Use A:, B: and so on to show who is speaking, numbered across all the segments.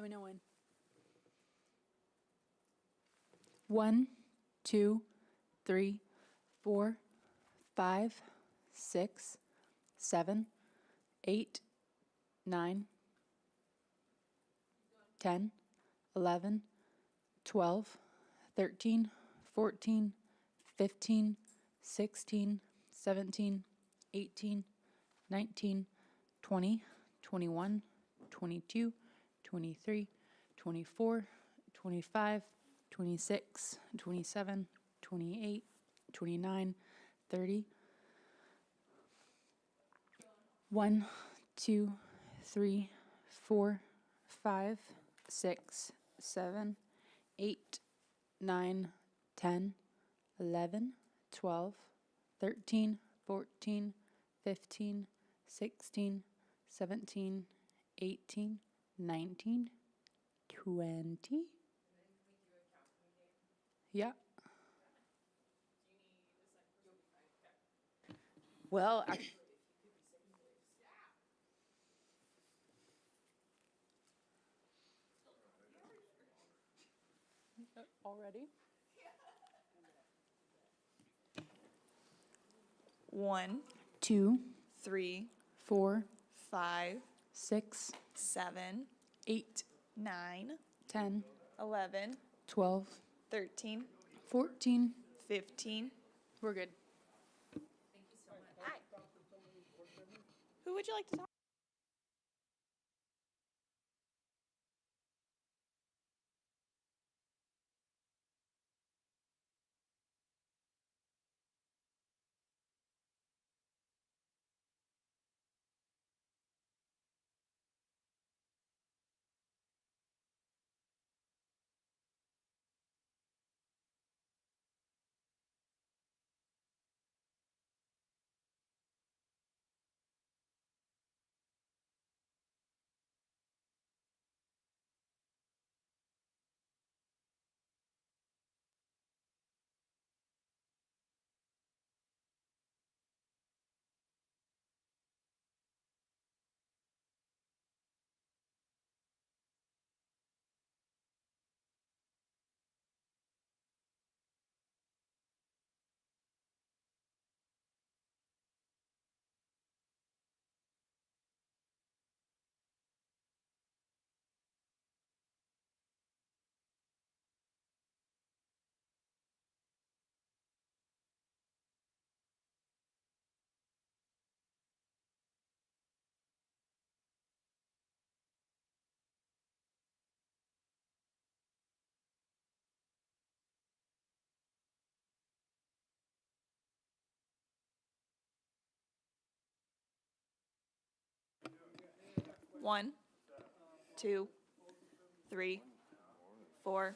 A: Let me know when. 1, 2, 3, 4, 5, 6, 7, 8, 9, 10, 11, 12, 13, 14, 15, 16, 17, 18, 19, 20, 21, 22, 23, 24, 25, 26, 27, 28, 29, 30. 1, 2, 3, 4, 5, 6, 7, 8, 9, 10, 11, 12, 13, 14, 15, 16, 17, 18, 19, 20. Yeah. Well, already?
B: 1,
A: 2,
B: 3,
A: 4,
B: 5,
A: 6,
B: 7,
A: 8,
B: 9,
A: 10,
B: 11,
A: 12,
B: 13,
A: 14.
B: 15.
A: We're good.
B: Hi. Who would you like to talk? One, 2, 3, 4.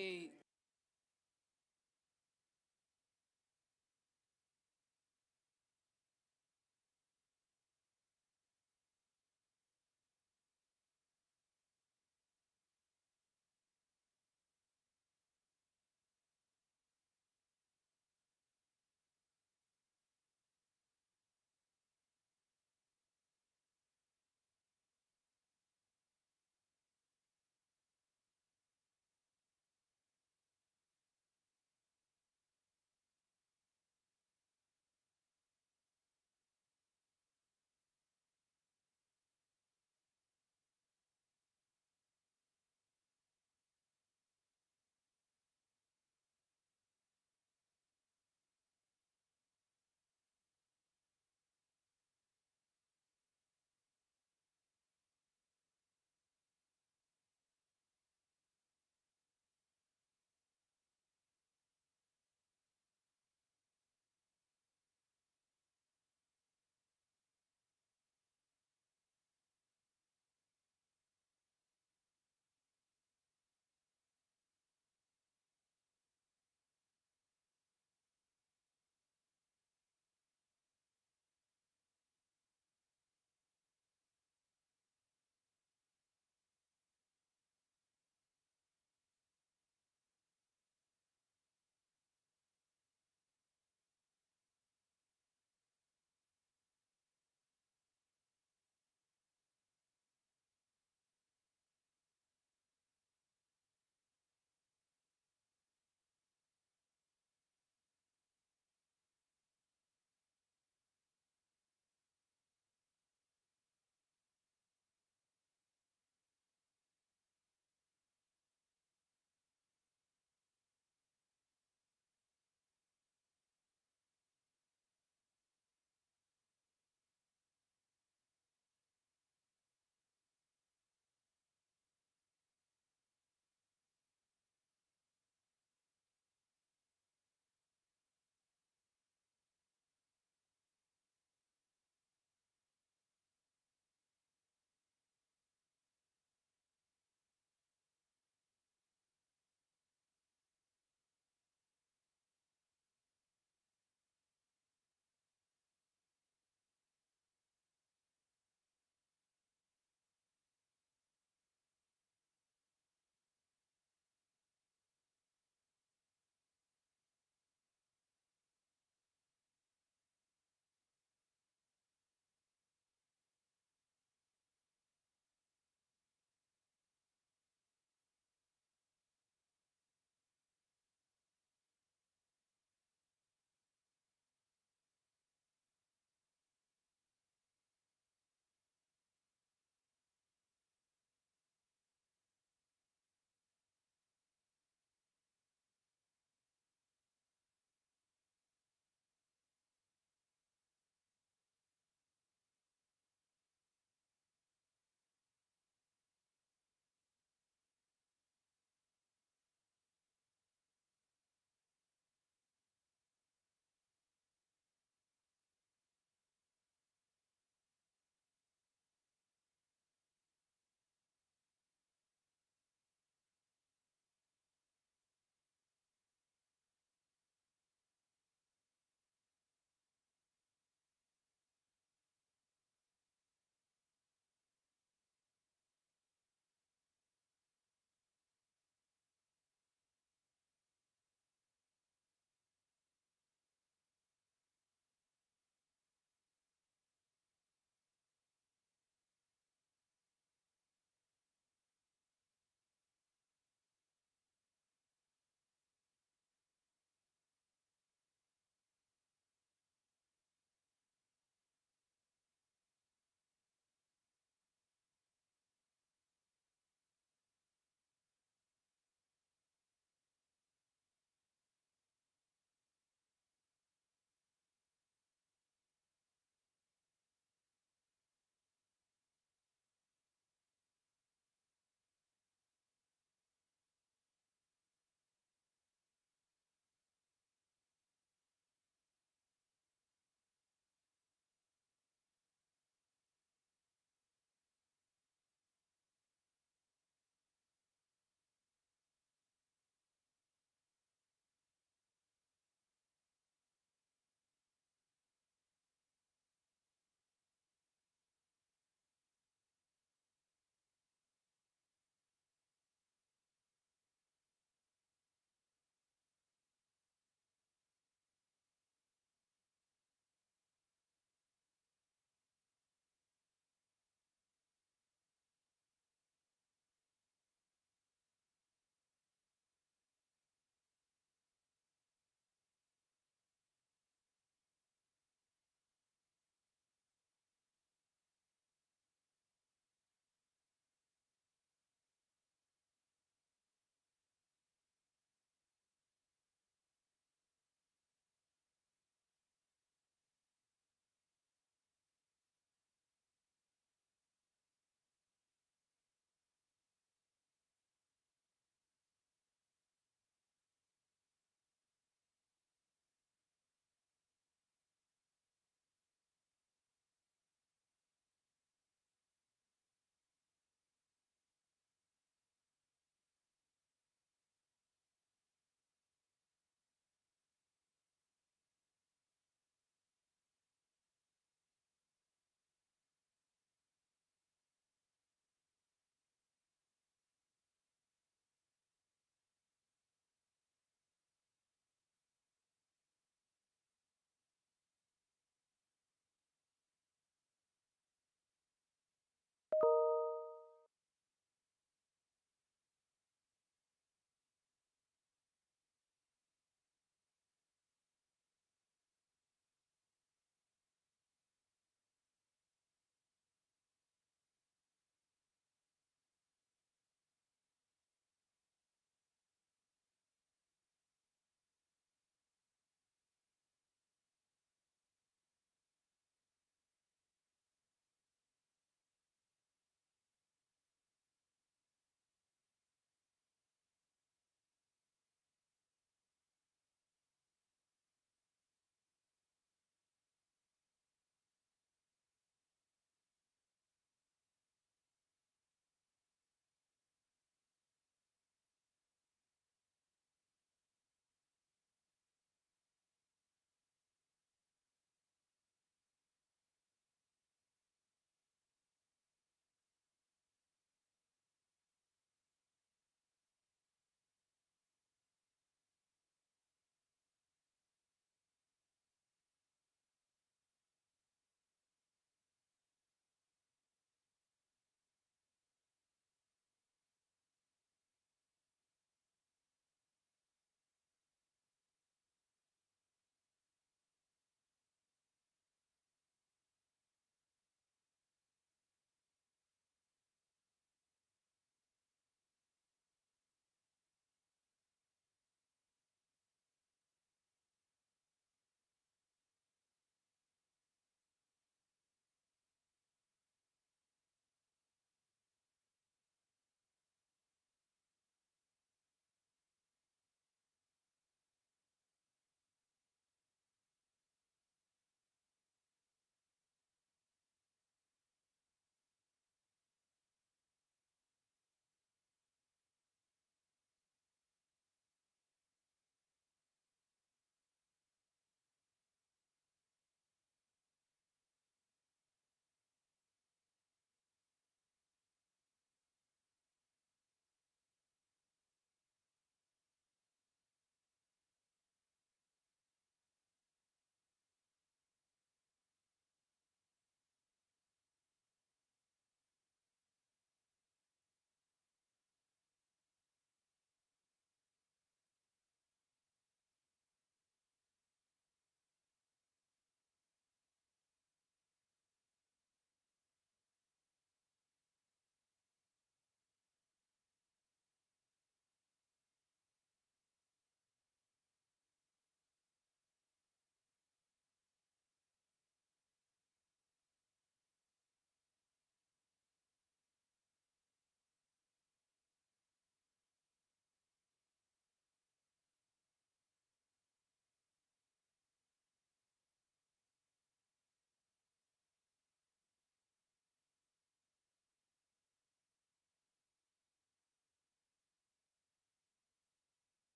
A: 8.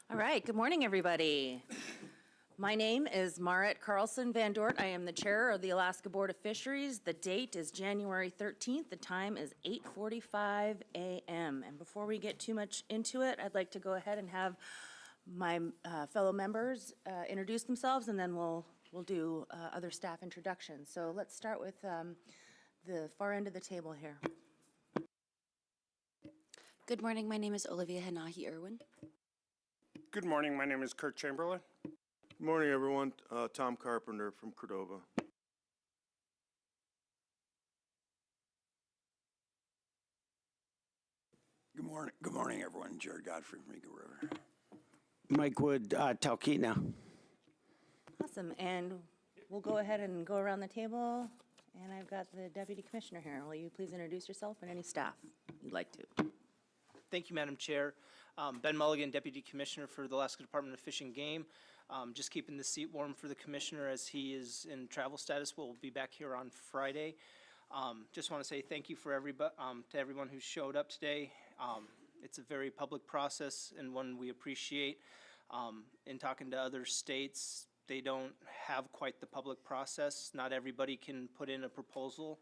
C: All right, good morning, everybody. My name is Marit Carlson Van Dort. I am the chair of the Alaska Board of Fisheries. The date is January 13th. The time is 8:45 a.m. And before we get too much into it, I'd like to go ahead and have my fellow members introduce themselves, and then we'll do other staff introductions. So let's start with the far end of the table here.
D: Good morning. My name is Olivia Hanahi Irwin.
E: Good morning. My name is Kurt Chamberlain.
F: Good morning, everyone. Tom Carpenter from Cordova.
G: Good morning, everyone. Jared Godfrey from Eagle River.
H: Mike Wood, Talkeetna.
C: Awesome, and we'll go ahead and go around the table, and I've got the Deputy Commissioner here. Will you please introduce yourself and any staff you'd like to?
I: Thank you, Madam Chair. Ben Mulligan, Deputy Commissioner for the Alaska Department of Fish and Game. Just keeping the seat warm for the Commissioner as he is in travel status. We'll be back here on Friday. Just want to say thank you for to everyone who showed up today. It's a very public process and one we appreciate. In talking to other states, they don't have quite the public process. Not everybody can put in a proposal.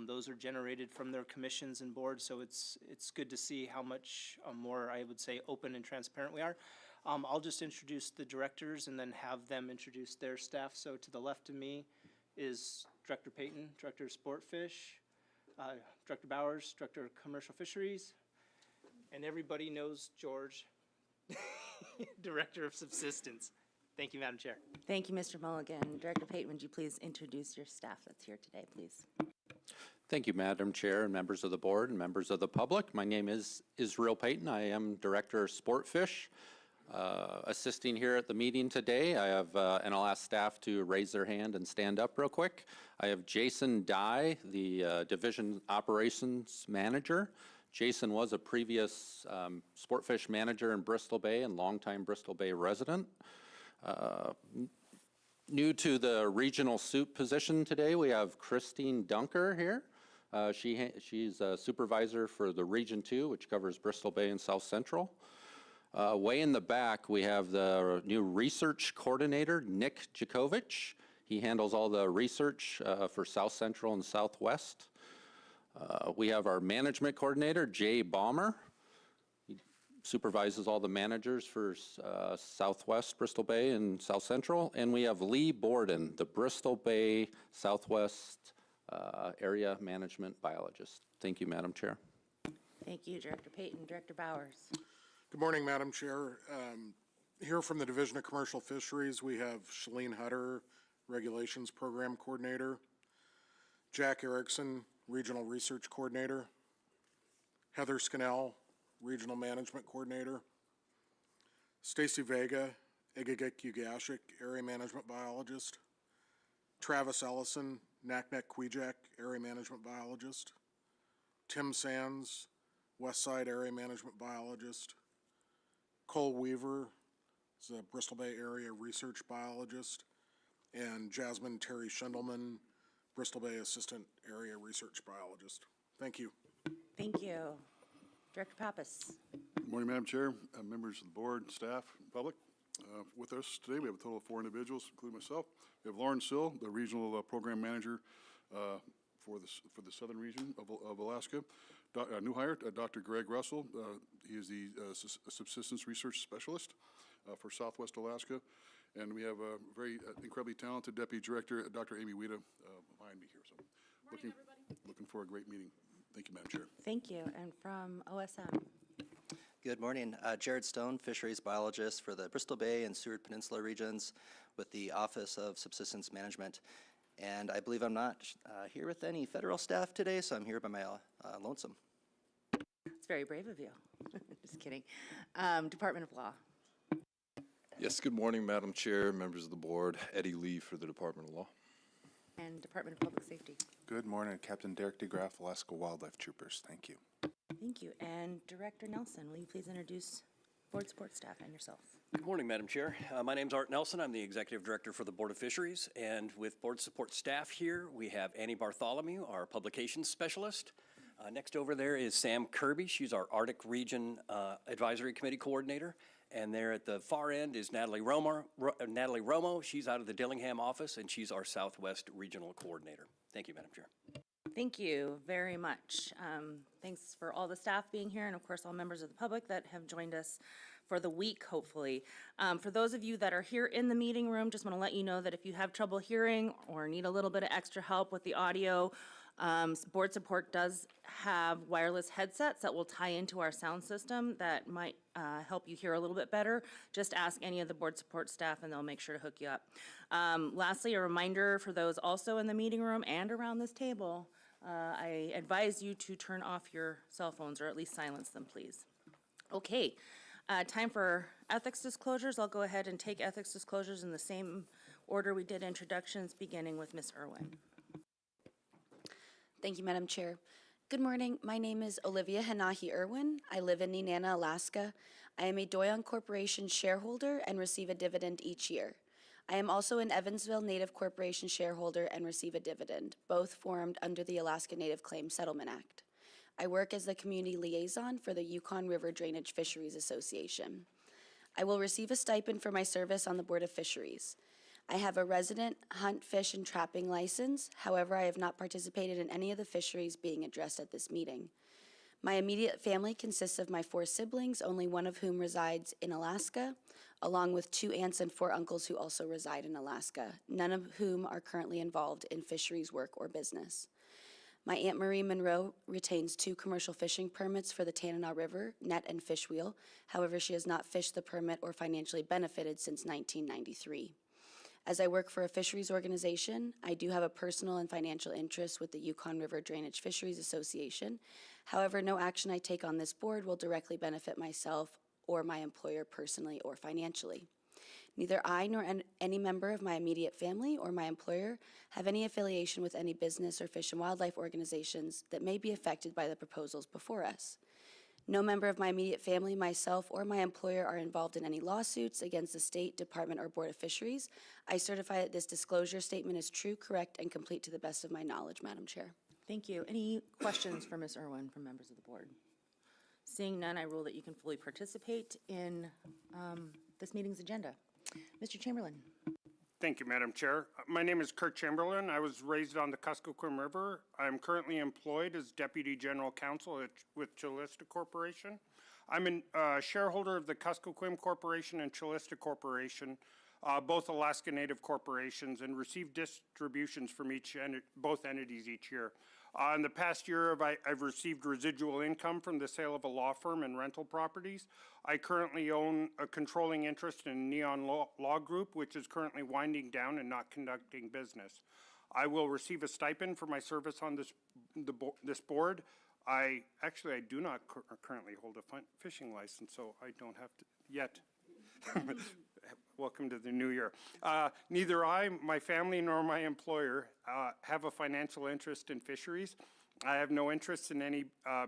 I: Those are generated from their commissions and boards, so it's good to see how much more, I would say, open and transparent we are. I'll just introduce the directors and then have them introduce their staff. So to the left of me is Director Payton, Director of Sportfish, Director Bowers, Director of Commercial Fisheries, and everybody knows George, Director of Subsistence. Thank you, Madam Chair.
C: Thank you, Mr. Mulligan. Director Payton, would you please introduce your staff that's here today, please?
J: Thank you, Madam Chair and members of the board and members of the public. My name is Israel Payton. I am Director of Sportfish. Assisting here at the meeting today, I have, and I'll ask staff to raise their hand and stand up real quick. I have Jason Dye, the Division Operations Manager. Jason was a previous Sportfish manager in Bristol Bay and longtime Bristol Bay resident. New to the regional soup position today, we have Christine Dunker here. She's a supervisor for the Region 2, which covers Bristol Bay and South Central. Way in the back, we have the new research coordinator, Nick Jakovich. He handles all the research for South Central and Southwest. We have our management coordinator, Jay Balmer. He supervises all the managers for Southwest, Bristol Bay, and South Central. And we have Lee Borden, the Bristol Bay Southwest area management biologist. Thank you, Madam Chair.
C: Thank you, Director Payton. Director Bowers.
E: Good morning, Madam Chair. Here from the Division of Commercial Fisheries, we have Shalene Hutter, Regulations Program Coordinator, Jack Erickson, Regional Research Coordinator, Heather Scannell, Regional Management Coordinator, Stacy Vega, Egegek-Ugashik, Area Management Biologist, Travis Ellison, Naknek-Kwijak, Area Management Biologist, Tim Sands, Westside Area Management Biologist, Cole Weaver is a Bristol Bay Area Research Biologist, and Jasmine Terry Schindelman, Bristol Bay Assistant Area Research Biologist. Thank you.
C: Thank you. Director Pappas.
K: Good morning, Madam Chair, members of the board, staff, public. With us today, we have a total of 4 individuals, including myself. We have Lauren Sill, the Regional Program Manager for the Southern region of Alaska. New hire, Dr. Greg Russell. He is the Subsistence Research Specialist for Southwest Alaska. And we have a very incredibly talented Deputy Director, Dr. Amy Weta, behind me here. So looking for a great meeting. Thank you, Madam Chair.
C: Thank you. And from OSM.
L: Good morning. Jared Stone, Fisheries Biologist for the Bristol Bay and Seward Peninsula regions with the Office of Subsistence Management. And I believe I'm not here with any federal staff today, so I'm here by my lonesome.
C: It's very brave of you. Just kidding. Department of Law.
M: Yes, good morning, Madam Chair, members of the board. Eddie Lee for the Department of Law.
C: And Department of Public Safety.
F: Good morning, Captain Derek DeGraff, Alaska Wildlife Troopers. Thank you.
C: Thank you. And Director Nelson, will you please introduce board support staff and yourself?
N: Good morning, Madam Chair. My name's Art Nelson. I'm the Executive Director for the Board of Fisheries. And with board support staff here, we have Annie Bartholomew, our Publications Specialist. Next over there is Sam Kirby. She's our Arctic Region Advisory Committee Coordinator. And there at the far end is Natalie Romo. She's out of the Dillingham office, and she's our Southwest Regional Coordinator. Thank you, Madam Chair.
C: Thank you very much. Thanks for all the staff being here and of course all members of the public that have joined us for the week, hopefully. For those of you that are here in the meeting room, just want to let you know that if you have trouble hearing or need a little bit of extra help with the audio, board support does have wireless headsets that will tie into our sound system that might help you hear a little bit better. Just ask any of the board support staff and they'll make sure to hook you up. Lastly, a reminder for those also in the meeting room and around this table, I advise you to turn off your cell phones or at least silence them, please. Okay, time for ethics disclosures. I'll go ahead and take ethics disclosures in the same order we did introductions, beginning with Ms. Irwin.
D: Thank you, Madam Chair. Good morning. My name is Olivia Hanahi Irwin. I live in Nenana, Alaska. I am a Doyon Corporation shareholder and receive a dividend each year. I am also an Evansville Native Corporation shareholder and receive a dividend, both formed under the Alaska Native Claims Settlement Act. I work as the community liaison for the Yukon River Drainage Fisheries Association. I will receive a stipend for my service on the Board of Fisheries. I have a resident hunt, fish, and trapping license. However, I have not participated in any of the fisheries being addressed at this meeting. My immediate family consists of my 4 siblings, only one of whom resides in Alaska, along with 2 aunts and 4 uncles who also reside in Alaska, none of whom are currently involved in fisheries work or business. My Aunt Marie Monroe retains 2 commercial fishing permits for the Tanana River, net and fish wheel. However, she has not fished the permit or financially benefited since 1993. As I work for a fisheries organization, I do have a personal and financial interest with the Yukon River Drainage Fisheries Association. However, no action I take on this board will directly benefit myself or my employer personally or financially. Neither I nor any member of my immediate family or my employer have any affiliation with any business or fish and wildlife organizations that may be affected by the proposals before us. No member of my immediate family, myself, or my employer are involved in any lawsuits against the state, department, or Board of Fisheries. I certify that this disclosure statement is true, correct, and complete to the best of my knowledge, Madam Chair.
C: Thank you. Any questions for Ms. Irwin from members of the board? Seeing none, I rule that you can fully participate in this meeting's agenda. Mr. Chamberlain.
O: Thank you, Madam Chair. My name is Kurt Chamberlain. I was raised on the Kuskokwim River. I'm currently employed as Deputy General Counsel with Chilista Corporation. I'm a shareholder of the Kuskokwim Corporation and Chilista Corporation, both Alaska Native corporations, and receive distributions from both entities each year. In the past year, I've received residual income from the sale of a law firm and rental properties. I currently own a controlling interest in Neon Law Group, which is currently winding down and not conducting business. I will receive a stipend for my service on this board. I do not currently hold a fishing license, so I don't have to yet. Welcome to the new year. Neither I, my family, nor my employer have a financial interest in fisheries. I have no interest in any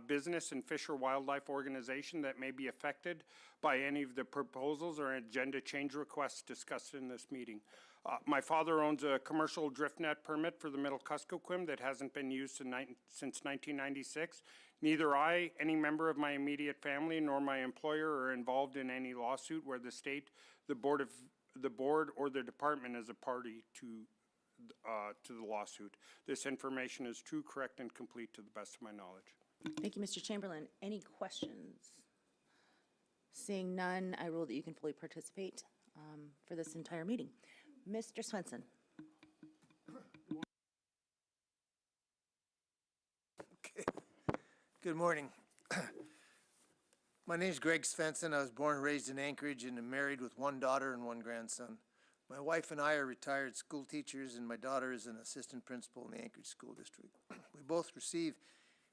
O: business and fish or wildlife organization that may be affected by any of the proposals or agenda change requests discussed in this meeting. My father owns a commercial drift net permit for the Middle Kuskokwim that hasn't been used since 1996. Neither I, any member of my immediate family, nor my employer are involved in any lawsuit where the state, the board, or the department is a party to the lawsuit. This information is true, correct, and complete to the best of my knowledge.
C: Thank you, Mr. Chamberlain. Any questions? Seeing none, I rule that you can fully participate for this entire meeting. Mr. Swenson.
P: Okay. Good morning. My name is Greg Svensson. I was born and raised in Anchorage and am married with 1 daughter and 1 grandson. My wife and I are retired school teachers, and my daughter is an assistant principal in the Anchorage School District. We both receive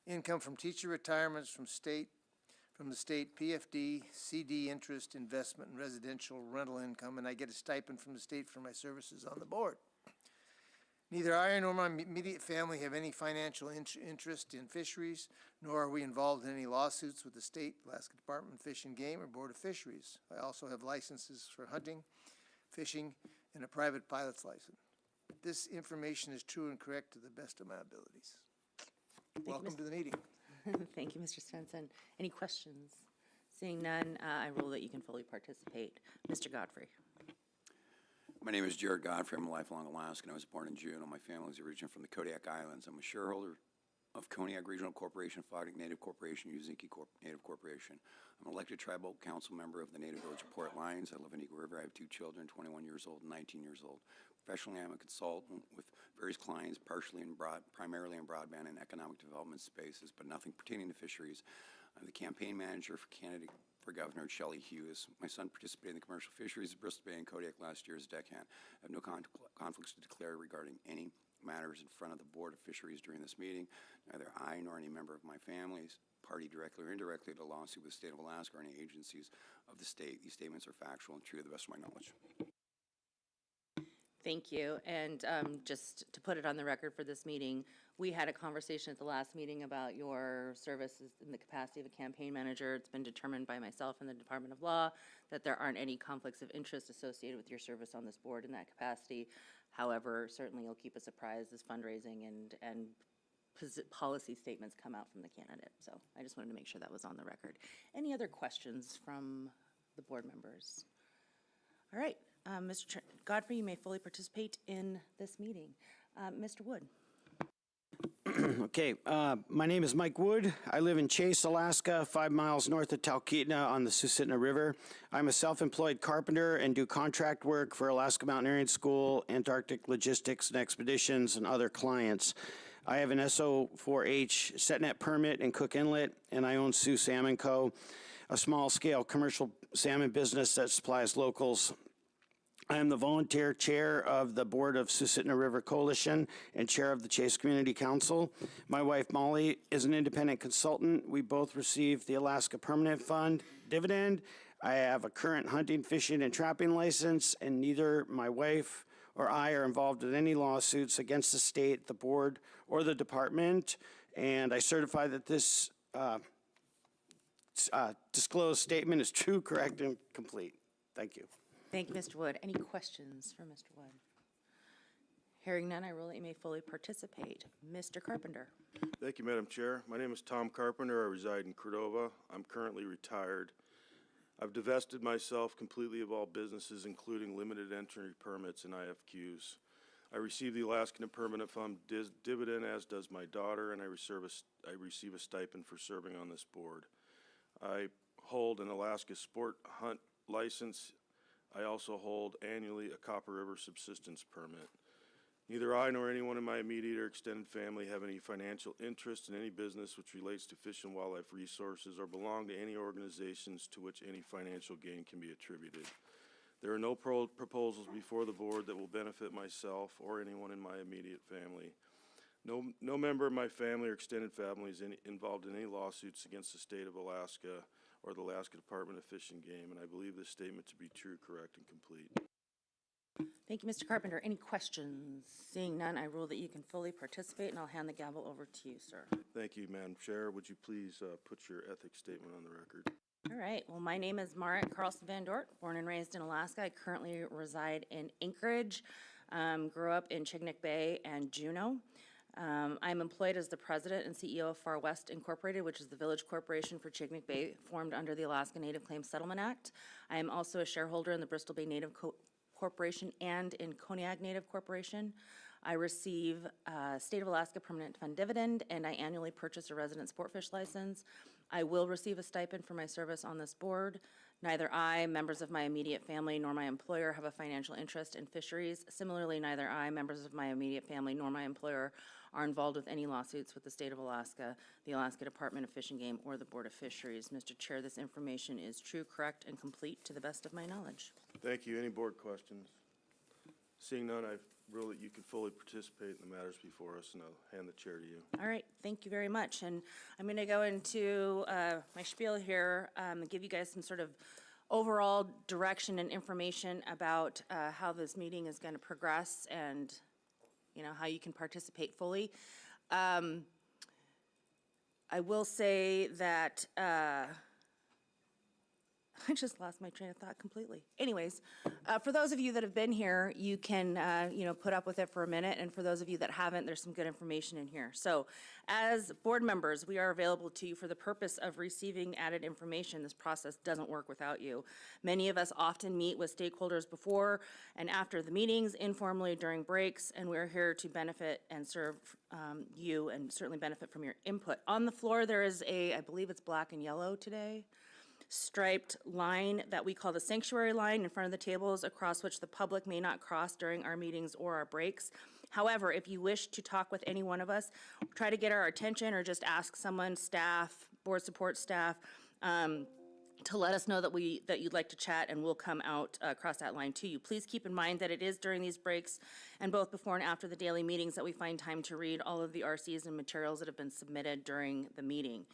P: income from teacher retirements from the state PFD, CD interest, investment, and residential rental income, and I get a stipend from the state for my services on the board. Neither I nor my immediate family have any financial interest in fisheries, nor are we involved in any lawsuits with the state, Alaska Department of Fish and Game, or Board of Fisheries. I also have licenses for hunting, fishing, and a private pilot's license. This information is true and correct to the best of my abilities. Welcome to the meeting.
C: Thank you, Mr. Svensson. Any questions? Seeing none, I rule that you can fully participate. Mr. Godfrey.
G: My name is Jared Godfrey. I'm a lifelong Alaskan. I was born in Juneau. My family is originated from the Kodiak Islands. I'm a shareholder of Kodiak Regional Corporation, Fodic Native Corporation, Uzinki Native Corporation. I'm an elected tribal council member of the Native Village of Port Lions. I live in Eagle River. I have 2 children, 21 years old and 19 years old. Professionally, I'm a consultant with various clients, primarily in broadband and economic development spaces, but nothing pertaining to fisheries. I'm the campaign manager for candidate for Governor Shelley Hughes. My son participated in the commercial fisheries of Bristol Bay and Kodiak last year as deckhand. I have no conflicts to declare regarding any matters in front of the Board of Fisheries during this meeting. Neither I nor any member of my family's party directly or indirectly to a lawsuit with the state of Alaska or any agencies of the state. These statements are factual and true to the best of my knowledge.
C: Thank you. And just to put it on the record for this meeting, we had a conversation at the last meeting about your services in the capacity of a campaign manager. It's been determined by myself and the Department of Law that there aren't any conflicts of interest associated with your service on this board in that capacity. However, certainly you'll keep us apprised as fundraising and policy statements come out from the candidate. So I just wanted to make sure that was on the record. Any other questions from the board members? All right. Mr. Godfrey, you may fully participate in this meeting. Mr. Wood.
H: Okay, my name is Mike Wood. I live in Chase, Alaska, 5 miles north of Talkeetna on the Susitna River. I'm a self-employed carpenter and do contract work for Alaska Mountaineering School, Antarctic Logistics and Expeditions, and other clients. I have an SO4H setnet permit in Cook Inlet, and I own Sioux Salmon Co., a small-scale commercial salmon business that supplies locals. I am the volunteer chair of the board of Susitna River Coalition and chair of the Chase Community Council. My wife, Molly, is an independent consultant. We both receive the Alaska Permanent Fund dividend. I have a current hunting, fishing, and trapping license, and neither my wife or I are involved in any lawsuits against the state, the board, or the department. And I certify that this disclosed statement is true, correct, and complete. Thank you.
C: Thank you, Mr. Wood. Any questions for Mr. Wood? Hearing none, I rule that you may fully participate. Mr. Carpenter.
Q: Thank you, Madam Chair. My name is Tom Carpenter. I reside in Cordova. I'm currently retired. I've divested myself completely of all businesses, including limited entry permits and IFQs. I receive the Alaskan Permanent Fund dividend, as does my daughter, and I receive a stipend for serving on this board. I hold an Alaska Sport Hunt license. I also hold annually a Copper River subsistence permit. Neither I nor anyone in my immediate or extended family have any financial interest in any business which relates to fish and wildlife resources or belong to any organizations to which any financial gain can be attributed. There are no proposals before the board that will benefit myself or anyone in my immediate family. No member of my family or extended family is involved in any lawsuits against the state of Alaska or the Alaska Department of Fish and Game, and I believe this statement to be true, correct, and complete.
C: Thank you, Mr. Carpenter. Any questions? Seeing none, I rule that you can fully participate, and I'll hand the gavel over to you, sir.
Q: Thank you, Madam Chair. Would you please put your ethics statement on the record?
C: All right. Well, my name is Marit Carlson Van Dort, born and raised in Alaska. I currently reside in Anchorage, grew up in Chignik Bay and Juneau. I'm employed as the president and CEO of Far West Incorporated, which is the village corporation for Chignik Bay, formed under the Alaska Native Claims Settlement Act. I am also a shareholder in the Bristol Bay Native Corporation and in Kodiak Native Corporation. I receive State of Alaska Permanent Fund dividend, and I annually purchase a resident sportfish license. I will receive a stipend for my service on this board. Neither I, members of my immediate family, nor my employer have a financial interest in fisheries. Similarly, neither I, members of my immediate family, nor my employer are involved with any lawsuits with the state of Alaska, the Alaska Department of Fish and Game, or the Board of Fisheries. Mr. Chair, this information is true, correct, and complete to the best of my knowledge.
Q: Thank you. Any board questions? Seeing none, I rule that you can fully participate in the matters before us, and I'll hand the chair to you.
C: All right, thank you very much. And I'm going to go into my spiel here and give you guys some sort of overall direction and information about how this meeting is going to progress and, you know, how you can participate fully. I will say that I just lost my train of thought completely. Anyways, for those of you that have been here, you can, put up with it for a minute. And for those of you that haven't, there's some good information in here. So as board members, we are available to you for the purpose of receiving added information. This process doesn't work without you. Many of us often meet with stakeholders before and after the meetings, informally during breaks, and we're here to benefit and serve you and certainly benefit from your input. On the floor, there is I believe it's black and yellow today, striped line that we call the sanctuary line in front of the tables, across which the public may not cross during our meetings or our breaks. However, if you wish to talk with any one of us, try to get our attention or just ask someone, staff, board support staff, to let us know that you'd like to chat, and we'll come out across that line to you. Please keep in mind that it is during these breaks and both before and after the daily meetings that we find time to read all of the RCs and materials that have been submitted during the meeting.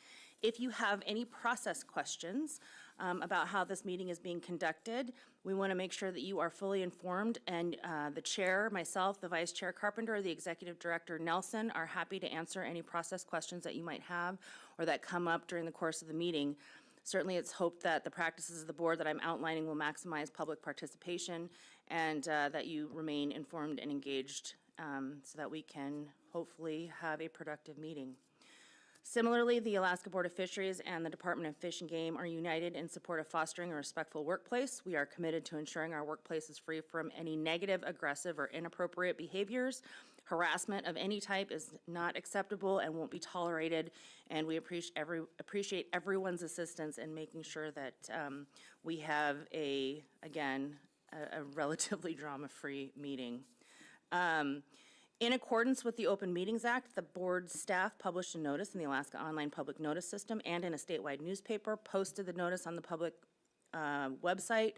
C: If you have any process questions about how this meeting is being conducted, we want to make sure that you are fully informed, and the chair, myself, the vice chair Carpenter, the executive director Nelson are happy to answer any process questions that you might have or that come up during the course of the meeting. Certainly, it's hoped that the practices of the board that I'm outlining will maximize public participation and that you remain informed and engaged so that we can hopefully have a productive meeting. Similarly, the Alaska Board of Fisheries and the Department of Fish and Game are united in support of fostering a respectful workplace. We are committed to ensuring our workplace is free from any negative, aggressive, or inappropriate behaviors. Harassment of any type is not acceptable and won't be tolerated, and we appreciate everyone's assistance in making sure that we have a relatively drama-free meeting. In accordance with the Open Meetings Act, the board staff published a notice in the Alaska Online Public Notice System and in a statewide newspaper, posted the notice on the public website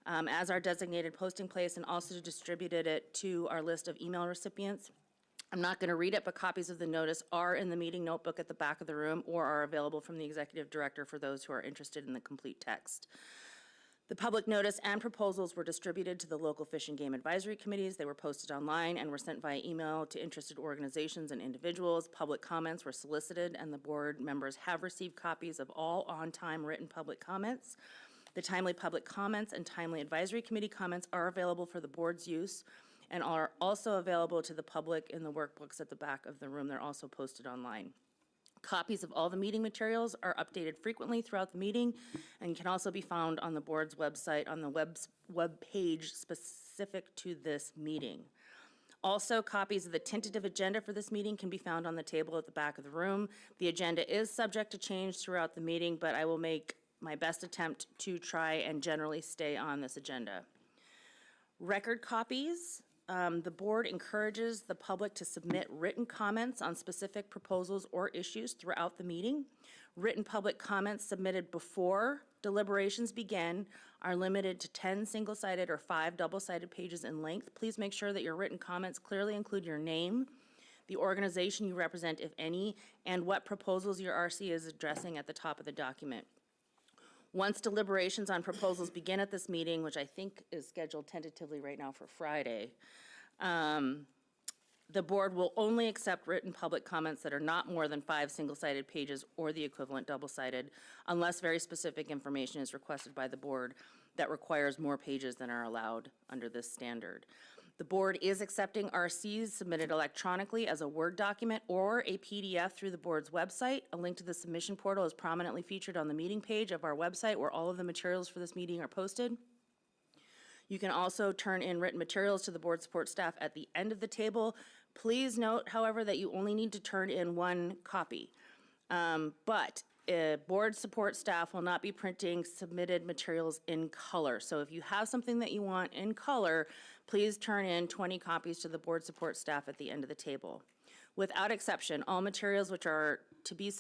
C: as our designated posting place, and also distributed it to our list of email recipients. I'm not going to read it, but copies of the notice are in the meeting notebook at the back of the room or are available from the executive director for those who are interested in the complete text. The public notice and proposals were distributed to the local fish and game advisory committees. They were posted online and were sent via email to interested organizations and individuals. Public comments were solicited, and the board members have received copies of all on-time written public comments. The timely public comments and timely advisory committee comments are available for the board's use and are also available to the public in the workbooks at the back of the room. They're also posted online. Copies of all the meeting materials are updated frequently throughout the meeting and can also be found on the board's website on the web page specific to this meeting. Also, copies of the tentative agenda for this meeting can be found on the table at the back of the room. The agenda is subject to change throughout the meeting, but I will make my best attempt to try and generally stay on this agenda. Record copies. The board encourages the public to submit written comments on specific proposals or issues throughout the meeting. Written public comments submitted before deliberations begin are limited to 10 single-sided or 5 double-sided pages in length. Please make sure that your written comments clearly include your name, the organization you represent, if any, and what proposals your RC is addressing at the top of the document. Once deliberations on proposals begin at this meeting, which I think is scheduled tentatively right now for Friday, the board will only accept written public comments that are not more than 5 single-sided pages or the equivalent double-sided, unless very specific information is requested by the board that requires more pages than are allowed under this standard. The board is accepting RCs submitted electronically as a Word document or a PDF through the board's website. A link to the submission portal is prominently featured on the meeting page of our website, where all of the materials for this meeting are posted. You can also turn in written materials to the board support staff at the end of the table. Please note, however, that you only need to turn in 1 copy. Board support staff will not be printing submitted materials in color. So if you have something that you want in color, please turn in 20 copies to the board support staff at the end of the table. Without exception, all materials are to be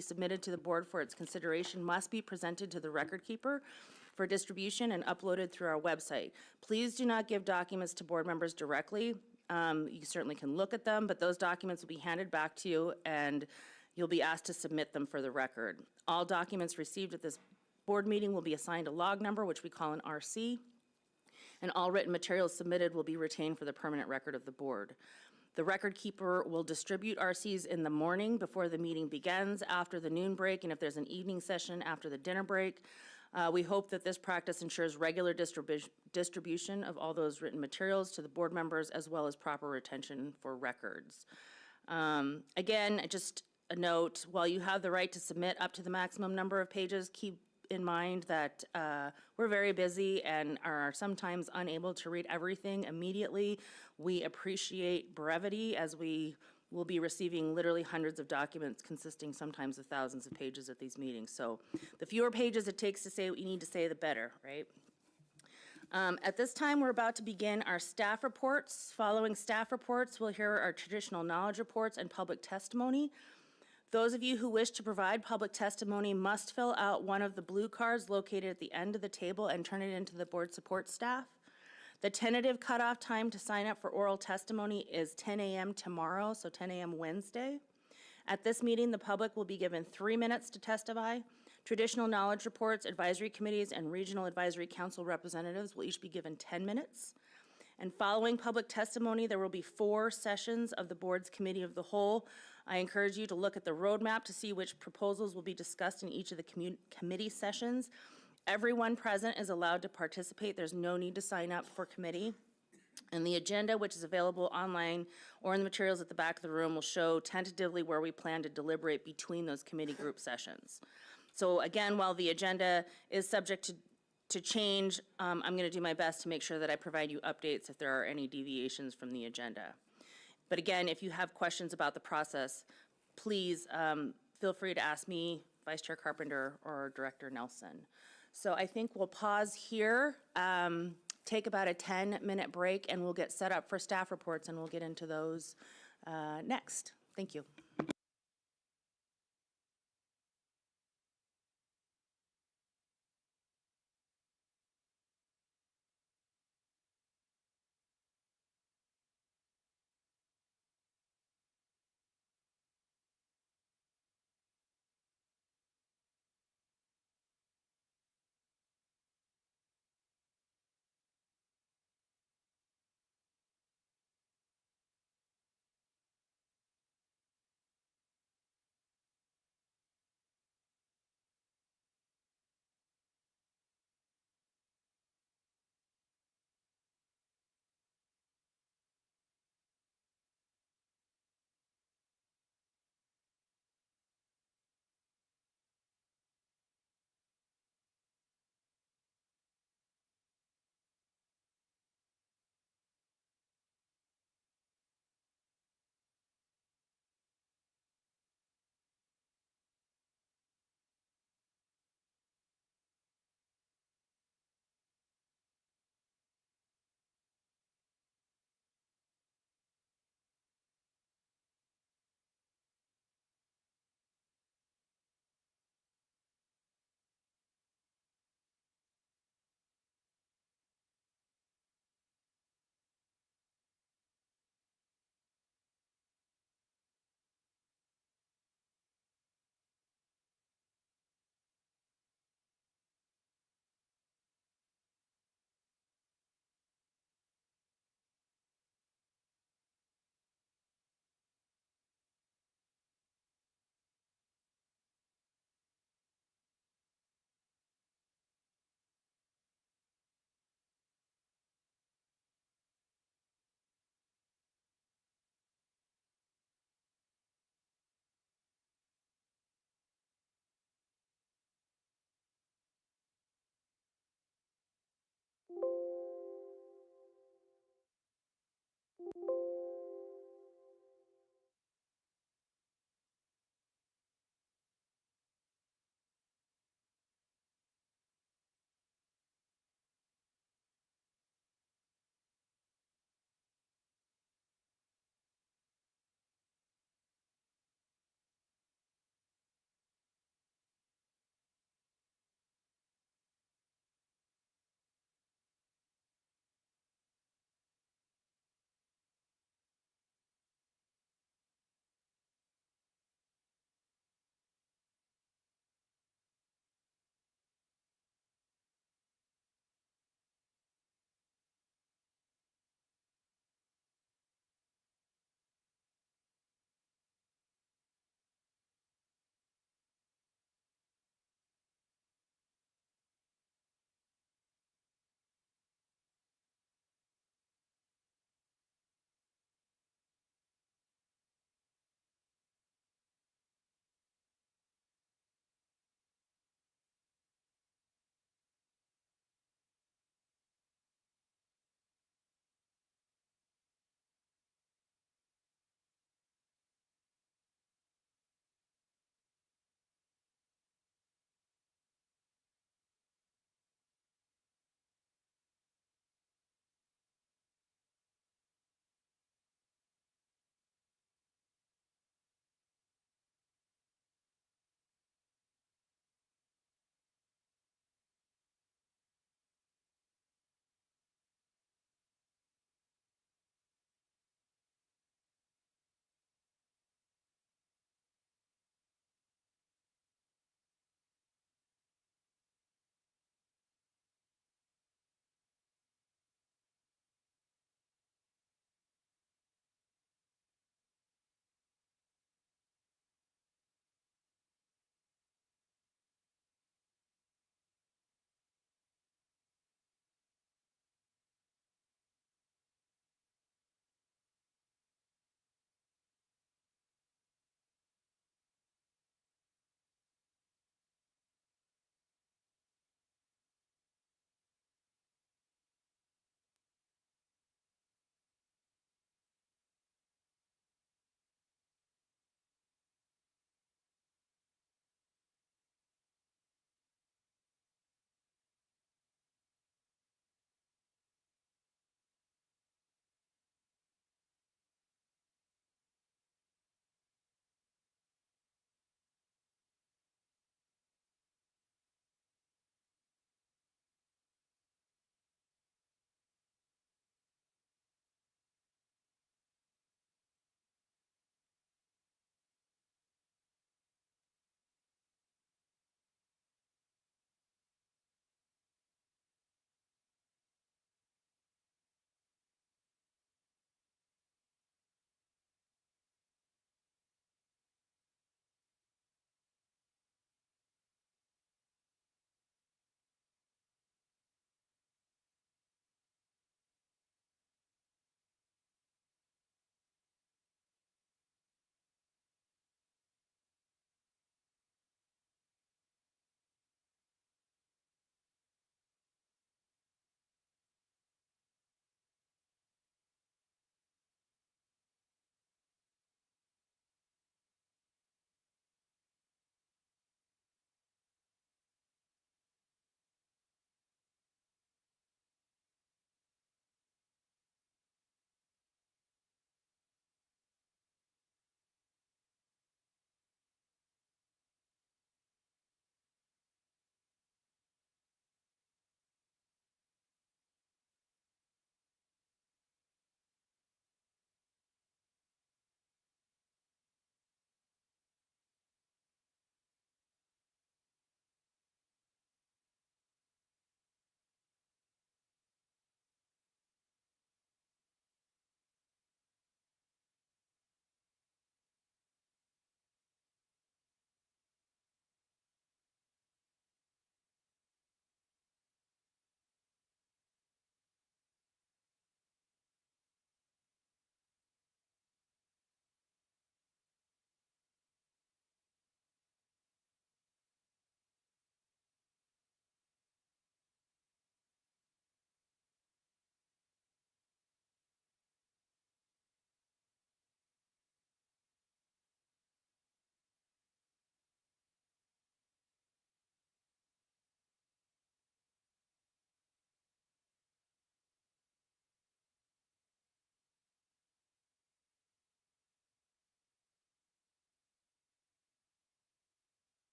C: submitted to the board for its consideration must be presented to the record keeper for distribution and uploaded through our website. Please do not give documents to board members directly. You certainly can look at them, but those documents will be handed back to you and you'll be asked to submit them for the record. All documents received at this board meeting will be assigned a log number, which we call an RC, and all written materials submitted will be retained for the permanent record of the board. The record keeper will distribute RCs in the morning before the meeting begins, after the noon break, and if there's an evening session after the dinner break. We hope that this practice ensures regular distribution of all those written materials to the board members, as well as proper retention for records. Again, just a note, while you have the right to submit up to the maximum number of pages, keep in mind that we're very busy and are sometimes unable to read everything immediately. We appreciate brevity, as we will be receiving literally hundreds of documents consisting sometimes of thousands of pages at these meetings. So the fewer pages it takes to say what you need to say, the better, right? At this time, we're about to begin our staff reports. Following staff reports, we'll hear our traditional knowledge reports and public testimony. Those of you who wish to provide public testimony must fill out one of the blue cards located at the end of the table and turn it into the board support staff. The tentative cutoff time to sign up for oral testimony is 10 a.m. tomorrow, so 10 a.m. Wednesday. At this meeting, the public will be given 3 minutes to testify. Traditional knowledge reports, advisory committees, and regional advisory council representatives will each be given 10 minutes. And following public testimony, there will be 4 sessions of the board's committee of the whole. I encourage you to look at the roadmap to see which proposals will be discussed in each of the committee sessions. Everyone present is allowed to participate. There's no need to sign up for committee. And the agenda, which is available online or in the materials at the back of the room, will show tentatively where we plan to deliberate between those committee group sessions. So again, while the agenda is subject to change, I'm going to do my best to make sure that I provide you updates if there are any deviations from the agenda. But again, if you have questions about the process, please feel free to ask me, Vice Chair Carpenter, or Director Nelson. So I think we'll pause here, take about a 10-minute break, and we'll get set up for staff reports, and we'll get into those next. Thank you.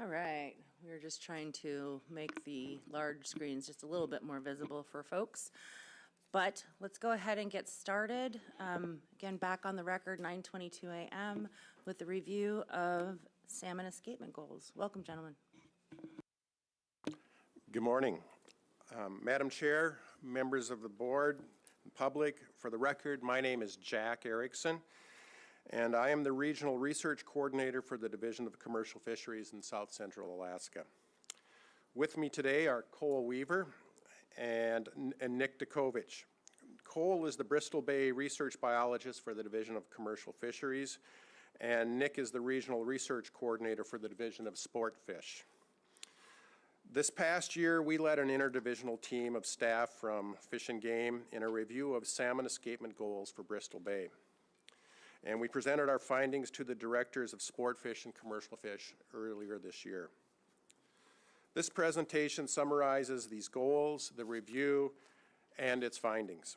C: All right, we're just trying to make the large screens just a little bit more visible for folks. But let's go ahead and get started. Again, back on the record, 9:22 a.m. with the review of salmon escapement goals. Welcome, gentlemen.
R: Good morning. Madam Chair, members of the board, and public, for the record, my name is Jack Erickson, and I am the Regional Research Coordinator for the Division of Commercial Fisheries in South Central Alaska. With me today are Cole Weaver and Nick Dakovich. Cole is the Bristol Bay Research Biologist for the Division of Commercial Fisheries, and Nick is the Regional Research Coordinator for the Division of Sport Fish. This past year, we led an interdivisional team of staff from Fish and Game in a review of salmon escapement goals for Bristol Bay. And we presented our findings to the directors of Sport Fish and Commercial Fish earlier this year. This presentation summarizes these goals, the review, and its findings.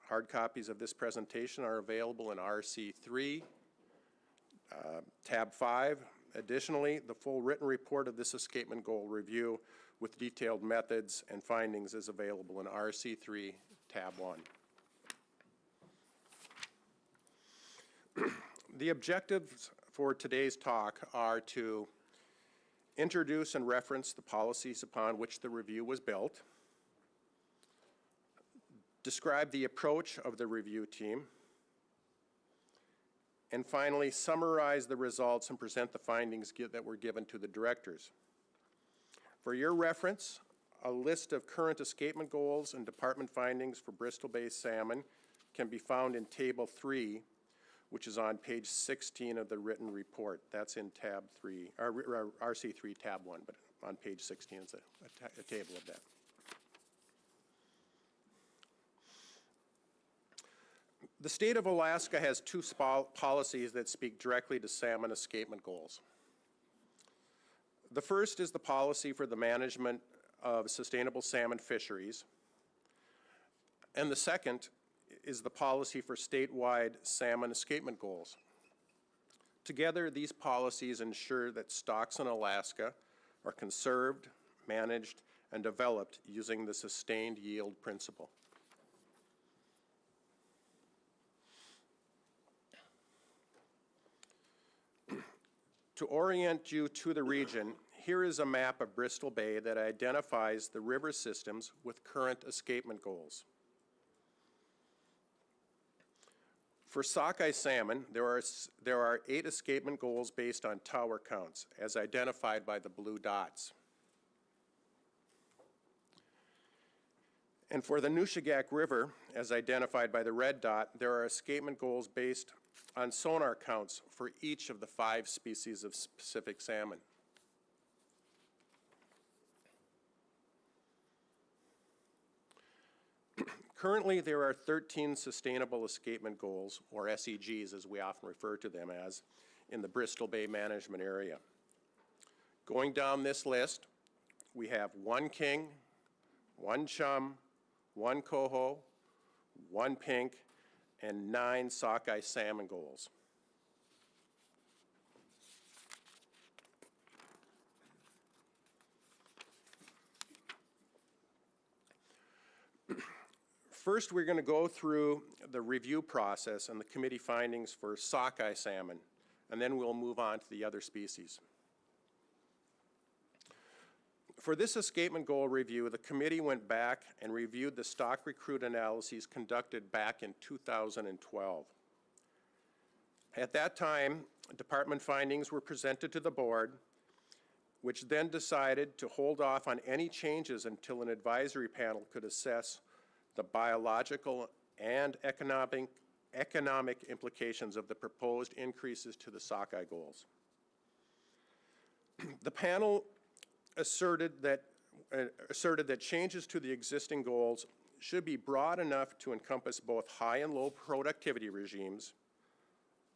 R: Hard copies of this presentation are available in RC3, tab 5. Additionally, the full written report of this escapement goal review with detailed methods and findings is available in RC3, tab 1. The objectives for today's talk are to introduce and reference the policies upon which the review was built, describe the approach of the review team, and finally, summarize the results and present the findings that were given to the directors. For your reference, a list of current escapement goals and department findings for Bristol Bay salmon can be found in Table 3, which is on page 16 of the written report. That's in tab 3, or RC3 tab 1, but on page 16 is a table of that. The state of Alaska has two policies that speak directly to salmon escapement goals. The first is the policy for the management of sustainable salmon fisheries, and the second is the policy for statewide salmon escapement goals. Together, these policies ensure that stocks in Alaska are conserved, managed, and developed using the sustained yield principle. To orient you to the region, here is a map of Bristol Bay that identifies the river systems with current escapement goals. For sockeye salmon, there are 8 escapement goals based on tower counts, as identified by the blue dots. And for the Nushagak River, as identified by the red dot, there are escapement goals based on sonar counts for each of the 5 species of Pacific salmon. Currently, there are 13 sustainable escapement goals, or SEGs as we often refer to them as, in the Bristol Bay management area. Going down this list, we have 1 king, 1 chum, 1 coho, 1 pink, and 9 sockeye salmon goals. First, we're going to go through the review process and the committee findings for sockeye salmon, and then we'll move on to the other species. For this escapement goal review, the committee went back and reviewed the stock recruit analyses conducted back in 2012. At that time, department findings were presented to the board, which then decided to hold off on any changes until an advisory panel could assess the biological and economic implications of the proposed increases to the sockeye goals. The panel asserted that changes to the existing goals should be broad enough to encompass both high and low productivity regimes,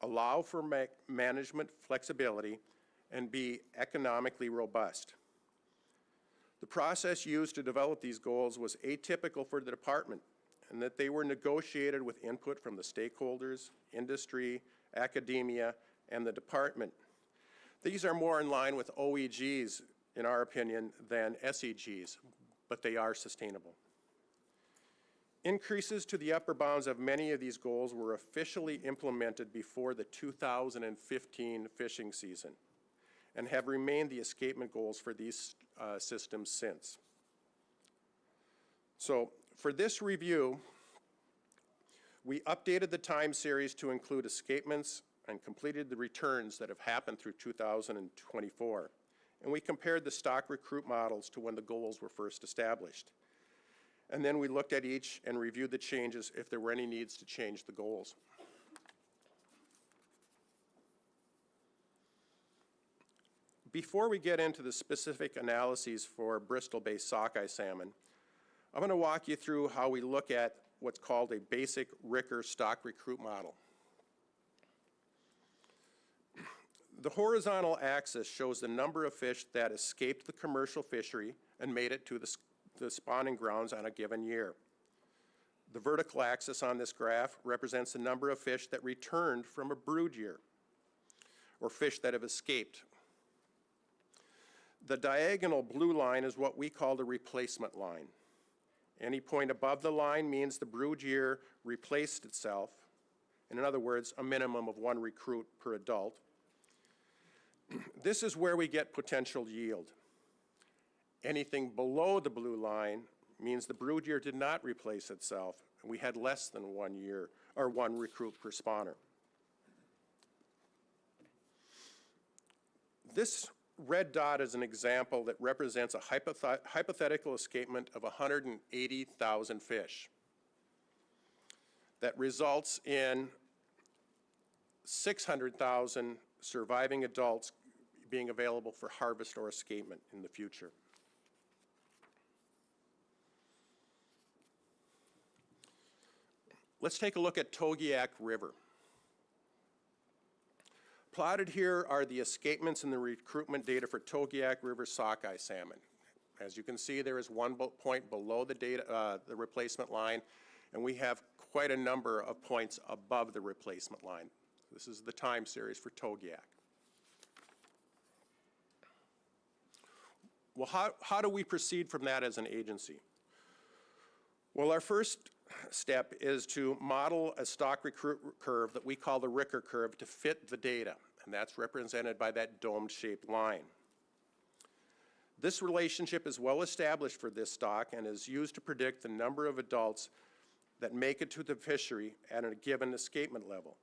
R: allow for management flexibility, and be economically robust. The process used to develop these goals was atypical for the department, and that they were negotiated with input from the stakeholders, industry, academia, and the department. These are more in line with OEGs, in our opinion, than SEGs, but they are sustainable. Increases to the upper bounds of many of these goals were officially implemented before the 2015 fishing season and have remained the escapement goals for these systems since. So for this review, we updated the time series to include escapements and completed the returns that have happened through 2024. And we compared the stock recruit models to when the goals were first established. And then we looked at each and reviewed the changes if there were any needs to change the goals. Before we get into the specific analyses for Bristol Bay sockeye salmon, I'm going to walk you through how we look at what's called a basic Ricker stock recruit model. The horizontal axis shows the number of fish that escaped the commercial fishery and made it to the spawning grounds on a given year. The vertical axis on this graph represents the number of fish that returned from a brood year, or fish that have escaped. The diagonal blue line is what we call the replacement line. Any point above the line means the brood year replaced itself, and in other words, a minimum of 1 recruit per adult. This is where we get potential yield. Anything below the blue line means the brood year did not replace itself, and we had less than 1 year, or 1 recruit per spawner. This red dot is an example that represents a hypothetical escapement of 180,000 fish that results in 600,000 surviving adults being available for harvest or escapement in the future. Let's take a look at Togiak River. Plotted here are the escapements and the recruitment data for Togiak River sockeye salmon. As you can see, there is 1 point below the replacement line, and we have quite a number of points above the replacement line. This is the time series for Togiak. Well, how do we proceed from that as an agency? Well, our first step is to model a stock recruit curve that we call the Ricker curve to fit the data, and that's represented by that dome-shaped line. This relationship is well established for this stock and is used to predict the number of adults that make it to the fishery at a given escapement level.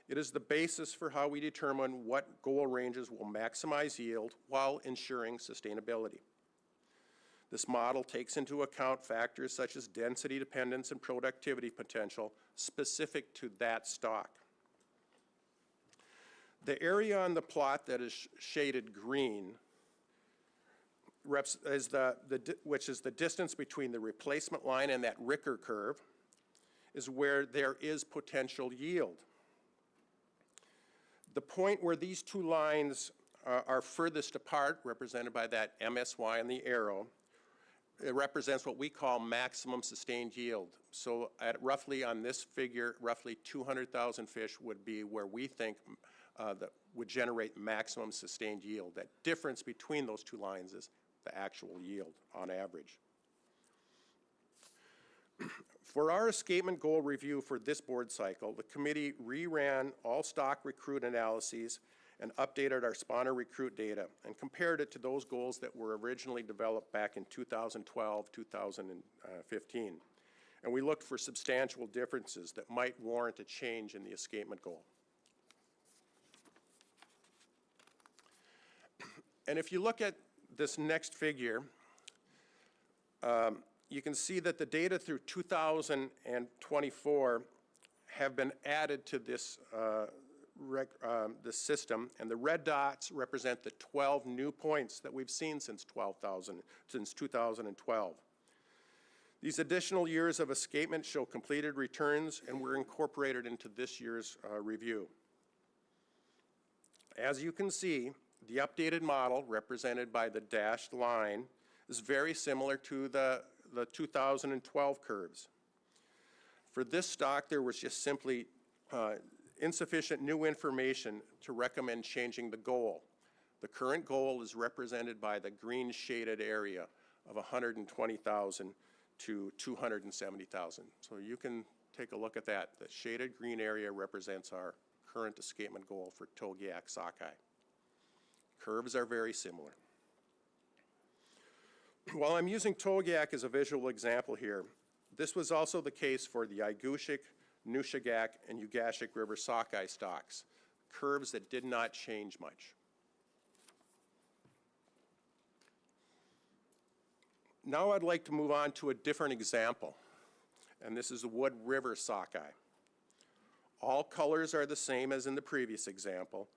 R: It is the basis for how we determine what goal ranges will maximize yield while ensuring sustainability. This model takes into account factors such as density dependence and productivity potential specific to that stock. The area on the plot that is shaded green, which is the distance between the replacement line and that Ricker curve, is where there is potential yield. The point where these two lines are furthest apart, represented by that MSY and the arrow, it represents what we call maximum sustained yield. So at roughly on this figure, roughly 200,000 fish would be where we think that would generate maximum sustained yield. That difference between those two lines is the actual yield on average. For our escapement goal review for this board cycle, the committee reran all stock recruit analyses and updated our spawner recruit data and compared it to those goals that were originally developed back in 2012, 2015. And we looked for substantial differences that might warrant a change in the escapement goal. And if you look at this next figure, you can see that the data through 2024 have been added to this system, and the red dots represent the 12 new points that we've seen since 2012. These additional years of escapement show completed returns and were incorporated into this year's review. As you can see, the updated model, represented by the dashed line, is very similar to the 2012 curves. For this stock, there was just simply insufficient new information to recommend changing the goal. The current goal is represented by the green shaded area of 120,000 to 270,000. So you can take a look at that. The shaded green area represents our current escapement goal for Togiak sockeye. Curves are very similar. While I'm using Togiak as a visual example here, this was also the case for the Igushik, Nushagak, and Ugashik River sockeye stocks, curves that did not change much. Now I'd like to move on to a different example, and this is the Wood River sockeye. All colors are the same as in the previous example,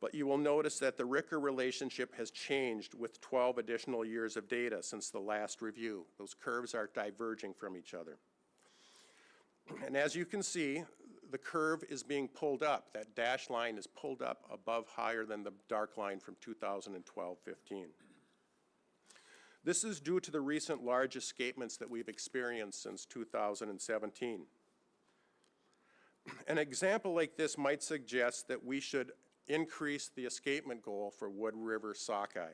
R: but you will notice that the Ricker relationship has changed with 12 additional years of data since the last review. Those curves are diverging from each other. And as you can see, the curve is being pulled up. That dashed line is pulled up above higher than the dark line from 2012-15. This is due to the recent large escapements that we've experienced since 2017. An example like this might suggest that we should increase the escapement goal for Wood River sockeye.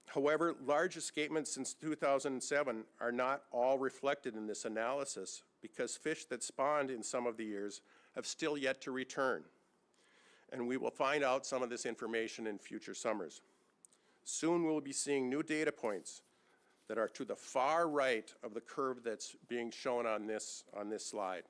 R: However, large escapements since 2007 are not all reflected in this analysis because fish that spawned in some of the years have still yet to return. And we will find out some of this information in future summers. Soon we'll be seeing new data points that are to the far right of the curve that's being shown on this slide.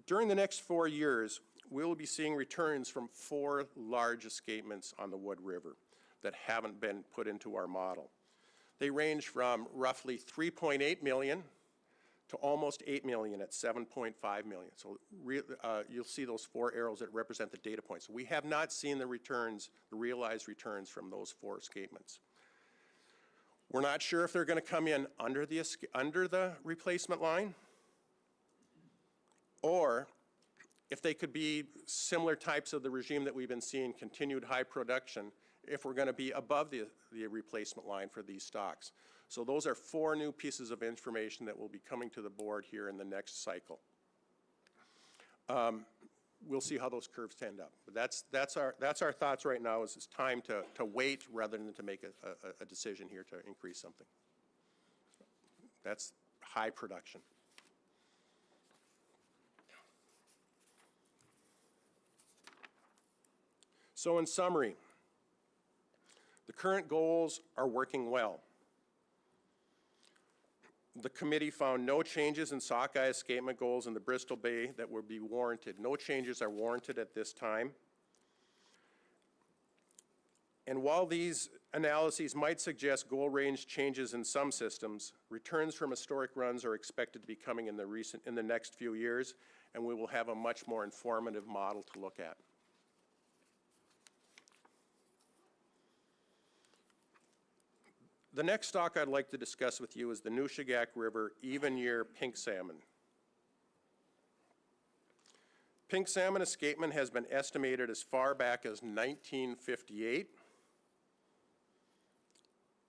R: During the next 4 years, we will be seeing returns from 4 large escapements on the Wood River that haven't been put into our model. They range from roughly 3.8 million to almost 8 million at 7.5 million. So you'll see those 4 arrows that represent the data points. We have not seen the returns, the realized returns from those 4 escapements. We're not sure if they're going to come in under the replacement line, or if they could be similar types of the regime that we've been seeing, continued high production, if we're going to be above the replacement line for these stocks. So those are 4 new pieces of information that will be coming to the board here in the next cycle. We'll see how those curves end up. But that's our thoughts right now. Is it's time to wait rather than to make a decision here to increase something. That's high production. So in summary, the current goals are working well. The committee found no changes in sockeye escapement goals in the Bristol Bay that would be warranted. No changes are warranted at this time. And while these analyses might suggest goal range changes in some systems, returns from historic runs are expected to be coming in the next few years, and we will have a much more informative model to look at. The next stock I'd like to discuss with you is the Nushagak River even year pink salmon. Pink salmon escapement has been estimated as far back as 1958.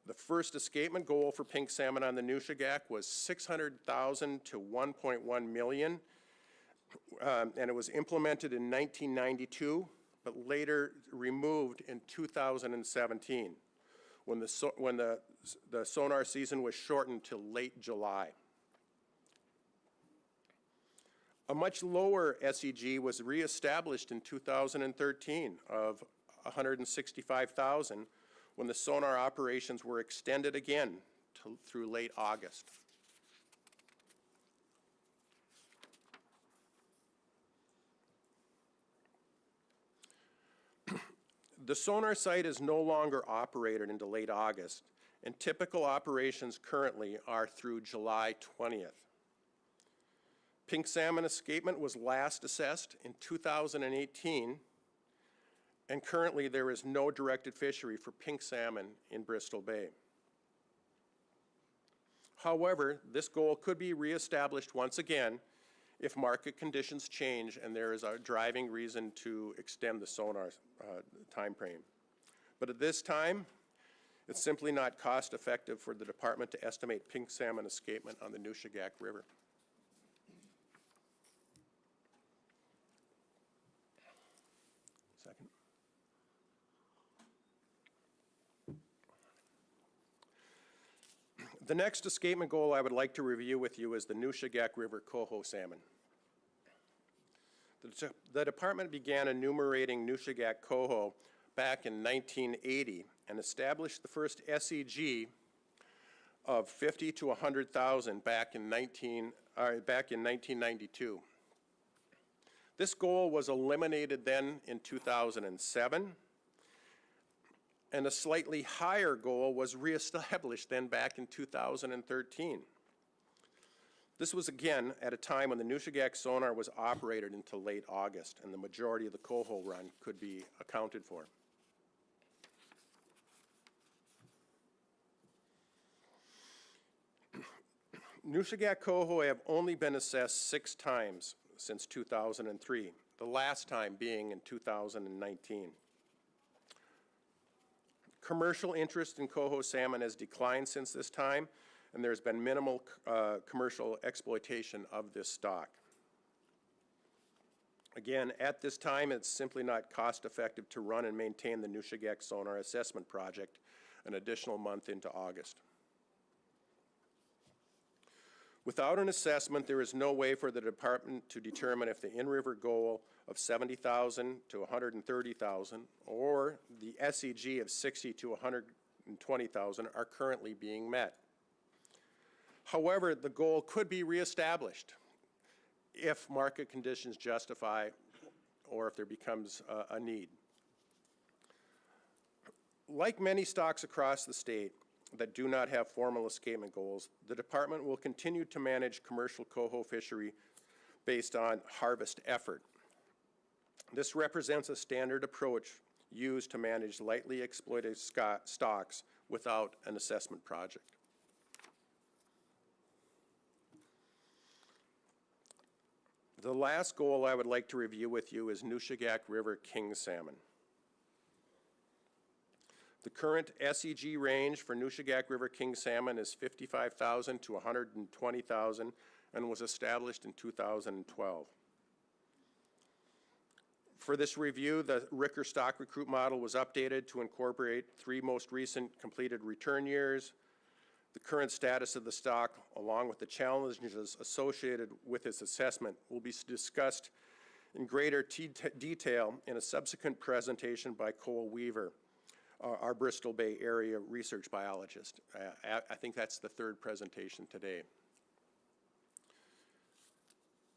R: The first escapement goal for pink salmon on the Nushagak was 600,000 to 1.1 million, and it was implemented in 1992, but later removed in 2017. When the sonar season was shortened to late July. A much lower SEG was reestablished in 2013 of 165,000 when the sonar operations were extended again through late August. The sonar site is no longer operated into late August, and typical operations currently are through July 20th. Pink salmon escapement was last assessed in 2018, and currently there is no directed fishery for pink salmon in Bristol Bay. However, this goal could be reestablished once again if market conditions change and there is a driving reason to extend the sonar time frame. But at this time, It's simply not cost-effective for the department to estimate pink salmon escapement on the Nushagak River. Second. The next escapement goal I would like to review with you is the Nushagak River coho salmon. The department began enumerating Nushagak coho back in 1980 and established the first SEG of 50 to 100,000 back in 1992. This goal was eliminated then in 2007, and a slightly higher goal was reestablished then back in 2013. This was again at a time when the Nushagak sonar was operated until late August, and the majority of the coho run could be accounted for. Nushagak coho have only been assessed 6 times since 2003, the last time being in 2019. Commercial interest in coho salmon has declined since this time, and there's been minimal commercial exploitation of this stock. Again, at this time, it's simply not cost-effective to run and maintain the Nushagak sonar assessment project an additional month into August. Without an assessment, there is no way for the department to determine if the in-river goal of 70,000 to 130,000 or the SEG of 60 to 120,000 are currently being met. However, the goal could be reestablished if market conditions justify or if there becomes a need. Like many stocks across the state that do not have formal escapement goals, the department will continue to manage commercial coho fishery based on harvest effort. This represents a standard approach used to manage lightly exploited stocks without an assessment project. The last goal I would like to review with you is Nushagak River king salmon. The current SEG range for Nushagak River king salmon is 55,000 to 120,000 and was established in 2012. For this review, the Ricker stock recruit model was updated to incorporate 3 most recent completed return years. The current status of the stock, along with the challenges associated with its assessment, will be discussed in greater detail in a subsequent presentation by Cole Weaver, our Bristol Bay area research biologist. I think that's the 3rd presentation today.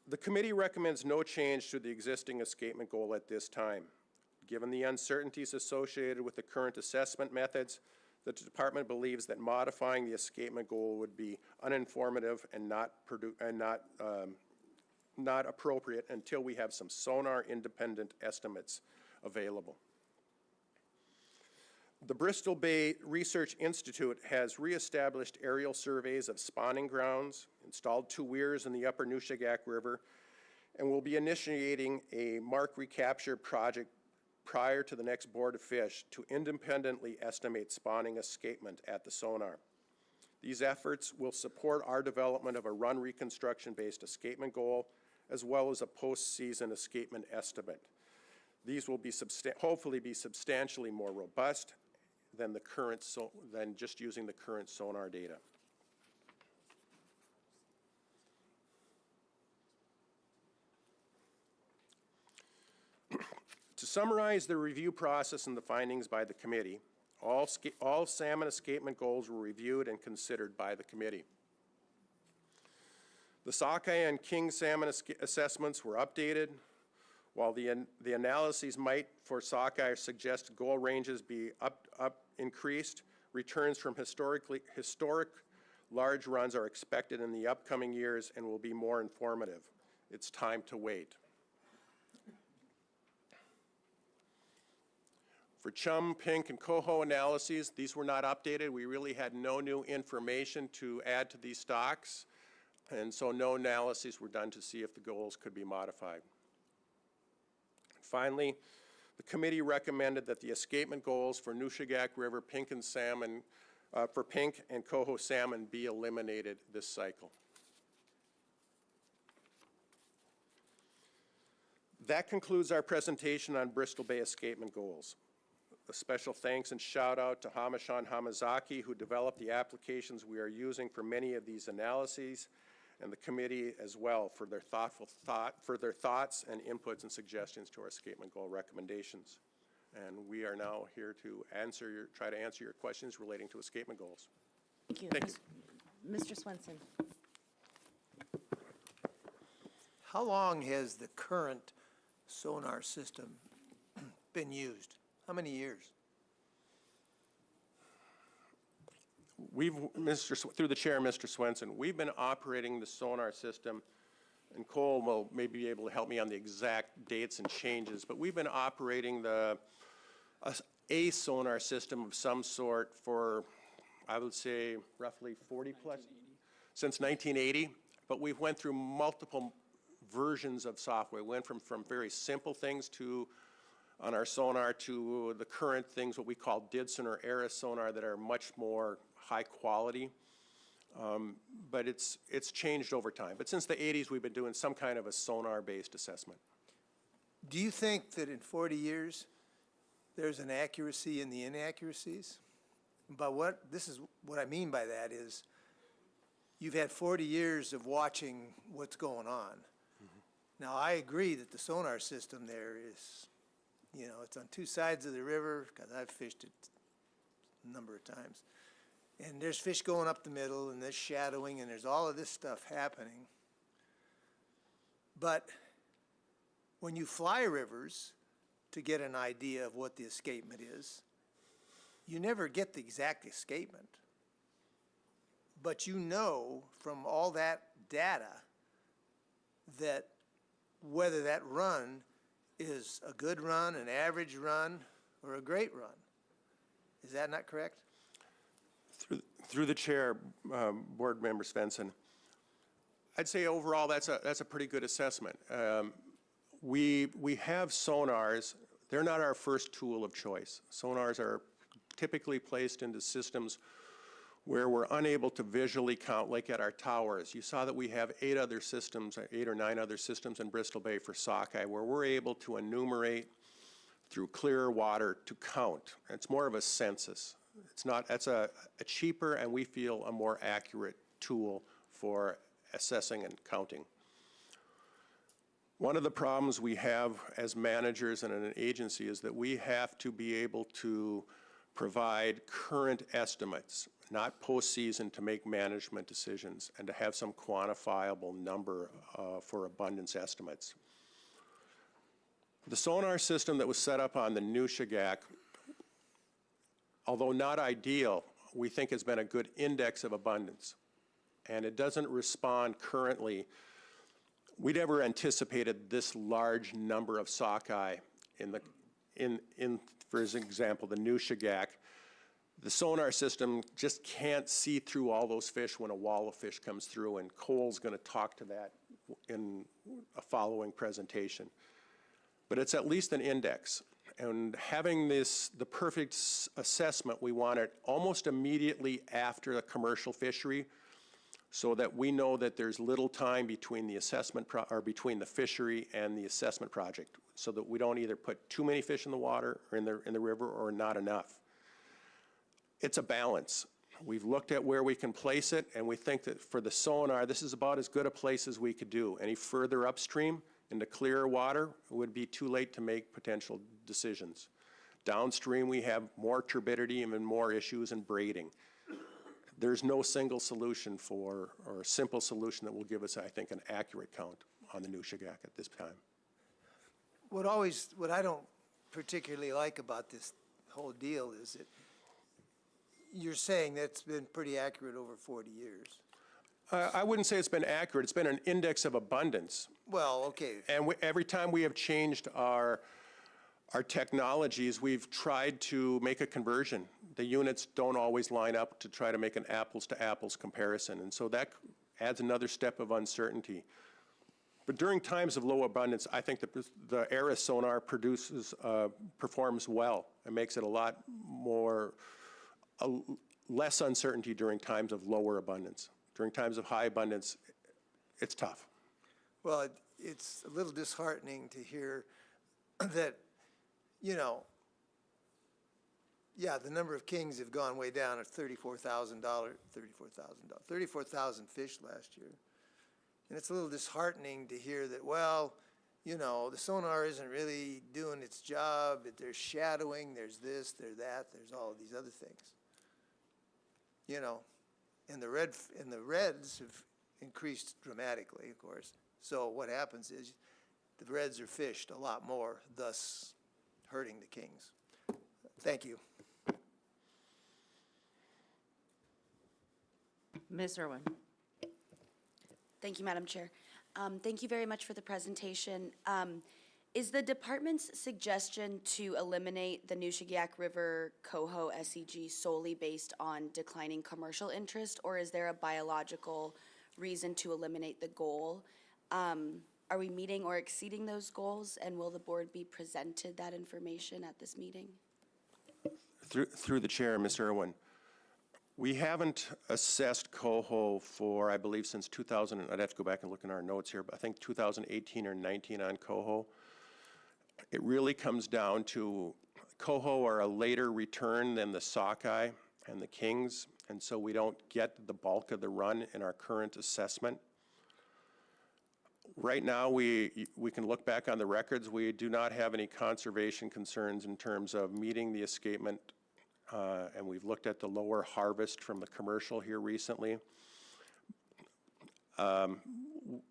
R: The committee recommends no change to the existing escapement goal at this time. Given the uncertainties associated with the current assessment methods, the department believes that modifying the escapement goal would be uninformative and not appropriate until we have some sonar independent estimates available. The Bristol Bay Research Institute has reestablished aerial surveys of spawning grounds, installed 2 weirs in the upper Nushagak River, and will be initiating a mark recapture project prior to the next Board of Fish to independently estimate spawning escapement at the sonar. These efforts will support our development of a run reconstruction-based escapement goal, as well as a post-season escapement estimate. These will be hopefully be substantially more robust than just using the current sonar data. To summarize the review process and the findings by the committee, all salmon escapement goals were reviewed and considered by the committee. The sockeye and king salmon assessments were updated. While the analyses might, for sockeye, suggest goal ranges be increased, returns from historic large runs are expected in the upcoming years and will be more informative. It's time to wait. For chum, pink, and coho analyses, these were not updated. We really had no new information to add to these stocks, and so no analyses were done to see if the goals could be modified. Finally, The committee recommended that the escapement goals for Nushagak River pink and salmon, for pink and coho salmon be eliminated this cycle. That concludes our presentation on Bristol Bay escapement goals. A special thanks and shout out to Hamashan Hamazaki, who developed the applications we are using for many of these analyses, and the committee as well for their thoughts and inputs and suggestions to our escapement goal recommendations. And we are now here to try to answer your questions relating to escapement goals.
C: Thank you.
R: Thank you.
C: Mr. Swenson.
P: How long has the current sonar system been used? How many years?
R: Through the chair, Mr. Swenson, we've been operating the sonar system, and Cole will maybe be able to help me on the exact dates and changes, but we've been operating a sonar system of some sort for, I would say, roughly 40 plus, since 1980, but we've went through multiple versions of software. We went from very simple things on our sonar to the current things, what we call DIDSON or ERA sonar, that are much more high quality. But it's changed over time. But since the 80s, we've been doing some kind of a sonar-based assessment.
P: Do you think that in 40 years, there's an accuracy in the inaccuracies? But this is what I mean by that is, you've had 40 years of watching what's going on. Now, I agree that the sonar system there is, it's on two sides of the river, because I've fished it a number of times. And there's fish going up the middle, and there's shadowing, and there's all of this stuff happening. But when you fly rivers to get an idea of what the escapement is, you never get the exact escapement. But you know from all that data that whether that run is a good run, an average run, or a great run. Is that not correct?
R: Through the chair, Board Member Svensson, I'd say overall that's a pretty good assessment. We have sonars. They're not our first tool of choice. Sonars are typically placed into systems where we're unable to visually count, like at our towers. You saw that we have 8 or 9 other systems in Bristol Bay for sockeye, where we're able to enumerate through clearer water to count. It's more of a census. That's a cheaper and we feel a more accurate tool for assessing and counting. One of the problems we have as managers and an agency is that we have to be able to provide current estimates, not postseason, to make management decisions and to have some quantifiable number for abundance estimates. The sonar system that was set up on the Nushagak, although not ideal, we think has been a good index of abundance. And it doesn't respond currently. We never anticipated this large number of sockeye for example, the Nushagak. The sonar system just can't see through all those fish when a wall of fish comes through, and Cole's going to talk to that in a following presentation. But it's at least an index. And having the perfect assessment, we want it almost immediately after a commercial fishery, so that we know that there's little time between the assessment or between the fishery and the assessment project, so that we don't either put too many fish in the water or in the river or not enough. It's a balance. We've looked at where we can place it, and we think that for the sonar, this is about as good a place as we could do. Any further upstream into clearer water, it would be too late to make potential decisions. Downstream, we have more turbidity and more issues in braiding. There's no single solution or simple solution that will give us, I think, an accurate count on the Nushagak at this time.
P: What I don't particularly like about this whole deal is that you're saying that's been pretty accurate over 40 years.
R: I wouldn't say it's been accurate. It's been an index of abundance.
P: Well, okay.
R: And every time we have changed our technologies, we've tried to make a conversion. The units don't always line up to try to make an apples to apples comparison. And so that adds another step of uncertainty. But during times of low abundance, I think the ARIS sonar performs well and makes it a lot more, less uncertainty during times of lower abundance. During times of high abundance, it's tough.
P: Well, it's a little disheartening to hear that, you know, yeah, the number of kings have gone way down at 34,000 fish last year. And it's a little disheartening to hear that, well, you know, the sonar isn't really doing its job. There's shadowing, there's this, there's that, there's all of these other things. You know, and the reds have increased dramatically, of course. So what happens is the reds are fished a lot more, thus hurting the kings. Thank you.
C: Ms. Irwin.
D: Thank you, Madam Chair. Thank you very much for the presentation. Is the department's suggestion to eliminate the Nushagak River Coho SEG solely based on declining commercial interest, or is there a biological reason to eliminate the goal? Are we meeting or exceeding those goals, and will the board be presented that information at this meeting?
R: Through the chair, Ms. Irwin, we haven't assessed coho for, I believe, since 2000, I'd have to go back and look in our notes here, but I think 2018 or 19 on coho. It really comes down to coho are a later return than the sockeye and the kings, and so we don't get the bulk of the run in our current assessment. Right now, we can look back on the records. We do not have any conservation concerns in terms of meeting the escapement, and we've looked at the lower harvest from the commercial here recently.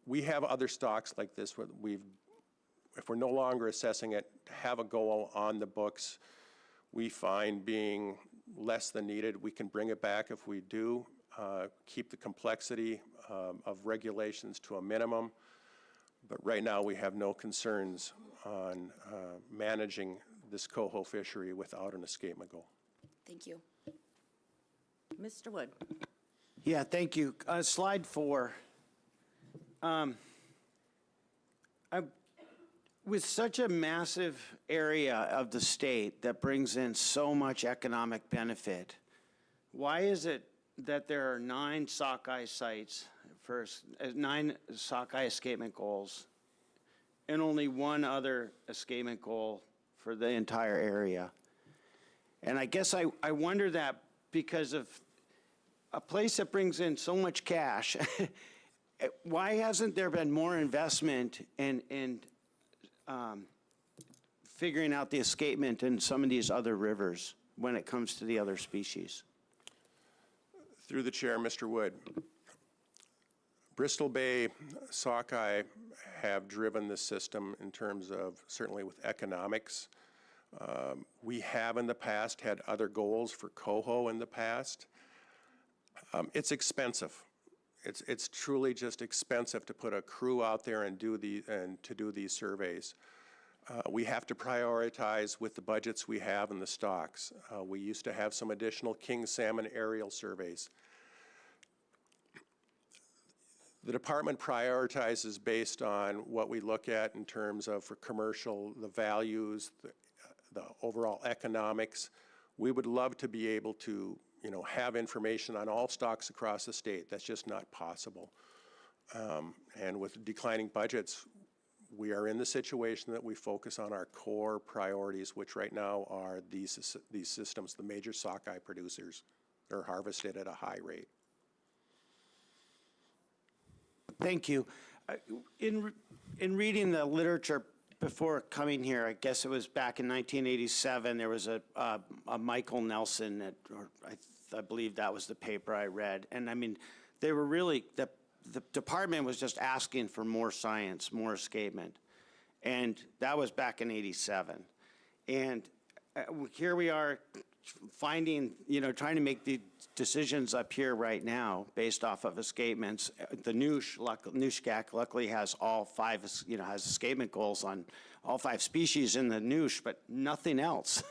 R: We have other stocks like this where if we're no longer assessing it, to have a goal on the books, we find being less than needed. We can bring it back if we do, keep the complexity of regulations to a minimum. But right now, we have no concerns on managing this coho fishery without an escapement goal.
D: Thank you.
C: Mr. Wood.
H: Yeah, thank you. Slide 4. With such a massive area of the state that brings in so much economic benefit, why is it that there are 9 sockeye sites for 9 sockeye escapement goals and only 1 other escapement goal for the entire area? And I guess I wonder that because of a place that brings in so much cash, why hasn't there been more investment in figuring out the escapement in some of these other rivers when it comes to the other species?
R: Through the chair, Mr. Wood. Bristol Bay sockeye have driven the system in terms of certainly with economics. We have in the past had other goals for coho in the past. It's expensive. It's truly just expensive to put a crew out there and to do these surveys. We have to prioritize with the budgets we have and the stocks. We used to have some additional king salmon aerial surveys. The department prioritizes based on what we look at in terms of for commercial, the values, the overall economics. We would love to be able to, have information on all stocks across the state. That's just not possible. And with declining budgets, we are in the situation that we focus on our core priorities, which right now are these systems, the major sockeye producers. They're harvested at a high rate.
H: Thank you. In reading the literature before coming here, I guess it was back in 1987, there was a Michael Nelson, I believe that was the paper I read. And I mean, they were really, the department was just asking for more science, more escapement. And that was back in 87. And here we are finding, trying to make the decisions up here right now based off of escapements. The Nushagak luckily has all 5, has escapement goals on all 5 species in the Noosh, but nothing else.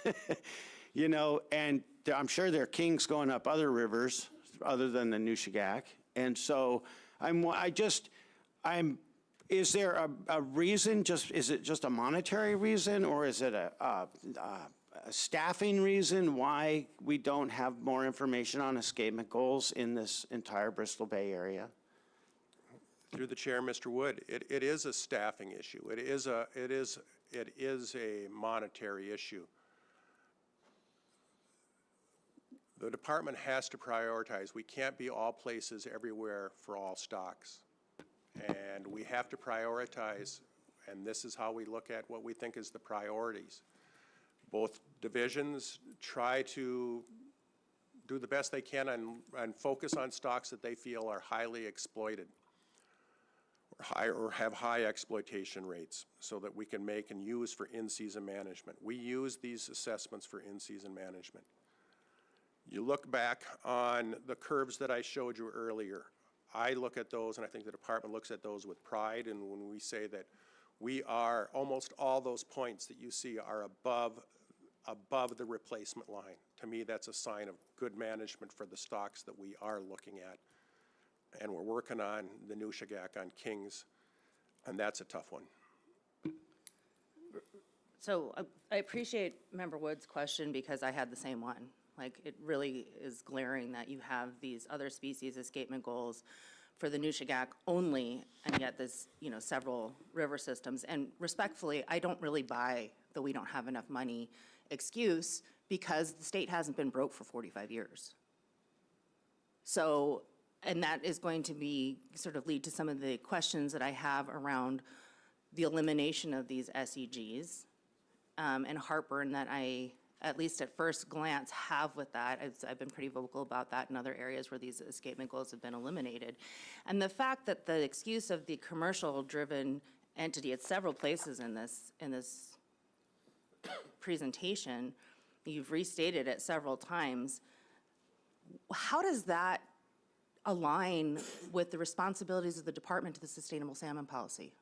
H: And I'm sure there are kings going up other rivers other than the Nushagak. And so I'm Is there a reason, is it just a monetary reason, or is it a staffing reason why we don't have more information on escapement goals in this entire Bristol Bay area?
R: Through the chair, Mr. Wood, it is a staffing issue. It is a monetary issue. The department has to prioritize. We can't be all places everywhere for all stocks. And we have to prioritize, and this is how we look at what we think is the priorities. Both divisions try to do the best they can and focus on stocks that they feel are highly exploited or have high exploitation rates so that we can make and use for in-season management. We use these assessments for in-season management. You look back on the curves that I showed you earlier. I look at those, and I think the department looks at those with pride, and when we say that we are, almost all those points that you see are above the replacement line. To me, that's a sign of good management for the stocks that we are looking at. And we're working on the new Shagak on Kings, and that's a tough one.
C: So I appreciate Member Wood's question because I had the same one. Like, it really is glaring that you have these other species escapement goals for the Nushagak only, and yet there's, several river systems. And respectfully, I don't really buy the we don't have enough money excuse because the state hasn't been broke for 45 years. So, and that is going to be, sort of lead to some of the questions that I have around the elimination of these SEGs and heartburn that I, at least at first glance, have with that. I've been pretty vocal about that in other areas where these escapement goals have been eliminated. And the fact that the excuse of the commercial-driven entity at several places in this presentation, you've restated it several times, how does that align with the responsibilities of the department to the sustainable salmon policy?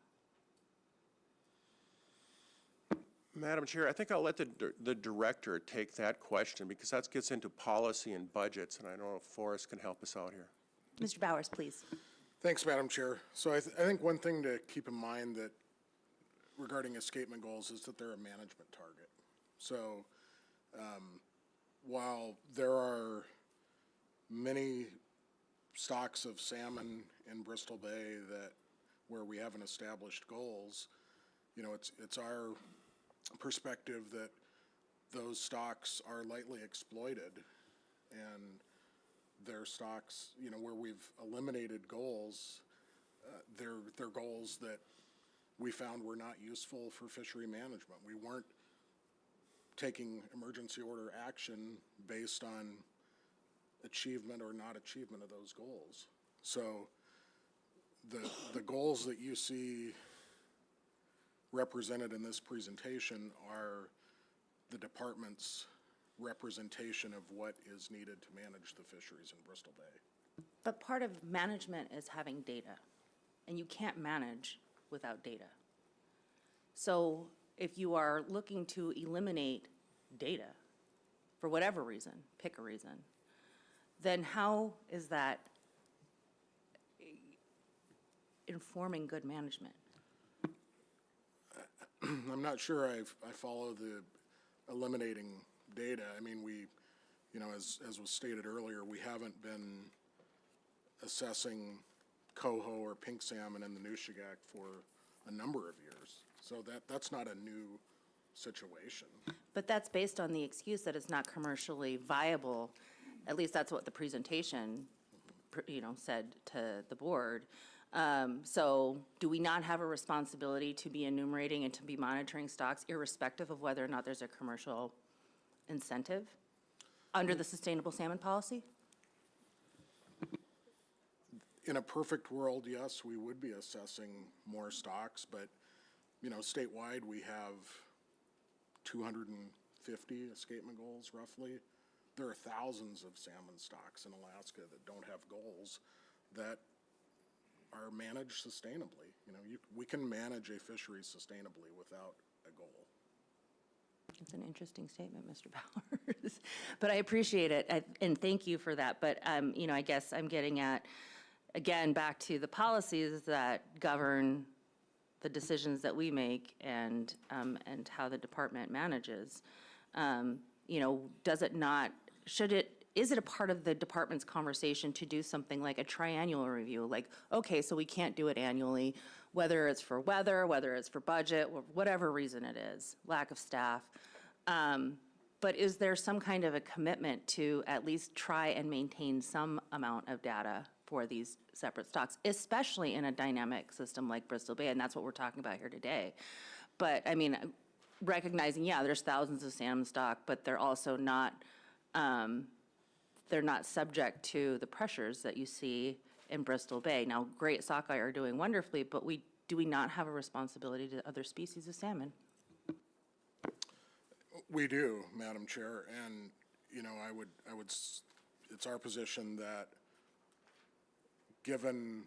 R: Madam Chair, I think I'll let the director take that question because that gets into policy and budgets, and I don't know if Forrest can help us out here.
C: Mr. Bowers, please.
E: Thanks, Madam Chair. So I think one thing to keep in mind that regarding escapement goals is that they're a management target. So while there are many stocks of salmon in Bristol Bay where we haven't established goals, it's our perspective that those stocks are lightly exploited, and their stocks, where we've eliminated goals, they're goals that we found were not useful for fishery management. We weren't taking emergency order action based on achievement or not achievement of those goals. So the goals that you see represented in this presentation are the department's representation of what is needed to manage the fisheries in Bristol Bay.
C: But part of management is having data, and you can't manage without data. So if you are looking to eliminate data, for whatever reason, pick a reason, then how is that informing good management?
E: I'm not sure I follow the eliminating data. I mean, as was stated earlier, we haven't been assessing coho or pink salmon in the Nushagak for a number of years. So that's not a new situation.
C: But that's based on the excuse that it's not commercially viable. At least that's what the presentation, said to the board. So do we not have a responsibility to be enumerating and to be monitoring stocks irrespective of whether or not there's a commercial incentive under the sustainable salmon policy?
E: In a perfect world, yes, we would be assessing more stocks, but, statewide we have 250 escapement goals roughly. There are thousands of salmon stocks in Alaska that don't have goals that are managed sustainably. We can manage a fishery sustainably without a goal.
C: It's an interesting statement, Mr. Bowers. But I appreciate it, and thank you for that. But, I guess I'm getting at, again, back to the policies that govern the decisions that we make and how the department manages. You know, does it not, is it a part of the department's conversation to do something like a triennial review? Like, okay, so we can't do it annually, whether it's for weather, whether it's for budget, whatever reason it is, lack of staff. But is there some kind of a commitment to at least try and maintain some amount of data for these separate stocks, especially in a dynamic system like Bristol Bay? And that's what we're talking about here today. But I mean, recognizing, yeah, there's thousands of salmon stock, but they're also not, they're not subject to the pressures that you see in Bristol Bay. Now, great sockeye are doing wonderfully, but do we not have a responsibility to other species of salmon?
E: We do, Madam Chair, and, you know, it's our position that given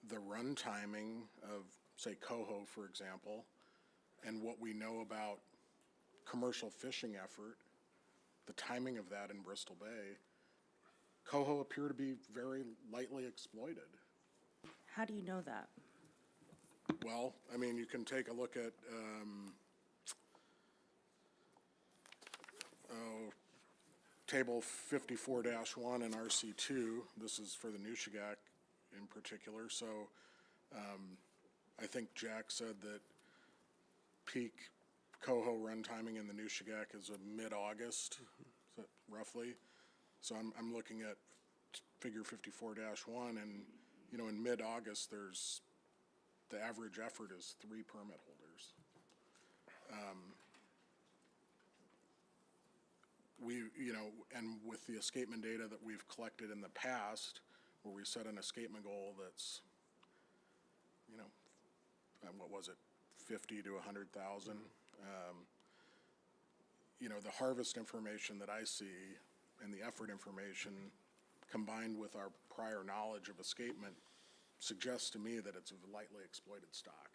E: the run timing of, say, coho, for example, and what we know about commercial fishing effort, the timing of that in Bristol Bay, coho appear to be very lightly exploited.
C: How do you know that?
E: Well, I mean, you can take a look at Table 54-1 and RC2. This is for the Nushagak in particular. So I think Jack said that peak coho run timing in the Nushagak is a mid-August, roughly. So I'm looking at figure 54-1, and, you know, in mid-August, the average effort is 3 permit holders. You know, and with the escapement data that we've collected in the past, where we set an escapement goal that's, you know, what was it, 50 to 100,000. You know, the harvest information that I see and the effort information combined with our prior knowledge of escapement suggests to me that it's a lightly exploited stock.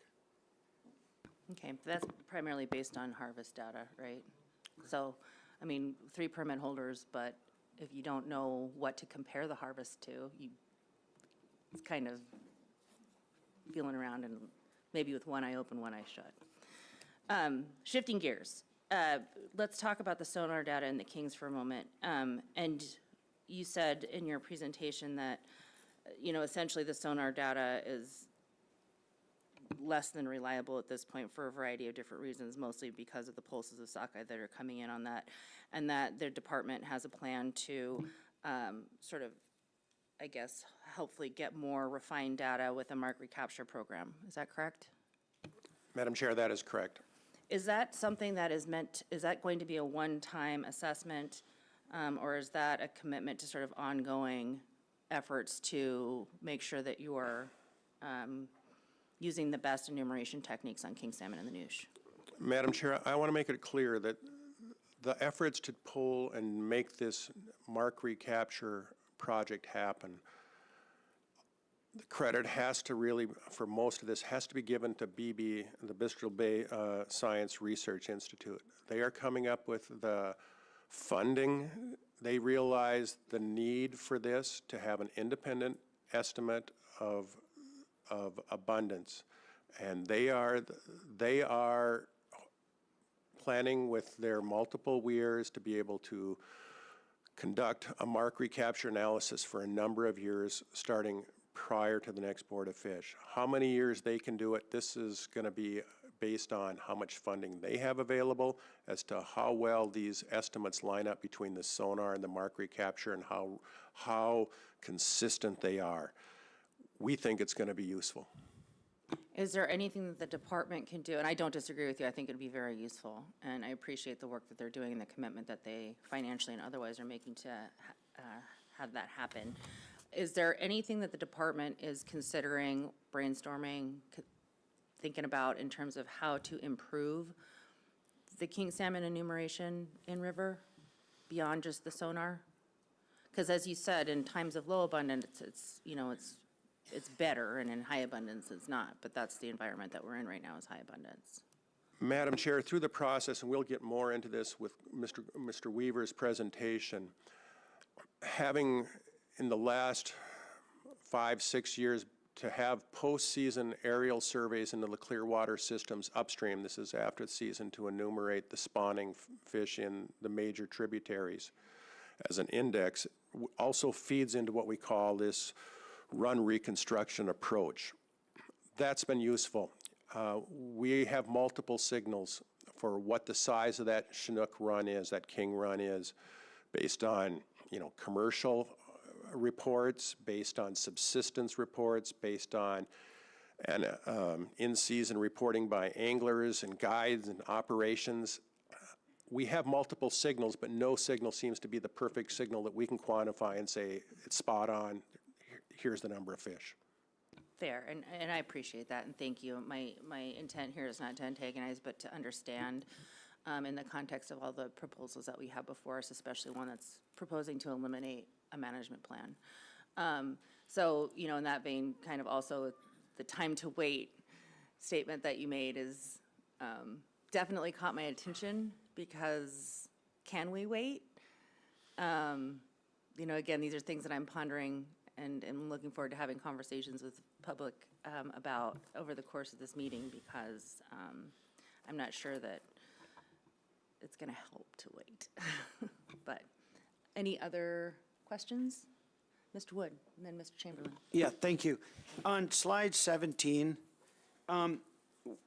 C: Okay, that's primarily based on harvest data, right? So, I mean, 3 permit holders, but if you don't know what to compare the harvest to, it's kind of feeling around and maybe with one eye open, one eye shut. Shifting gears, let's talk about the sonar data in the Kings for a moment. And you said in your presentation that, you know, essentially the sonar data is less than reliable at this point for a variety of different reasons, mostly because of the pulses of sockeye that are coming in on that, and that their department has a plan to sort of, I guess, hopefully get more refined data with a mark recapture program. Is that correct?
R: Madam Chair, that is correct.
C: Is that something that is that going to be a one-time assessment, or is that a commitment to sort of ongoing efforts to make sure that you are using the best enumeration techniques on king salmon and the noosh?
R: Madam Chair, I want to make it clear that the efforts to pull and make this mark recapture project happen, the credit has to really, for most of this, has to be given to BB, the Bristol Bay Science Research Institute. They are coming up with the funding. They realize the need for this to have an independent estimate of abundance. And they are planning with their multiple weirs to be able to conduct a mark recapture analysis for a number of years starting prior to the next Board of Fish. How many years they can do it, this is going to be based on how much funding they have available as to how well these estimates line up between the sonar and the mark recapture and how consistent they are. We think it's going to be useful.
C: Is there anything that the department can do? And I don't disagree with you. I think it'd be very useful. And I appreciate the work that they're doing and the commitment that they financially and otherwise are making to have that happen. Is there anything that the department is considering, brainstorming, thinking about in terms of how to improve the king salmon enumeration in river beyond just the sonar? Because as you said, in times of low abundance, it's better, and in high abundance, it's not. But that's the environment that we're in right now, is high abundance.
R: Madam Chair, through the process, and we'll get more into this with Mr. Weaver's presentation, having in the last 5-6 years to have postseason aerial surveys into the Clearwater systems upstream, this is after the season, to enumerate the spawning fish in the major tributaries as an index, also feeds into what we call this run reconstruction approach. That's been useful. We have multiple signals for what the size of that Chinook run is, that king run is, based on, commercial reports, based on subsistence reports, based on in-season reporting by anglers and guides and operations. We have multiple signals, but no signal seems to be the perfect signal that we can quantify and say, it's spot on, here's the number of fish.
C: Fair, and I appreciate that, and thank you. My intent here is not to antagonize, but to understand in the context of all the proposals that we have before us, especially one that's proposing to eliminate a management plan. So, in that vein, kind of also the time to wait statement that you made is definitely caught my attention, because can we wait? Again, these are things that I'm pondering and looking forward to having conversations with public about over the course of this meeting, because I'm not sure that it's going to help to wait. But any other questions? Mr. Wood, and then Mr. Chamberlain.
H: Yeah, thank you. On slide 17,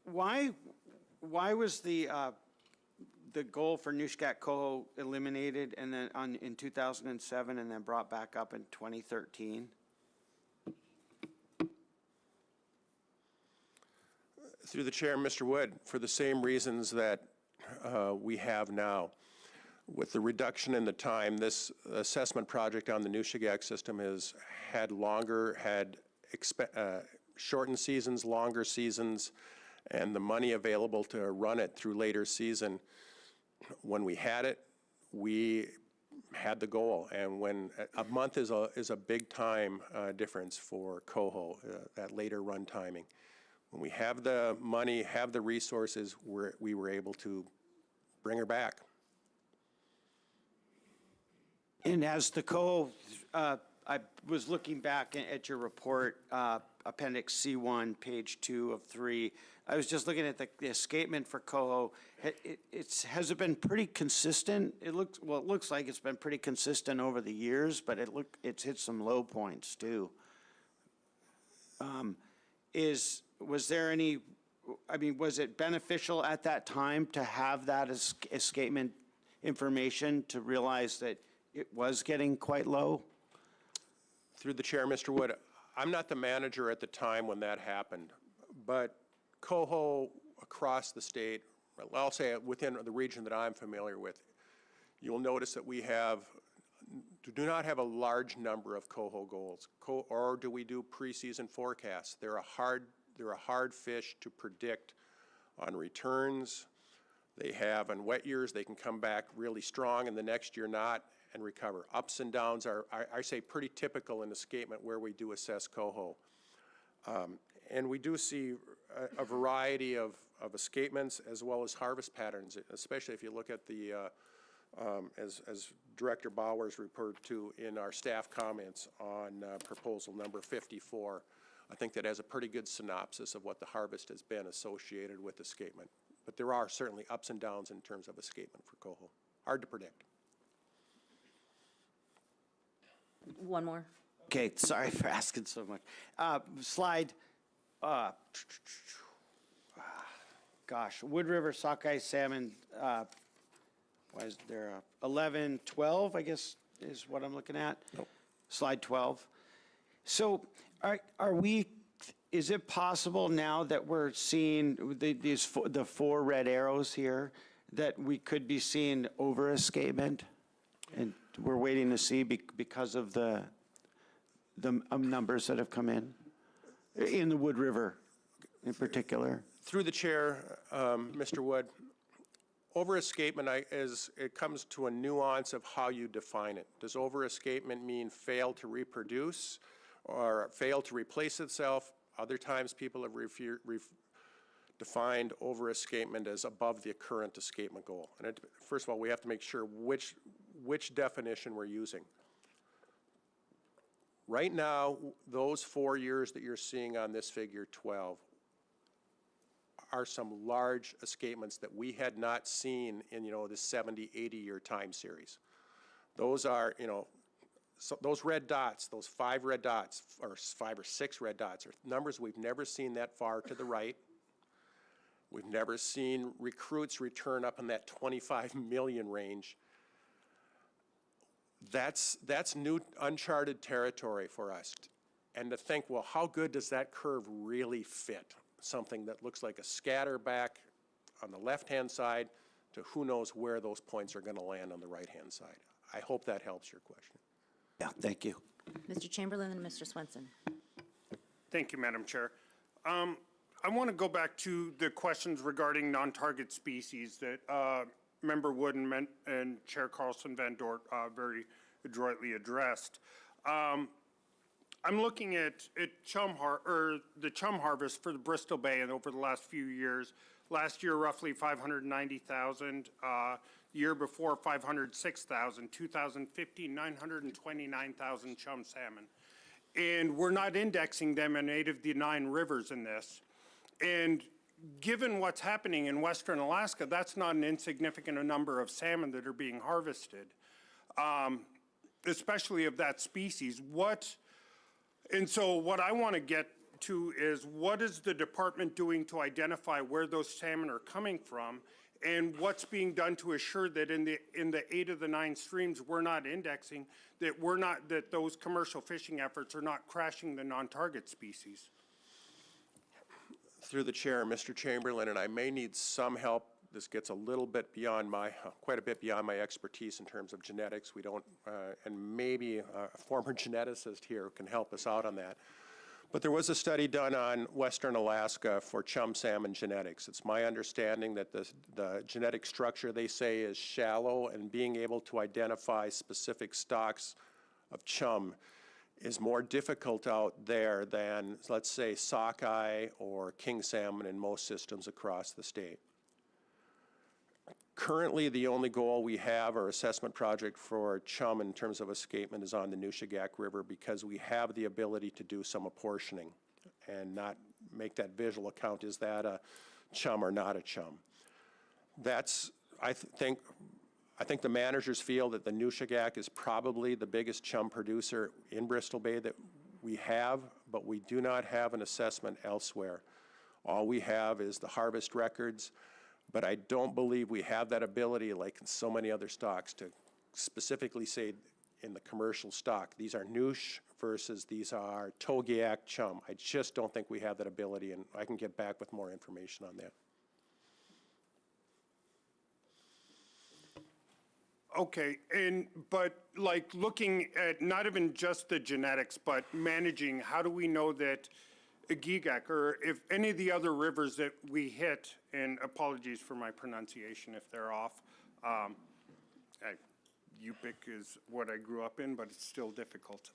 H: why was the goal for Nushkat Coho eliminated and then in 2007 and then brought back up in 2013?
R: Through the chair, Mr. Wood, for the same reasons that we have now. With the reduction in the time, this assessment project on the Nushagak system had shortened seasons, longer seasons, and the money available to run it through later season. When we had it, we had the goal, and when a month is a big time difference for coho, that later run timing. When we have the money, have the resources, we were able to bring her back.
H: And as the coho, I was looking back at your report, Appendix C1, page 2 of 3. I was just looking at the escapement for coho. Has it been pretty consistent? It looks like it's been pretty consistent over the years, but it's hit some low points too. Was there any? Was it beneficial at that time to have that escapement information to realize that it was getting quite low?
R: Through the chair, Mr. Wood, I'm not the manager at the time when that happened, but coho across the state, I'll say within the region that I'm familiar with, you'll notice that we do not have a large number of coho goals, or do we do preseason forecasts. They're a hard fish to predict on returns. They have, on wet years, they can come back really strong, and the next year not, and recover. Ups and downs are, I say, pretty typical in escapement where we do assess coho. And we do see a variety of escapements as well as harvest patterns, especially if you look at the, as Director Bowers referred to in our staff comments on proposal number 54. I think that has a pretty good synopsis of what the harvest has been associated with escapement. But there are certainly ups and downs in terms of escapement for coho. Hard to predict.
C: One more.
H: Okay, sorry for asking so much. Slide, Wood River sockeye salmon, why is there 11, 12, I guess is what I'm looking at?
R: Nope.
H: Slide 12. So is it possible now that we're seeing the 4 red arrows here, that we could be seeing over escapement? And we're waiting to see because of the numbers that have come in the Wood River in particular.
R: Through the chair, Mr. Wood, over escapement it comes to a nuance of how you define it. Does over escapement mean fail to reproduce or fail to replace itself? Other times people have defined over escapement as above the current escapement goal. And first of all, we have to make sure which definition we're using. Right now, those 4 years that you're seeing on this figure 12 are some large escapements that we had not seen in, the 70, 80-year time series. Those are, so those red dots, those 5 red dots, or 5 or 6 red dots, are numbers we've never seen that far to the right. We've never seen recruits return up in that 25 million range. That's new uncharted territory for us. And to think, well, how good does that curve really fit? Something that looks like a scatter back on the left-hand side to who knows where those points are going to land on the right-hand side. I hope that helps your question.
S: Yeah, thank you.
C: Mr. Chamberlain and Mr. Swenson.
O: Thank you, Madam Chair. I want to go back to the questions regarding non-target species that Member Wood and Chair Carlson Van Dort very adroitly addressed. I'm looking at the chum harvest for the Bristol Bay, and over the last few years. Last year, roughly 590,000. Year before, 506,000. 2015, 929,000 chum salmon. And we're not indexing them in 8 of the 9 rivers in this. And given what's happening in Western Alaska, that's not an insignificant number of salmon that are being harvested, especially of that species. And so what I want to get to is, what is the department doing to identify where those salmon are coming from, and what's being done to assure that in the 8 of the 9 streams we're not indexing, that those commercial fishing efforts are not crashing the non-target species?
R: Through the chair, Mr. Chamberlain, and I may need some help. This gets a little bit beyond quite a bit beyond my expertise in terms of genetics. We don't, and maybe a former geneticist here can help us out on that. But there was a study done on Western Alaska for chum salmon genetics. It's my understanding that the genetic structure, they say, is shallow, and being able to identify specific stocks of chum is more difficult out there than, let's say, sockeye or king salmon in most systems across the state. Currently, the only goal we have, or assessment project for chum in terms of escapement, is on the Nushagak River, because we have the ability to do some apportioning and not make that visual account, is that a chum or not a chum. That's, I think the managers feel that the Nushagak is probably the biggest chum producer in Bristol Bay that we have, but we do not have an assessment elsewhere. All we have is the harvest records. But I don't believe we have that ability, like in so many other stocks, to specifically say in the commercial stock, these are Noosh versus these are Togiak chum. I just don't think we have that ability, and I can get back with more information on that.
O: Okay, but like looking at not even just the genetics, but managing, how do we know that Gigak, or if any of the other rivers that we hit, and apologies for my pronunciation if they're off, Yupik is what I grew up in, but it's still difficult.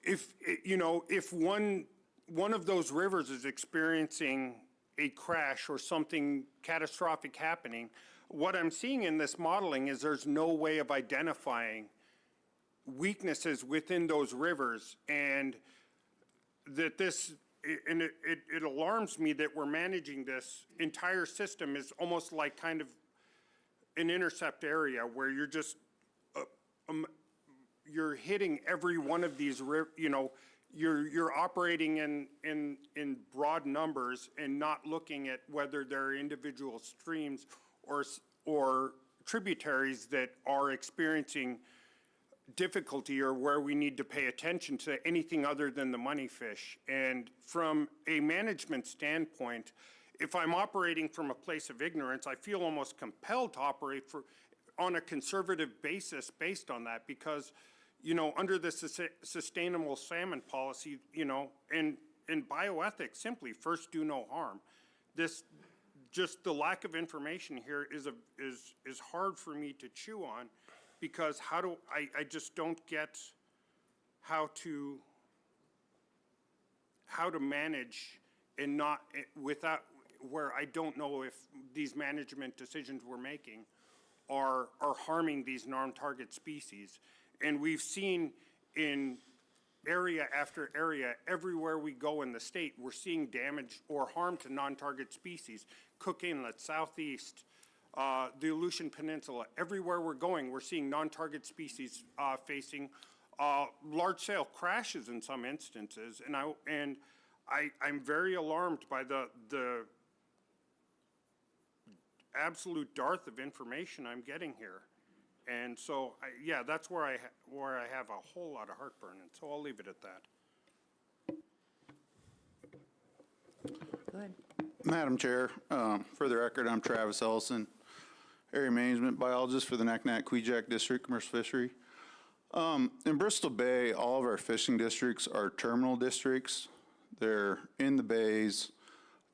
O: If one of those rivers is experiencing a crash or something catastrophic happening, what I'm seeing in this modeling is there's no way of identifying weaknesses within those rivers, and that it alarms me that we're managing this entire system is almost like kind of an intercept area where you're just you're hitting every one of these you're operating in broad numbers and not looking at whether there are individual streams or tributaries that are experiencing difficulty, or where we need to pay attention to anything other than the money fish. And from a management standpoint, if I'm operating from a place of ignorance, I feel almost compelled to operate on a conservative basis based on that, because under the sustainable salmon policy, and bioethics, simply first do no harm. Just the lack of information here is hard for me to chew on, because I just don't get how to manage and not without, where I don't know if these management decisions we're making are harming these non-target species. And we've seen in area after area, everywhere we go in the state, we're seeing damage or harm to non-target species. Cook Inlet, Southeast, the Aleutian Peninsula, everywhere we're going, we're seeing non-target species facing large-scale crashes in some instances. And I'm very alarmed by the absolute dearth of information I'm getting here. And so, yeah, that's where I have a whole lot of heartburn, and so I'll leave it at that.
C: Go ahead.
S: Madam Chair, for the record, I'm Travis Ellison, Area Management Biologist for the Naknek-Quejack District Commercial Fishery. In Bristol Bay, all of our fishing districts are terminal districts. They're in the bays,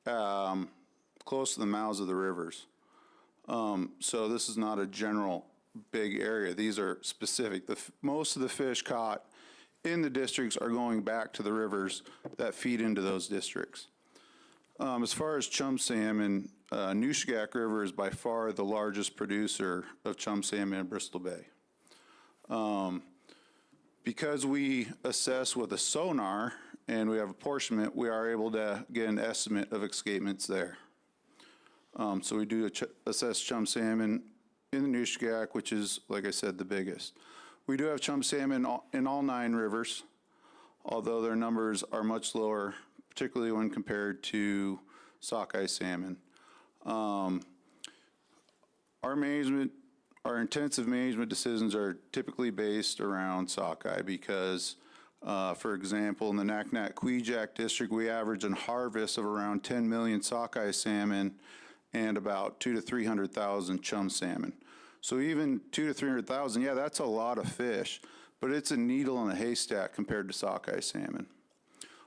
S: close to the mouths of the rivers. So this is not a general big area. These are specific. Most of the fish caught in the districts are going back to the rivers that feed into those districts. As far as chum salmon, Nushagak River is by far the largest producer of chum salmon in Bristol Bay. Because we assess with a sonar and we have apportionment, we are able to get an estimate of escapements there. So we do assess chum salmon in the Nushagak, which is, like I said, the biggest. We do have chum salmon in all 9 rivers, although their numbers are much lower, particularly when compared to sockeye salmon. Our intensive management decisions are typically based around sockeye because, for example, in the Naknek-Quejack District, we average in harvest of around 10 million sockeye salmon and about 200,000 to 300,000 chum salmon. So even 200,000 to 300,000, yeah, that's a lot of fish, but it's a needle in a haystack compared to sockeye salmon.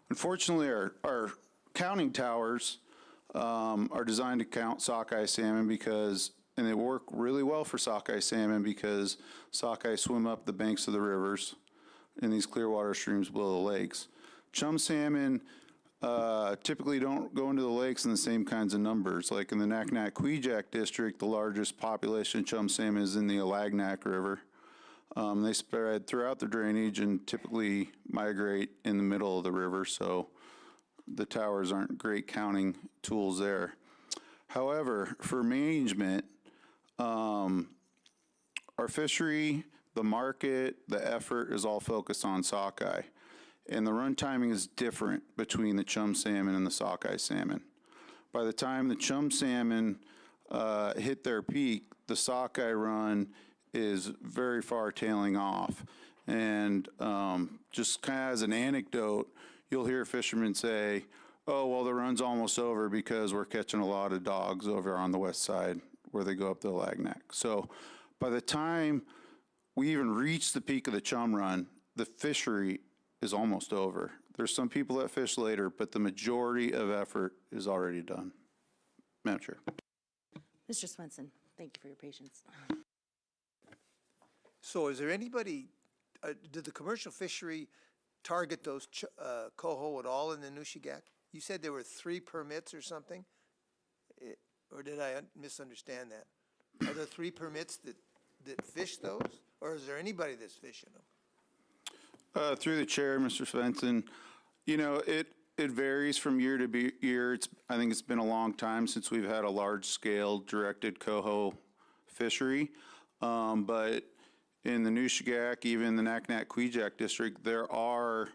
S: Unfortunately, our counting towers are designed to count sockeye salmon because, and they work really well for sockeye salmon because sockeye swim up the banks of the rivers in these clear water streams below the lakes. Chum salmon typically don't go into the lakes in the same kinds of numbers. Like in the Naknek-Quejack District, the largest population of chum salmon is in the Alagnak River. They spread throughout the drainage and typically migrate in the middle of the river, so the towers aren't great counting tools there. However, for management, our fishery, the market, the effort is all focused on sockeye. And the run timing is different between the chum salmon and the sockeye salmon. By the time the chum salmon hit their peak, the sockeye run is very far tailing off. And just kind of as an anecdote, you'll hear fishermen say, oh, well, the run's almost over because we're catching a lot of dogs over on the west side where they go up the Alagnak. So by the time we even reach the peak of the chum run, the fishery is almost over. There's some people that fish later, but the majority of effort is already done. Madam Chair.
C: Mr. Swenson, thank you for your patience.
P: So is there anybody, did the commercial fishery target those coho at all in the Nushagak? You said there were 3 permits or something? Or did I misunderstand that? Are there 3 permits that fish those? Or is there anybody that's fishing them?
S: Through the chair, Mr. Svensson, you know, it varies from year to year. I think it's been a long time since we've had a large-scale directed coho fishery. But in the Nushagak, even the Naknek-Quejack District, there are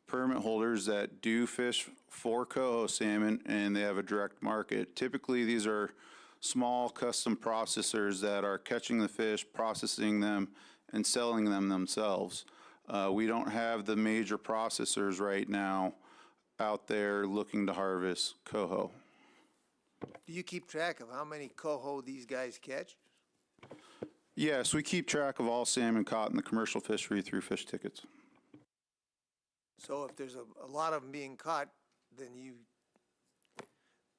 S: permit holders that do fish for coho salmon, and they have a direct market. Typically, these are small custom processors that are catching the fish, processing them, and selling them themselves. We don't have the major processors right now out there looking to harvest coho.
P: Do you keep track of how many coho these guys catch?
S: Yes, we keep track of all salmon caught in the commercial fishery through fish tickets.
P: So if there's a lot of them being caught, then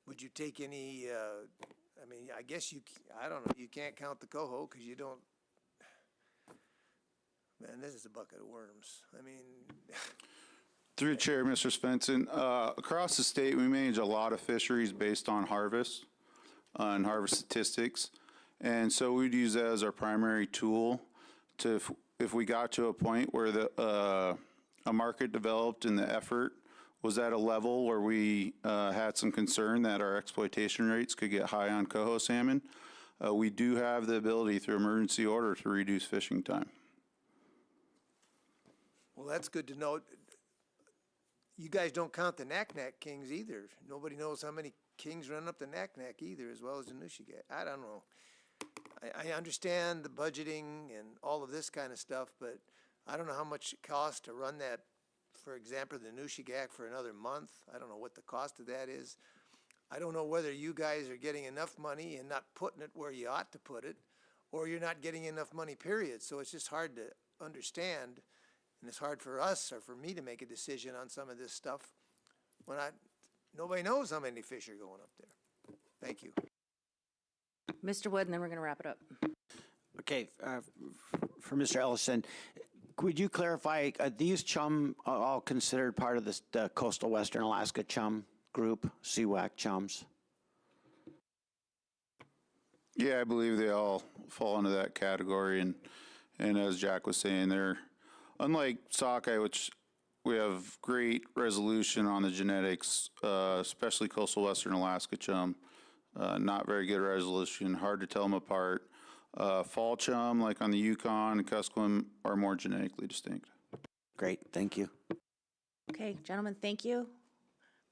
P: would you take any, I mean, I guess I don't know, you can't count the coho because you don't. Man, this is a bucket of worms. I mean.
S: Through the chair, Mr. Svensson, across the state, we manage a lot of fisheries based on harvest and harvest statistics. And so we'd use that as our primary tool to, if we got to a point where a market developed and the effort was at a level where we had some concern that our exploitation rates could get high on coho salmon, we do have the ability through emergency order to reduce fishing time.
P: Well, that's good to know. You guys don't count the Naknek Kings either. Nobody knows how many kings run up the Naknek either, as well as the Nushagak. I don't know. I understand the budgeting and all of this kind of stuff, but I don't know how much it costs to run that, for example, the Nushagak for another month. I don't know what the cost of that is. I don't know whether you guys are getting enough money and not putting it where you ought to put it, or you're not getting enough money, period. So it's just hard to understand, and it's hard for us or for me to make a decision on some of this stuff when nobody knows how many fish are going up there. Thank you.
C: Mr. Wood, and then we're going to wrap it up.
H: Okay, for Mr. Ellison, could you clarify, these chum all considered part of the coastal Western Alaska chum group, CWAC chums?
S: Yeah, I believe they all fall into that category, and as Jack was saying, they're unlike sockeye, which we have great resolution on the genetics, especially coastal Western Alaska chum. Not very good resolution, hard to tell them apart. Fall chum, like on the Yukon and Kuskokwim, are more genetically distinct.
H: Great, thank you.
C: Okay, gentlemen, thank you.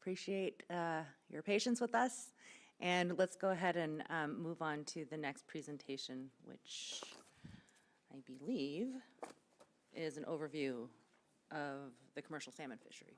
C: Appreciate your patience with us. And let's go ahead and move on to the next presentation, which I believe is an overview of the commercial salmon fishery.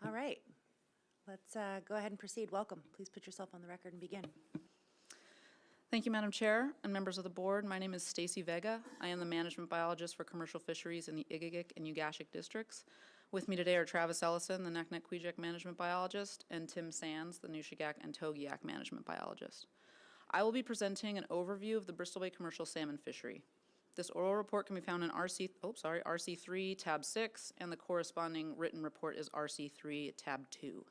C: All right, let's go ahead and proceed. Welcome. Please put yourself on the record and begin.
A: Thank you, Madam Chair and members of the board. My name is Stacy Vega. I am the management biologist for commercial fisheries in the Igigik and Ugashik districts. With me today are Travis Ellison, the Naknek-Kvichak management biologist, and Tim Sands, the Nushagak and Togiak management biologist. I will be presenting an overview of the Bristol Bay commercial salmon fishery. This oral report can be found in RC3, tab 6, and the corresponding written report is RC3, tab 2.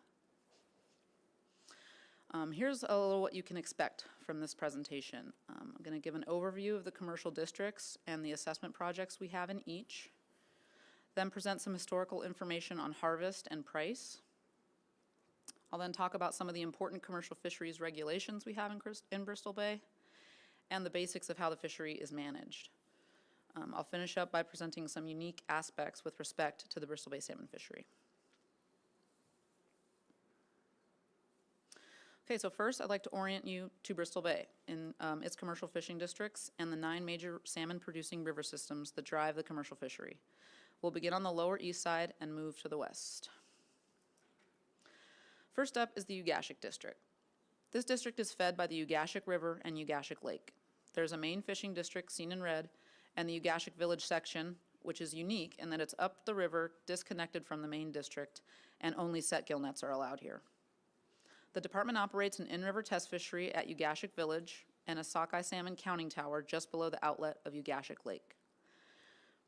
A: Here's a little what you can expect from this presentation. I'm going to give an overview of the commercial districts and the assessment projects we have in each, then present some historical information on harvest and price. I'll then talk about some of the important commercial fisheries regulations we have in Bristol Bay and the basics of how the fishery is managed. I'll finish up by presenting some unique aspects with respect to the Bristol Bay salmon fishery. Okay, so first I'd like to orient you to Bristol Bay in its commercial fishing districts and the 9 major salmon producing river systems that drive the commercial fishery. We'll begin on the lower east side and move to the west. First up is the Ugashik district. This district is fed by the Ugashik River and Ugashik Lake. There's a main fishing district seen in red and the Ugashik Village section, which is unique in that it's up the river, disconnected from the main district, and only set gill nets are allowed here. The department operates an in-river test fishery at Ugashik Village and a sockeye salmon counting tower just below the outlet of Ugashik Lake.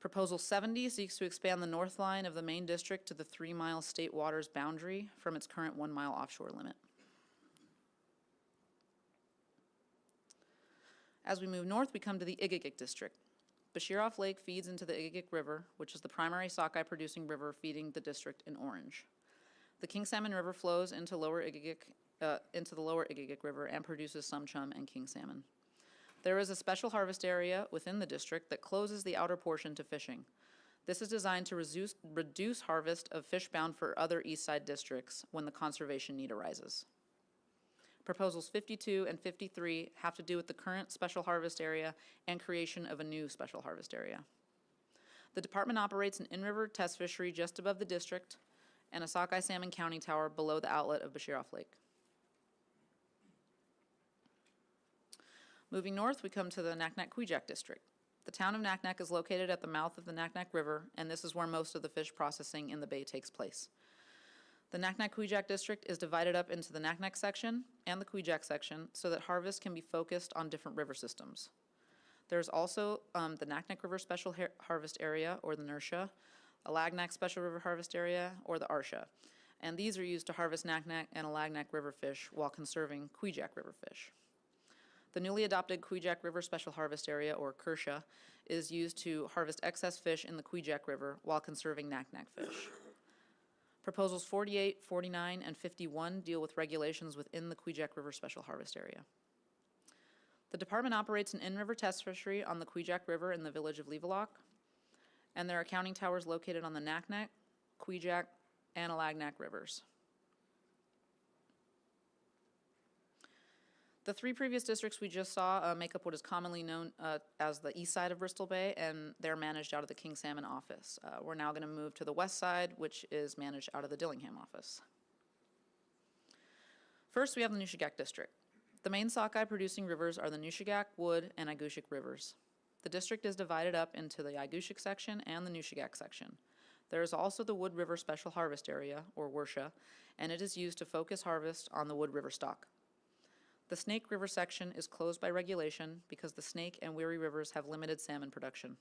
A: Proposal 70 seeks to expand the north line of the main district to the 3-mile state waters boundary from its current 1-mile offshore limit. As we move north, we come to the Igigik District. Bashiroff Lake feeds into the Igigik River, which is the primary sockeye-producing river feeding the district in orange. The King Salmon River flows into the lower Igigik River and produces some chum and king salmon. There is a special harvest area within the district that closes the outer portion to fishing. This is designed to reduce harvest of fish bound for other east side districts when the conservation need arises. Proposals 52 and 53 have to do with the current special harvest area and creation of a new special harvest area. The department operates an in-river test fishery just above the district and a sockeye salmon counting tower below the outlet of Bashiroff Lake. Moving north, we come to the Naknek-Kwijak District. The town of Naknek is located at the mouth of the Naknek River, and this is where most of the fish processing in the bay takes place. The Naknek-Kwijak District is divided up into the Naknek section and the Kwijak section so that harvest can be focused on different river systems. There's also the Naknek River Special Harvest Area, or the NERSHA, Alagnak Special River Harvest Area, or the ARSHA, and these are used to harvest Naknek and Alagnak River fish while conserving Kwijak River fish. The newly adopted Kwijak River Special Harvest Area, or KERSHA, is used to harvest excess fish in the Kwijak River while conserving Naknek fish. Proposals 48, 49, and 51 deal with regulations within the Kwijak River Special Harvest Area. The department operates an in-river test fishery on the Kwijak River in the village of Levelok, and there are counting towers located on the Naknek, Kwijak, and Alagnak rivers. The three previous districts we just saw make up what is commonly known as the east side of Bristol Bay, and they're managed out of the King Salmon office. We're now going to move to the west side, which is managed out of the Dillingham office. First, we have the Nushagak District. The main sockeye producing rivers are the Nushagak, Wood, and Igushik rivers. The district is divided up into the Igushik section and the Nushagak section. There is also the Wood River Special Harvest Area, or WRSHA, and it is used to focus harvest on the Wood River stock. The Snake River section is closed by regulation because the Snake and Weary rivers have limited salmon production.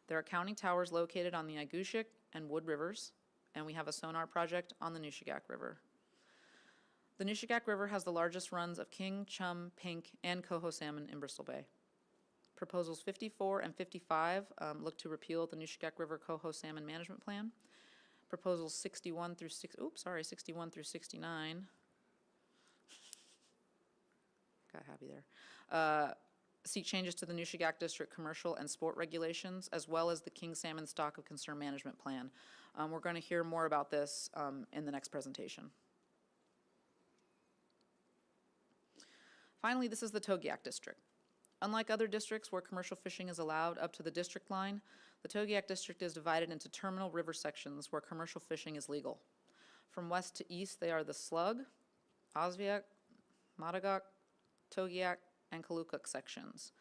A: There are counting towers located on the Igushik and Wood rivers, and we have a sonar project on the Nushagak River. The Nushagak River has the largest runs of king, chum, pink, and coho salmon in Bristol Bay. Proposals 54 and 55 look to repeal the Nushagak River Coho Salmon Management Plan. Proposals 61 through 69. Got happy there. Seek changes to the Nushagak District commercial and sport regulations, as well as the King Salmon Stock of Concern Management Plan. We're going to hear more about this in the next presentation. Finally, this is the Togiak District. Unlike other districts where commercial fishing is allowed up to the district line, the Togiak District is divided into terminal river sections where commercial fishing is legal. From west to east, they are the Slug, Osviak, Matagak, Togiak, and Kalukuk sections.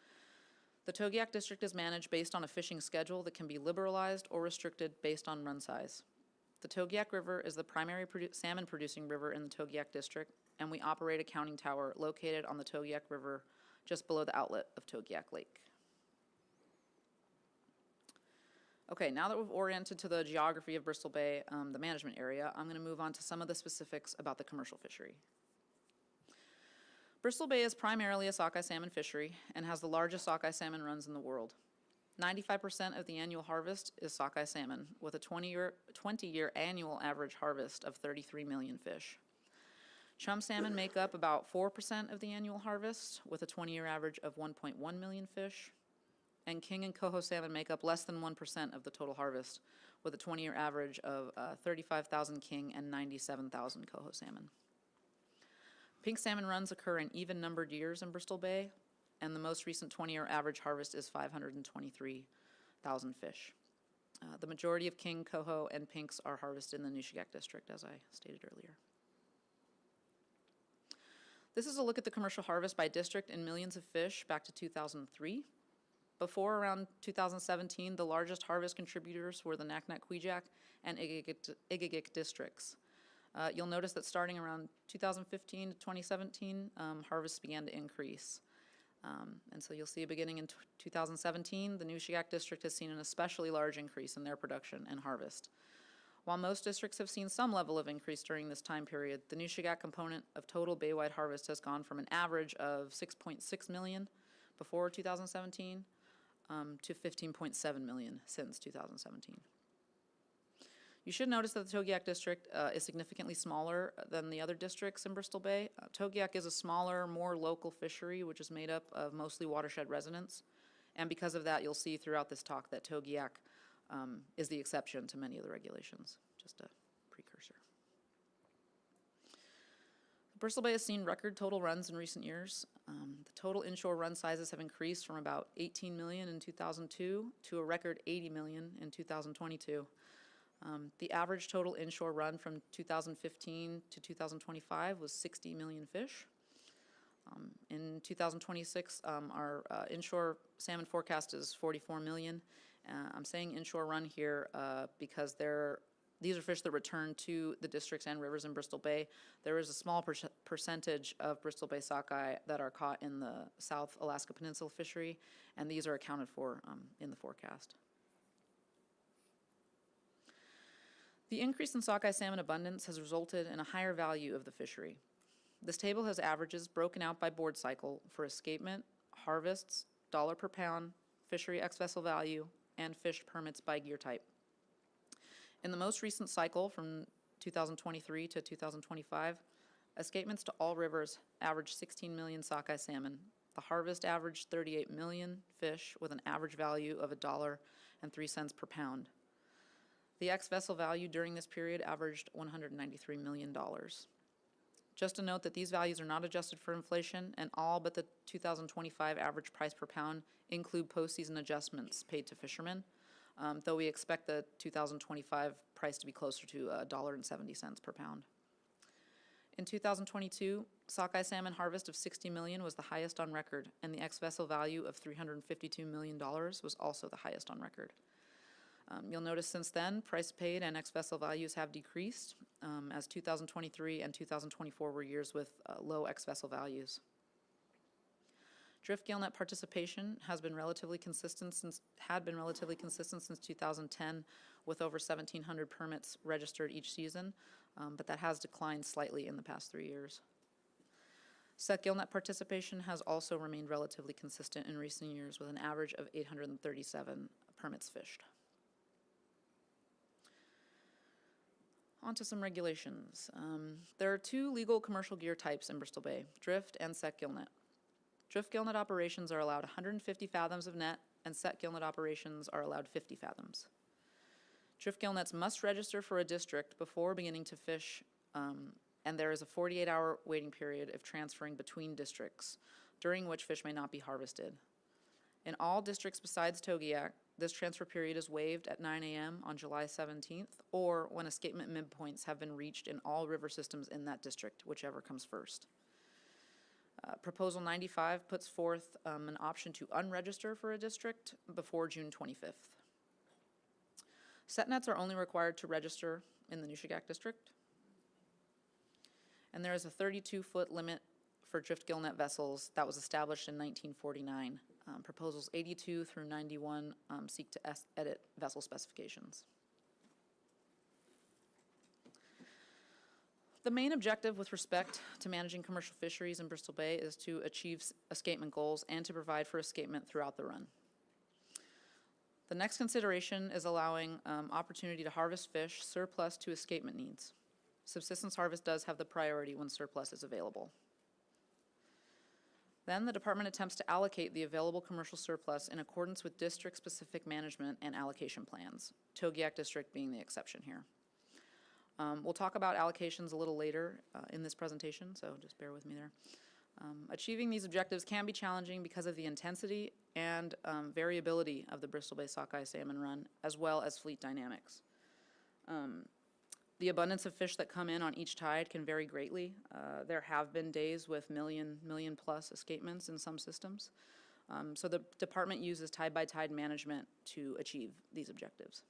A: The Togiak District is managed based on a fishing schedule that can be liberalized or restricted based on run size. The Togiak River is the primary salmon-producing river in the Togiak District, and we operate a counting tower located on the Togiak River just below the outlet of Togiak Lake. Okay, now that we've oriented to the geography of Bristol Bay, the management area, I'm going to move on to some of the specifics about the commercial fishery. Bristol Bay is primarily a sockeye salmon fishery and has the largest sockeye salmon runs in the world. 95% of the annual harvest is sockeye salmon, with a 20-year annual average harvest of 33 million fish. Chum salmon make up about 4% of the annual harvest, with a 20-year average of 1.1 million fish. And king and coho salmon make up less than 1% of the total harvest, with a 20-year average of 35,000 king and 97,000 coho salmon. Pink salmon runs occur in even-numbered years in Bristol Bay, and the most recent 20-year average harvest is 523,000 fish. The majority of king, coho, and pinks are harvested in the Nushagak District, as I stated earlier. This is a look at the commercial harvest by district in millions of fish back to 2003. Before around 2017, the largest harvest contributors were the Naknek-Kwijak and Igigik districts. You'll notice that starting around 2015 to 2017, harvests began to increase. And so you'll see beginning in 2017, the Nushagak District has seen an especially large increase in their production and harvest. While most districts have seen some level of increase during this time period, the Nushagak component of total baywide harvest has gone from an average of 6.6 million before 2017 to 15.7 million since 2017. You should notice that the Togiak district is significantly smaller than the other districts in Bristol Bay. Togiak is a smaller, more local fishery, which is made up of mostly watershed residents. And because of that, you'll see throughout this talk that Togiak is the exception to many of the regulations. Just a precursor. Bristol Bay has seen record total runs in recent years. The total inshore run sizes have increased from about 18 million in 2002 to a record 80 million in 2022. The average total inshore run from 2015 to 2025 was 60 million fish. In 2026, our inshore salmon forecast is 44 million. I'm saying inshore run here because these are fish that return to the districts and rivers in Bristol Bay. There is a small percentage of Bristol Bay sockeye that are caught in the South Alaska Peninsula fishery, and these are accounted for in the forecast. The increase in sockeye salmon abundance has resulted in a higher value of the fishery. This table has averages broken out by board cycle for escapement, harvests, dollar per pound, fishery ex-vessel value, and fish permits by gear type. In the most recent cycle from 2023 to 2025, escapements to all rivers averaged 16 million sockeye salmon. The harvest averaged 38 million fish with an average value of $1.03 per pound. The ex-vessel value during this period averaged $193 million. Just a note that these values are not adjusted for inflation, and all but the 2025 average price per pound include postseason adjustments paid to fishermen, though we expect the 2025 price to be closer to $1.70 per pound. In 2022, sockeye salmon harvest of 60 million was the highest on record, and the ex-vessel value of $352 million was also the highest on record. You'll notice since then, price paid and ex-vessel values have decreased, as 2023 and 2024 were years with low ex-vessel values. Drift gill net participation had been relatively consistent since 2010, with over 1,700 permits registered each season, but that has declined slightly in the past 3 years. Set gill net participation has also remained relatively consistent in recent years, with an average of 837 permits fished. On to some regulations. There are two legal commercial gear types in Bristol Bay, drift and set gill net. Drift gill net operations are allowed 150 fathoms of net, and set gill net operations are allowed 50 fathoms. Drift gill nets must register for a district before beginning to fish, and there is a 48-hour waiting period if transferring between districts, during which fish may not be harvested. In all districts besides Togiak, this transfer period is waived at 9 a.m. on July 17th, or when escapement midpoints have been reached in all river systems in that district, whichever comes first. Proposal 95 puts forth an option to unregister for a district before June 25th. Set nets are only required to register in the Nushagak district. And there is a 32-foot limit for drift gill net vessels that was established in 1949. Proposals 82 through 91 seek to edit vessel specifications. The main objective with respect to managing commercial fisheries in Bristol Bay is to achieve escapement goals and to provide for escapement throughout the run. The next consideration is allowing opportunity to harvest fish surplus to escapement needs. Subsistence harvest does have the priority when surplus is available. Then the department attempts to allocate the available commercial surplus in accordance with district-specific management and allocation plans, Togiak district being the exception here. We'll talk about allocations a little later in this presentation, so just bear with me there. Achieving these objectives can be challenging because of the intensity and variability of the Bristol Bay sockeye salmon run, as well as fleet dynamics. The abundance of fish that come in on each tide can vary greatly. There have been days with million plus escapements in some systems. So the department uses tide-by-tide management to achieve these objectives.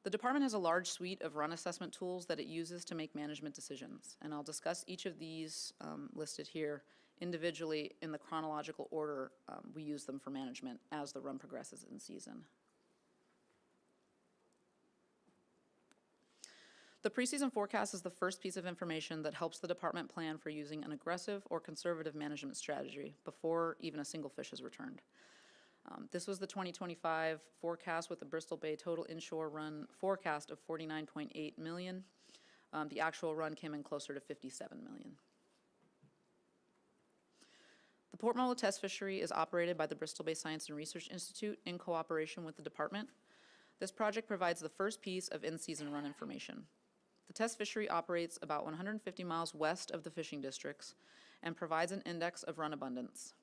A: The department has a large suite of run assessment tools that it uses to make management decisions, and I'll discuss each of these listed here individually in the chronological order we use them for management as the run progresses in season. The preseason forecast is the first piece of information that helps the department plan for using an aggressive or conservative management strategy before even a single fish is returned. This was the 2025 forecast with the Bristol Bay total inshore run forecast of 49.8 million. The actual run came in closer to 57 million. The Port Mulla Test Fishery is operated by the Bristol Bay Science and Research Institute in cooperation with the department. This project provides the first piece of in-season run information. The test fishery operates about 150 miles west of the fishing districts and provides an index of run abundance.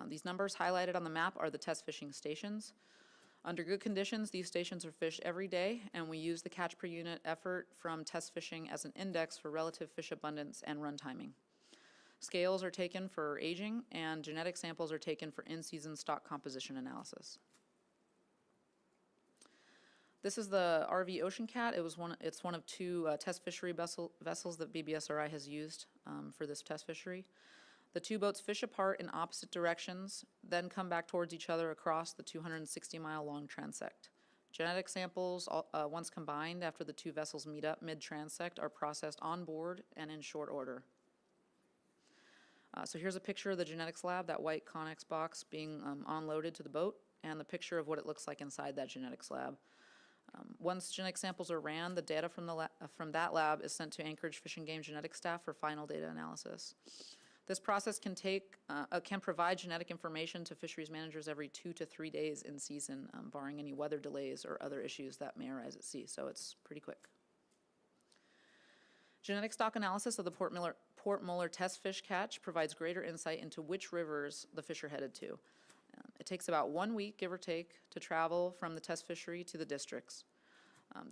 A: These numbers highlighted on the map are the test fishing stations. Under good conditions, these stations are fished every day, and we use the catch per unit effort from test fishing as an index for relative fish abundance and run timing. Scales are taken for aging, and genetic samples are taken for in-season stock composition analysis. This is the RV Ocean Cat. It's one of two test fishery vessels that BBSRI has used for this test fishery. The two boats fish apart in opposite directions, then come back towards each other across the 260-mile-long transect. Genetic samples, once combined after the two vessels meet up mid-transect, are processed on board and in short order. So here's a picture of the genetics lab, that white Connex box being unloaded to the boat, and the picture of what it looks like inside that genetics lab. Once genetic samples are ran, the data from that lab is sent to Anchorage Fish and Game genetics staff for final data analysis. This process can provide genetic information to fisheries managers every 2 to 3 days in season, barring any weather delays or other issues that may arise at sea, so it's pretty quick. Genetic stock analysis of the Port Muller test fish catch provides greater insight into which rivers the fish are headed to. It takes about 1 week, give or take, to travel from the test fishery to the districts.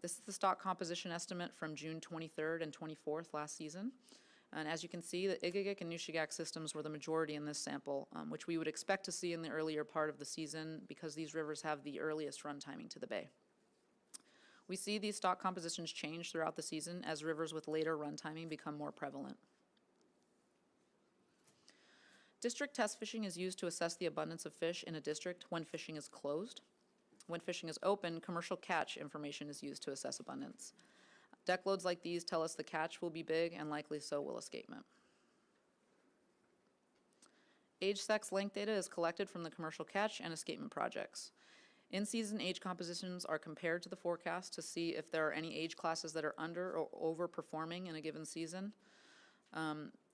A: This is the stock composition estimate from June 23rd and 24th last season. And as you can see, the Igigik and Nushagak systems were the majority in this sample, which we would expect to see in the earlier part of the season because these rivers have the earliest run timing to the bay. We see these stock compositions change throughout the season as rivers with later run timing become more prevalent. District test fishing is used to assess the abundance of fish in a district when fishing is closed. When fishing is open, commercial catch information is used to assess abundance. Deck loads like these tell us the catch will be big, and likely so will escapement. Age, sex, length data is collected from the commercial catch and escapement projects. In-season age compositions are compared to the forecast to see if there are any age classes that are under or overperforming in a given season.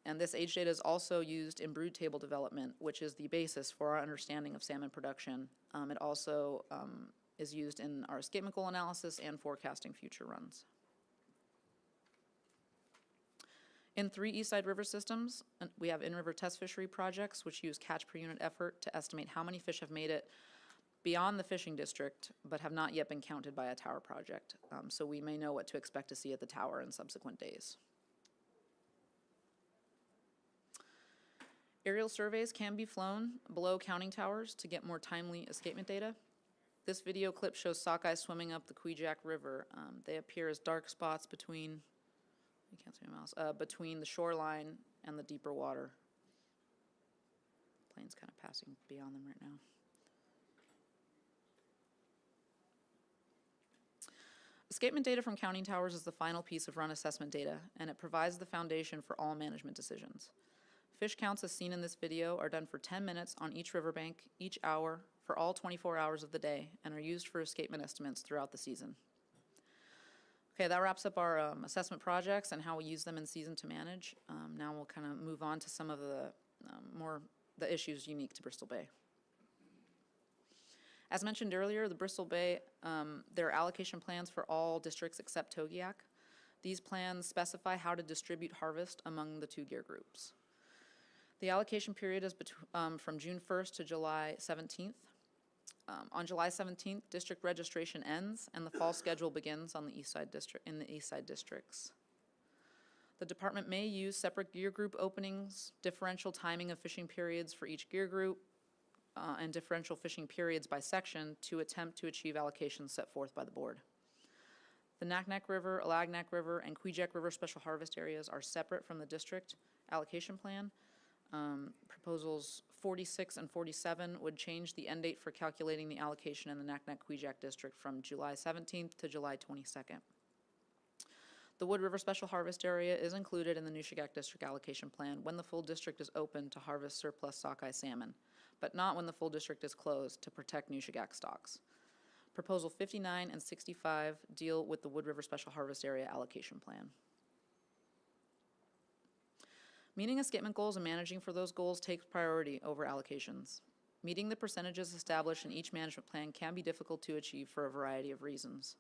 A: And this age data is also used in brood table development, which is the basis for our understanding of salmon production. It also is used in our escapement goal analysis and forecasting future runs. In 3 Eastside River systems, we have in-river test fishery projects which use catch per unit effort to estimate how many fish have made it beyond the fishing district but have not yet been counted by a tower project. So we may know what to expect to see at the tower in subsequent days. Aerial surveys can be flown below counting towers to get more timely escapement data. This video clip shows sockeye swimming up the Kwijak River. They appear as dark spots between, you can't see my mouse, between the shoreline and the deeper water. Plane's kind of passing beyond them right now. Escapement data from counting towers is the final piece of run assessment data, and it provides the foundation for all management decisions. Fish counts as seen in this video are done for 10 minutes on each riverbank, each hour, for all 24 hours of the day, and are used for escapement estimates throughout the season. Okay, that wraps up our assessment projects and how we use them in season to manage. Now we'll kind of move on to some of the the issues unique to Bristol Bay. As mentioned earlier, the Bristol Bay, there are allocation plans for all districts except Togiak. These plans specify how to distribute harvest among the 2 gear groups. The allocation period is from June 1st to July 17th. On July 17th, district registration ends and the fall schedule begins on the East Side district, in the East Side districts. The department may use separate gear group openings, differential timing of fishing periods for each gear group, and differential fishing periods by section to attempt to achieve allocations set forth by the board. The Naknek River, Alagnak River, and Kwijak River special harvest areas are separate from the district allocation plan. Proposals 46 and 47 would change the end date for calculating the allocation in the Naknek Kwijak district from July 17th to July 22nd. The Wood River Special Harvest Area is included in the Nushagak District Allocation Plan when the full district is open to harvest surplus sockeye salmon, but not when the full district is closed to protect Nushagak stocks. Proposal 59 and 65 deal with the Wood River Special Harvest Area Allocation Plan. Meeting escapement goals and managing for those goals takes priority over allocations. Meeting the percentages established in each management plan can be difficult to achieve for a variety of reasons.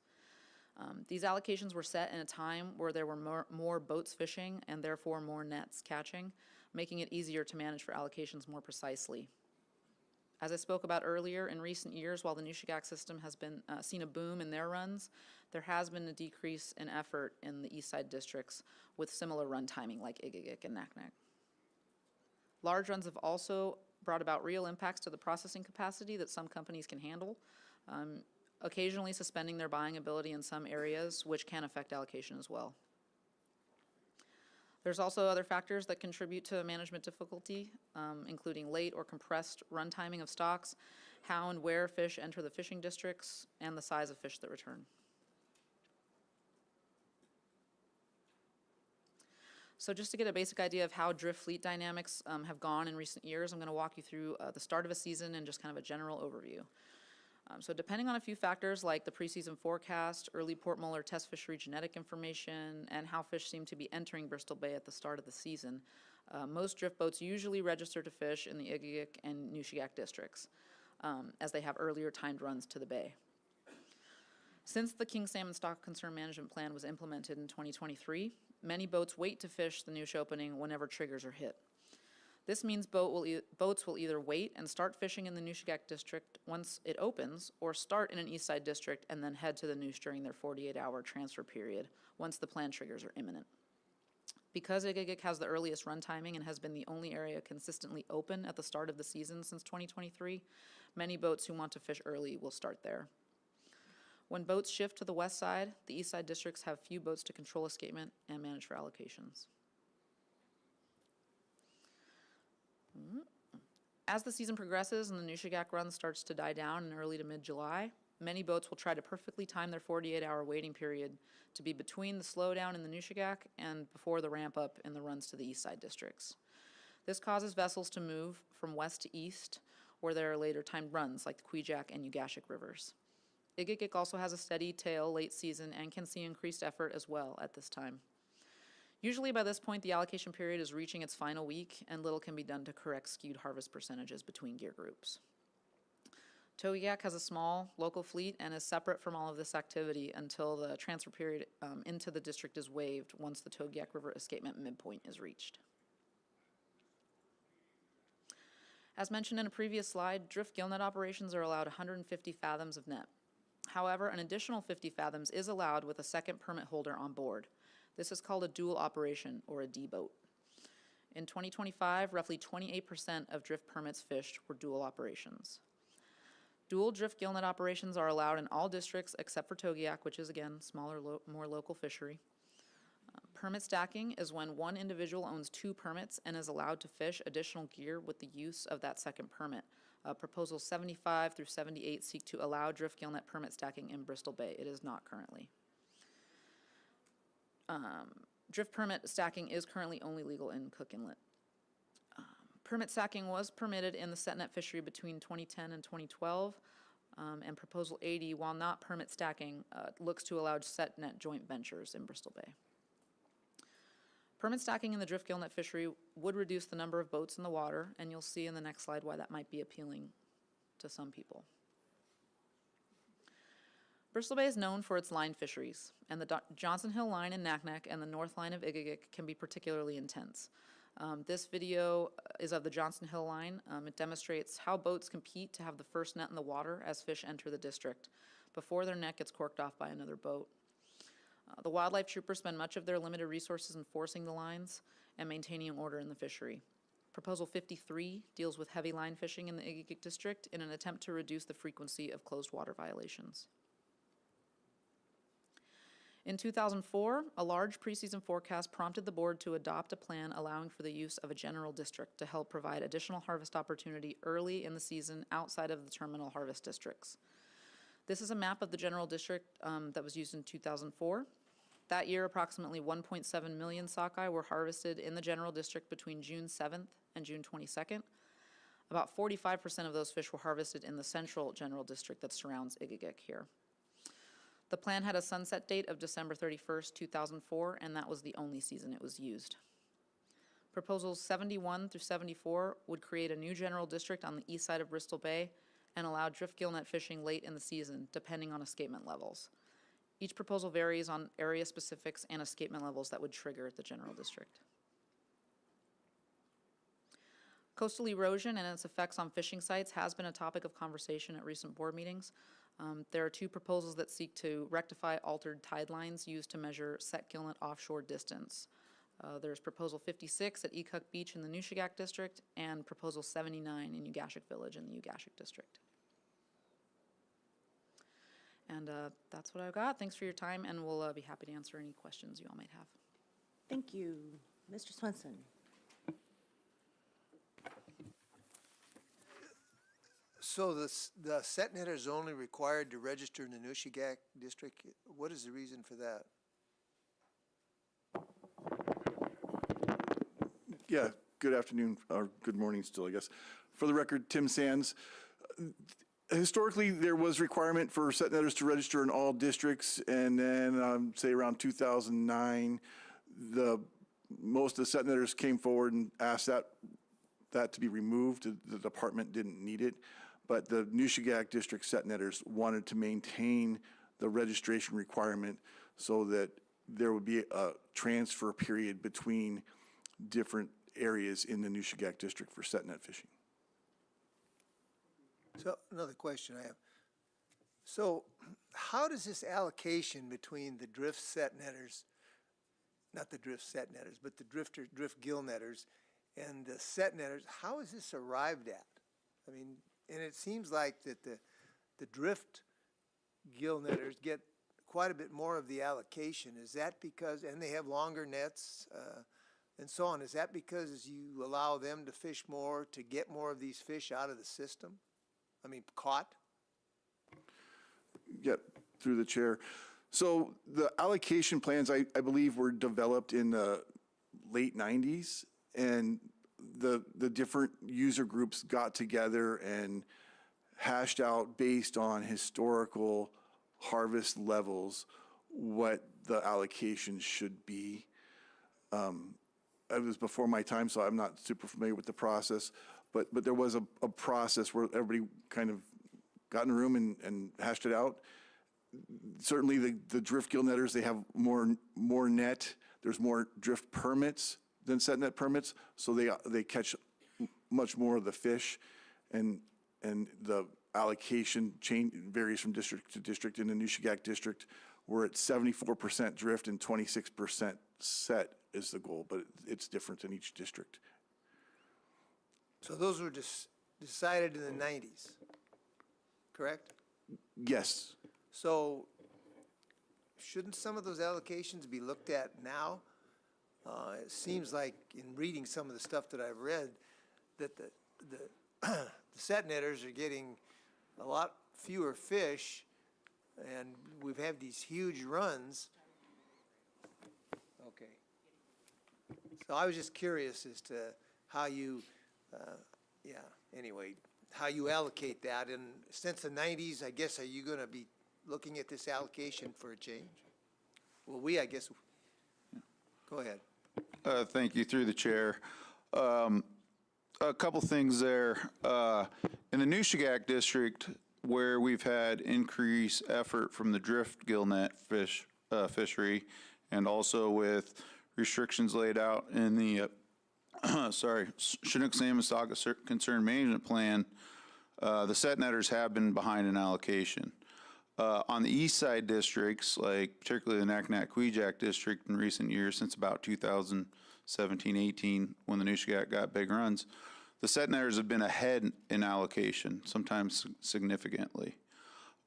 A: These allocations were set in a time where there were more boats fishing and therefore more nets catching, making it easier to manage for allocations more precisely. As I spoke about earlier, in recent years, while the Nushagak system has been seen a boom in their runs, there has been a decrease in effort in the east side districts with similar run timing like Igigik and Naknek. Large runs have also brought about real impacts to the processing capacity that some companies can handle, occasionally suspending their buying ability in some areas, which can affect allocation as well. There's also other factors that contribute to management difficulty, including late or compressed run timing of stocks, how and where fish enter the fishing districts, and the size of fish that return. So just to get a basic idea of how drift fleet dynamics have gone in recent years, I'm going to walk you through the start of a season and just kind of a general overview. So depending on a few factors like the preseason forecast, early Port Muller test fishery genetic information, and how fish seem to be entering Bristol Bay at the start of the season, most drift boats usually register to fish in the Igigik and Nushagak districts, as they have earlier timed runs to the bay. Since the King Salmon Stock Concern Management Plan was implemented in 2023, many boats wait to fish the Noosh opening whenever triggers are hit. This means boats will either wait and start fishing in the Nushagak district once it opens, or start in an east side district and then head to the Noosh during their 48-hour transfer period once the plan triggers are imminent. Because Igigik has the earliest run timing and has been the only area consistently open at the start of the season since 2023, many boats who want to fish early will start there. When boats shift to the west side, the east side districts have few boats to control escapement and manage for allocations. As the season progresses and the Nushagak run starts to die down in early to mid-July, many boats will try to perfectly time their 48-hour waiting period to be between the slowdown in the Nushagak and before the ramp up in the runs to the east side districts. This causes vessels to move from west to east, where there are later timed runs like the Kwijak and Ugashik rivers. Igigik also has a steady tail late season and can see increased effort as well at this time. Usually by this point, the allocation period is reaching its final week, and little can be done to correct skewed harvest percentages between gear groups. Togiak has a small local fleet and is separate from all of this activity until the transfer period into the district is waived once the Togiak River escapement midpoint is reached. As mentioned in a previous slide, drift gillnet operations are allowed 150 fathoms of net. However, an additional 50 fathoms is allowed with a second permit holder on board. This is called a dual operation, or a D-boat. In 2025, roughly 28% of drift permits fished were dual operations. Dual drift gillnet operations are allowed in all districts except for Togiak, which is, again, smaller, more local fishery. Permit stacking is when one individual owns 2 permits and is allowed to fish additional gear with the use of that second permit. Proposals 75 through 78 seek to allow drift gillnet permit stacking in Bristol Bay. It is not currently. Drift permit stacking is currently only legal in Cook Inlet. Permit stacking was permitted in the set net fishery between 2010 and 2012, and Proposal 80, while not permit stacking, looks to allow set net joint ventures in Bristol Bay. Permit stacking in the drift gillnet fishery would reduce the number of boats in the water, and you'll see in the next slide why that might be appealing to some people. Bristol Bay is known for its line fisheries, and the Johnson Hill line in Naknek and the north line of Igigik can be particularly intense. This video is of the Johnson Hill line. It demonstrates how boats compete to have the first net in the water as fish enter the district before their net gets corked off by another boat. The wildlife troopers spend much of their limited resources enforcing the lines and maintaining order in the fishery. Proposal 53 deals with heavy line fishing in the Igigik district in an attempt to reduce the frequency of closed water violations. In 2004, a large preseason forecast prompted the board to adopt a plan allowing for the use of a general district to help provide additional harvest opportunity early in the season outside of the terminal harvest districts. This is a map of the general district that was used in 2004. That year, approximately 1.7 million sockeye were harvested in the general district between June 7th and June 22nd. About 45% of those fish were harvested in the central general district that surrounds Igigik here. The plan had a sunset date of December 31st, 2004, and that was the only season it was used. Proposals 71 through 74 would create a new general district on the east side of Bristol Bay and allow drift gillnet fishing late in the season, depending on escapement levels. Each proposal varies on area specifics and escapement levels that would trigger the general district. Coastal erosion and its effects on fishing sites has been a topic of conversation at recent board meetings. There are two proposals that seek to rectify altered tide lines used to measure set gillnet offshore distance. There's Proposal 56 at Ekuk Beach in the Nushagak District and Proposal 79 in Ugashik Village in the Ugashik District. And that's what I've got. Thanks for your time, and we'll be happy to answer any questions you all might have.
C: Thank you. Mr. Swenson.
P: So the set netter is only required to register in the Nushagak district. What is the reason for that?
T: Yeah, good afternoon, or good morning still, I guess. For the record, Tim Sands. Historically, there was requirement for set netters to register in all districts, and then say around 2009, most of the set netters came forward and asked that to be removed. The department didn't need it, but the Nushagak district set netters wanted to maintain the registration requirement so that there would be a transfer period between different areas in the Nushagak district for set net fishing.
P: So another question I have. So how does this allocation between the drift set netters, not the drift set netters, but the drift gill netters and the set netters, how is this arrived at? I mean, and it seems like that the drift gill netters get quite a bit more of the allocation. Is that because, and they have longer nets and so on, is that because you allow them to fish more to get more of these fish out of the system? I mean, caught?
T: Yeah, through the chair. So the allocation plans, I believe, were developed in the late 90s, and the different user groups got together and hashed out based on historical harvest levels what the allocation should be. It was before my time, so I'm not super familiar with the process, but there was a process where everybody kind of got in a room and hashed it out. Certainly the drift gill netters, they have more net. There's more drift permits than set net permits, so they catch much more of the fish, and the allocation varies from district to district. In the Nushagak district, we're at 74% drift and 26% set is the goal, but it's different in each district.
P: So those were decided in the 90s, correct?
T: Yes.
P: So shouldn't some of those allocations be looked at now? It seems like in reading some of the stuff that I've read that the set netters are getting a lot fewer fish, and we've had these huge runs. Okay. So I was just curious as to how you, anyway, how you allocate that. And since the 90s, I guess, are you going to be looking at this allocation for a change? Well, I guess, go ahead.
S: Thank you, through the chair. A couple things there. In the Nushagak district, where we've had increased effort from the drift gillnet fishery, and also with restrictions laid out in the Chinook Salmon Stock Concern Management Plan, the set netters have been behind in allocation. On the east side districts, like particularly the Naknek-Kwijak district in recent years, since about 2017-18, when the Nushagak got big runs, the set netters have been ahead in allocation, sometimes significantly.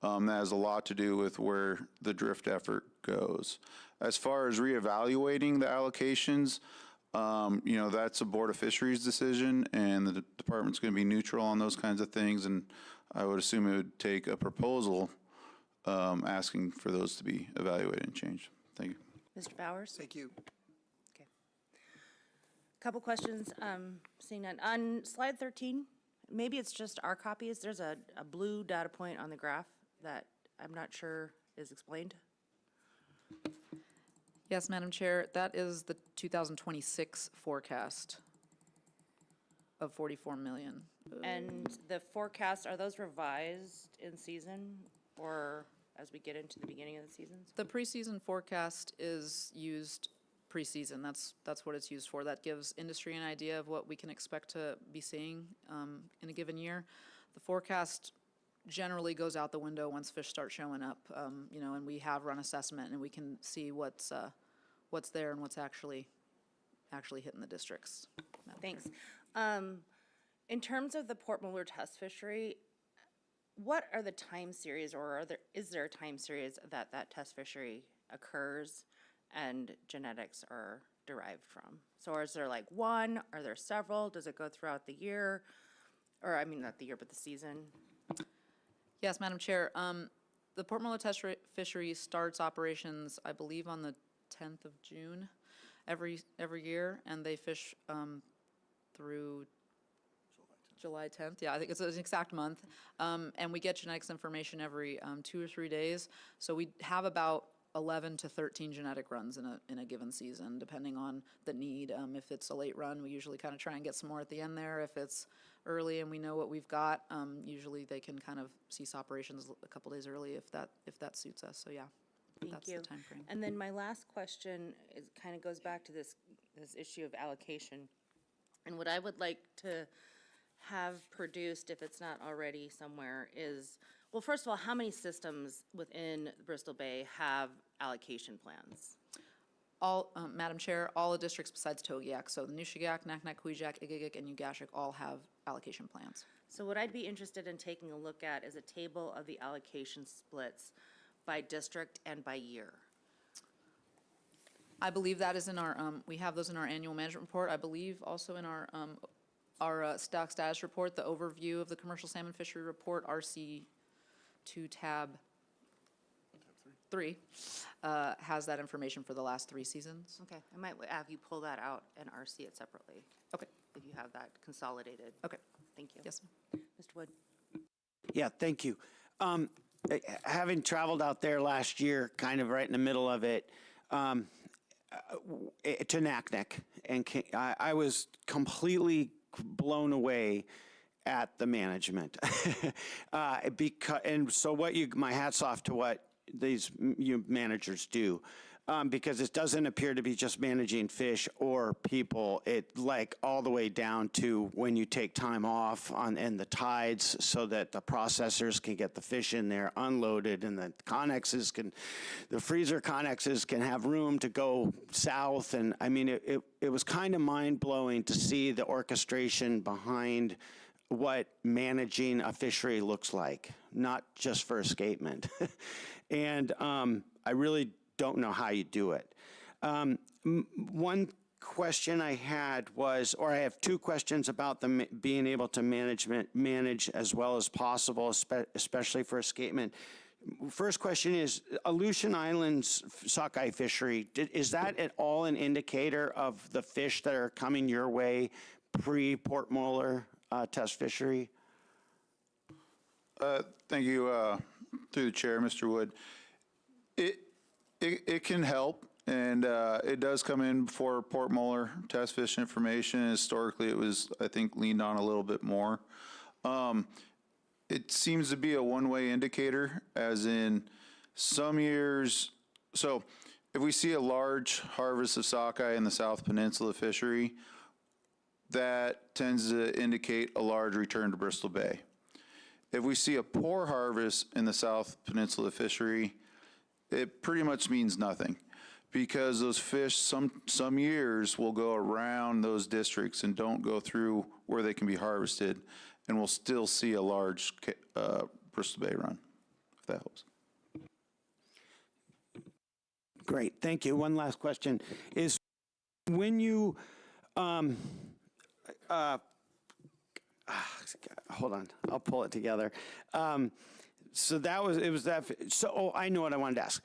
S: That has a lot to do with where the drift effort goes. As far as reevaluating the allocations, that's a Board of Fisheries decision, and the department's going to be neutral on those kinds of things, and I would assume it would take a proposal asking for those to be evaluated and changed. Thank you.
C: Mr. Bowers?
P: Thank you.
C: Couple questions, seeing none. On slide 13, maybe it's just our copies, there's a blue data point on the graph that I'm not sure is explained.
A: Yes, Madam Chair, that is the 2026 forecast of 44 million.
C: And the forecasts, are those revised in season or as we get into the beginning of the seasons?
A: The preseason forecast is used preseason. That's what it's used for. That gives industry an idea of what we can expect to be seeing in a given year. The forecast generally goes out the window once fish start showing up, and we have run assessment and we can see what's there and what's actually hitting the districts.
C: Thanks. In terms of the Port Muller test fishery, what are the time series, or is there a time series that test fishery occurs and genetics are derived from? So is there like one? Are there several? Does it go throughout the year? Or, I mean, not the year, but the season?
A: Yes, Madam Chair. The Port Muller test fishery starts operations, I believe, on the 10th of June every year, and they fish through July 10th. Yeah, I think it's an exact month. And we get genetics information every 2 or 3 days. So we have about 11 to 13 genetic runs in a given season, depending on the need. If it's a late run, we usually kind of try and get some more at the end there. If it's early and we know what we've got, usually they can kind of cease operations a couple days early if that suits us. So yeah, that's the time frame.
C: And then my last question is kind of goes back to this issue of allocation. And what I would like to have produced, if it's not already somewhere, is, well, first of all, how many systems within Bristol Bay have allocation plans?
A: Madam Chair, all the districts besides Togiak, so the Nushagak, Naknek, Kwijak, Igigik, and Ugashik all have allocation plans.
C: So what I'd be interested in taking a look at is a table of the allocation splits by district and by year.
A: I believe that is in our, we have those in our annual management report. I believe also in our stock status report, the overview of the commercial salmon fishery report, RC2 tab 3, has that information for the last 3 seasons.
C: Okay, I might have you pull that out and RC it separately.
A: Okay.
C: If you have that consolidated.
A: Okay.
C: Thank you.
A: Yes,
C: Mr. Wood.
H: Yeah, thank you. Having traveled out there last year, kind of right in the middle of it, to Naknek, and I was completely blown away at the management. My hat's off to what these managers do. Because it doesn't appear to be just managing fish or people. It like all the way down to when you take time off and the tides so that the processors can get the fish in there unloaded, and the freezer connexes can have room to go south. And I mean, it was kind of mind blowing to see the orchestration behind what managing a fishery looks like, not just for escapement. And I really don't know how you do it. One question I had was, or I have 2 questions about them being able to manage as well as possible, especially for escapement. First question is, Aleutian Islands sockeye fishery, is that at all an indicator of the fish that are coming your way pre-Port Muller test fishery?
S: Thank you, through the chair, Mr. Wood. It can help, and it does come in for Port Muller test fish information. Historically, it was, I think, leaned on a little bit more. It seems to be a one-way indicator, as in some years. So if we see a large harvest of sockeye in the South Peninsula fishery, that tends to indicate a large return to Bristol Bay. If we see a poor harvest in the South Peninsula fishery, it pretty much means nothing, because those fish some years will go around those districts and don't go through where they can be harvested, and we'll still see a large Bristol Bay run, if that helps.
H: Great, thank you. One last question is, when you, hold on, I'll pull it together. So I know what I wanted to ask.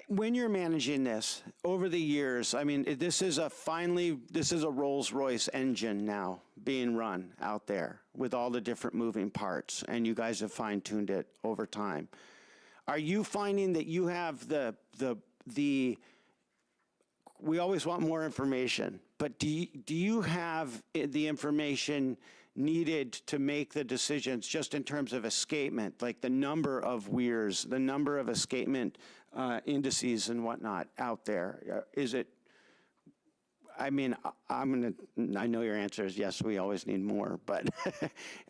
H: when you're managing this over the years, I mean, this is a Rolls-Royce engine now being run out there with all the different moving parts, and you guys have fine-tuned it over time. Are you finding that you have we always want more information, but do you have the information needed to make the decisions just in terms of escapement, like the number of weirs, the number of escapement indices and whatnot out there? Is it, I mean, I know your answer is yes, we always need more, but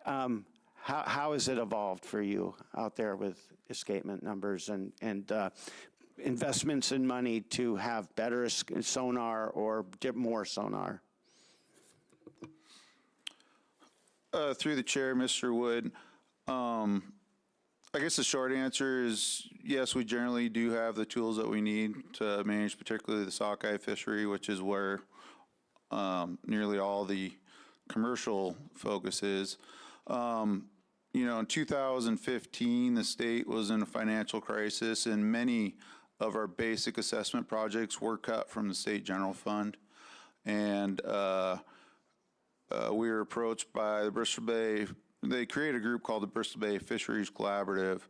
H: how has it evolved for you out there with escapement numbers and investments in money to have better sonar or more sonar?
S: Through the chair, Mr. Wood, I guess the short answer is yes, we generally do have the tools that we need to manage particularly the sockeye fishery, which is where nearly all the commercial focus is. You know, in 2015, the state was in a financial crisis, and many of our basic assessment projects were cut from the state general fund. And we were approached by the Bristol Bay. They created a group called the Bristol Bay Fisheries Collaborative,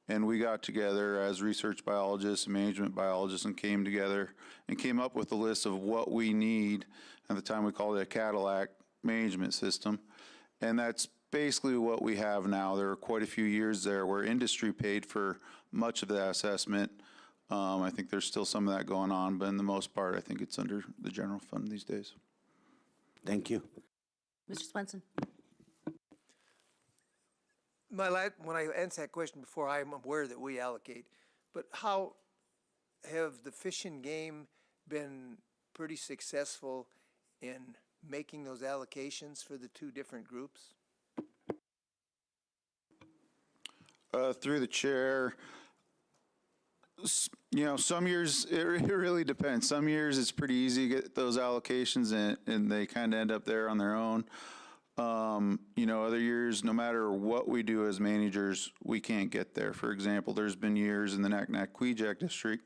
S: and we got together as research biologists and management biologists and came together and came up with a list of what we need. At the time, we called it a Cadillac management system, and that's basically what we have now. There are quite a few years there where industry paid for much of that assessment. I think there's still some of that going on, but in the most part, I think it's under the general fund these days.
H: Thank you.
C: Mr. Swenson.
P: When I answered that question before, I'm aware that we allocate, but how have the Fish and Game been pretty successful in making those allocations for the two different groups?
S: Through the chair, you know, some years it really depends. Some years it's pretty easy to get those allocations and they kind of end up there on their own. You know, other years, no matter what we do as managers, we can't get there. For example, there's been years in the Naknek-Kvichak district.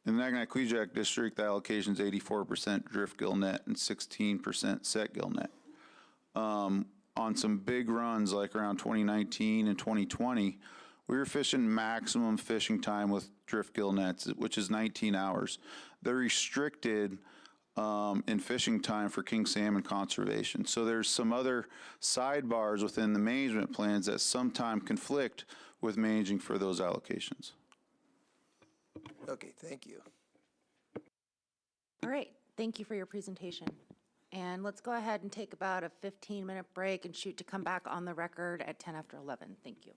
S: In the Naknek-Kvichak district, the allocation is 84% driftgill net and 16% setgill net. On some big runs like around 2019 and 2020, we were fishing maximum fishing time with driftgill nets, which is 19 hours. They're restricted in fishing time for king salmon conservation. So there's some other sidebars within the management plans that sometimes conflict with managing for those allocations.
P: Okay, thank you.
C: All right, thank you for your presentation. And let's go ahead and take about a 15-minute break and shoot to come back on the record at 10 after 11. Thank you.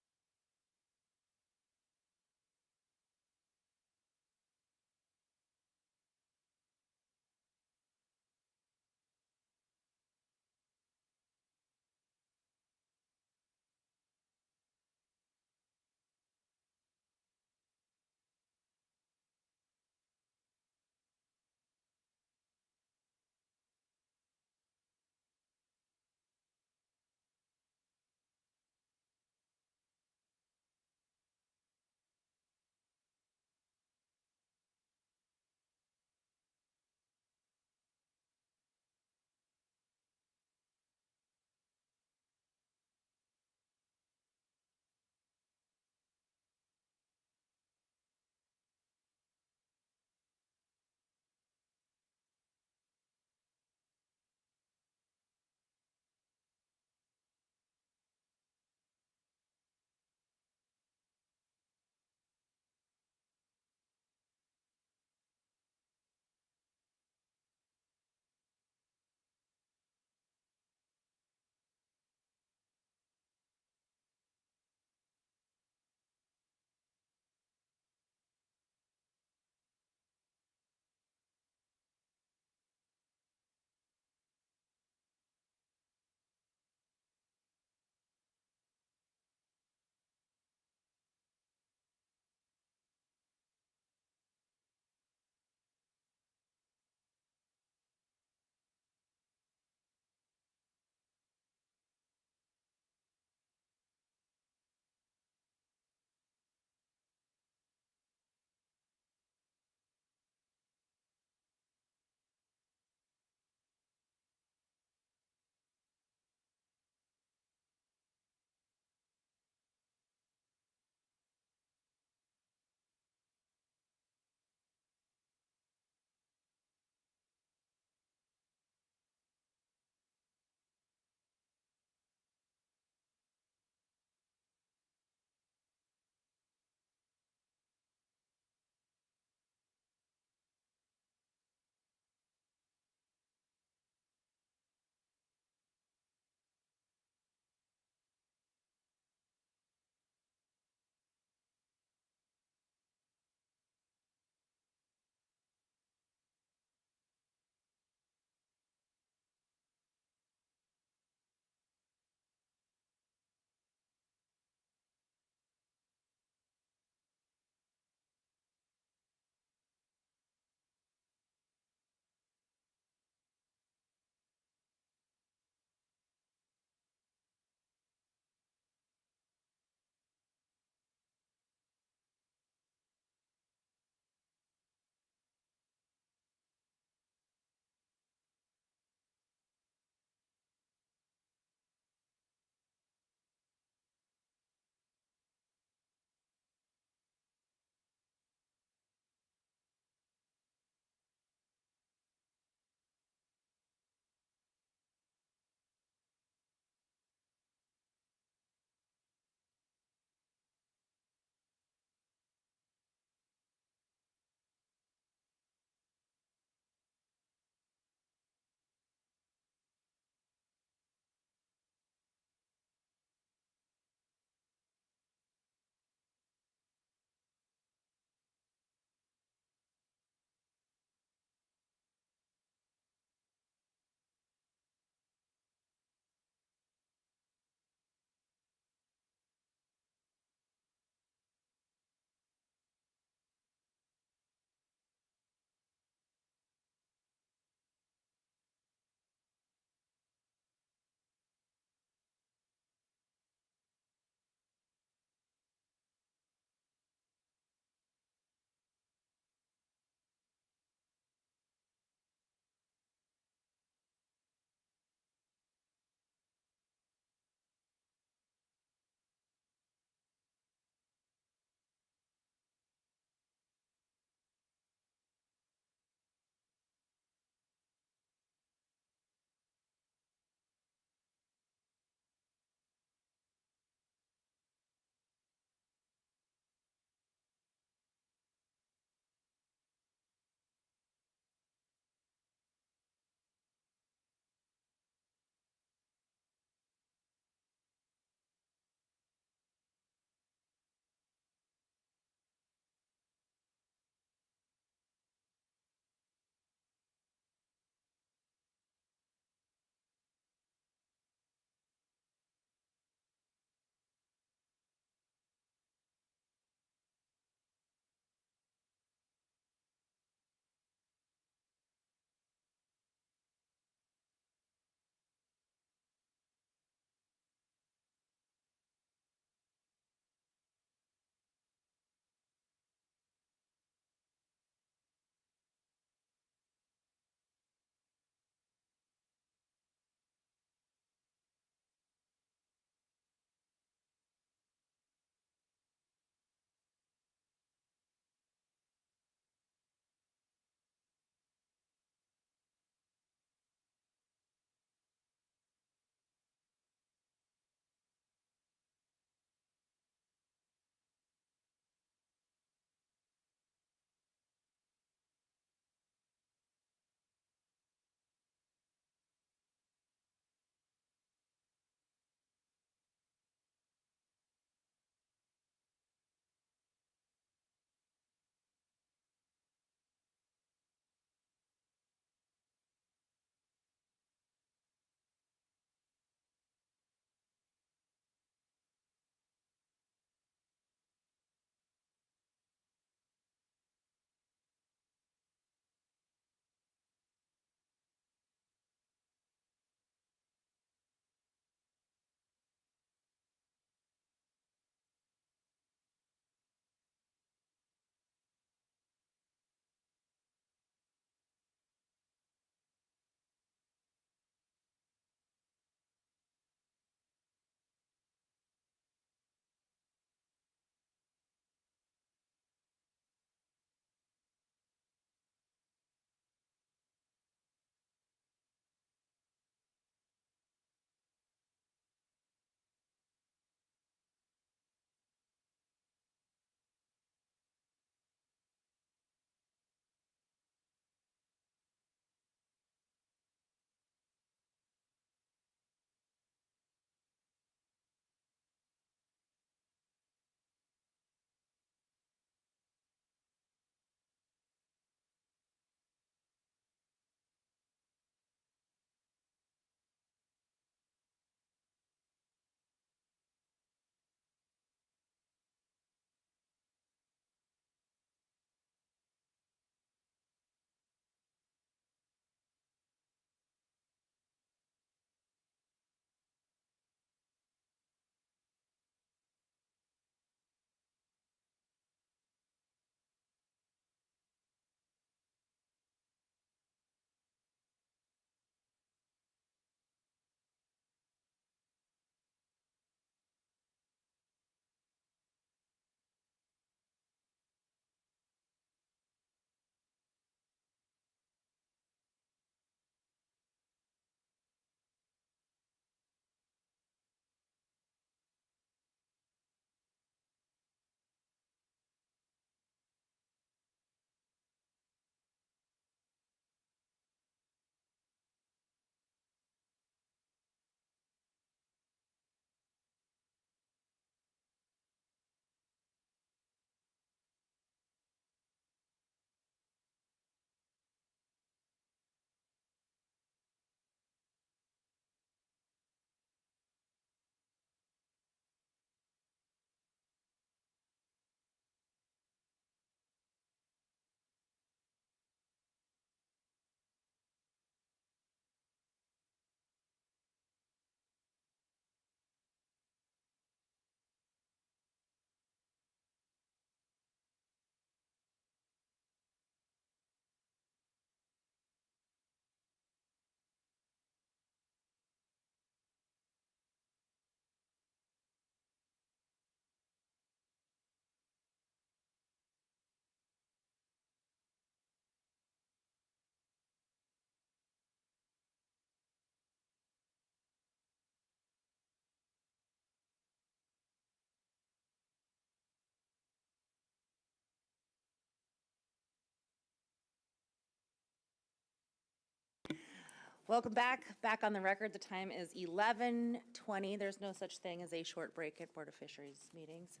C: Welcome back. Back on the record, the time is 11:20. There's no such thing as a short break at Board of Fisheries meetings.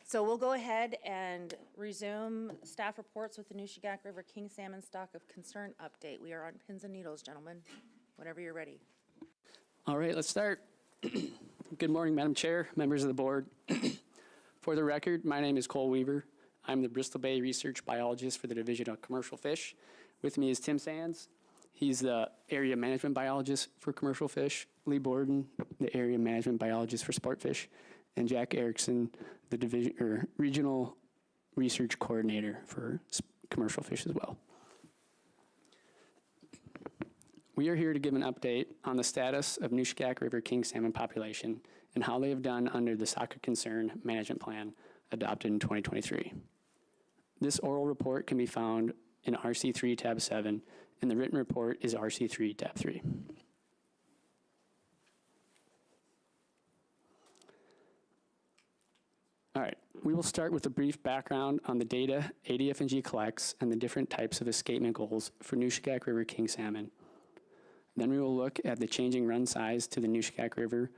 C: So we'll go ahead and resume staff reports with the Nushagak River King Salmon Stock of Concern update. We are on pins and needles, gentlemen, whenever you're ready.
U: All right, let's start. Good morning, Madam Chair, members of the board. For the record, my name is Cole Weaver. I'm the Bristol Bay Research Biologist for the Division of Commercial Fish. With me is Tim Sands. He's the Area Management Biologist for Commercial Fish. Lee Borden, the Area Management Biologist for Sport Fish. And Jack Erickson, the Regional Research Coordinator for Commercial Fish as well. We are here to give an update on the status of Nushagak River king salmon population and how they have done under the Stock of Concern Management Plan adopted in 2023. This oral report can be found in RC3 tab 7, and the written report is RC3 tab 3. All right, we will start with a brief background on the data ADF&G collects and the different types of escapement goals for Nushagak River king salmon. Then we will look at the changing run size to the Nushagak River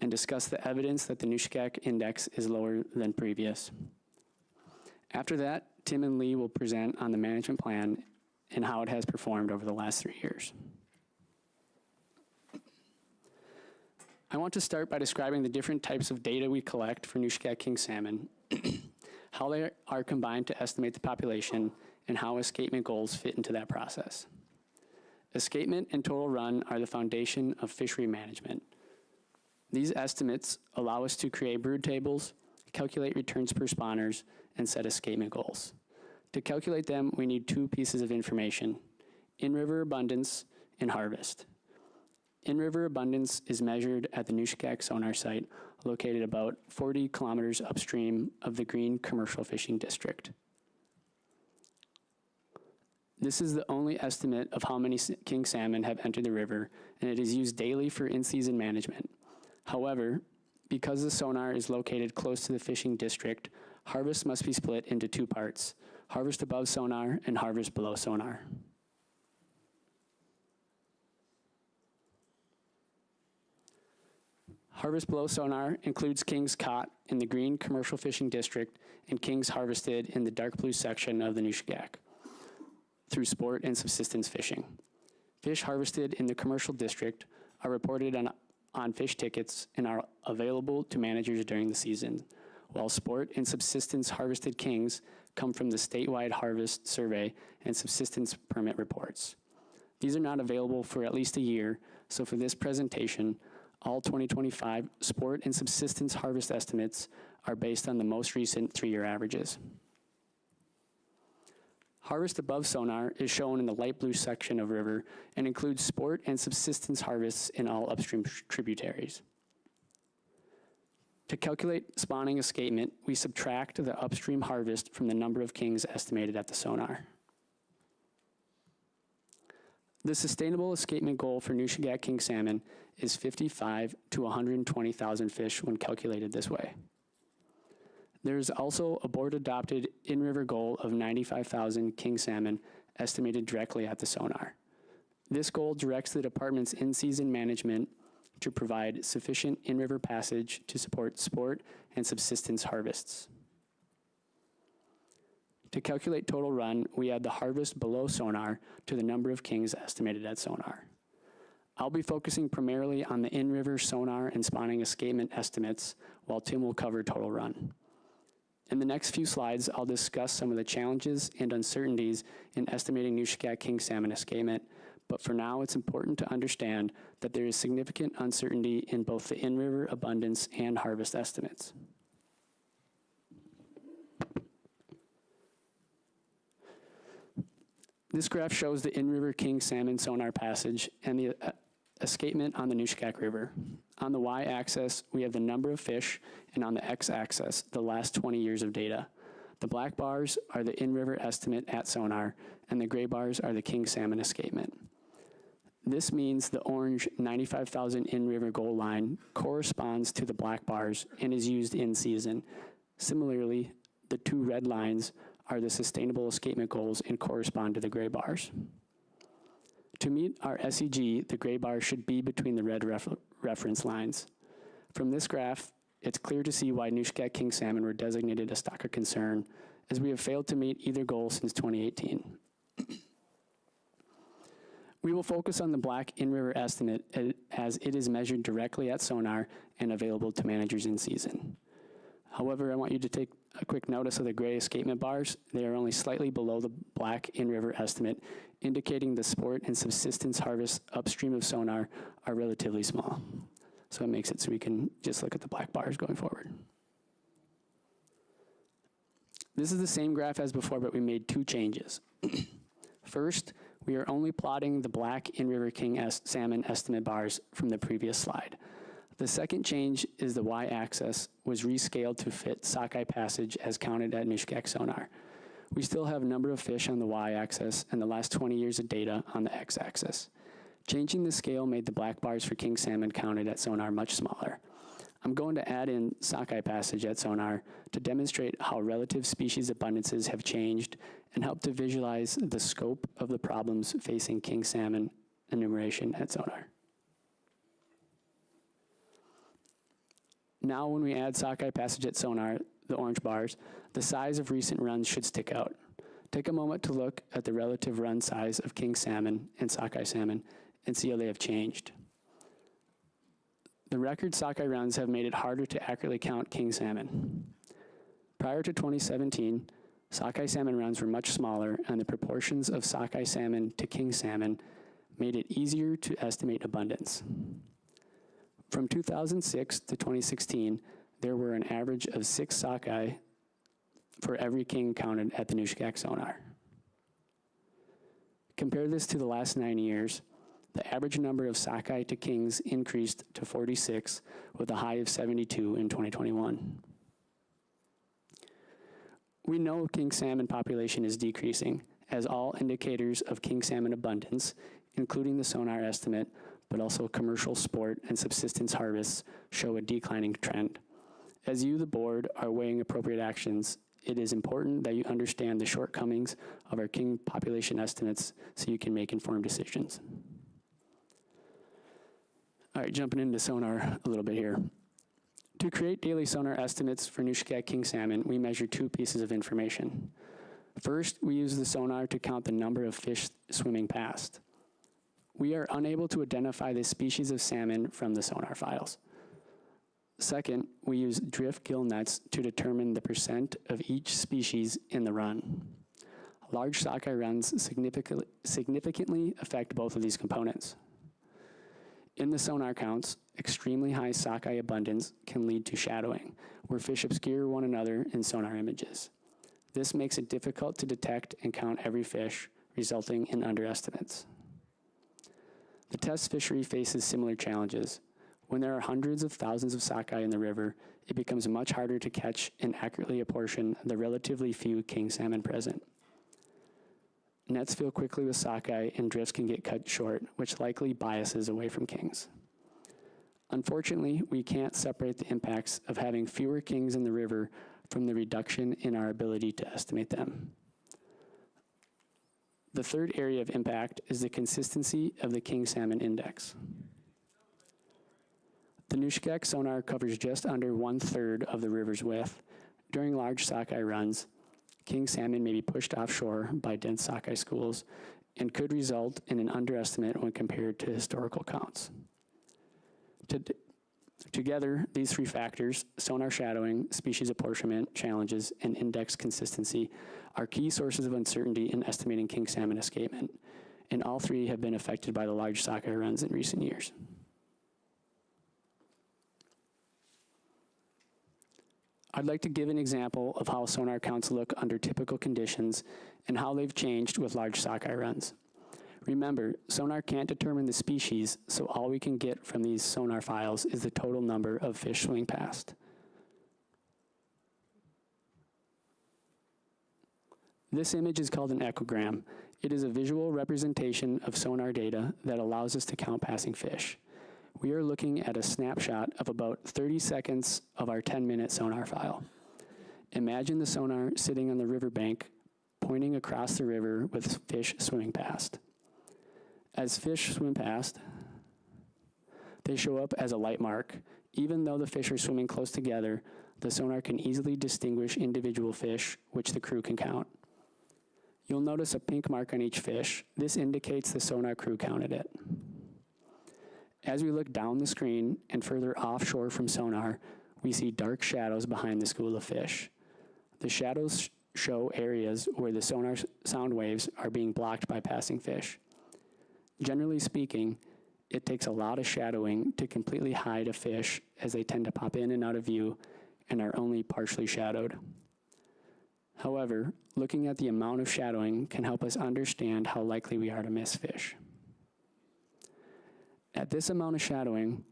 U: and discuss the evidence that the Nushagak index is lower than previous. After that, Tim and Lee will present on the management plan and how it has performed over the last 3 years. I want to start by describing the different types of data we collect for Nushagak king salmon, how they are combined to estimate the population, and how escapement goals fit into that process. Escapement and total run are the foundation of fishery management. These estimates allow us to create brood tables, calculate returns per spawners, and set escapement goals. To calculate them, we need 2 pieces of information: in-river abundance and harvest. In-river abundance is measured at the Nushagak sonar site, located about 40 kilometers upstream of the Green Commercial Fishing District. This is the only estimate of how many king salmon have entered the river, and it is used daily for in-season management. However, because the sonar is located close to the fishing district, harvest must be split into 2 parts: harvest above sonar and harvest below sonar. Harvest below sonar includes kings caught in the Green Commercial Fishing District and kings harvested in the dark blue section of the Nushagak through sport and subsistence fishing. Fish harvested in the commercial district are reported on fish tickets and are available to managers during the season, while sport and subsistence harvested kings come from the statewide harvest survey and subsistence permit reports. These are not available for at least a year, so for this presentation, all 2025 sport and subsistence harvest estimates are based on the most recent 3-year averages. Harvest above sonar is shown in the light blue section of river and includes sport and subsistence harvests in all upstream tributaries. To calculate spawning escapement, we subtract the upstream harvest from the number of kings estimated at the sonar. The sustainable escapement goal for Nushagak king salmon is 55 to 120,000 fish when calculated this way. There is also a board-adopted in-river goal of 95,000 king salmon estimated directly at the sonar. This goal directs the department's in-season management to provide sufficient in-river passage to support sport and subsistence harvests. To calculate total run, we add the harvest below sonar to the number of kings estimated at sonar. I'll be focusing primarily on the in-river sonar and spawning escapement estimates, while Tim will cover total run. In the next few slides, I'll discuss some of the challenges and uncertainties in estimating Nushagak king salmon escapement, but for now it's important to understand that there is significant uncertainty in both the in-river abundance and harvest estimates. This graph shows the in-river king salmon sonar passage and the escapement on the Nushagak River. On the y-axis, we have the number of fish, and on the x-axis, the last 20 years of data. The black bars are the in-river estimate at sonar, and the gray bars are the king salmon escapement. This means the orange 95,000 in-river goal line corresponds to the black bars and is used in season. Similarly, the 2 red lines are the sustainable escapement goals and correspond to the gray bars. To meet our SEG, the gray bar should be between the red reference lines. From this graph, it's clear to see why Nushkak king salmon were designated a stock of concern, as we have failed to meet either goal since 2018. We will focus on the black in-river estimate as it is measured directly at sonar and available to managers in season. However, I want you to take a quick notice of the gray escapement bars. They are only slightly below the black in-river estimate, indicating the sport and subsistence harvests upstream of sonar are relatively small. So it makes it so we can just look at the black bars going forward. This is the same graph as before, but we made two changes. First, we are only plotting the black in-river king salmon estimate bars from the previous slide. The second change is the y-axis was rescaled to fit sockeye passage as counted at Nushkak sonar. We still have a number of fish on the y-axis and the last 20 years of data on the x-axis. Changing the scale made the black bars for king salmon counted at sonar much smaller. I'm going to add in sockeye passage at sonar to demonstrate how relative species abundances have changed and help to visualize the scope of the problems facing king salmon enumeration at sonar. Now when we add sockeye passage at sonar, the orange bars, the size of recent runs should stick out. Take a moment to look at the relative run size of king salmon and sockeye salmon and see how they have changed. The record sockeye runs have made it harder to accurately count king salmon. Prior to 2017, sockeye salmon runs were much smaller, and the proportions of sockeye salmon to king salmon made it easier to estimate abundance. From 2006 to 2016, there were an average of 6 sockeye for every king counted at the Nushkak sonar. Compare this to the last 9 years. The average number of sockeye to kings increased to 46, with a high of 72 in 2021. We know king salmon population is decreasing, as all indicators of king salmon abundance, including the sonar estimate, but also commercial sport and subsistence harvests, show a declining trend. As you, the board, are weighing appropriate actions, it is important that you understand the shortcomings of our king population estimates so you can make informed decisions. All right, jumping into sonar a little bit here. To create daily sonar estimates for Nushkak king salmon, we measure 2 pieces of information. First, we use the sonar to count the number of fish swimming past. We are unable to identify the species of salmon from the sonar files. Second, we use drift gill nets to determine the percent of each species in the run. Large sockeye runs significantly affect both of these components. In the sonar counts, extremely high sockeye abundance can lead to shadowing, where fish obscure one another in sonar images. This makes it difficult to detect and count every fish, resulting in underestimates. The test fishery faces similar challenges. When there are hundreds of thousands of sockeye in the river, it becomes much harder to catch and accurately apportion the relatively few king salmon present. Nets fill quickly with sockeye and drifts can get cut short, which likely biases away from kings. Unfortunately, we can't separate the impacts of having fewer kings in the river from the reduction in our ability to estimate them. The third area of impact is the consistency of the king salmon index. The Nushkak sonar covers just under 1/3 of the river's width. During large sockeye runs, king salmon may be pushed offshore by dense sockeye schools and could result in an underestimate when compared to historical counts. Together, these 3 factors, sonar shadowing, species apportionment challenges, and index consistency, are key sources of uncertainty in estimating king salmon escapement, and all 3 have been affected by the large sockeye runs in recent years. I'd like to give an example of how sonar counts look under typical conditions and how they've changed with large sockeye runs. Remember, sonar can't determine the species, so all we can get from these sonar files is the total number of fish swimming past. This image is called an echogram. It is a visual representation of sonar data that allows us to count passing fish. We are looking at a snapshot of about 30 seconds of our 10-minute sonar file. Imagine the sonar sitting on the riverbank, pointing across the river with fish swimming past. As fish swim past, they show up as a light mark. Even though the fish are swimming close together, the sonar can easily distinguish individual fish, which the crew can count. You'll notice a pink mark on each fish. This indicates the sonar crew counted it. As we look down the screen and further offshore from sonar, we see dark shadows behind the school of fish. The shadows show areas where the sonar sound waves are being blocked by passing fish. Generally speaking, it takes a lot of shadowing to completely hide a fish, as they tend to pop in and out of view and are only partially shadowed. However, looking at the amount of shadowing can help us understand how likely we are to miss fish. At this amount of shadowing,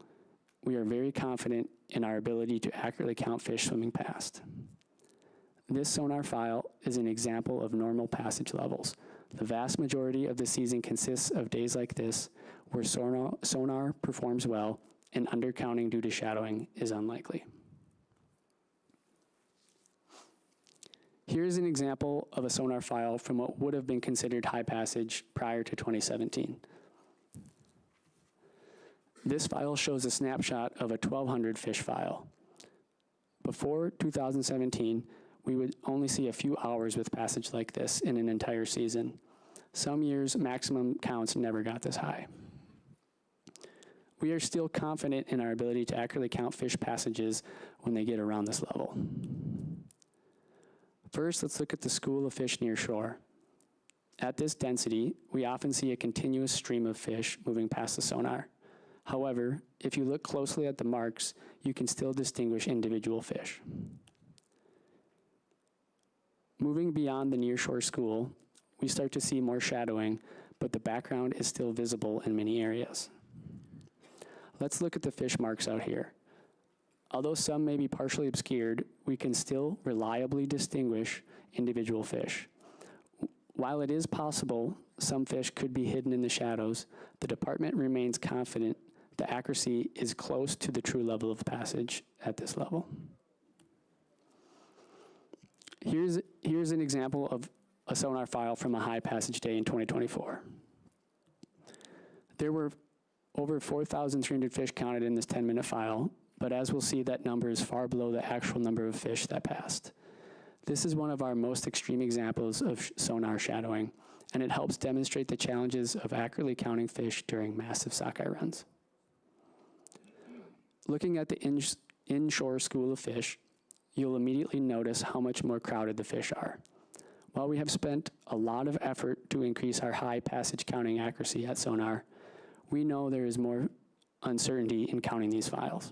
U: we are very confident in our ability to accurately count fish swimming past. This sonar file is an example of normal passage levels. The vast majority of the season consists of days like this, where sonar performs well and undercounting due to shadowing is unlikely. Here's an example of a sonar file from what would have been considered high passage prior to 2017. This file shows a snapshot of a 1,200 fish file. Before 2017, we would only see a few hours with passage like this in an entire season. Some years, maximum counts never got this high. We are still confident in our ability to accurately count fish passages when they get around this level. First, let's look at the school of fish near shore. At this density, we often see a continuous stream of fish moving past the sonar. However, if you look closely at the marks, you can still distinguish individual fish. Moving beyond the nearshore school, we start to see more shadowing, but the background is still visible in many areas. Let's look at the fish marks out here. Although some may be partially obscured, we can still reliably distinguish individual fish. While it is possible some fish could be hidden in the shadows, the department remains confident the accuracy is close to the true level of passage at this level. Here's an example of a sonar file from a high passage day in 2024. There were over 4,300 fish counted in this 10-minute file, but as we'll see, that number is far below the actual number of fish that passed. This is one of our most extreme examples of sonar shadowing, and it helps demonstrate the challenges of accurately counting fish during massive sockeye runs. Looking at the inshore school of fish, you'll immediately notice how much more crowded the fish are. While we have spent a lot of effort to increase our high passage counting accuracy at sonar, we know there is more uncertainty in counting these files.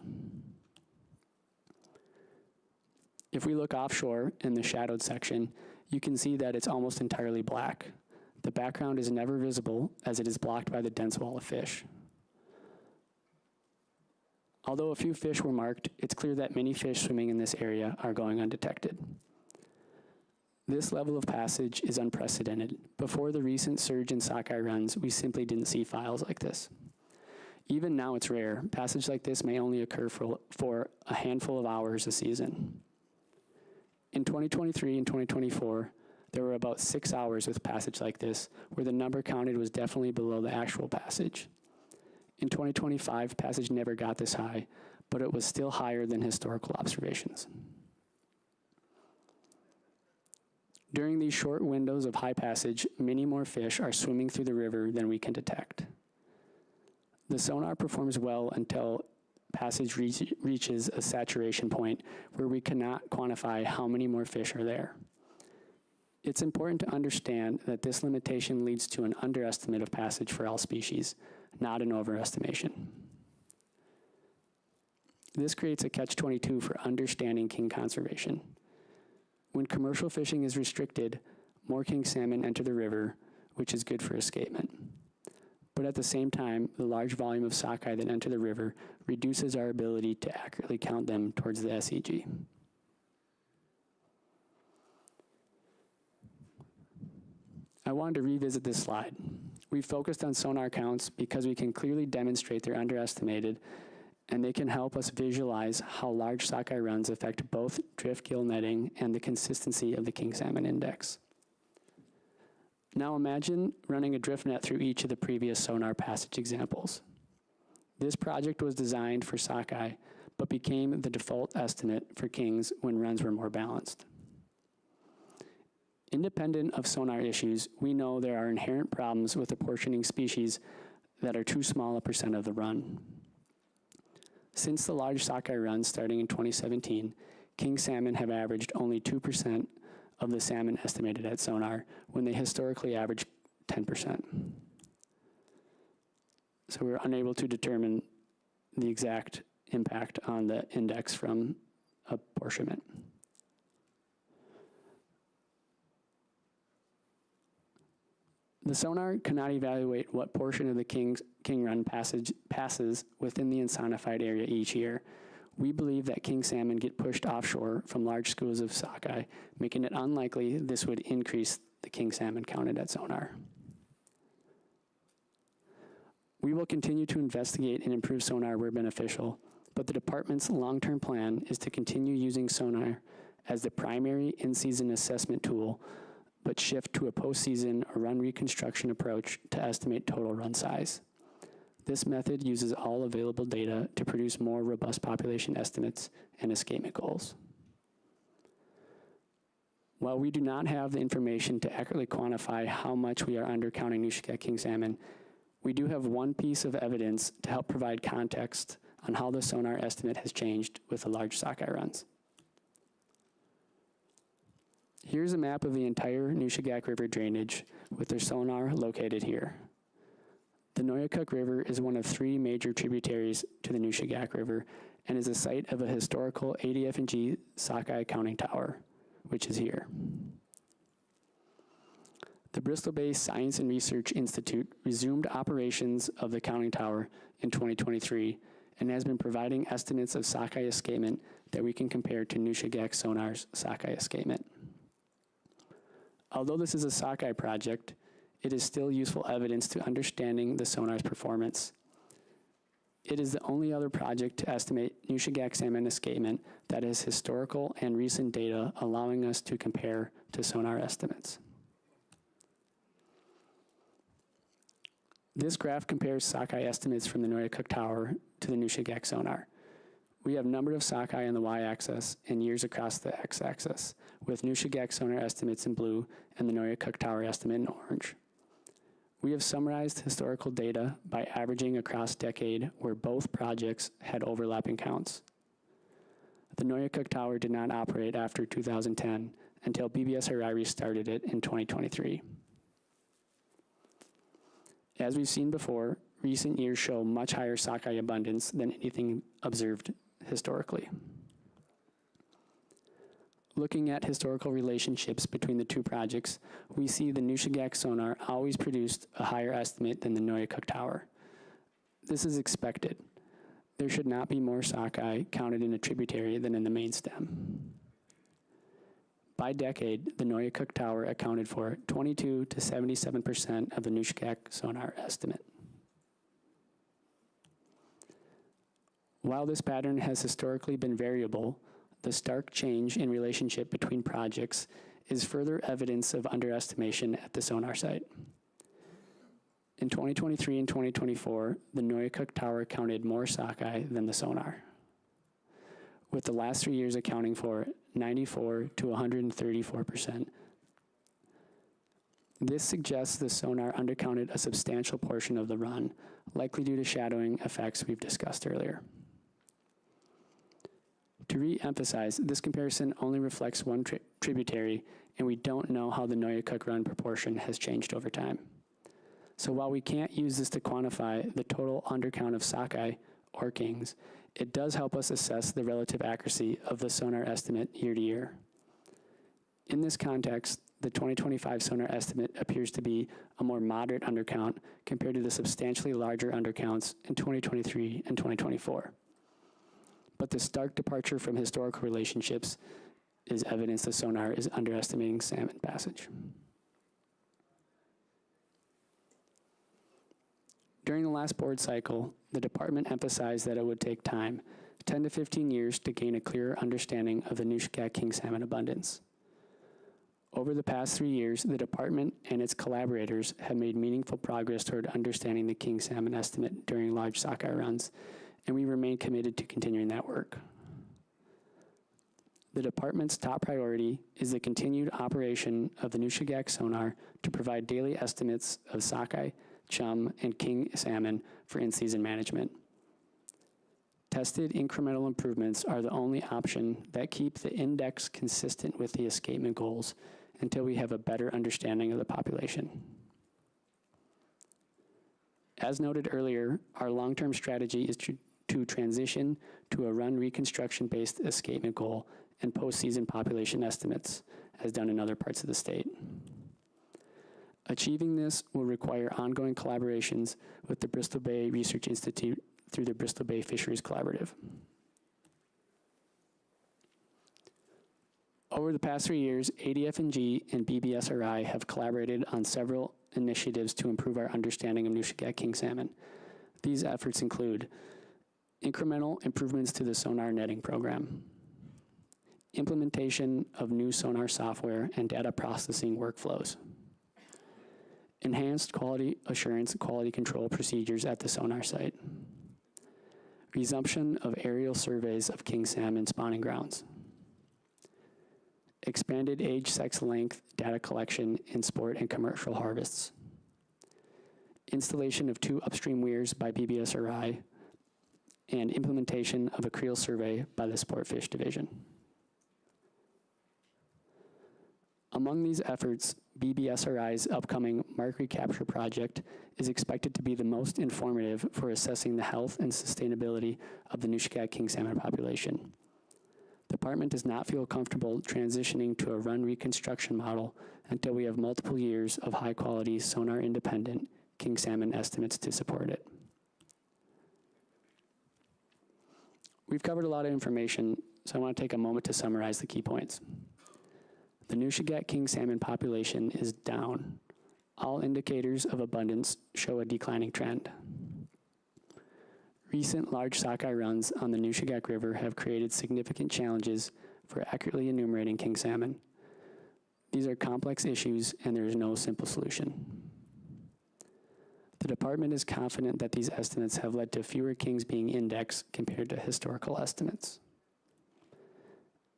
U: If we look offshore in the shadowed section, you can see that it's almost entirely black. The background is never visible as it is blocked by the dense wall of fish. Although a few fish were marked, it's clear that many fish swimming in this area are going undetected. This level of passage is unprecedented. Before the recent surge in sockeye runs, we simply didn't see files like this. Even now it's rare. Passage like this may only occur for a handful of hours a season. In 2023 and 2024, there were about 6 hours with passage like this, where the number counted was definitely below the actual passage. In 2025, passage never got this high, but it was still higher than historical observations. During these short windows of high passage, many more fish are swimming through the river than we can detect. The sonar performs well until passage reaches a saturation point where we cannot quantify how many more fish are there. It's important to understand that this limitation leads to an underestimate of passage for all species, not an overestimation. This creates a catch-22 for understanding king conservation. When commercial fishing is restricted, more king salmon enter the river, which is good for escapement. But at the same time, the large volume of sockeye that enter the river reduces our ability to accurately count them towards the SEG. I wanted to revisit this slide. We focused on sonar counts because we can clearly demonstrate they're underestimated, and they can help us visualize how large sockeye runs affect both drift gill netting and the consistency of the king salmon index. Now imagine running a drift net through each of the previous sonar passage examples. This project was designed for sockeye, but became the default estimate for kings when runs were more balanced. Independent of sonar issues, we know there are inherent problems with apportioning species that are too small a percent of the run. Since the large sockeye runs starting in 2017, king salmon have averaged only 2% of the salmon estimated at sonar, when they historically average 10%. So we're unable to determine the exact impact on the index from apportionment. The sonar cannot evaluate what portion of the king run passes within the insonified area each year. We believe that king salmon get pushed offshore from large schools of sockeye, making it unlikely this would increase the king salmon counted at sonar. We will continue to investigate and improve sonar where beneficial, but the department's long-term plan is to continue using sonar as the primary in-season assessment tool, but shift to a postseason or run reconstruction approach to estimate total run size. This method uses all available data to produce more robust population estimates and escapement goals. While we do not have the information to accurately quantify how much we are undercounting Nushagak king salmon, we do have one piece of evidence to help provide context on how the sonar estimate has changed with the large sockeye runs. Here's a map of the entire Nushagak River drainage with their sonar located here. The Noyacook River is one of 3 major tributaries to the Nushagak River and is the site of a historical ADF&G sockeye counting tower, which is here. The Bristol-based Science and Research Institute resumed operations of the counting tower in 2023 and has been providing estimates of sockeye escapement that we can compare to Nushagak Sonar's sockeye escapement. Although this is a sockeye project, it is still useful evidence to understanding the sonar's performance. It is the only other project to estimate Nushagak salmon escapement that has historical and recent data allowing us to compare to sonar estimates. This graph compares sockeye estimates from the Noyacook Tower to the Nushagak sonar. We have number of sockeye on the y-axis and years across the x-axis, with Nushagak sonar estimates in blue and the Noyacook Tower estimate in orange. We have summarized historical data by averaging across decade where both projects had overlapping counts. The Noyacook Tower did not operate after 2010 until BBS Hariri started it in 2023. As we've seen before, recent years show much higher sockeye abundance than anything observed historically. Looking at historical relationships between the 2 projects, we see the Nushagak sonar always produced a higher estimate than the Noyacook Tower. This is expected. There should not be more sockeye counted in a tributary than in the main stem. By decade, the Noyacook Tower accounted for 22 to 77% of the Nushagak sonar estimate. While this pattern has historically been variable, the stark change in relationship between projects is further evidence of underestimation at the sonar site. In 2023 and 2024, the Noyacook Tower counted more sockeye than the sonar, with the last 3 years accounting for 94 to 134%. This suggests the sonar undercounted a substantial portion of the run, likely due to shadowing effects we've discussed earlier. To re-emphasize, this comparison only reflects one tributary, and we don't know how the Noyacook run proportion has changed over time. So while we can't use this to quantify the total undercount of sockeye or kings, it does help us assess the relative accuracy of the sonar estimate year to year. In this context, the 2025 sonar estimate appears to be a more moderate undercount compared to the substantially larger undercounts in 2023 and 2024. But the stark departure from historical relationships is evidence the sonar is underestimating salmon passage. During the last board cycle, the department emphasized that it would take time, 10 to 15 years, to gain a clearer understanding of the Nushagak king salmon abundance. Over the past 3 years, the department and its collaborators have made meaningful progress toward understanding the king salmon estimate during large sockeye runs, and we remain committed to continuing that work. The department's top priority is the continued operation of the Nushagak sonar to provide daily estimates of sockeye, chum, and king salmon for in-season management. Tested incremental improvements are the only option that keep the index consistent with the escapement goals until we have a better understanding of the population. As noted earlier, our long-term strategy is to transition to a run reconstruction-based escapement goal and postseason population estimates, as done in other parts of the state. Achieving this will require ongoing collaborations with the Bristol Bay Research Institute through the Bristol Bay Fisheries Collaborative. Over the past 3 years, ADF&G and BBSRI have collaborated on several initiatives to improve our understanding of Nushagak king salmon. These efforts include incremental improvements to the sonar netting program, implementation of new sonar software and data processing workflows, enhanced quality assurance and quality control procedures at the sonar site, resumption of aerial surveys of king salmon spawning grounds, expanded age, sex, length data collection in sport and commercial harvests, installation of 2 upstream weirs by BBSRI, and implementation of a creel survey by the Sport Fish Division. Among these efforts, BBSRI's upcoming Mark Recapture project is expected to be the most informative for assessing the health and sustainability of the Nushagak king salmon population. The department does not feel comfortable transitioning to a run reconstruction model until we have multiple years of high-quality sonar-independent king salmon estimates to support it. We've covered a lot of information, so I want to take a moment to summarize the key points. The Nushagak king salmon population is down. All indicators of abundance show a declining trend. Recent large sockeye runs on the Nushagak River have created significant challenges for accurately enumerating king salmon. These are complex issues, and there is no simple solution. The department is confident that these estimates have led to fewer kings being indexed compared to historical estimates.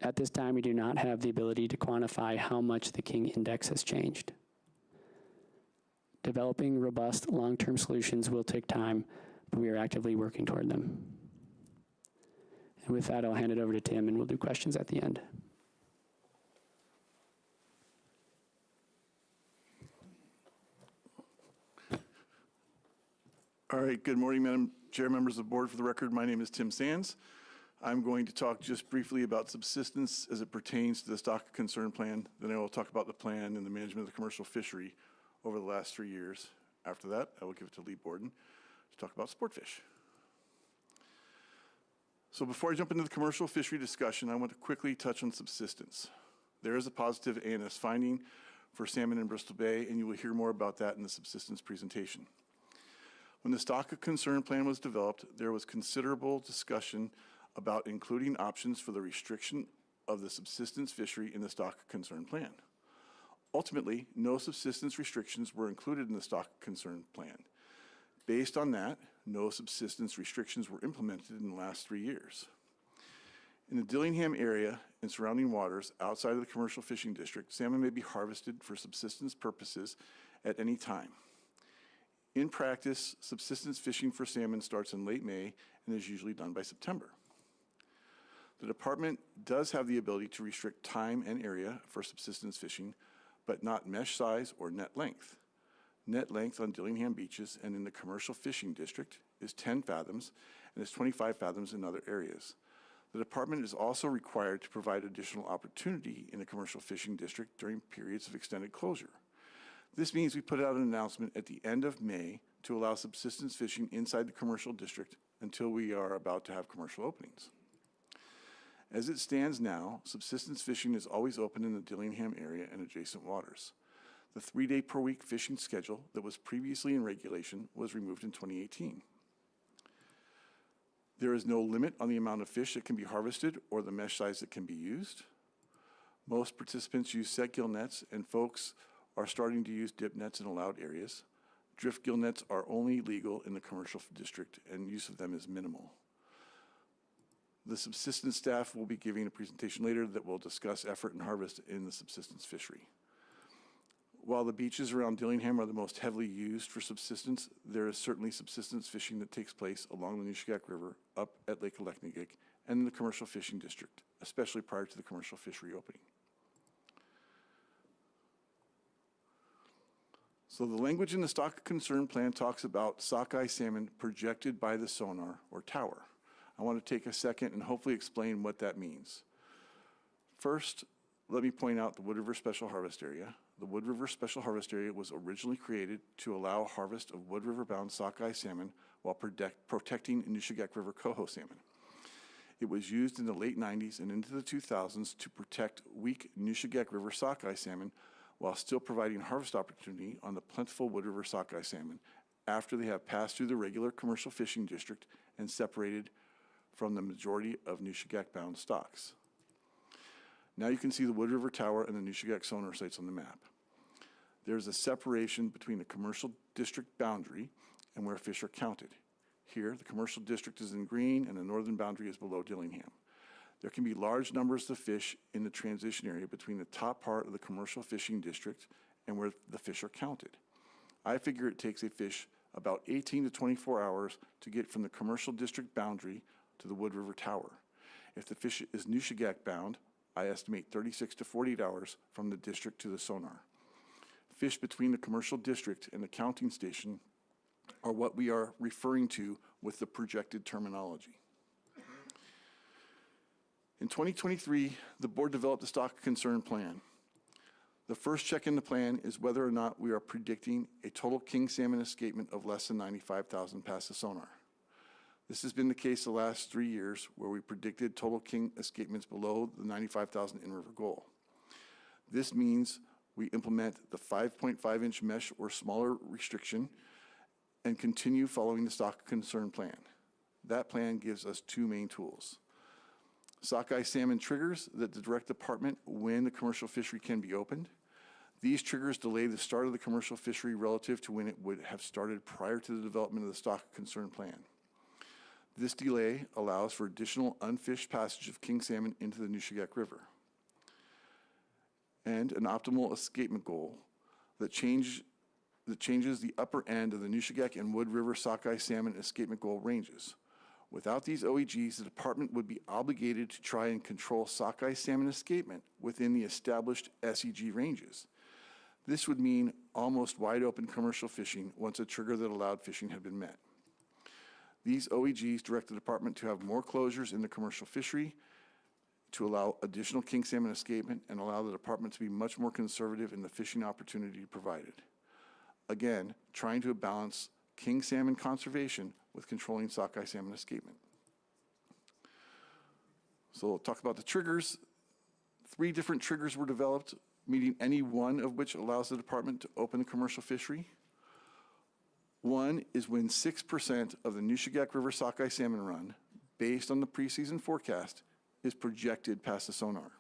U: At this time, we do not have the ability to quantify how much the king index has changed. Developing robust long-term solutions will take time, but we are actively working toward them. And with that, I'll hand it over to Tim, and we'll do questions at the end.
T: All right, good morning, Madam Chair, members of the board. For the record, my name is Tim Sands. I'm going to talk just briefly about subsistence as it pertains to the stock of concern plan. Then I will talk about the plan and the management of the commercial fishery over the last 3 years. After that, I will give it to Lee Borden to talk about sport fish. So before I jump into the commercial fishery discussion, I want to quickly touch on subsistence. There is a positive ANS finding for salmon in Bristol Bay, and you will hear more about that in the subsistence presentation. When the stock of concern plan was developed, there was considerable discussion about including options for the restriction of the subsistence fishery in the stock of concern plan. Ultimately, no subsistence restrictions were included in the stock of concern plan. Based on that, no subsistence restrictions were implemented in the last 3 years. In the Dillingham area and surrounding waters outside of the commercial fishing district, salmon may be harvested for subsistence purposes at any time. In practice, subsistence fishing for salmon starts in late May and is usually done by September. The department does have the ability to restrict time and area for subsistence fishing, but not mesh size or net length. Net length on Dillingham beaches and in the commercial fishing district is 10 fathoms and is 25 fathoms in other areas. The department is also required to provide additional opportunity in the commercial fishing district during periods of extended closure. This means we put out an announcement at the end of May to allow subsistence fishing inside the commercial district until we are about to have commercial openings. As it stands now, subsistence fishing is always open in the Dillingham area and adjacent waters. The 3-day-per-week fishing schedule that was previously in regulation was removed in 2018. There is no limit on the amount of fish that can be harvested or the mesh size that can be used. Most participants use set gill nets, and folks are starting to use dip nets in allowed areas. Drift gill nets are only legal in the commercial district, and use of them is minimal. The subsistence staff will be giving a presentation later that will discuss effort and harvest in the subsistence fishery. While the beaches around Dillingham are the most heavily used for subsistence, there is certainly subsistence fishing that takes place along the Nushagak River, up at Lake Aleknagik, and in the commercial fishing district, especially prior to the commercial fishery opening. So the language in the Stock of Concern Plan talks about sockeye salmon projected by the sonar or tower. I want to take a second and hopefully explain what that means. First, let me point out the Wood River Special Harvest Area. The Wood River Special Harvest Area was originally created to allow harvest of Wood River-bound sockeye salmon while protecting Nushagak River coho salmon. It was used in the late 90s and into the 2000s to protect weak Nushagak River sockeye salmon while still providing harvest opportunity on the plentiful Wood River sockeye salmon after they have passed through the regular commercial fishing district and separated from the majority of Nushagak-bound stocks. Now you can see the Wood River Tower and the Nushagak sonar sites on the map. There's a separation between the commercial district boundary and where fish are counted. Here, the commercial district is in green and the northern boundary is below Dillingham. There can be large numbers of fish in the transition area between the top part of the commercial fishing district and where the fish are counted. I figure it takes a fish about 18 to 24 hours to get from the commercial district boundary to the Wood River Tower. If the fish is Nushagak bound, I estimate 36 to 48 hours from the district to the sonar. Fish between the commercial district and the counting station are what we are referring to with the projected terminology. In 2023, the board developed a Stock of Concern Plan. The first check in the plan is whether or not we are predicting a total king salmon escapement of less than 95,000 past the sonar. This has been the case the last 3 years, where we predicted total king escapements below the 95,000 in-river goal. This means we implement the 5.5-inch mesh or smaller restriction and continue following the Stock of Concern Plan. That plan gives us two main tools: sockeye salmon triggers that direct the department when the commercial fishery can be opened. These triggers delay the start of the commercial fishery relative to when it would have started prior to the development of the Stock of Concern Plan. This delay allows for additional unfished passage of king salmon into the Nushagak River. And an optimal escapement goal that changes the upper end of the Nushagak and Wood River sockeye salmon escapement goal ranges. Without these OEGs, the department would be obligated to try and control sockeye salmon escapement within the established SEG ranges. This would mean almost wide open commercial fishing once a trigger that allowed fishing had been met. These OEGs direct the department to have more closures in the commercial fishery, to allow additional king salmon escapement, and allow the department to be much more conservative in the fishing opportunity provided. Again, trying to balance king salmon conservation with controlling sockeye salmon escapement. So we'll talk about the triggers. 3 different triggers were developed, meaning any one of which allows the department to open the commercial fishery. One is when 6% of the Nushagak River sockeye salmon run, based on the preseason forecast, is projected past the sonar.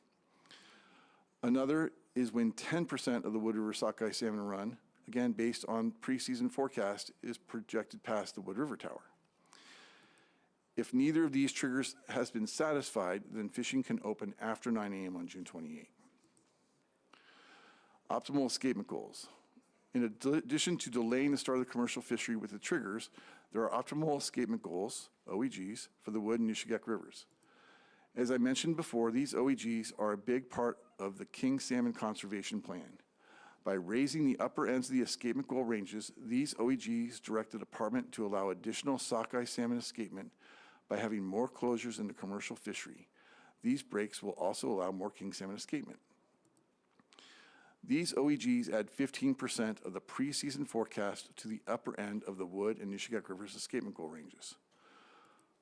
T: Another is when 10% of the Wood River sockeye salmon run, again based on preseason forecast, is projected past the Wood River Tower. If neither of these triggers has been satisfied, then fishing can open after 9 a.m. on June 28. Optimal escapement goals. In addition to delaying the start of the commercial fishery with the triggers, there are optimal escapement goals, OEGs, for the Wood and Nushagak rivers. As I mentioned before, these OEGs are a big part of the king salmon conservation plan. By raising the upper ends of the escapement goal ranges, these OEGs direct the department to allow additional sockeye salmon escapement by having more closures in the commercial fishery. These breaks will also allow more king salmon escapement. These OEGs add 15% of the preseason forecast to the upper end of the Wood and Nushagak Rivers escapement goal ranges.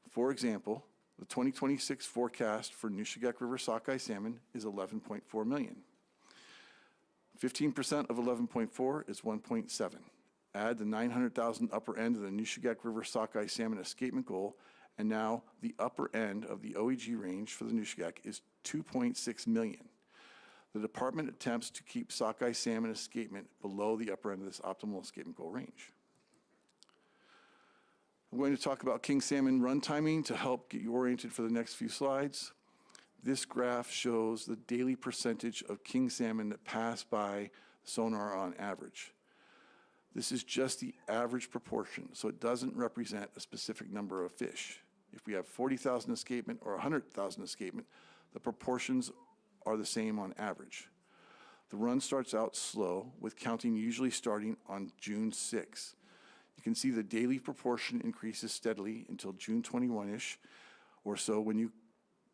T: For example, the 2026 forecast for Nushagak River sockeye salmon is 11.4 million. 15% of 11.4 is 1.7. Add the 900,000 upper end of the Nushagak River sockeye salmon escapement goal, and now the upper end of the OEG range for the Nushagak is 2.6 million. the department attempts to keep sockeye salmon escapement below the upper end of this optimal escapement goal range. I'm going to talk about king salmon run timing to help get you oriented for the next few slides. This graph shows the daily percentage of king salmon that pass by sonar on average. This is just the average proportion, so it doesn't represent a specific number of fish. If we have 40,000 escapement or 100,000 escapement, the proportions are the same on average. The run starts out slow, with counting usually starting on June 6. You can see the daily proportion increases steadily until June 21-ish or so when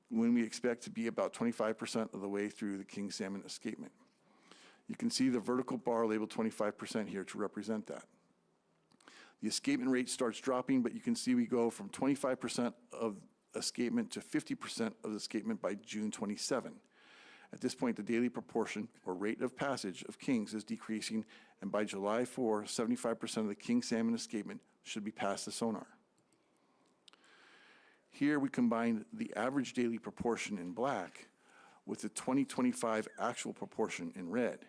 T: we expect to be about 25% of the way through the king salmon escapement. You can see the vertical bar labeled 25% here to represent that. The escapement rate starts dropping, but you can see we go from 25% of escapement to 50% of the escapement by June 27. At this point, the daily proportion or rate of passage of kings is decreasing, and by July 4, 75% of the king salmon escapement should be past the sonar. Here we combine the average daily proportion in black with the 2025 actual proportion in red.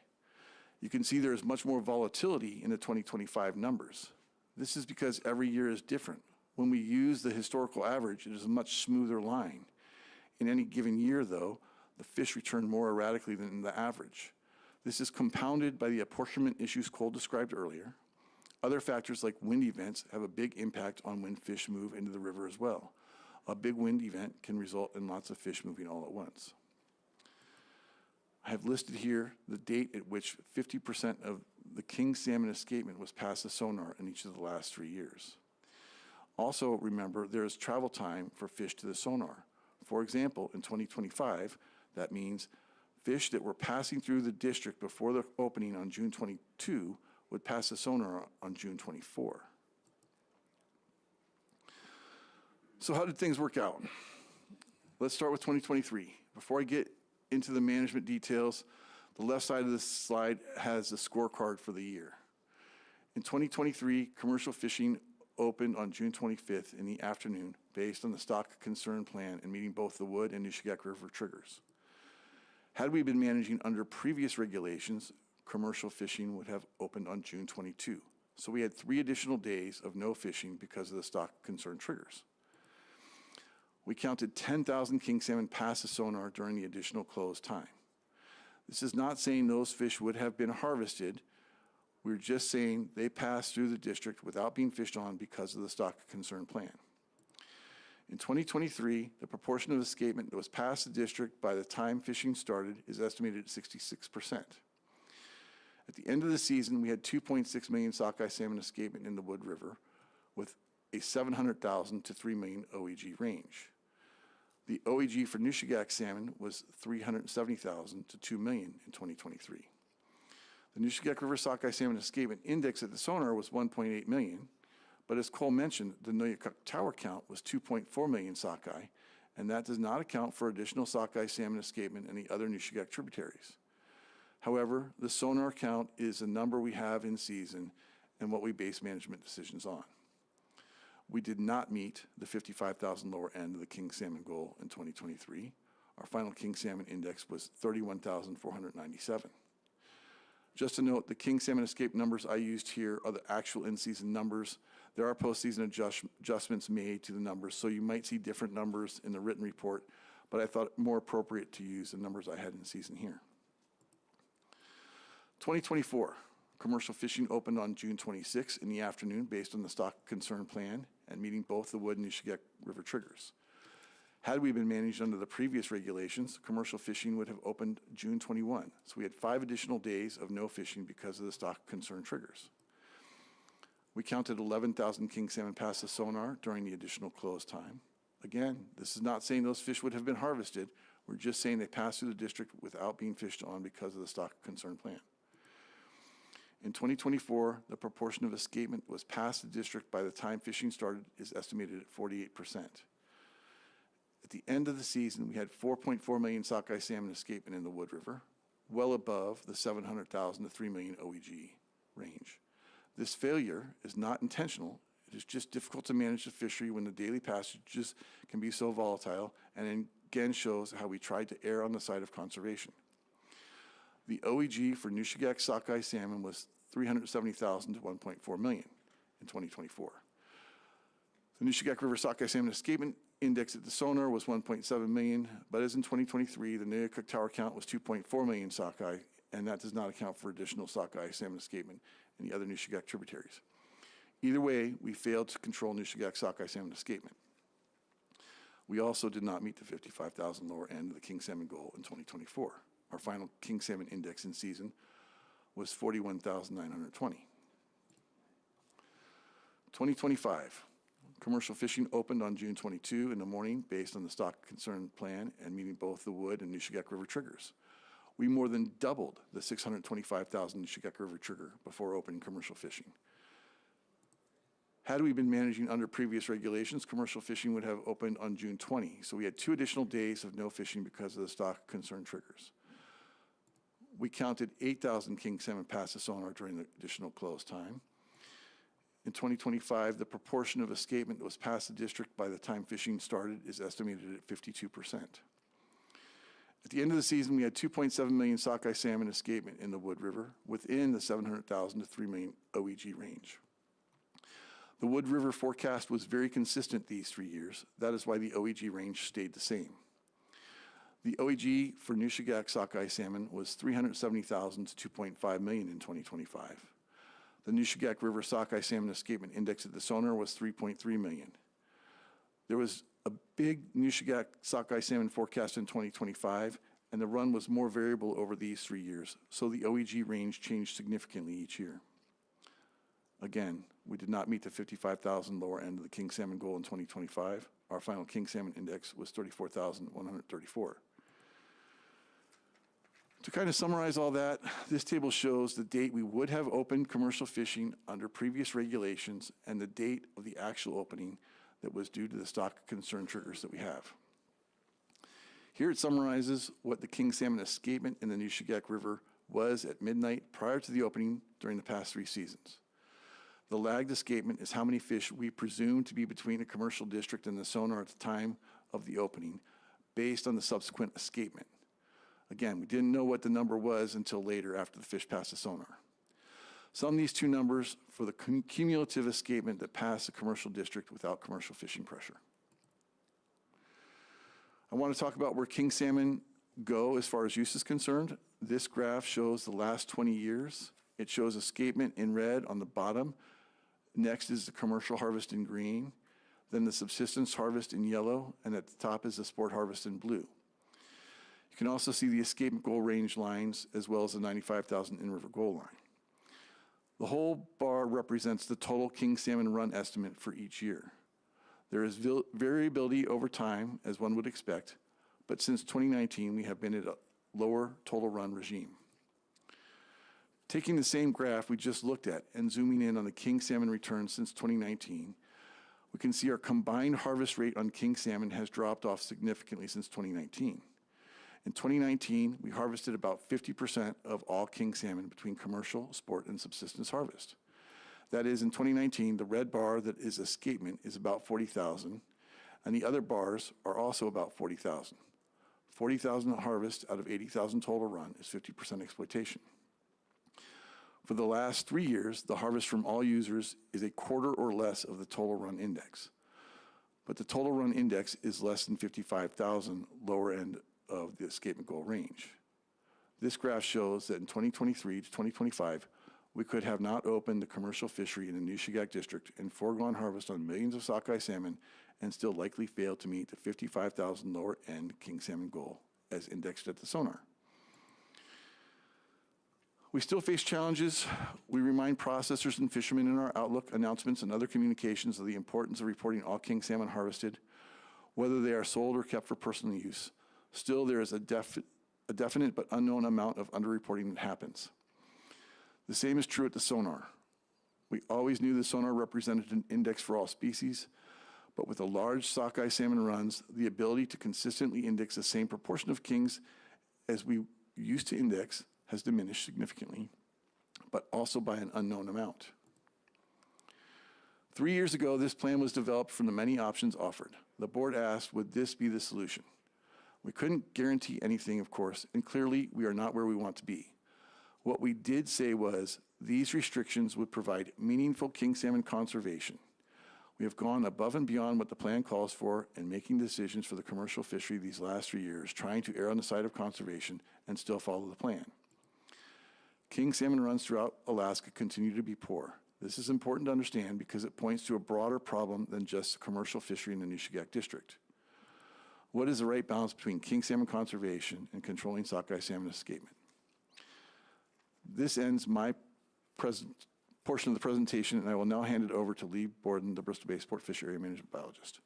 T: You can see there is much more volatility in the 2025 numbers. This is because every year is different. When we use the historical average, it is a much smoother line. In any given year, though, the fish return more erratically than the average. This is compounded by the apportionment issues Cole described earlier. Other factors like wind events have a big impact on when fish move into the river as well. A big wind event can result in lots of fish moving all at once. I have listed here the date at which 50% of the king salmon escapement was past the sonar in each of the last 3 years. Also, remember, there is travel time for fish to the sonar. For example, in 2025, that means fish that were passing through the district before the opening on June 22 would pass the sonar on June 24. So how did things work out? Let's start with 2023. Before I get into the management details, the left side of this slide has the scorecard for the year. In 2023, commercial fishing opened on June 25th in the afternoon based on the stock concern plan and meeting both the Wood and Nushagak River triggers. Had we been managing under previous regulations, commercial fishing would have opened on June 22. So we had 3 additional days of no fishing because of the stock concern triggers. We counted 10,000 king salmon past the sonar during the additional closed time. This is not saying those fish would have been harvested. We're just saying they passed through the district without being fished on because of the stock concern plan. In 2023, the proportion of escapement that was past the district by the time fishing started is estimated at 66%. At the end of the season, we had 2.6 million sockeye salmon escapement in the Wood River with a 700,000 to 3 million OEG range. The OEG for Nushagak salmon was 370,000 to 2 million in 2023. The Nushagak River sockeye salmon escapement index at the sonar was 1.8 million, but as Cole mentioned, the Noyakuk tower count was 2.4 million sockeye, and that does not account for additional sockeye salmon escapement in the other Nushagak tributaries. However, the sonar count is a number we have in season and what we base management decisions on. We did not meet the 55,000 lower end of the king salmon goal in 2023. Our final king salmon index was 31,497. Just to note, the king salmon escape numbers I used here are the actual in-season numbers. There are postseason adjustments made to the numbers, so you might see different numbers in the written report, but I thought it more appropriate to use the numbers I had in season here. 2024, commercial fishing opened on June 26 in the afternoon based on the stock concern plan and meeting both the Wood and Nushagak River triggers. Had we been managed under the previous regulations, commercial fishing would have opened June 21, so we had 5 additional days of no fishing because of the stock concern triggers. We counted 11,000 king salmon past the sonar during the additional closed time. Again, this is not saying those fish would have been harvested. We're just saying they passed through the district without being fished on because of the stock concern plan. In 2024, the proportion of escapement that was past the district by the time fishing started is estimated at 48%. At the end of the season, we had 4.4 million sockeye salmon escapement in the Wood River, well above the 700,000 to 3 million OEG range. This failure is not intentional. It is just difficult to manage the fishery when the daily passages can be so volatile, and again shows how we tried to err on the side of conservation. The OEG for Nushagak sockeye salmon was $370,000 to $1.4 million in 2024. The Nushagak River sockeye salmon escapement index at the sonar was 1.7 million, but as in 2023, the Nuyukuk tower count was 2.4 million sockeye, and that does not account for additional sockeye salmon escapement in the other Nushagak tributaries. Either way, we failed to control Nushagak sockeye salmon escapement. We also did not meet the 55,000 lower end of the king salmon goal in 2024. Our final king salmon index in season was 41,920. 2025. Commercial fishing opened on June 22 in the morning based on the stock concern plan and meeting both the Wood and Nushagak River triggers. We more than doubled the 625,000 Nushagak River trigger before opening commercial fishing. Had we been managing under previous regulations, commercial fishing would have opened on June 20, so we had 2 additional days of no fishing because of the stock concern triggers. We counted 8,000 king salmon past the sonar during the additional close time. In 2025, the proportion of escapement that was past the district by the time fishing started is estimated at 52%. At the end of the season, we had 2.7 million sockeye salmon escapement in the Wood River within the 700,000 to 3 million OEG range. The Wood River forecast was very consistent these 3 years. That is why the OEG range stayed the same. The OEG for Nushagak sockeye salmon was 370,000 to 2.5 million in 2025. The Nushagak River sockeye salmon escapement index at the sonar was 3.3 million. There was a big Nushagak sockeye salmon forecast in 2025, and the run was more variable over these 3 years, so the OEG range changed significantly each year. Again, we did not meet the 55,000 lower end of the king salmon goal in 2025. Our final king salmon index was 34,134. To kind of summarize all that, this table shows the date we would have opened commercial fishing under previous regulations and the date of the actual opening that was due to the stock concern triggers that we have. Here it summarizes what the king salmon escapement in the Nushagak River was at midnight prior to the opening during the past 3 seasons. The lagged escapement is how many fish we presume to be between the commercial district and the sonar at the time of the opening based on the subsequent escapement. Again, we didn't know what the number was until later after the fish passed the sonar. Sum these 2 numbers for the cumulative escapement that passed the commercial district without commercial fishing pressure. I want to talk about where king salmon go as far as use is concerned. This graph shows the last 20 years. It shows escapement in red on the bottom. Next is the commercial harvest in green, then the subsistence harvest in yellow, and at the top is the sport harvest in blue. You can also see the escapement goal range lines as well as the 95,000 in-river goal line. The whole bar represents the total king salmon run estimate for each year. There is variability over time, as one would expect, but since 2019, we have been at a lower total run regime. Taking the same graph we just looked at and zooming in on the king salmon returns since 2019, we can see our combined harvest rate on king salmon has dropped off significantly since 2019. In 2019, we harvested about 50% of all king salmon between commercial, sport, and subsistence harvest. That is, in 2019, the red bar that is escapement is about 40,000, and the other bars are also about 40,000. 40,000 harvest out of 80,000 total run is 50% exploitation. For the last 3 years, the harvest from all users is a quarter or less of the total run index. But the total run index is less than 55,000 lower end of the escapement goal range. This graph shows that in 2023 to 2025, we could have not opened the commercial fishery in the Nushagak district and foregone harvest on millions of sockeye salmon and still likely fail to meet the 55,000 lower end king salmon goal as indexed at the sonar. We still face challenges. We remind processors and fishermen in our Outlook announcements and other communications of the importance of reporting all king salmon harvested, whether they are sold or kept for personal use. Still, there is a definite but unknown amount of underreporting that happens. The same is true at the sonar. We always knew the sonar represented an index for all species, but with the large sockeye salmon runs, the ability to consistently index the same proportion of kings as we used to index has diminished significantly, but also by an unknown amount. 3 years ago, this plan was developed from the many options offered. The board asked, would this be the solution? We couldn't guarantee anything, of course, and clearly we are not where we want to be. What we did say was these restrictions would provide meaningful king salmon conservation. We have gone above and beyond what the plan calls for in making decisions for the commercial fishery these last 3 years, trying to err on the side of conservation and still follow the plan. King salmon runs throughout Alaska continue to be poor. This is important to understand because it points to a broader problem than just commercial fishery in the Nushagak district. What is the right balance between king salmon conservation and controlling sockeye salmon escapement? This ends my portion of the presentation, and I will now hand it over to Lee Borden, the Bristol Bay Sport Fish Area Management Biologist.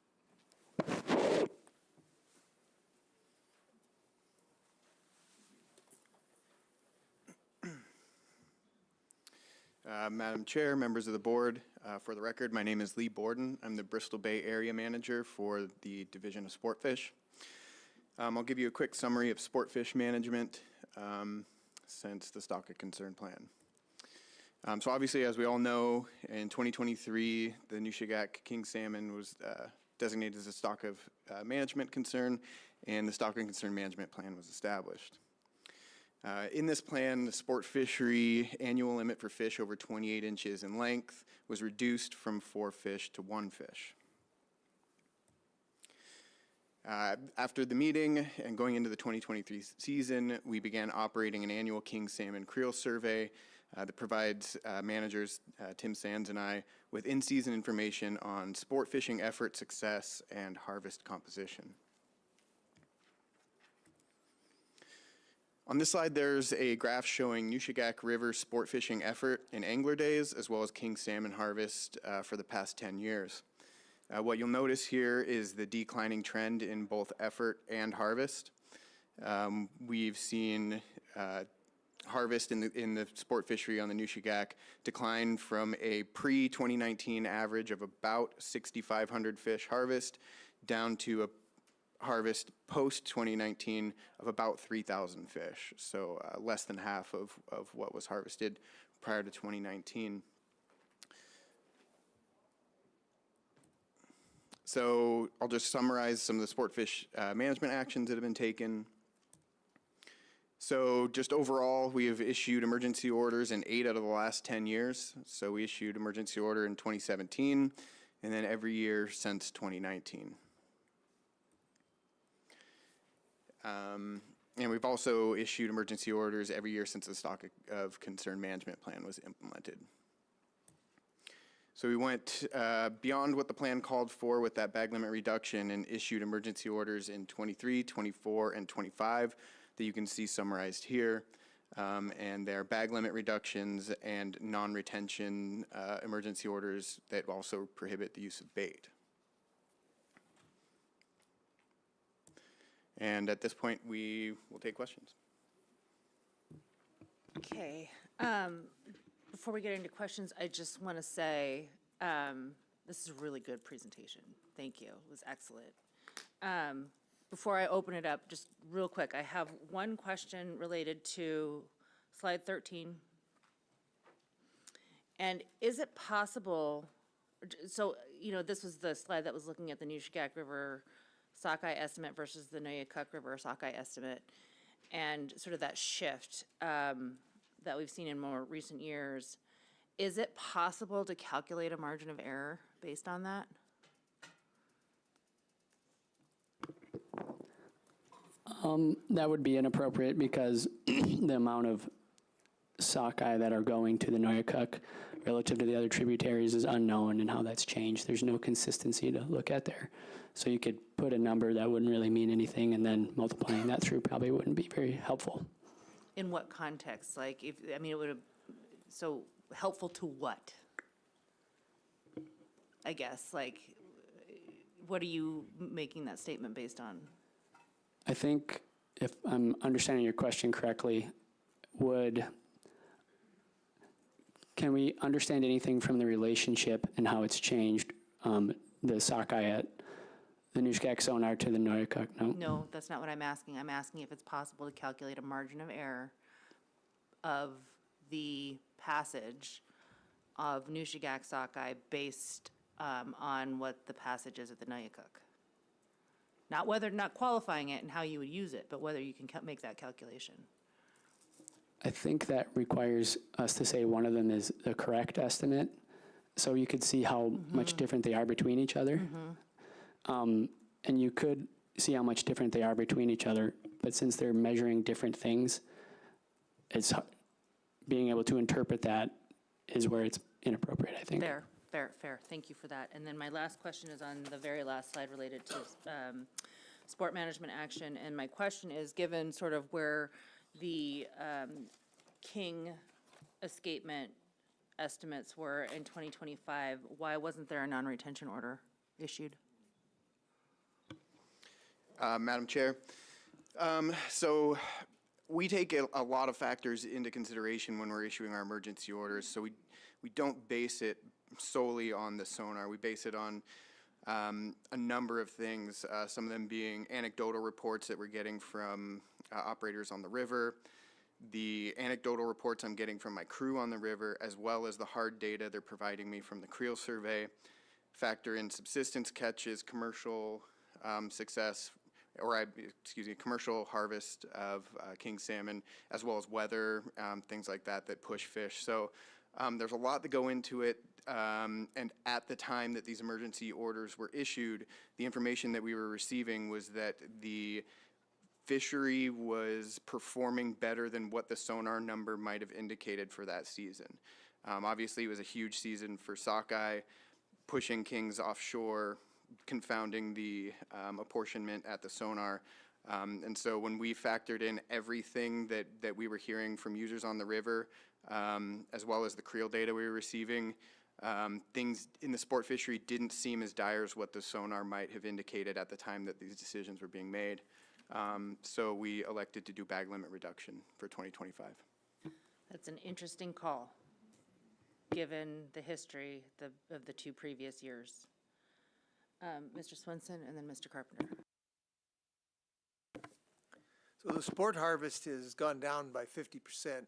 B: Madam Chair, members of the board, for the record, my name is Lee Borden. I'm the Bristol Bay Area Manager for the Division of Sport Fish. I'll give you a quick summary of sport fish management since the Stock of Concern plan. So obviously, as we all know, in 2023, the Nushagak king salmon was designated as a stock of management concern, and the Stock of Concern management plan was established. In this plan, the sport fishery annual limit for fish over 28 inches in length was reduced from 4 fish to 1 fish. After the meeting and going into the 2023 season, we began operating an annual king salmon creel survey that provides managers, Tim Sands and I, with in-season information on sport fishing effort success and harvest composition. On this slide, there's a graph showing Nushagak River sport fishing effort in angler days, as well as king salmon harvest for the past 10 years. What you'll notice here is the declining trend in both effort and harvest. We've seen harvest in the sport fishery on the Nushagak decline from a pre-2019 average of about 6,500 fish harvest down to a harvest post-2019 of about 3,000 fish, so less than half of what was harvested prior to 2019. So I'll just summarize some of the sport fish management actions that have been taken. So just overall, we have issued emergency orders in 8 out of the last 10 years. So we issued emergency order in 2017, and then every year since 2019. And we've also issued emergency orders every year since the Stock of Concern management plan was implemented. So we went beyond what the plan called for with that bag limit reduction and issued emergency orders in 23, 24, and 25 that you can see summarized here. And there are bag limit reductions and non-retention emergency orders that also prohibit the use of bait. And at this point, we will take questions.
C: Okay. Before we get into questions, I just want to say this is a really good presentation. Thank you. It was excellent. Before I open it up, just real quick, I have one question related to slide 13. And is it possible, so, you know, this was the slide that was looking at the Nushagak River sockeye estimate versus the Noyakuck River sockeye estimate, and sort of that shift that we've seen in more recent years. Is it possible to calculate a margin of error based on that?
U: That would be inappropriate because the amount of sockeye that are going to the Noyakuck relative to the other tributaries is unknown, and how that's changed. There's no consistency to look at there. So you could put a number that wouldn't really mean anything, and then multiplying that through probably wouldn't be very helpful.
C: In what context? Like, if, I mean, it would have, so helpful to what? I guess, like, what are you making that statement based on?
U: I think, if I'm understanding your question correctly, can we understand anything from the relationship and how it's changed, the sockeye at the Nushagak sonar to the Noyakuck? No?
C: No, that's not what I'm asking. I'm asking if it's possible to calculate a margin of error of the passage of Nushagak sockeye based on what the passage is at the Noyakuck. Not qualifying it and how you would use it, but whether you can make that calculation.
U: I think that requires us to say one of them is the correct estimate, so you could see how much different they are between each other. And you could see how much different they are between each other, but since they're measuring different things, it's being able to interpret that is where it's inappropriate, I think.
C: Fair. Thank you for that. And then my last question is on the very last slide related to sport management action. And my question is, given sort of where the King escapement estimates were in 2025, why wasn't there a non-retention order issued?
B: Madam Chair, so we take a lot of factors into consideration when we're issuing our emergency orders. So we don't base it solely on the sonar. We base it on a number of things, some of them being anecdotal reports that we're getting from operators on the river, the anecdotal reports I'm getting from my crew on the river, as well as the hard data they're providing me from the creel survey. Factor in subsistence catches, commercial success, commercial harvest of king salmon, as well as weather, things like that push fish. So there's a lot that go into it, and at the time that these emergency orders were issued, the information that we were receiving was that the fishery was performing better than what the sonar number might have indicated for that season. Obviously, it was a huge season for sockeye, pushing kings offshore, confounding the apportionment at the sonar. And so when we factored in everything that we were hearing from users on the river, as well as the creel data we were receiving, things in the sport fishery didn't seem as dire as what the sonar might have indicated at the time that these decisions were being made. So we elected to do bag limit reduction for 2025.
C: That's an interesting call, given the history of the two previous years. Mr. Swenson and then Mr. Carpenter.
P: So the sport harvest has gone down by 50%.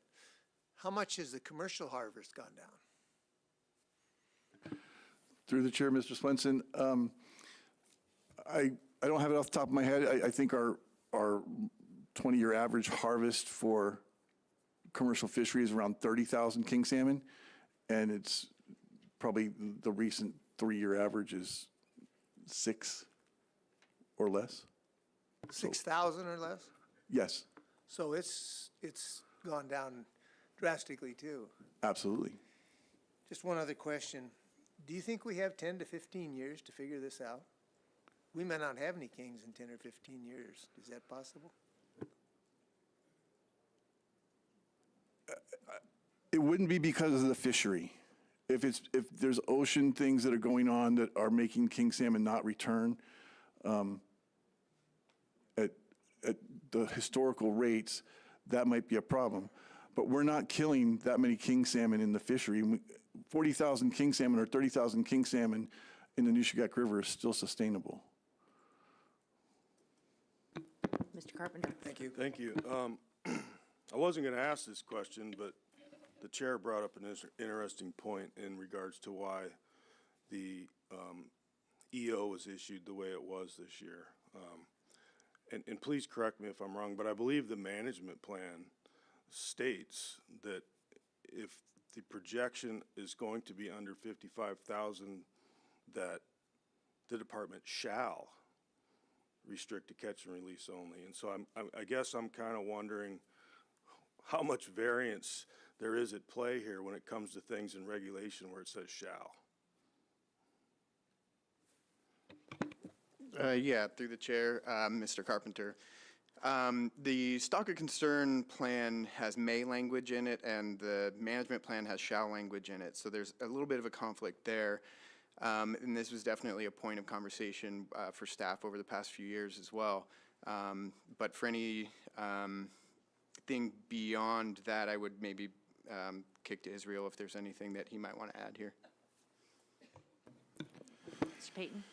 P: How much has the commercial harvest gone down?
T: Through the chair, Mr. Swenson, I don't have it off the top of my head. I think our 20-year average harvest for commercial fishery is around 30,000 king salmon, and it's probably the recent 3-year average is 6 or less.
P: 6,000 or less?
T: Yes,
P: So it's gone down drastically too.
T: absolutely.
P: Just one other question. Do you think we have 10 to 15 years to figure this out? We may not have any kings in 10 or 15 years. Is that possible?
T: It wouldn't be because of the fishery. If there's ocean things that are going on that are making king salmon not return at the historical rates, that might be a problem. But we're not killing that many king salmon in the fishery. 40,000 king salmon or 30,000 king salmon in the Nushagak River is still sustainable.
C: Mr. Carpenter.
P: Thank you.
Q: Thank you. I wasn't going to ask this question, but the chair brought up an interesting point in regards to why the EO was issued the way it was this year. And please correct me if I'm wrong, but I believe the management plan states that if the projection is going to be under 55,000, that the department shall restrict to catch and release only. And so I guess I'm kind of wondering how much variance there is at play here when it comes to things in regulation where it says shall.
B: Yeah, through the chair, Mr. Carpenter. The stock of concern plan has may language in it, and the management plan has shall language in it. So there's a little bit of a conflict there. And this was definitely a point of conversation for staff over the past few years as well. But for any thing beyond that, I would maybe kick to Israel if there's anything that he might want to add here.
C: Mr. Payton.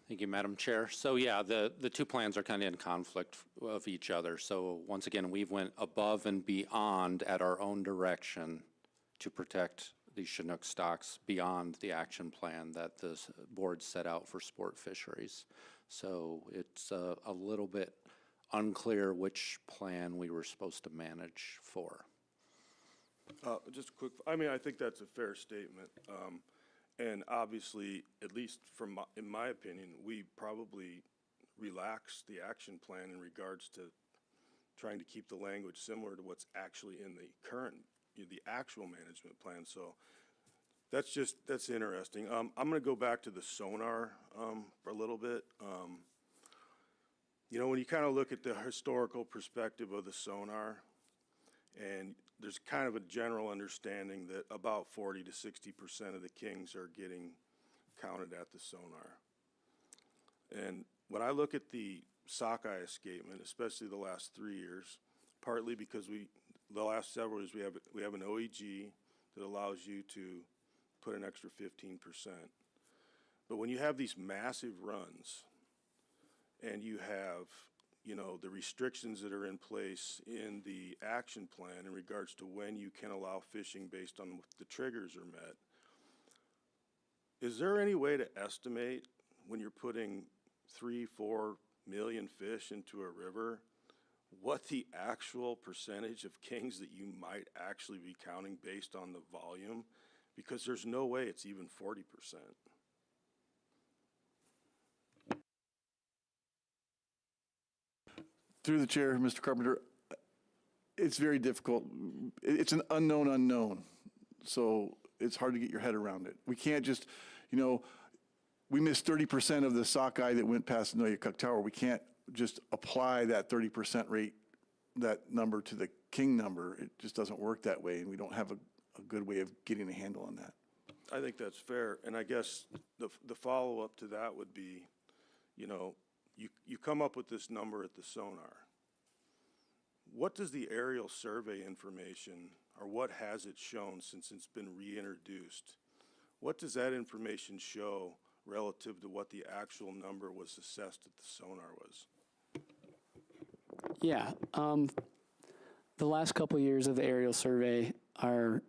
J: Thank you, Madam Chair. So yeah, the two plans are kind of in conflict of each other. So once again, we've went above and beyond at our own direction to protect these Chinook stocks beyond the action plan that the board set out for sport fisheries. So it's a little bit unclear which plan we were supposed to manage for.
Q: Just a quick, I mean, I think that's a fair statement. And obviously, at least in my opinion, we probably relaxed the action plan in regards to trying to keep the language similar to what's actually in the current, the actual management plan. So that's interesting. I'm going to go back to the sonar for a little bit. You know, when you kind of look at the historical perspective of the sonar, and there's kind of a general understanding that about 40 to 60% of the kings are getting counted at the sonar. And when I look at the sockeye escapement, especially the last 3 years, partly because the last several years we have an OEG that allows you to put an extra 15%. But when you have these massive runs and you have, you know, the restrictions that are in place in the action plan in regards to when you can allow fishing based on what the triggers are met, is there any way to estimate when you're putting 3-4 million fish into a river what the actual percentage of kings that you might actually be counting based on the volume? Because there's no way it's even 40%.
T: Through the chair, Mr. Carpenter, it's very difficult. It's an unknown unknown. So it's hard to get your head around it. We can't just, you know, we missed 30% of the sockeye that went past Noyakuk Tower. We can't just apply that 30% rate, that number to the king number. It just doesn't work that way, and we don't have a good way of getting a handle on that.
Q: I think that's fair. And I guess the follow-up to that would be, you know, you come up with this number at the sonar. What does the aerial survey information, or what has it shown since it's been reintroduced? What does that information show relative to what the actual number was assessed at the sonar was?
U: Yeah. The last couple of years of the aerial survey, our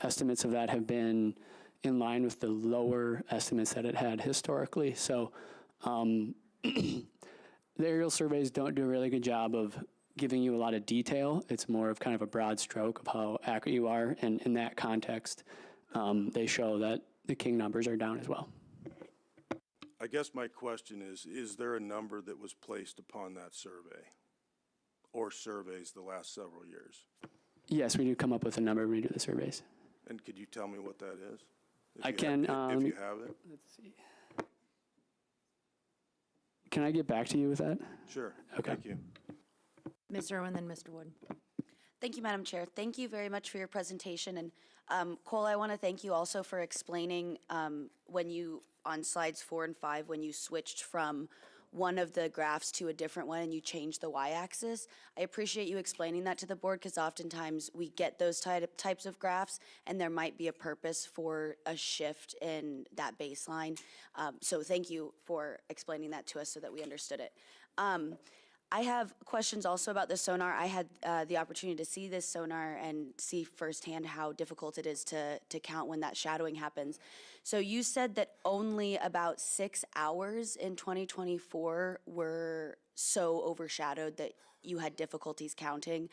U: estimates of that have been in line with the lower estimates that it had historically. So the aerial surveys don't do a really good job of giving you a lot of detail. It's more of kind of a broad stroke of how accurate you are. And in that context, they show that the king numbers are down as well.
Q: I guess my question is there a number that was placed upon that survey or surveys the last several years?
U: Yes, we do come up with a number when we do the surveys.
Q: And could you tell me what that is?
U: I can.
Q: If you have it.
U: Let's see. Can I get back to you with that?
Q: Sure.
U: Okay.
Q: Thank you.
C: Ms. Irwin, then Mr. Wood.
D: Thank you, Madam Chair. Thank you very much for your presentation. And Cole, I want to thank you also for explaining when you, on slides 4 and 5, when you switched from one of the graphs to a different one and you changed the y-axis. I appreciate you explaining that to the board because oftentimes we get those types of graphs and there might be a purpose for a shift in that baseline. So thank you for explaining that to us so that we understood it. I have questions also about the sonar. I had the opportunity to see this sonar and see firsthand how difficult it is to count when that shadowing happens. So you said that only about 6 hours in 2024 were so overshadowed that you had difficulties counting.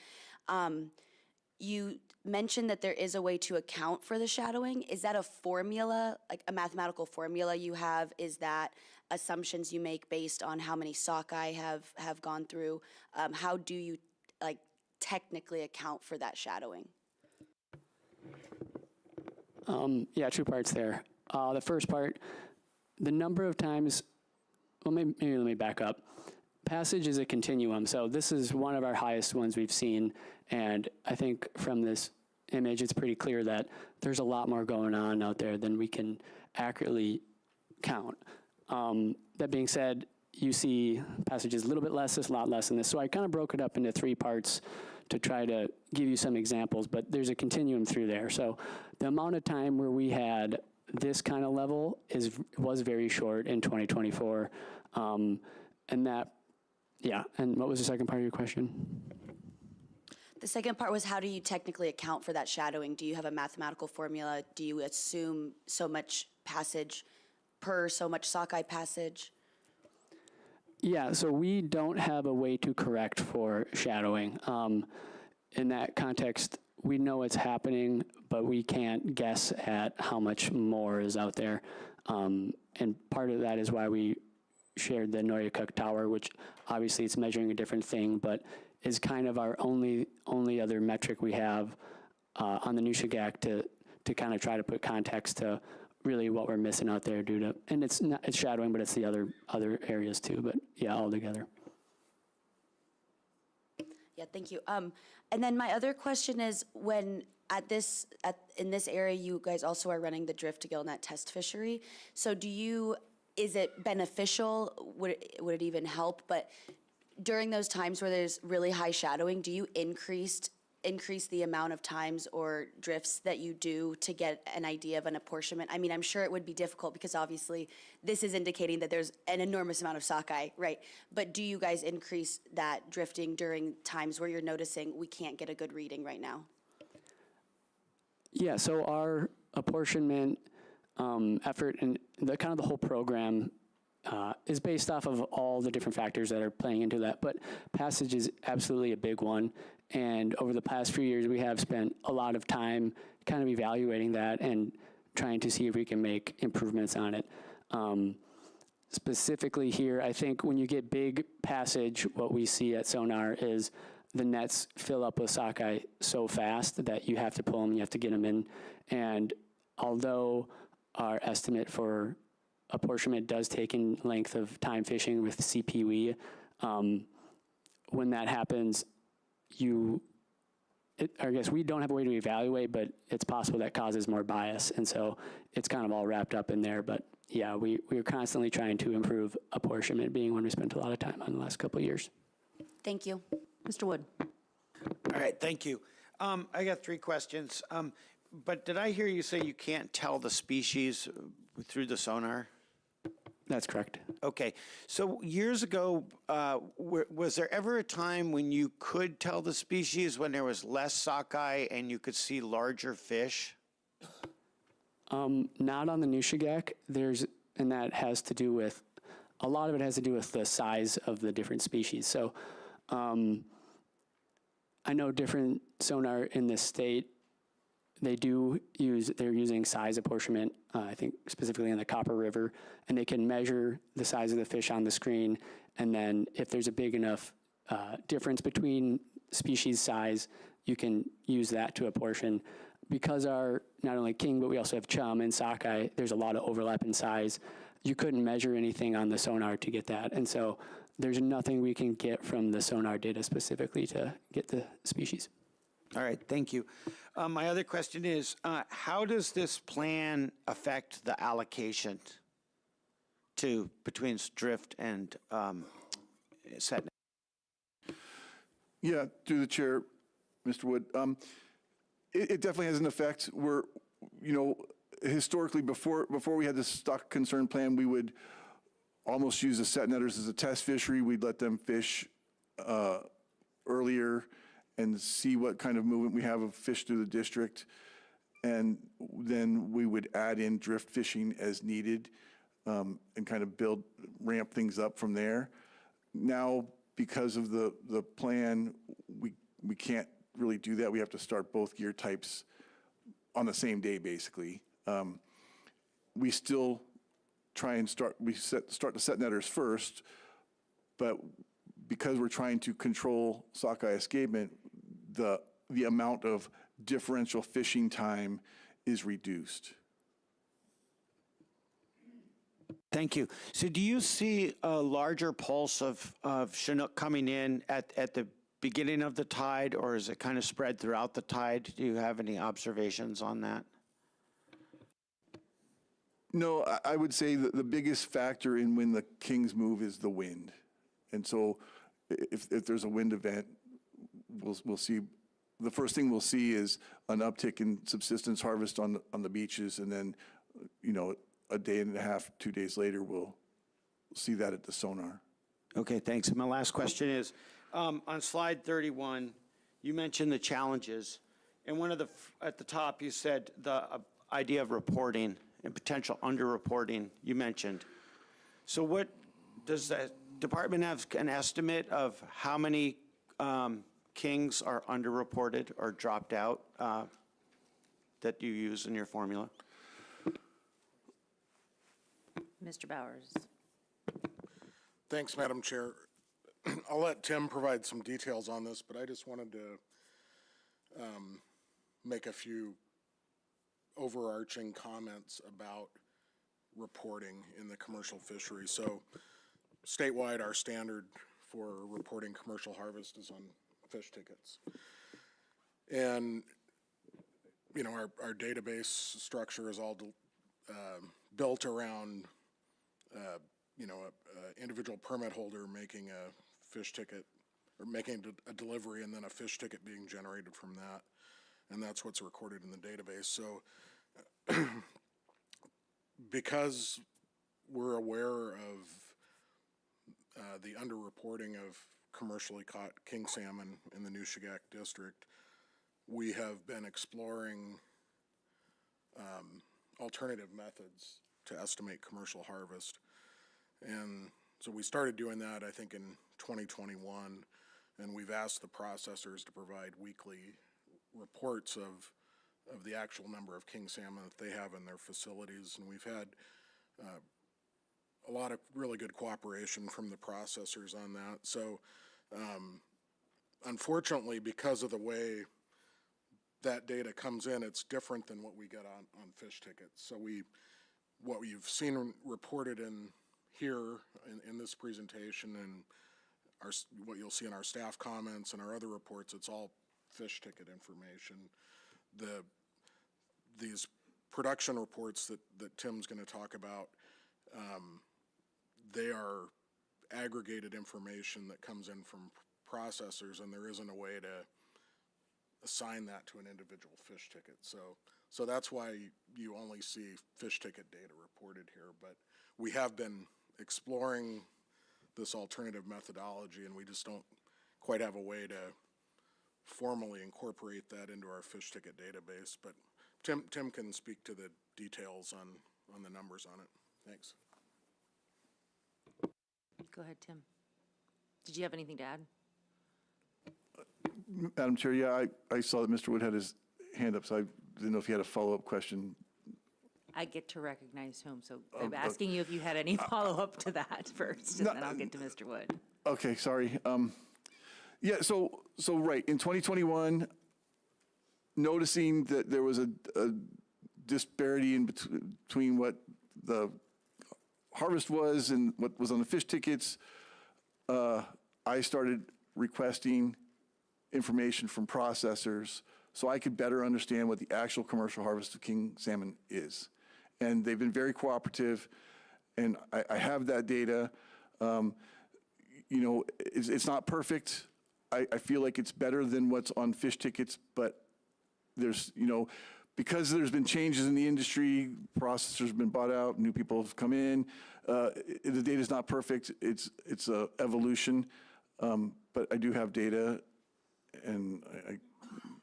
D: You mentioned that there is a way to account for the shadowing. Is that a formula, like a mathematical formula you have? Is that assumptions you make based on how many sockeye have gone through? How do you technically account for that shadowing?
U: Yeah, 2 parts there. The first part, the number of times, well, maybe let me back up. Passage is a continuum, so this is one of our highest ones we've seen, and I think from this image it's pretty clear that there's a lot more going on out there than we can accurately count. That being said, you see passages a little bit less, this, a lot less than this, so I kind of broke it up into 3 parts to try to give you some examples, but there's a continuum through there. So the amount of time where we had this kind of level was very short in 2024, and that, yeah, and what was the second part of your question?
D: The second part was, how do you technically account for that shadowing? Do you have a mathematical formula? Do you assume so much passage per so much sockeye passage?
U: Yeah, so we don't have a way to correct for shadowing. In that context, we know it's happening, but we can't guess at how much more is out there. And part of that is why we shared the Noyakuk Tower, which obviously it's measuring a different thing, but is kind of our only other metric we have on the Nushagak to kind of try to put context to really what we're missing out there due to, and it's shadowing, but it's the other areas too, but yeah, all together.
D: Yeah, thank you. And then my other question is, when in this area, you guys also are running the drift to gillnet test fishery. So is it beneficial? Would it even help? But during those times where there's really high shadowing, do you increase the amount of times or drifts that you do to get an idea of an apportionment? I mean, I'm sure it would be difficult because obviously this is indicating that there's an enormous amount of sockeye, right? But do you guys increase that drifting during times where you're noticing we can't get a good reading right now?
U: Yeah, so our apportionment effort and the whole program is based off of all the different factors that are playing into that, but passage is absolutely a big one. And over the past few years, we have spent a lot of time kind of evaluating that and trying to see if we can make improvements on it. Specifically here, I think when you get big passage, what we see at sonar is the nets fill up with sockeye so fast that you have to pull them, you have to get them in. And although our estimate for apportionment does take in length of time fishing with CPW, when that happens, I guess we don't have a way to evaluate, but it's possible that causes more bias. And so it's kind of all wrapped up in there. But yeah, we're constantly trying to improve apportionment, being one we spent a lot of time on the last couple of years.
D: Thank you.
C: Mr. Wood.
H: All right, thank you. I got 3 questions. But did I hear you say you can't tell the species through the sonar?
U: That's correct.
H: Okay, so years ago, was there ever a time when you could tell the species when there was less sockeye and you could see larger fish?
U: Not on the Nushagak. And that has to do with, a lot of it has to do with the size of the different species. So I know different sonar in this state, they're using size apportionment, I think specifically in the Copper River, and they can measure the size of the fish on the screen. And then if there's a big enough difference between species size, you can use that to apportion. Because our, not only king, but we also have chum and sockeye, there's a lot of overlap in size. You couldn't measure anything on the sonar to get that. And so there's nothing we can get from the sonar data specifically to get the species.
H: All right, thank you. My other question is, how does this plan affect the allocation between drift and set?
T: Yeah, through the chair, Mr. Wood. It definitely has an effect. We're, historically before we had the stock concern plan, we would almost use the set netters as a test fishery. We'd let them fish earlier and see what kind of movement we have of fish through the district. And then we would add in drift fishing as needed and kind of ramp things up from there. Now, because of the plan, we can't really do that. We have to start both gear types on the same day, basically. We still try and start the set netters first, but because we're trying to control sockeye escapement, the amount of differential fishing time is reduced.
H: Thank you. So do you see a larger pulse of Chinook coming in at the beginning of the tide, or is it kind of spread throughout the tide? Do you have any observations on that?
T: No, I would say that the biggest factor in when the kings move is the wind. And so if there's a wind event, we'll see, the first thing we'll see is an uptick in subsistence harvest on the beaches, and then, a day and a half, 2 days later, we'll see that at the sonar.
H: Okay, thanks. And my last question is, on slide 31, you mentioned the challenges, and at the top you said the idea of reporting and potential underreporting you mentioned. So what does the department have an estimate of how many kings are underreported or dropped out that you use in your formula?
C: Mr. Bowers.
E: Thanks, Madam Chair. I'll let Tim provide some details on this, but I just wanted to make a few overarching comments about reporting in the commercial fishery. So statewide, our standard for reporting commercial harvest is on fish tickets. And, you know, our database structure is all built around, you know, a individual permit holder making a fish ticket or making a delivery and then a fish ticket being generated from that. And that's what's recorded in the database. So because we're aware of the underreporting of commercially caught king salmon in the Nushagak district, we have been exploring alternative methods to estimate commercial harvest. And so we started doing that, I think, in 2021, and we've asked the processors to provide weekly reports of the actual number of king salmon that they have in their facilities, and we've had a lot of really good cooperation from the processors on that. So unfortunately, because of the way that data comes in, it's different than what we get on fish tickets. So what you've seen reported in here in this presentation and what you'll see in our staff comments and our other reports, it's all fish ticket information. These production reports that Tim's going to talk about, they are aggregated information that comes in from processors, and there isn't a way to assign that to an individual fish ticket. So that's why you only see fish ticket data reported here. But we have been exploring this alternative methodology, and we just don't quite have a way to formally incorporate that into our fish ticket database. But Tim can speak to the details on the numbers on it. Thanks.
C: Go ahead, Tim. Did you have anything to add?
T: Madam Chair, yeah, I saw that Mr. Wood had his hand up, so I didn't know if he had a follow-up question.
C: I get to recognize whom, so I'm asking you if you had any follow-up to that first, and then I'll get to Mr. Wood.
T: Okay, sorry. Yeah, so right, in 2021, noticing that there was a disparity in between what the harvest was and what was on the fish tickets, I started requesting information from processors so I could better understand what the actual commercial harvest of king salmon is. And they've been very cooperative, and I have that data. You know, it's not perfect. I feel like it's better than what's on fish tickets, but there's, you know, because there's been changes in the industry, processors have been bought out, new people have come in. The data's not perfect. It's a evolution, but I do have data, and I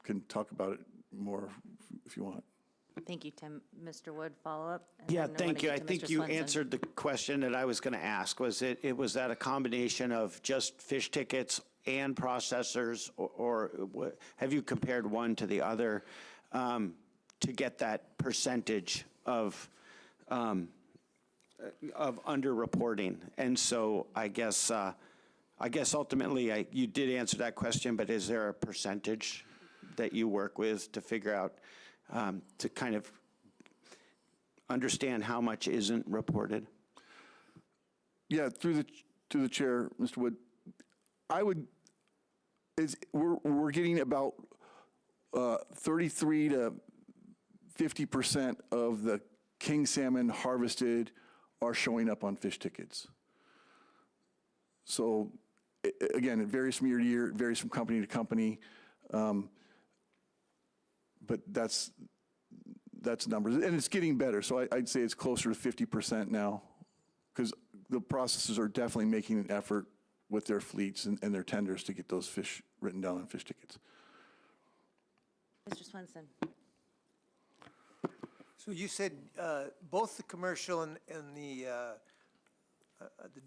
T: can talk about it more if you want.
C: Thank you, Tim. Mr. Wood, follow-up?
H: Yeah, thank you. I think you answered the question that I was going to ask. Was that a combination of just fish tickets and processors, or have you compared one to the other to get that percentage of underreporting? And so I guess ultimately you did answer that question, but is there a percentage that you work with to figure out, to kind of understand how much isn't reported?
T: Yeah, through the chair, Mr. Wood, we're getting about 33 to 50% of the king salmon harvested are showing up on fish tickets. So again, it varies from year to year, it varies from company to company, but that's numbers, and it's getting better. So I'd say it's closer to 50% now, because the processors are definitely making an effort with their fleets and their tenders to get those fish written down on fish tickets.
C: Mr. Swenson.
P: So you said both the commercial and the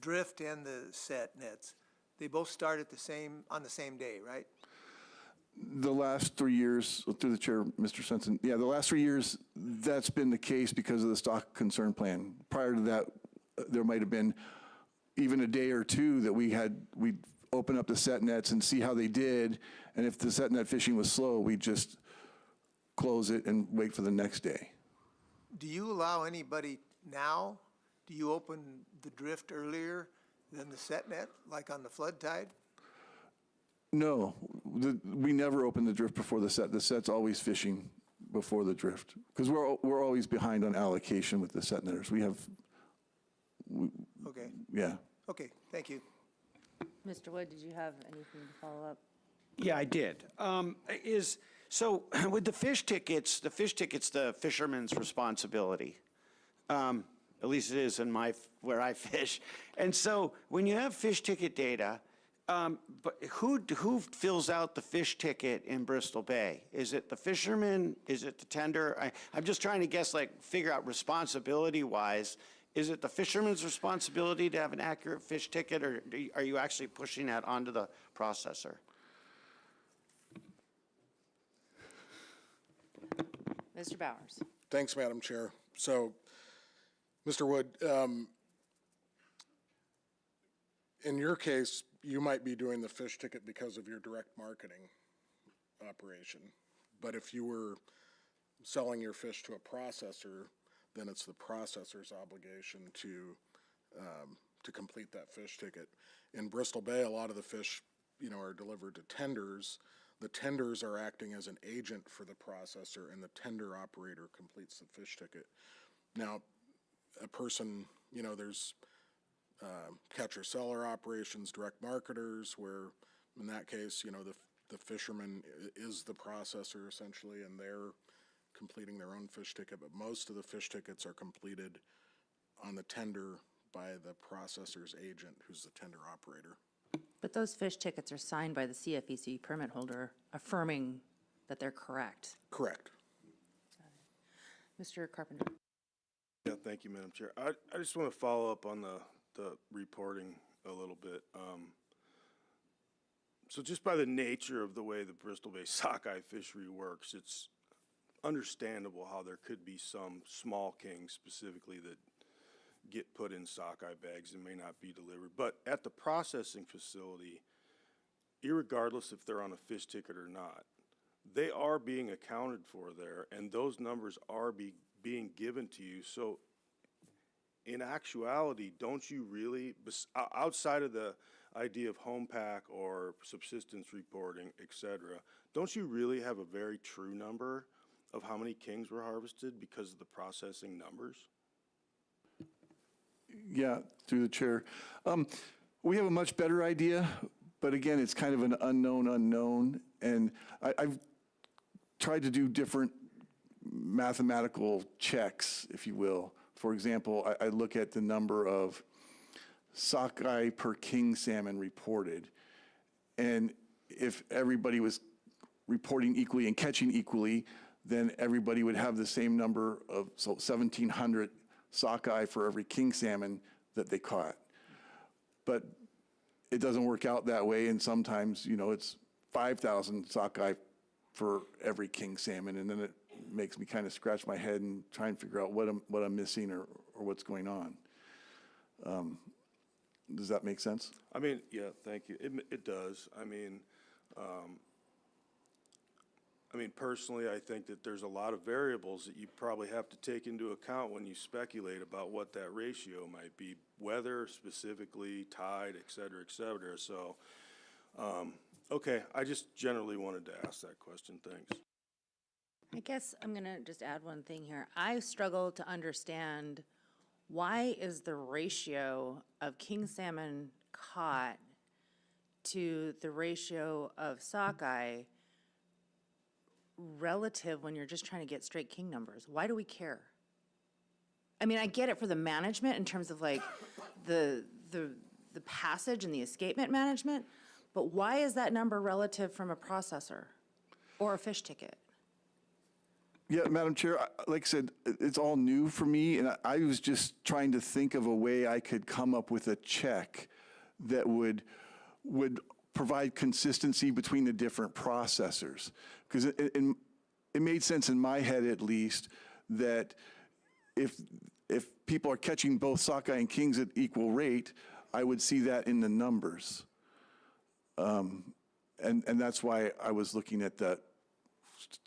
P: drift and the set nets, they both start at on the same day, right?
T: The last 3 years, through the chair, Mr. Sensen, yeah, the last 3 years, that's been the case because of the stock concern plan. Prior to that, there might have been even a day or two that we'd open up the set nets and see how they did, and if the set net fishing was slow, we'd just close it and wait for the next day.
P: Do you allow anybody now, do you open the drift earlier than the set net, like on the flood tide?
T: No, we never open the drift before the set. The set's always fishing before the drift, because we're always behind on allocation with the set netters.
P: Okay,
T: Yeah.
P: okay, thank you.
C: Mr. Wood, did you have anything to follow up?
H: Yeah, I did. So with the fish tickets, the fisherman's responsibility. At least it is in where I fish. And so when you have fish ticket data, but who fills out the fish ticket in Bristol Bay? Is it the fisherman? Is it the tender? I'm just trying to guess, figure out responsibility-wise. Is it the fisherman's responsibility to have an accurate fish ticket, or are you actually pushing that onto the processor?
C: Mr. Bowers.
E: Thanks, Madam Chair. So, Mr. Wood, in your case, you might be doing the fish ticket because of your direct marketing operation. But if you were selling your fish to a processor, then it's the processor's obligation to complete that fish ticket. In Bristol Bay, a lot of the fish, are delivered to tenders. The tenders are acting as an agent for the processor, and the tender operator completes the fish ticket. Now, a person, there's catcher-seller operations, direct marketers, where in that case, the fisherman is the processor essentially, and they're completing their own fish ticket, but most of the fish tickets are completed on the tender by the processor's agent, who's the tender operator.
C: But those fish tickets are signed by the CFEC permit holder, affirming that they're correct.
E: Correct.
C: Mr. Carpenter.
Q: Yeah, thank you, Madam Chair. I just want to follow up on the reporting a little bit. So just by the nature of the way the Bristol Bay sockeye fishery works, it's understandable how there could be some small kings specifically that get put in sockeye bags and may not be delivered. But at the processing facility, irregardless if they're on a fish ticket or not, they are being accounted for there, and those numbers are being given to you. So in actuality, don't you really, outside of the idea of home pack or subsistence reporting, et cetera, don't you really have a very true number of how many kings were harvested because of the processing numbers?
T: Yeah, through the chair. We have a much better idea, but again, it's kind of an unknown, and I've tried to do different mathematical checks, if you will. For example, I look at the number of sockeye per king salmon reported, and if everybody was reporting equally and catching equally, then everybody would have the same number of 1,700 sockeye for every king salmon that they caught. But it doesn't work out that way, and sometimes, it's 5,000 sockeye for every king salmon, and then it makes me kind of scratch my head and try and figure out what I'm missing or what's going on. Does that make sense?
Q: I mean, yeah, thank you. It does. Personally, I think that there's a lot of variables that you probably have to take into account when you speculate about what that ratio might be, weather specifically, tide, et cetera, et cetera. So, okay, I just generally wanted to ask that question. Thanks.
C: I guess I'm going to just add one thing here. I struggle to understand, why is the ratio of king salmon caught to the ratio of sockeye relative when you're just trying to get straight king numbers? Why do we care? I mean, I get it for the management in terms of the passage and the escapement management, but why is that number relative from a processor or a fish ticket?
T: Yeah, Madam Chair, like I said, it's all new for me, and I was just trying to think of a way I could come up with a check that would provide consistency between the different processors. Because it made sense in my head, at least, that if people are catching both sockeye and kings at equal rate, I would see that in the numbers. And that's why I was looking at that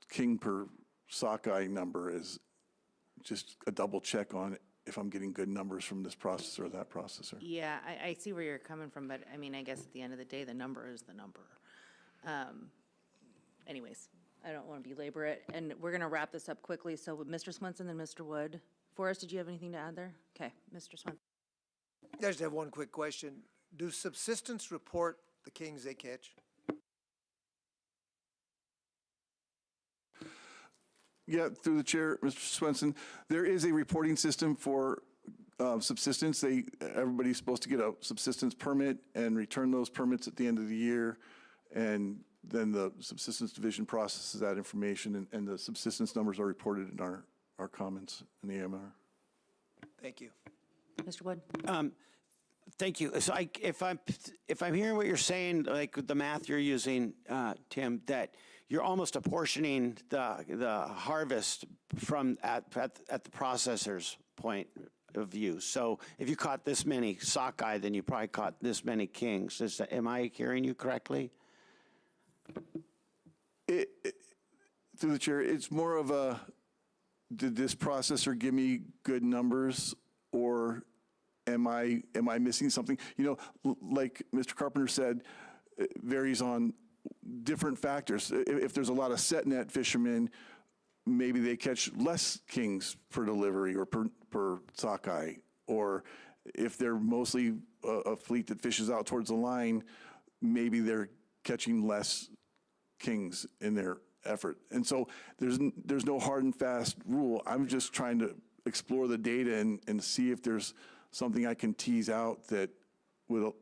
T: king per sockeye number as just a double check on if I'm getting good numbers from this processor or that processor.
C: Yeah, I see where you're coming from, but I mean, I guess at the end of the day, the number is the number. Anyways, I don't want to belabor it, and we're going to wrap this up quickly. So with Mr. Swenson and Mr. Wood. Forrest, did you have anything to add there? Okay, Mr. Swenson.
P: I just have one quick question. Do subsistence report the kings they catch?
T: Yeah, through the chair, Mr. Swenson, there is a reporting system for subsistence. Everybody's supposed to get a subsistence permit and return those permits at the end of the year. And then the subsistence division processes that information, and the subsistence numbers are reported in our comments in the AMR.
P: Thank you.
C: Mr. Wood?
H: Thank you. So if I'm hearing what you're saying, like with the math you're using, Tim, that you're almost apportioning the harvest from at the processor's point of view. So if you caught this many sockeye, then you probably caught this many kings. Am I hearing you correctly?
T: Through the chair, it's more of a, did this processor give me good numbers, or am I missing something? You know, like Mr. Carpenter said, it varies on different factors. If there's a lot of set net fishermen, maybe they catch less kings per delivery or per sockeye. Or if they're mostly a fleet that fishes out towards the line, maybe they're catching less kings in their effort. And so there's no hard and fast rule. I'm just trying to explore the data and see if there's something I can tease out that would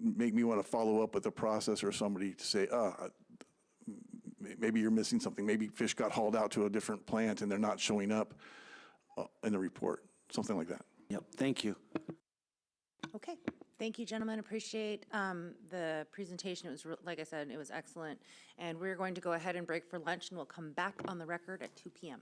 T: make me want to follow up with a processor or somebody to say, maybe you're missing something. Maybe fish got hauled out to a different plant and they're not showing up in the report, something like that.
H: Yep, thank you.
C: Okay, thank you, gentlemen. Appreciate the presentation. It was, like I said, it was excellent. And we're going to go ahead and break for lunch, and we'll come back on the record at 2 p.m.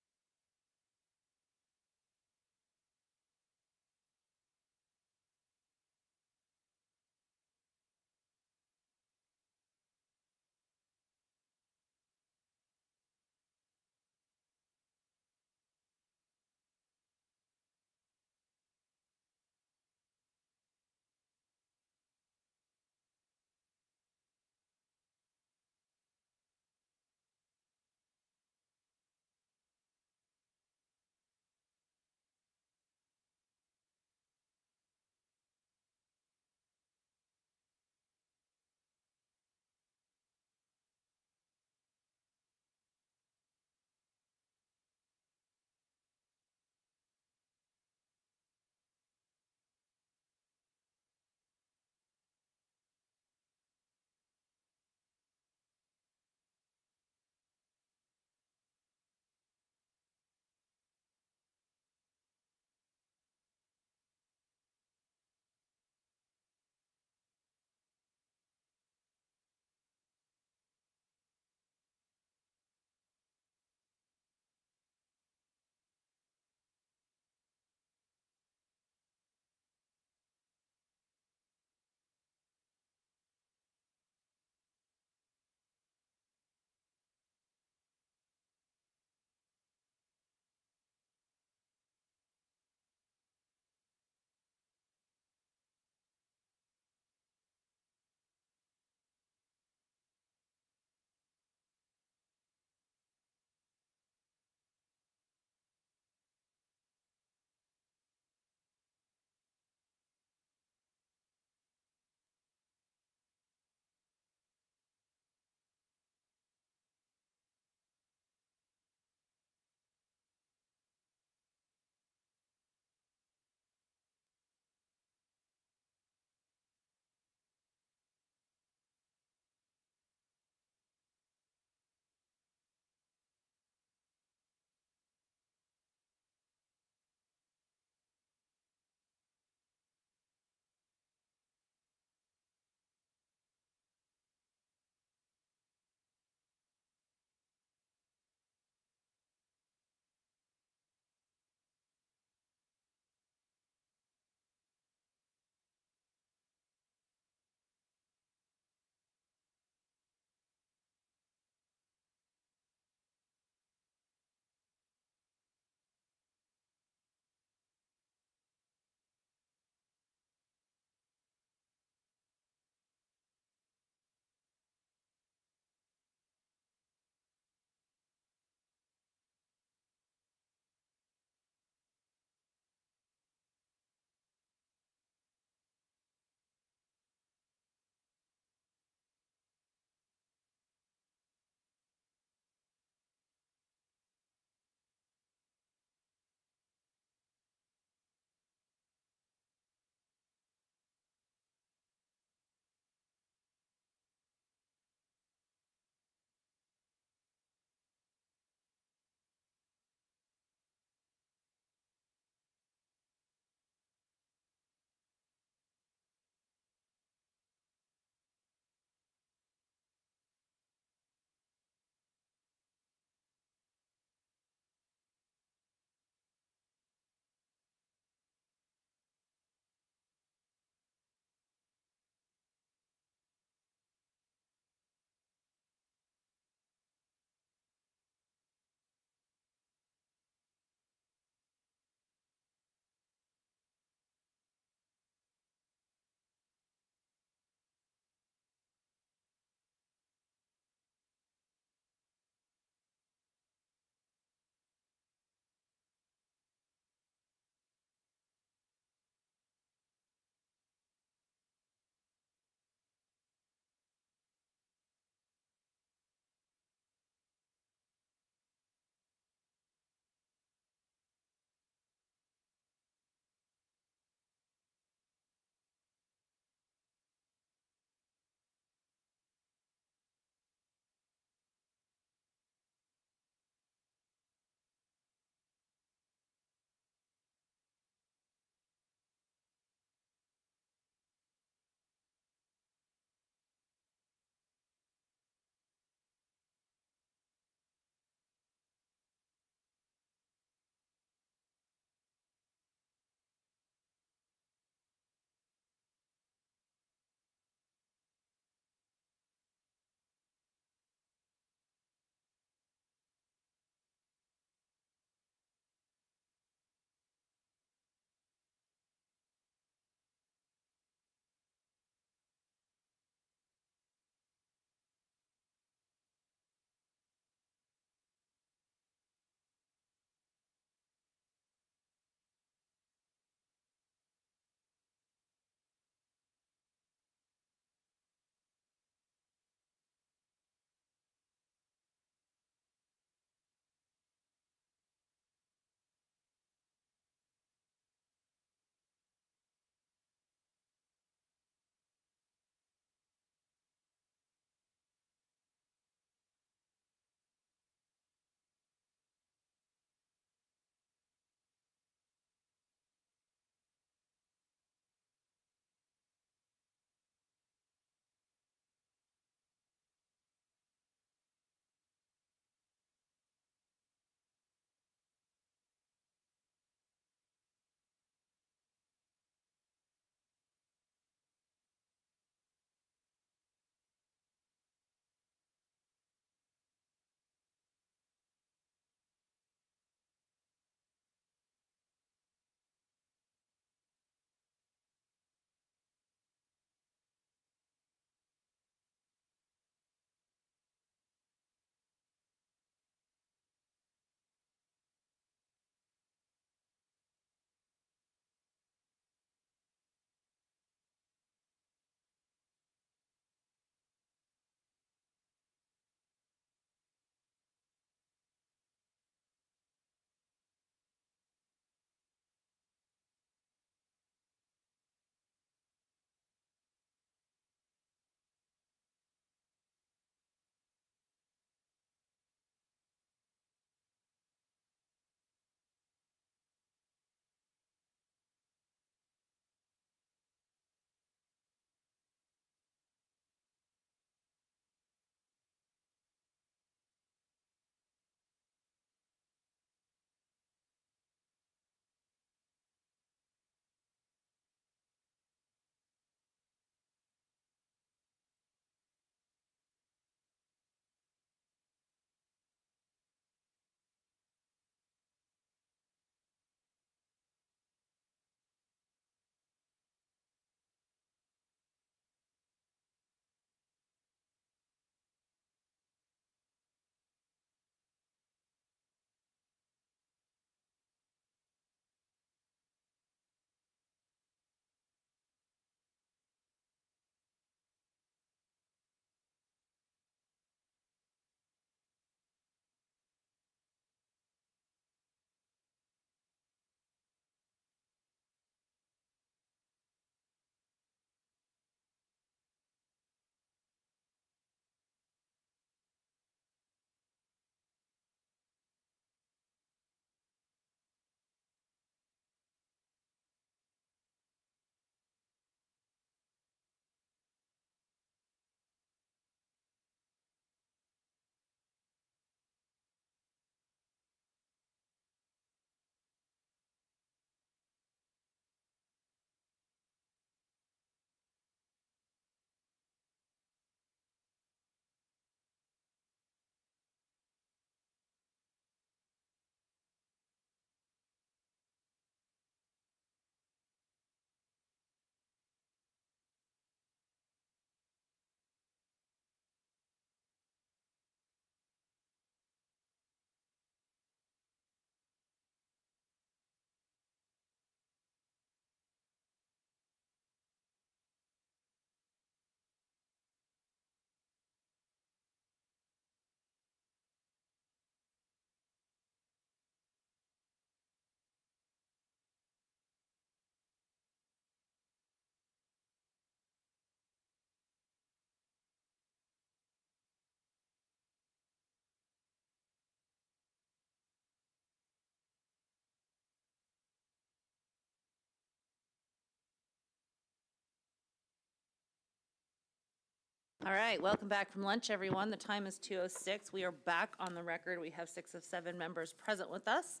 C: All right, welcome back from lunch, everyone. The time is 2:06. We are back on the record. We have 6 of 7 members present with us,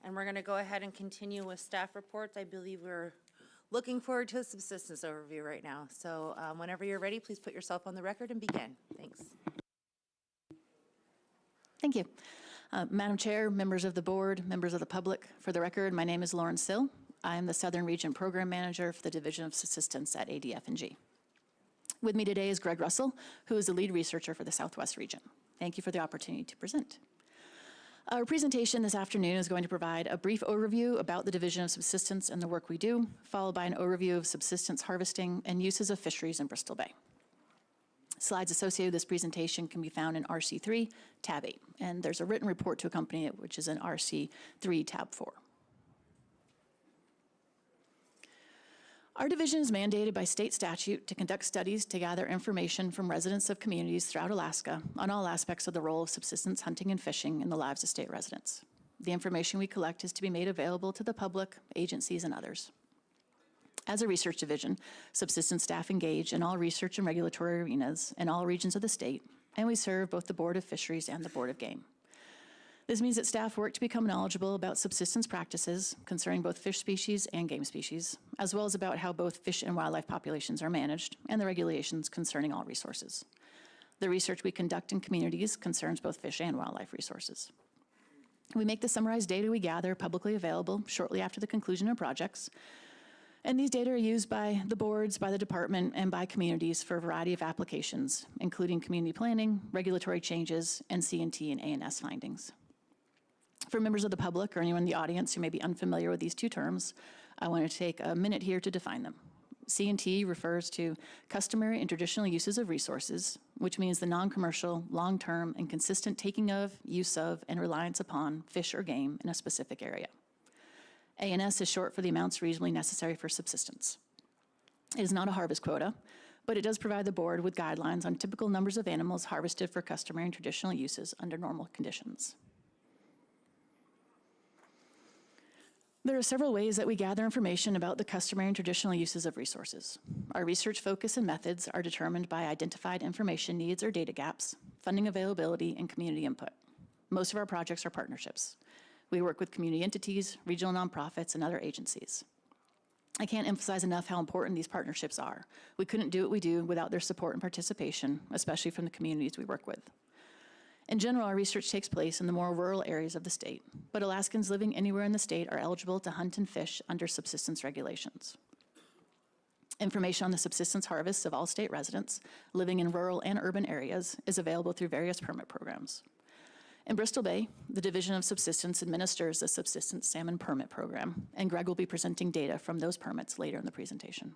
C: and we're going to go ahead and continue with staff reports. I believe we're looking forward to a subsistence overview right now. So whenever you're ready, please put yourself on the record and begin. Thanks.
A: Thank you. Madam Chair, members of the board, members of the public, for the record, my name is Lauren Sill. I am the Southern Region Program Manager for the Division of Subsistence at ADF&G. With me today is Greg Russell, who is the lead researcher for the Southwest region. Thank you for the opportunity to present. Our presentation this afternoon is going to provide a brief overview about the Division of Subsistence and the work we do, followed by an overview of subsistence harvesting and uses of fisheries in Bristol Bay. Slides associated with this presentation can be found in RC3, tab 8, and there's a written report to accompany it, which is in RC3, tab 4. Our division is mandated by state statute to conduct studies to gather information from residents of communities throughout Alaska on all aspects of the role of subsistence hunting and fishing in the lives of state residents. The information we collect is to be made available to the public, agencies, and others. As a research division, subsistence staff engage in all research and regulatory arenas in all regions of the state, and we serve both the Board of Fisheries and the Board of Game. This means that staff work to become knowledgeable about subsistence practices concerning both fish species and game species, as well as about how both fish and wildlife populations are managed and the regulations concerning all resources. The research we conduct in communities concerns both fish and wildlife resources. We make the summarized data we gather publicly available shortly after the conclusion of projects, and these data are used by the boards, by the department, and by communities for a variety of applications, including community planning, regulatory changes, and C&T and A&S findings. For members of the public or anyone in the audience who may be unfamiliar with these two terms, I want to take a minute here to define them. C&T refers to customary and traditional uses of resources, which means the non-commercial, long-term, and consistent taking of, use of, and reliance upon fish or game in a specific area. A&S is short for the amounts reasonably necessary for subsistence. It is not a harvest quota, but it does provide the board with guidelines on typical numbers of animals harvested for customary and traditional uses under normal conditions. There are several ways that we gather information about the customary and traditional uses of resources. Our research focus and methods are determined by identified information needs or data gaps, funding availability, and community input. Most of our projects are partnerships. We work with community entities, regional nonprofits, and other agencies. I can't emphasize enough how important these partnerships are. We couldn't do what we do without their support and participation, especially from the communities we work with. In general, our research takes place in the more rural areas of the state, but Alaskans living anywhere in the state are eligible to hunt and fish under subsistence regulations. Information on the subsistence harvests of all state residents living in rural and urban areas is available through various permit programs. In Bristol Bay, the Division of Subsistence administers the Subsistence Salmon Permit Program, and Greg will be presenting data from those permits later in the presentation.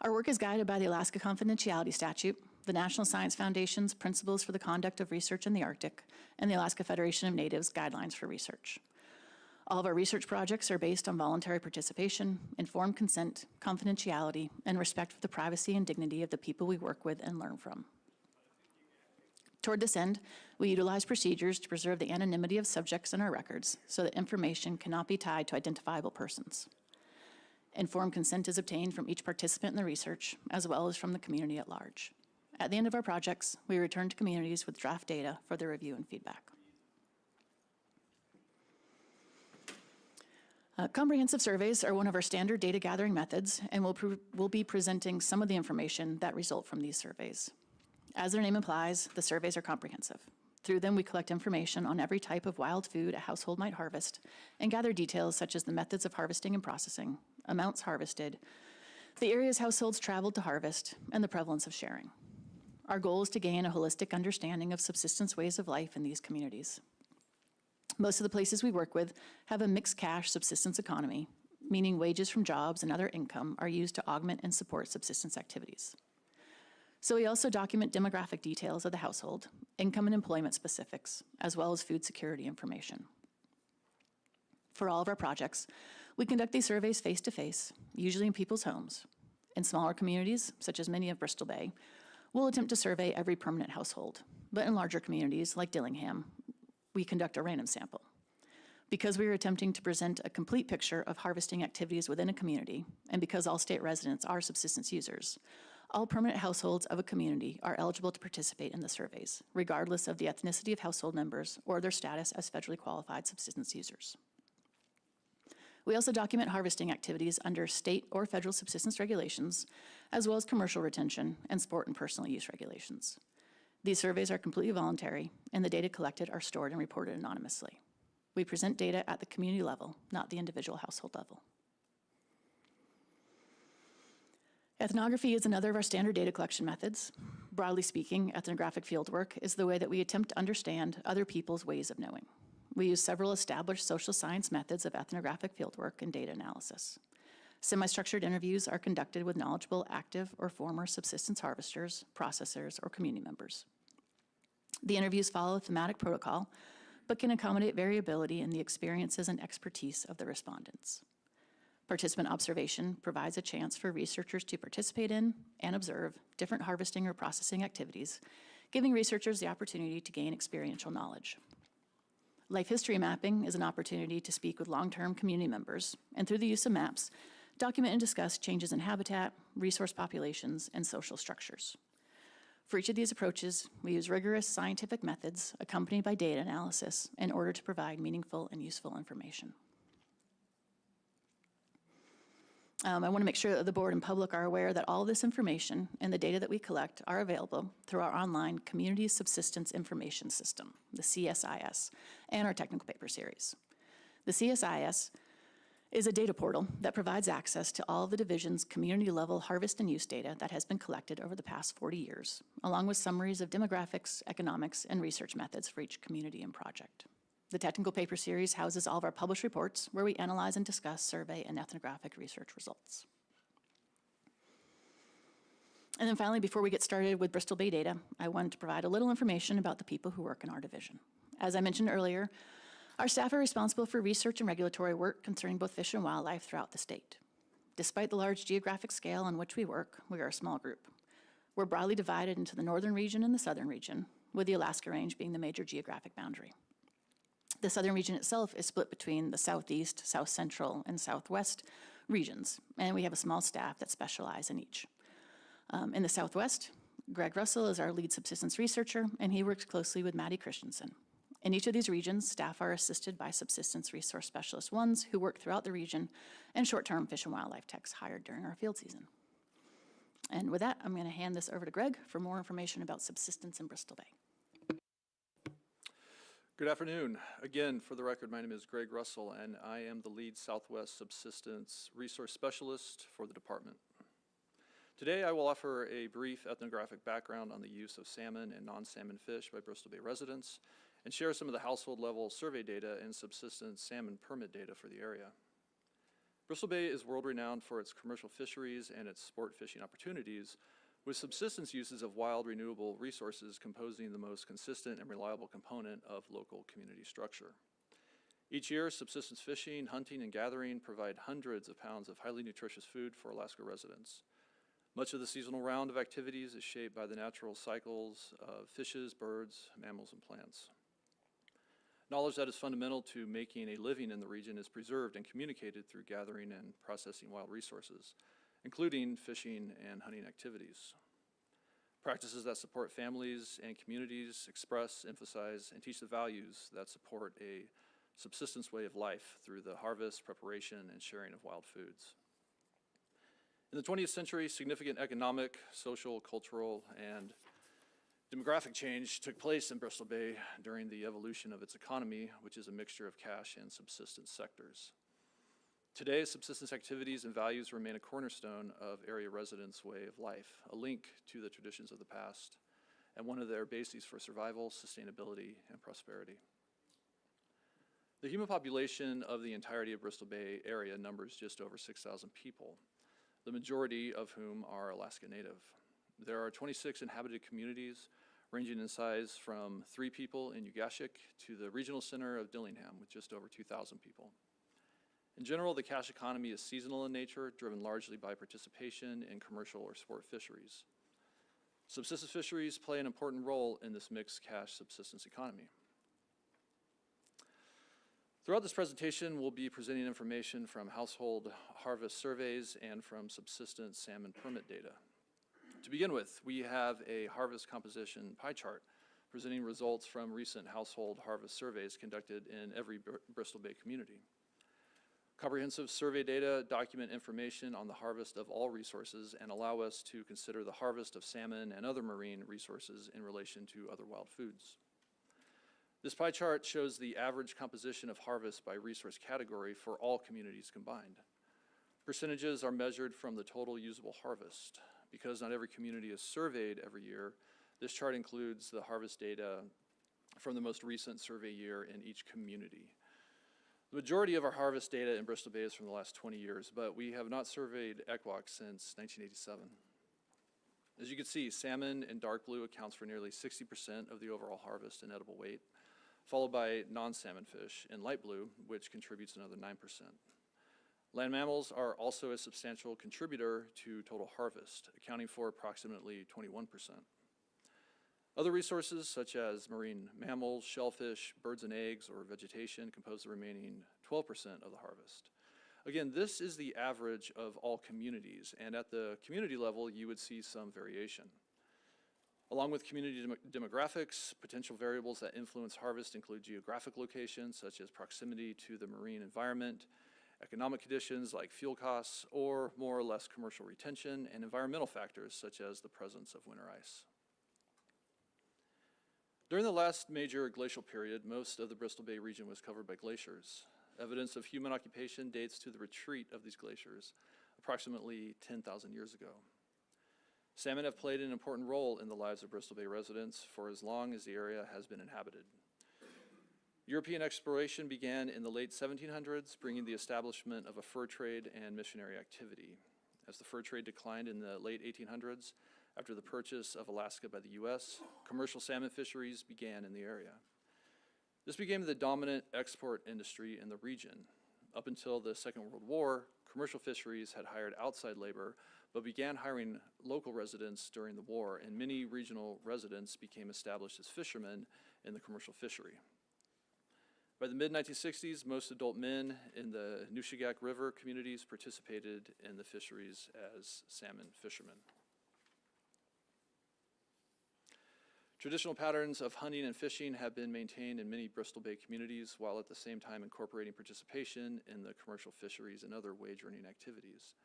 A: Our work is guided by the Alaska Confidentiality Statute, the National Science Foundation's Principles for the Conduct of Research in the Arctic, and the Alaska Federation of Natives Guidelines for Research. All of our research projects are based on voluntary participation, informed consent, confidentiality, and respect for the privacy and dignity of the people we work with and learn from. Toward this end, we utilize procedures to preserve the anonymity of subjects in our records so that information cannot be tied to identifiable persons. Informed consent is obtained from each participant in the research, as well as from the community at large. At the end of our projects, we return to communities with draft data for their review and feedback. Comprehensive surveys are one of our standard data gathering methods, and we'll be presenting some of the information that result from these surveys. As their name implies, the surveys are comprehensive. Through them, we collect information on every type of wild food a household might harvest and gather details such as the methods of harvesting and processing, amounts harvested, the areas households traveled to harvest, and the prevalence of sharing. Our goal is to gain a holistic understanding of subsistence ways of life in these communities. Most of the places we work with have a mixed cash subsistence economy, meaning wages from jobs and other income are used to augment and support subsistence activities. So we also document demographic details of the household, income and employment specifics, as well as food security information. For all of our projects, we conduct these surveys face-to-face, usually in people's homes. In smaller communities, such as many of Bristol Bay, we'll attempt to survey every permanent household. But in larger communities, like Dillingham, we conduct a random sample. Because we are attempting to present a complete picture of harvesting activities within a community, and because all state residents are subsistence users, All permanent households of a community are eligible to participate in the surveys, regardless of the ethnicity of household members or their status as federally qualified subsistence users. We also document harvesting activities under state or federal subsistence regulations, as well as commercial retention and sport and personal use regulations. These surveys are completely voluntary, and the data collected are stored and reported anonymously. We present data at the community level, not the individual household level. Ethnography is another of our standard data collection methods. Broadly speaking, ethnographic fieldwork is the way that we attempt to understand other people's ways of knowing. We use several established social science methods of ethnographic fieldwork and data analysis. Semi-structured interviews are conducted with knowledgeable active or former subsistence harvesters, processors, or community members. The interviews follow a thematic protocol, but can accommodate variability in the experiences and expertise of the respondents. Participant observation provides a chance for researchers to participate in and observe different harvesting or processing activities, giving researchers the opportunity to gain experiential knowledge. Life history mapping is an opportunity to speak with long-term community members, and through the use of maps, document and discuss changes in habitat, resource populations, and social structures. For each of these approaches, we use rigorous scientific methods accompanied by data analysis in order to provide meaningful and useful information. I want to make sure that the board and public are aware that all this information and the data that we collect are available through our online Community Subsistence Information System, the CSIS, and our technical paper series. The CSIS is a data portal that provides access to all of the division's community-level harvest and use data that has been collected over the past 40 years, along with summaries of demographics, economics, and research methods for each community and project. The technical paper series houses all of our published reports where we analyze and discuss survey and ethnographic research results. And then finally, before we get started with Bristol Bay data, I wanted to provide a little information about the people who work in our division. As I mentioned earlier, our staff are responsible for research and regulatory work concerning both fish and wildlife throughout the state. Despite the large geographic scale on which we work, we are a small group. We're broadly divided into the northern region and the southern region, with the Alaska Range being the major geographic boundary. The southern region itself is split between the southeast, south central, and southwest regions, and we have a small staff that specialize in each. In the southwest, Greg Russell is our lead subsistence researcher, and he works closely with Maddie Christensen. In each of these regions, staff are assisted by subsistence resource specialist ones who work throughout the region, and short-term fish and wildlife techs hired during our field season. And with that, I'm going to hand this over to Greg for more information about subsistence in Bristol Bay.
I: Good afternoon. Again, for the record, my name is Greg Russell, and I am the lead Southwest Subsistence Resource Specialist for the department. Today, I will offer a brief ethnographic background on the use of salmon and non-salmon fish by Bristol Bay residents, and share some of the household-level survey data and subsistence salmon permit data for the area. Bristol Bay is world-renowned for its commercial fisheries and its sport fishing opportunities, with subsistence uses of wild renewable resources composing the most consistent and reliable component of local community structure. Each year, subsistence fishing, hunting, and gathering provide hundreds of pounds of highly nutritious food for Alaska residents. Much of the seasonal round of activities is shaped by the natural cycles of fishes, birds, mammals, and plants. Knowledge that is fundamental to making a living in the region is preserved and communicated through gathering and processing wild resources, including fishing and hunting activities. Practices that support families and communities express, emphasize, and teach the values that support a subsistence way of life through the harvest, preparation, and sharing of wild foods. In the 20th century, significant economic, social, cultural, and demographic change took place in Bristol Bay during the evolution of its economy, which is a mixture of cash and subsistence sectors. Today, subsistence activities and values remain a cornerstone of area residents' way of life, a link to the traditions of the past, and one of their bases for survival, sustainability, and prosperity. The human population of the entirety of Bristol Bay area numbers just over 6,000 people, the majority of whom are Alaska Native. There are 26 inhabited communities ranging in size from 3 people in Ugashik to the regional center of Dillingham with just over 2,000 people. In general, the cash economy is seasonal in nature, driven largely by participation in commercial or sport fisheries. Subsistence fisheries play an important role in this mixed cash subsistence economy. Throughout this presentation, we'll be presenting information from household harvest surveys and from subsistence salmon permit data. To begin with, we have a harvest composition pie chart presenting results from recent household harvest surveys conducted in every Bristol Bay community. Comprehensive survey data document information on the harvest of all resources and allow us to consider the harvest of salmon and other marine resources in relation to other wild foods. This pie chart shows the average composition of harvest by resource category for all communities combined. Percentages are measured from the total usable harvest. Because not every community is surveyed every year, this chart includes the harvest data from the most recent survey year in each community. The majority of our harvest data in Bristol Bay is from the last 20 years, but we have not surveyed ECWOC since 1987. As you can see, salmon in dark blue accounts for nearly 60% of the overall harvest in edible weight, followed by non-salmon fish in light blue, which contributes another 9%. Land mammals are also a substantial contributor to total harvest, accounting for approximately 21%. Other resources, such as marine mammals, shellfish, birds and eggs, or vegetation, compose the remaining 12% of the harvest. Again, this is the average of all communities, and at the community level, you would see some variation. Along with community demographics, potential variables that influence harvest include geographic locations, such as proximity to the marine environment, economic conditions like fuel costs, or more or less commercial retention, and environmental factors such as the presence of winter ice. During the last major glacial period, most of the Bristol Bay region was covered by glaciers. Evidence of human occupation dates to the retreat of these glaciers, approximately 10,000 years ago. Salmon have played an important role in the lives of Bristol Bay residents for as long as the area has been inhabited. European exploration began in the late 1700s, bringing the establishment of a fur trade and missionary activity. As the fur trade declined in the late 1800s, after the purchase of Alaska by the U.S., commercial salmon fisheries began in the area. This became the dominant export industry in the region. Up until the Second World War, commercial fisheries had hired outside labor, but began hiring local residents during the war, and many regional residents became established as fishermen in the commercial fishery. By the mid-1960s, most adult men in the Nushagak River communities participated in the fisheries as salmon fishermen. Traditional patterns of hunting and fishing have been maintained in many Bristol Bay communities, while at the same time incorporating participation in the commercial fisheries and other wage-earning activities.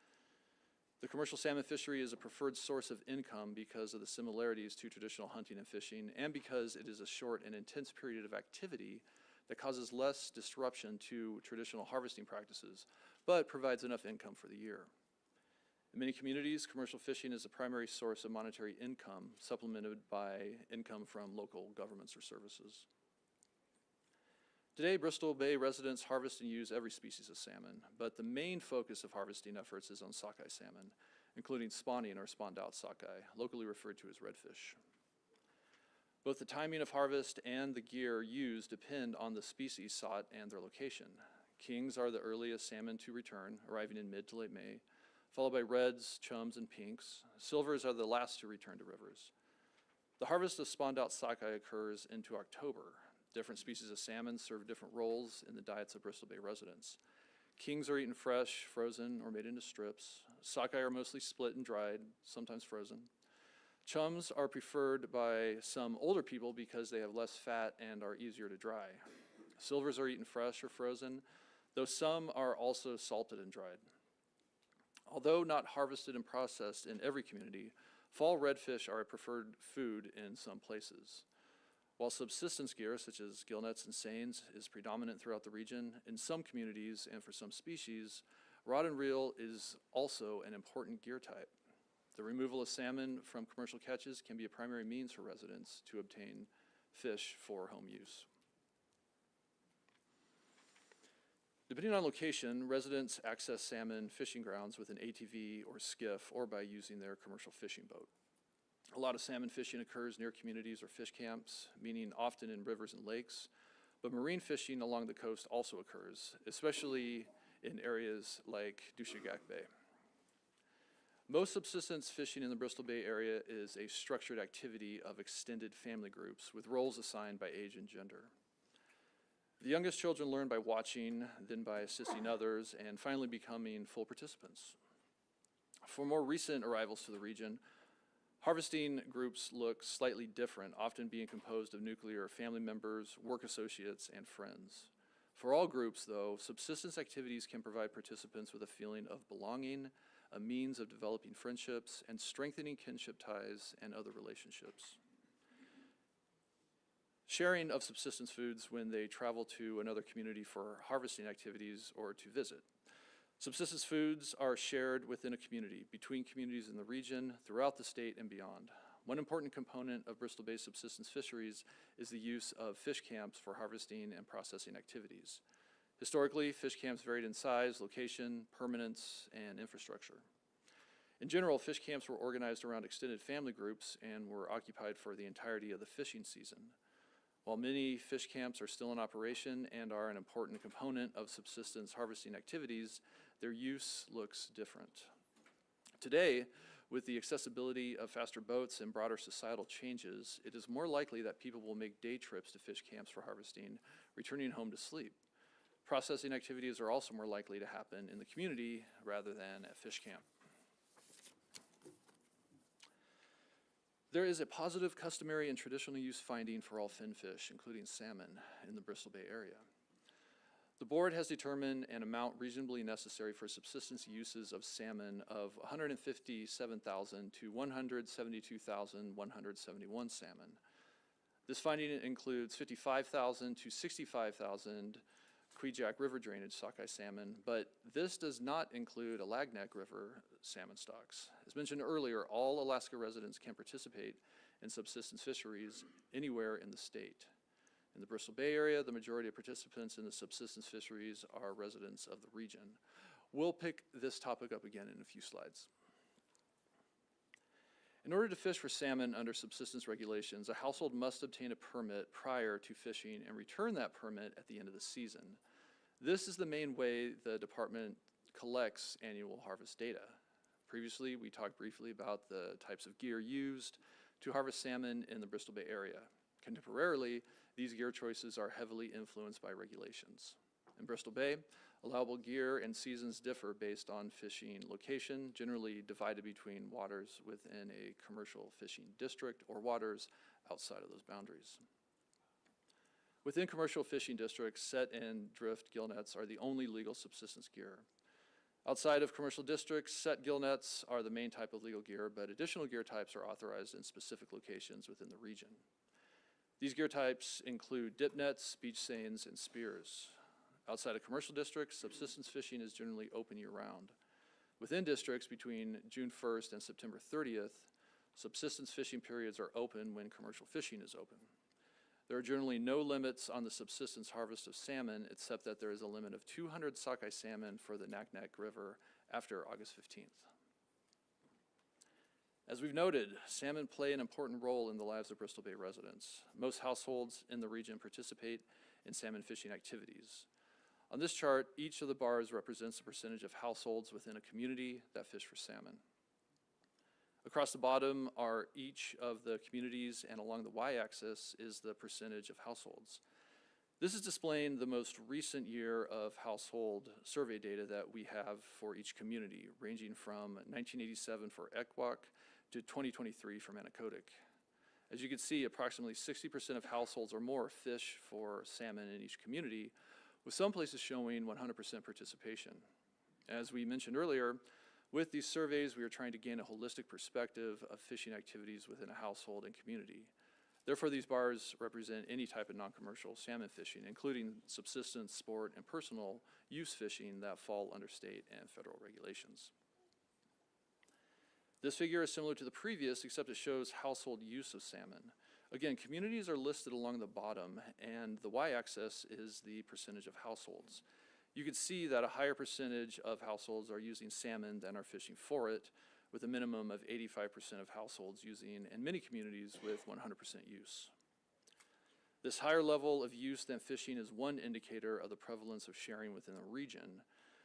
I: The commercial salmon fishery is a preferred source of income because of the similarities to traditional hunting and fishing, and because it is a short and intense period of activity that causes less disruption to traditional harvesting practices, but provides enough income for the year. In many communities, commercial fishing is the primary source of monetary income, supplemented by income from local governments or services. Today, Bristol Bay residents harvest and use every species of salmon, but the main focus of harvesting efforts is on sockeye salmon, including spawning or spawned-out sockeye, locally referred to as redfish. Both the timing of harvest and the gear used depend on the species sought and their location. Kings are the earliest salmon to return, arriving in mid to late May, followed by reds, chums, and pinks. Silvers are the last to return to rivers. The harvest of spawned-out sockeye occurs into October. Different species of salmon serve different roles in the diets of Bristol Bay residents. Kings are eaten fresh, frozen, or made into strips. Sockeye are mostly split and dried, sometimes frozen. Chums are preferred by some older people because they have less fat and are easier to dry. Silvers are eaten fresh or frozen, though some are also salted and dried. Although not harvested and processed in every community, fall redfish are a preferred food in some places. While subsistence gear, such as gill nets and seines, is predominant throughout the region, in some communities and for some species, rod and reel is also an important gear type. The removal of salmon from commercial catches can be a primary means for residents to obtain fish for home use. Depending on location, residents access salmon fishing grounds with an ATV or skiff or by using their commercial fishing boat. A lot of salmon fishing occurs near communities or fish camps, meaning often in rivers and lakes, but marine fishing along the coast also occurs, especially in areas like Nushagak Bay. Most subsistence fishing in the Bristol Bay area is a structured activity of extended family groups with roles assigned by age and gender. The youngest children learn by watching, then by assisting others, and finally becoming full participants. For more recent arrivals to the region, Harvesting groups look slightly different, often being composed of nuclear family members, work associates, and friends. For all groups, though, subsistence activities can provide participants with a feeling of belonging, a means of developing friendships, and strengthening kinship ties and other relationships. Sharing of subsistence foods when they travel to another community for harvesting activities or to visit. Subsistence foods are shared within a community, between communities in the region, throughout the state, and beyond. One important component of Bristol Bay subsistence fisheries is the use of fish camps for harvesting and processing activities. Historically, fish camps varied in size, location, permanence, and infrastructure. In general, fish camps were organized around extended family groups and were occupied for the entirety of the fishing season. While many fish camps are still in operation and are an important component of subsistence harvesting activities, their use looks different. Today, with the accessibility of faster boats and broader societal changes, it is more likely that people will make day trips to fish camps for harvesting, returning home to sleep. Processing activities are also more likely to happen in the community rather than at fish camp. There is a positive, customary, and traditional use finding for all finfish, including salmon, in the Bristol Bay area. The board has determined an amount reasonably necessary for subsistence uses of salmon of 157,000 to 172,171 salmon. This finding includes 55,000 to 65,000 Kvichak River drainage sockeye salmon, but this does not include Alagnak River salmon stocks. As mentioned earlier, all Alaska residents can participate in subsistence fisheries anywhere in the state. In the Bristol Bay area, the majority of participants in the subsistence fisheries are residents of the region. We'll pick this topic up again in a few slides. In order to fish for salmon under subsistence regulations, a household must obtain a permit prior to fishing and return that permit at the end of the season. This is the main way the department collects annual harvest data. Previously, we talked briefly about the types of gear used to harvest salmon in the Bristol Bay area. Contemporarily, these gear choices are heavily influenced by regulations. In Bristol Bay, allowable gear and seasons differ based on fishing location, generally divided between waters within a commercial fishing district or waters outside of those boundaries. Within commercial fishing districts, set and drift gill nets are the only legal subsistence gear. Outside of commercial districts, set gill nets are the main type of legal gear, but additional gear types are authorized in specific locations within the region. These gear types include dip nets, beach seines, and spears. Outside of commercial districts, subsistence fishing is generally open year-round. Within districts between June 1st and September 30th, subsistence fishing periods are open when commercial fishing is open. There are generally no limits on the subsistence harvest of salmon, except that there is a limit of 200 sockeye salmon for the Naknek River after August 15th. As we've noted, salmon play an important role in the lives of Bristol Bay residents. Most households in the region participate in salmon fishing activities. On this chart, each of the bars represents the percentage of households within a community that fish for salmon. Across the bottom are each of the communities, and along the y-axis is the percentage of households. This is displaying the most recent year of household survey data that we have for each community, ranging from 1987 for Ekwok to 2023 for Manicodic. As you can see, approximately 60% of households or more fish for salmon in each community, with some places showing 100% participation. As we mentioned earlier, with these surveys, we are trying to gain a holistic perspective of fishing activities within a household and community. Therefore, these bars represent any type of non-commercial salmon fishing, including subsistence, sport, and personal use fishing that fall under state and federal regulations. This figure is similar to the previous, except it shows household use of salmon. Again, communities are listed along the bottom, and the y-axis is the percentage of households. You can see that a higher percentage of households are using salmon than are fishing for it, with a minimum of 85% of households using, and many communities with 100% use. This higher level of use than fishing is one indicator of the prevalence of sharing within a region.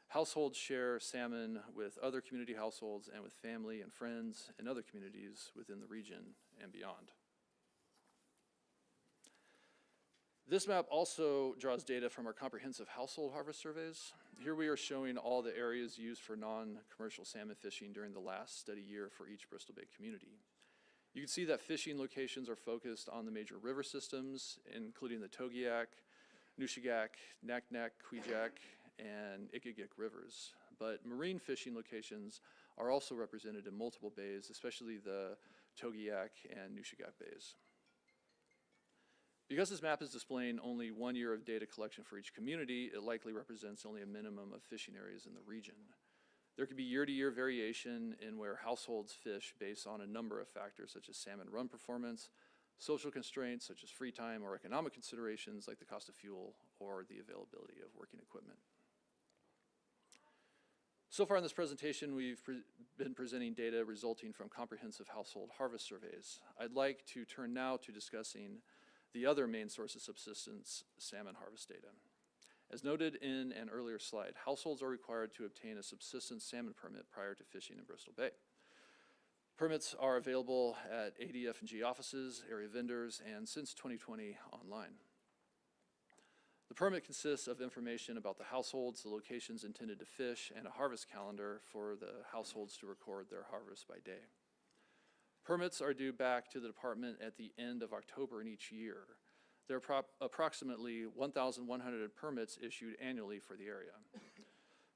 I: Households share salmon with other community households and with family and friends and other communities within the region and beyond. This map also draws data from our comprehensive household harvest surveys. Here we are showing all the areas used for non-commercial salmon fishing during the last study year for each Bristol Bay community. You can see that fishing locations are focused on the major river systems, including the Togiak, Nushagak, Naknek, Kwijak, and Ikigik rivers. But marine fishing locations are also represented in multiple bays, especially the Togiak and Nushagak bays. Because this map is displaying only 1 year of data collection for each community, it likely represents only a minimum of fishing areas in the region. There could be year-to-year variation in where households fish based on a number of factors such as salmon run performance, social constraints such as free time, or economic considerations like the cost of fuel or the availability of working equipment. So far in this presentation, we've been presenting data resulting from comprehensive household harvest surveys. I'd like to turn now to discussing the other main source of subsistence salmon harvest data. As noted in an earlier slide, households are required to obtain a subsistence salmon permit prior to fishing in Bristol Bay. Permits are available at ADF&G offices, area vendors, and since 2020, online. The permit consists of information about the households, the locations intended to fish, and a harvest calendar for the households to record their harvest by day. Permits are due back to the department at the end of October in each year. There are approximately 1,100 permits issued annually for the area.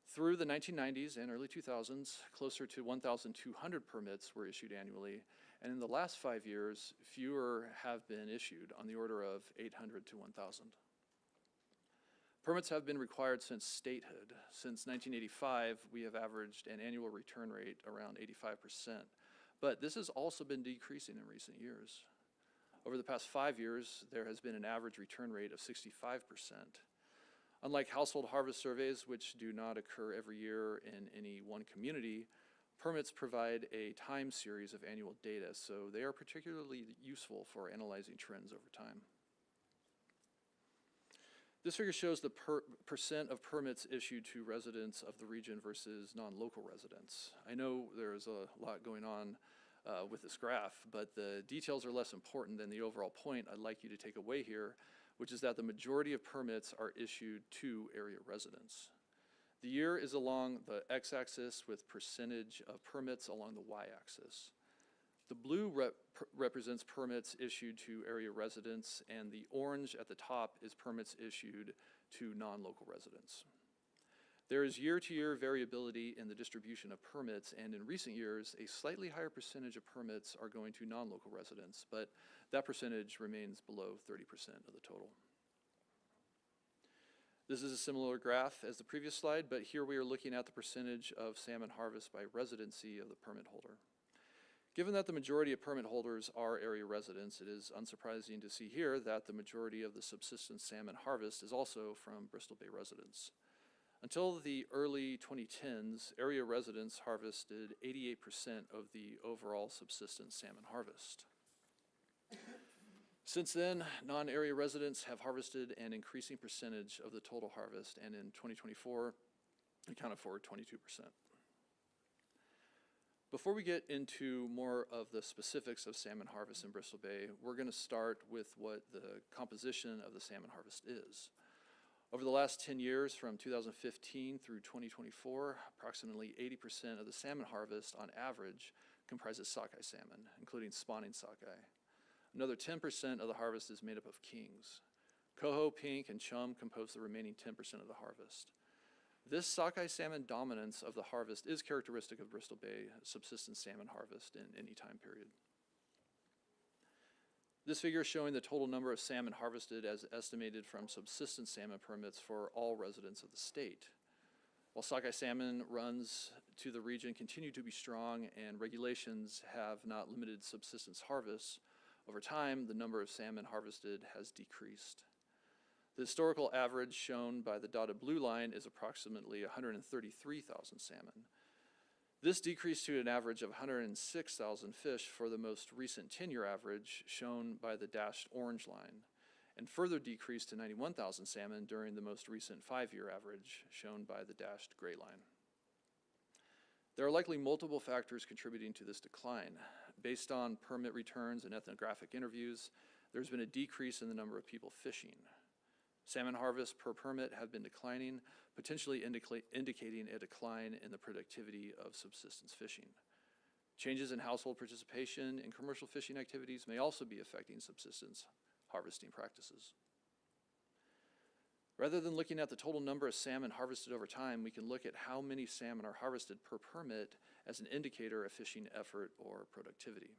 I: Through the 1990s and early 2000s, closer to 1,200 permits were issued annually, and in the last 5 years, fewer have been issued, on the order of 800 to 1,000. Permits have been required since statehood. Since 1985, we have averaged an annual return rate around 85%, but this has also been decreasing in recent years. Over the past 5 years, there has been an average return rate of 65%. Unlike household harvest surveys, which do not occur every year in any one community, permits provide a time series of annual data, so they are particularly useful for analyzing trends over time. This figure shows the percent of permits issued to residents of the region versus non-local residents. I know there's a lot going on with this graph, but the details are less important than the overall point I'd like you to take away here, which is that the majority of permits are issued to area residents. The year is along the x-axis with percentage of permits along the y-axis. The blue represents permits issued to area residents, and the orange at the top is permits issued to non-local residents. There is year-to-year variability in the distribution of permits, and in recent years, a slightly higher percentage of permits are going to non-local residents, but that percentage remains below 30% of the total. This is a similar graph as the previous slide, but here we are looking at the percentage of salmon harvest by residency of the permit holder. Given that the majority of permit holders are area residents, it is unsurprising to see here that the majority of the subsistence salmon harvest is also from Bristol Bay residents. Until the early 2010s, area residents harvested 88% of the overall subsistence salmon harvest. Since then, non-area residents have harvested an increasing percentage of the total harvest, and in 2024, accounted for 22%. Before we get into more of the specifics of salmon harvest in Bristol Bay, we're going to start with what the composition of the salmon harvest is. Over the last 10 years, from 2015 through 2024, approximately 80% of the salmon harvest on average comprises sockeye salmon, including spawning sockeye. Another 10% of the harvest is made up of kings. Coho, pink, and chum compose the remaining 10% of the harvest. This sockeye salmon dominance of the harvest is characteristic of Bristol Bay subsistence salmon harvest in any time period. This figure is showing the total number of salmon harvested as estimated from subsistence salmon permits for all residents of the state. While sockeye salmon runs to the region continue to be strong and regulations have not limited subsistence harvests, over time the number of salmon harvested has decreased. The historical average shown by the dotted blue line is approximately 133,000 salmon. This decreased to an average of 106,000 fish for the most recent 10-year average shown by the dashed orange line, and further decreased to 91,000 salmon during the most recent 5-year average shown by the dashed gray line. There are likely multiple factors contributing to this decline. Based on permit returns and ethnographic interviews, there's been a decrease in the number of people fishing. Salmon harvests per permit have been declining, potentially indicating a decline in the productivity of subsistence fishing. Changes in household participation in commercial fishing activities may also be affecting subsistence harvesting practices. Rather than looking at the total number of salmon harvested over time, we can look at how many salmon are harvested per permit as an indicator of fishing effort or productivity.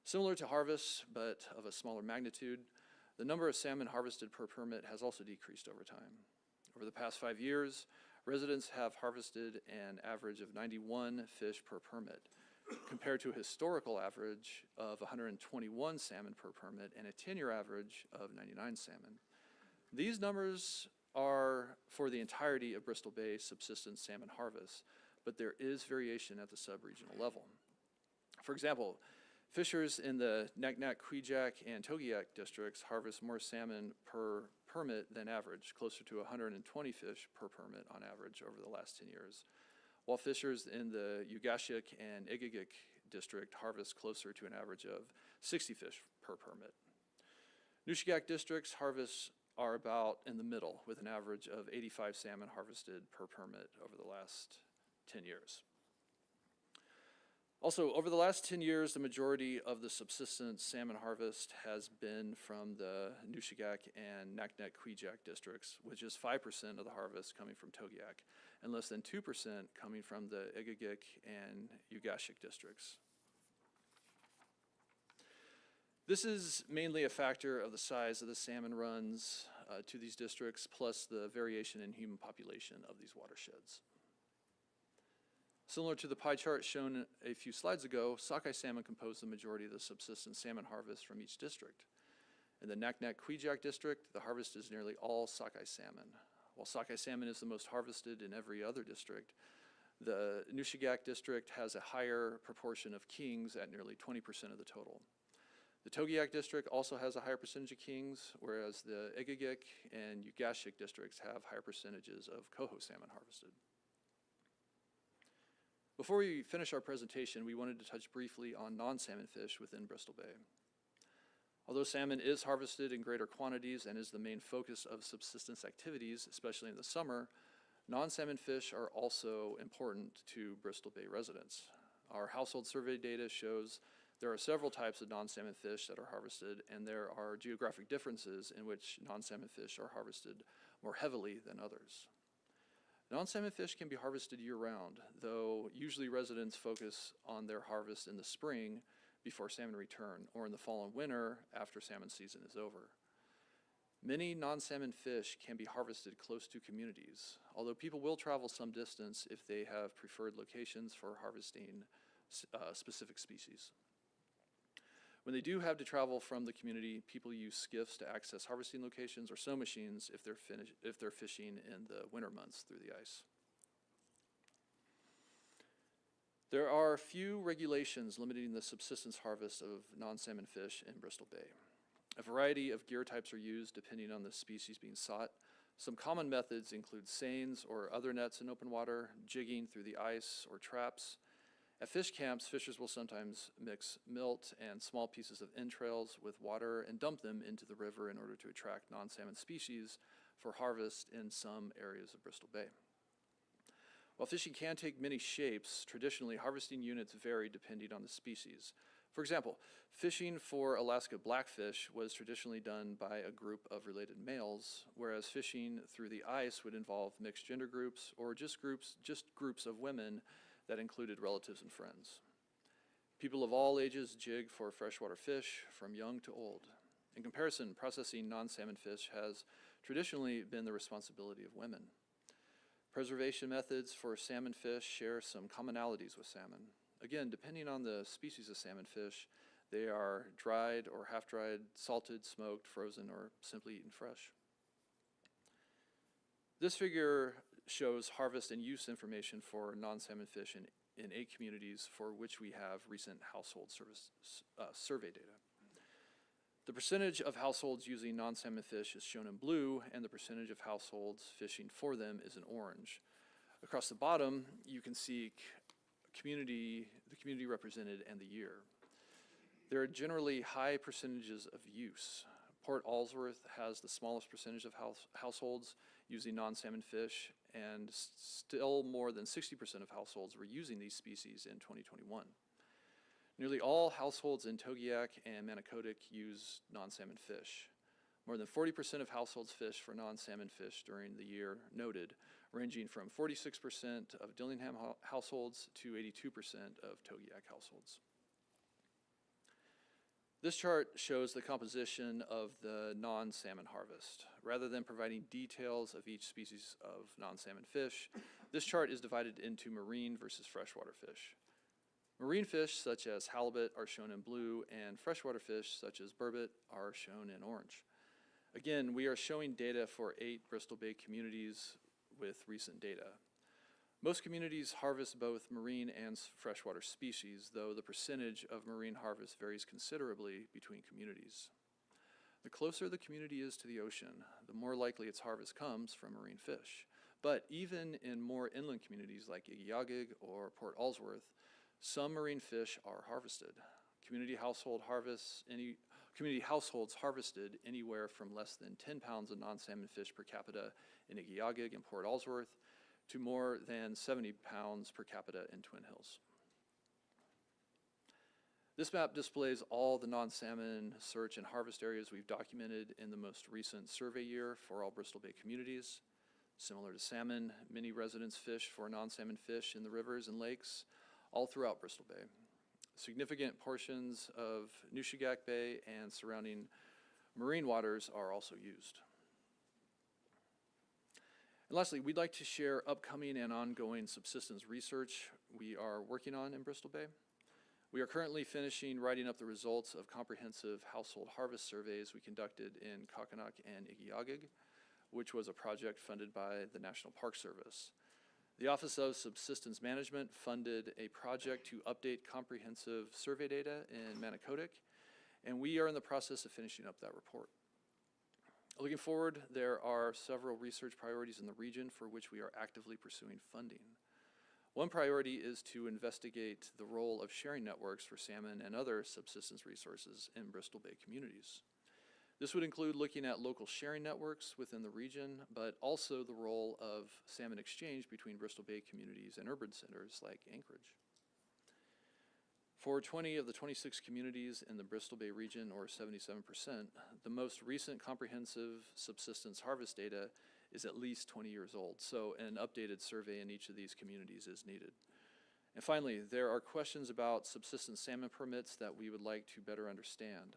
I: Similar to harvests, but of a smaller magnitude, the number of salmon harvested per permit has also decreased over time. Over the past 5 years, residents have harvested an average of 91 fish per permit, compared to a historical average of 121 salmon per permit and a 10-year average of 99 salmon. These numbers are for the entirety of Bristol Bay subsistence salmon harvest, but there is variation at the sub-regional level. For example, fishers in the Naknek-Kvichak and Togiak districts harvest more salmon per permit than average, closer to 120 fish per permit on average over the last 10 years, while fishers in the Ugashik and Igigik district harvest closer to an average of 60 fish per permit. Nushagak district's harvests are about in the middle, with an average of 85 salmon harvested per permit over the last 10 years. Also, over the last 10 years, the majority of the subsistence salmon harvest has been from the Nushagak and Naknek-Kvichak districts, which is 5% of the harvest coming from Togiak, and less than 2% coming from the Igigik and Ugashik districts. This is mainly a factor of the size of the salmon runs to these districts, plus the variation in human population of these watersheds. Similar to the pie chart shown a few slides ago, sockeye salmon compose the majority of the subsistence salmon harvest from each district. In the Naknek-Kvichak district, the harvest is nearly all sockeye salmon. While sockeye salmon is the most harvested in every other district, the Nushagak district has a higher proportion of kings at nearly 20% of the total. The Togiak district also has a higher percentage of kings, whereas the Igigik and Ugashik districts have higher percentages of coho salmon harvested. Before we finish our presentation, we wanted to touch briefly on non-salmon fish within Bristol Bay. Although salmon is harvested in greater quantities and is the main focus of subsistence activities, especially in the summer, non-salmon fish are also important to Bristol Bay residents. Our household survey data shows there are several types of non-salmon fish that are harvested, and there are geographic differences in which non-salmon fish are harvested more heavily than others. Non-salmon fish can be harvested year-round, though usually residents focus on their harvest in the spring before salmon return, or in the fall and winter after salmon season is over. Many non-salmon fish can be harvested close to communities, although people will travel some distance if they have preferred locations for harvesting specific species. When they do have to travel from the community, people use skiffs to access harvesting locations or snow machines if they're fishing in the winter months through the ice. There are few regulations limiting the subsistence harvest of non-salmon fish in Bristol Bay. A variety of gear types are used depending on the species being sought. Some common methods include seines or other nets in open water, jigging through the ice, or traps. At fish camps, fishers will sometimes mix milt and small pieces of entrails with water and dump them into the river in order to attract non-salmon species for harvest in some areas of Bristol Bay. While fishing can take many shapes, traditionally harvesting units vary depending on the species. For example, fishing for Alaska blackfish was traditionally done by a group of related males, whereas fishing through the ice would involve mixed gender groups or just groups of women that included relatives and friends. People of all ages jig for freshwater fish, from young to old. In comparison, processing non-salmon fish has traditionally been the responsibility of women. Preservation methods for salmon fish share some commonalities with salmon. Again, depending on the species of salmon fish, they are dried or half-dried, salted, smoked, frozen, or simply eaten fresh. This figure shows harvest and use information for non-salmon fish in 8 communities for which we have recent household survey data. The percentage of households using non-salmon fish is shown in blue, and the percentage of households fishing for them is in orange. Across the bottom, you can see the community represented and the year. There are generally high percentages of use. Port Alsworth has the smallest percentage of households using non-salmon fish, and still more than 60% of households were using these species in 2021. Nearly all households in Togiak and Manicodic use non-salmon fish. More than 40% of households fish for non-salmon fish during the year noted, ranging from 46% of Dillingham households to 82% of Togiak households. This chart shows the composition of the non-salmon harvest. Rather than providing details of each species of non-salmon fish, this chart is divided into marine versus freshwater fish. Marine fish such as halibut are shown in blue, and freshwater fish such as burbot are shown in orange. Again, we are showing data for 8 Bristol Bay communities with recent data. Most communities harvest both marine and freshwater species, though the percentage of marine harvest varies considerably between communities. The closer the community is to the ocean, the more likely its harvest comes from marine fish. But even in more inland communities like Igiugig or Port Alsworth, some marine fish are harvested. Community households harvested anywhere from less than 10 pounds of non-salmon fish per capita in Igiugig and Port Alsworth to more than 70 pounds per capita in Twin Hills. This map displays all the non-salmon search and harvest areas we've documented in the most recent survey year for all Bristol Bay communities. Similar to salmon, many residents fish for non-salmon fish in the rivers and lakes all throughout Bristol Bay. Significant portions of Nushagak Bay and surrounding marine waters are also used. And lastly, we'd like to share upcoming and ongoing subsistence research we are working on in Bristol Bay. We are currently finishing writing up the results of comprehensive household harvest surveys we conducted in Kakanuk and Igiugig, which was a project funded by the National Park Service. The Office of Subsistence Management funded a project to update comprehensive survey data in Manicodic, and we are in the process of finishing up that report. Looking forward, there are several research priorities in the region for which we are actively pursuing funding. One priority is to investigate the role of sharing networks for salmon and other subsistence resources in Bristol Bay communities. This would include looking at local sharing networks within the region, but also the role of salmon exchange between Bristol Bay communities and urban centers like Anchorage. For 20 of the 26 communities in the Bristol Bay region, or 77%, the most recent comprehensive subsistence harvest data is at least 20 years old, so an updated survey in each of these communities is needed. And finally, there are questions about subsistence salmon permits that we would like to better understand.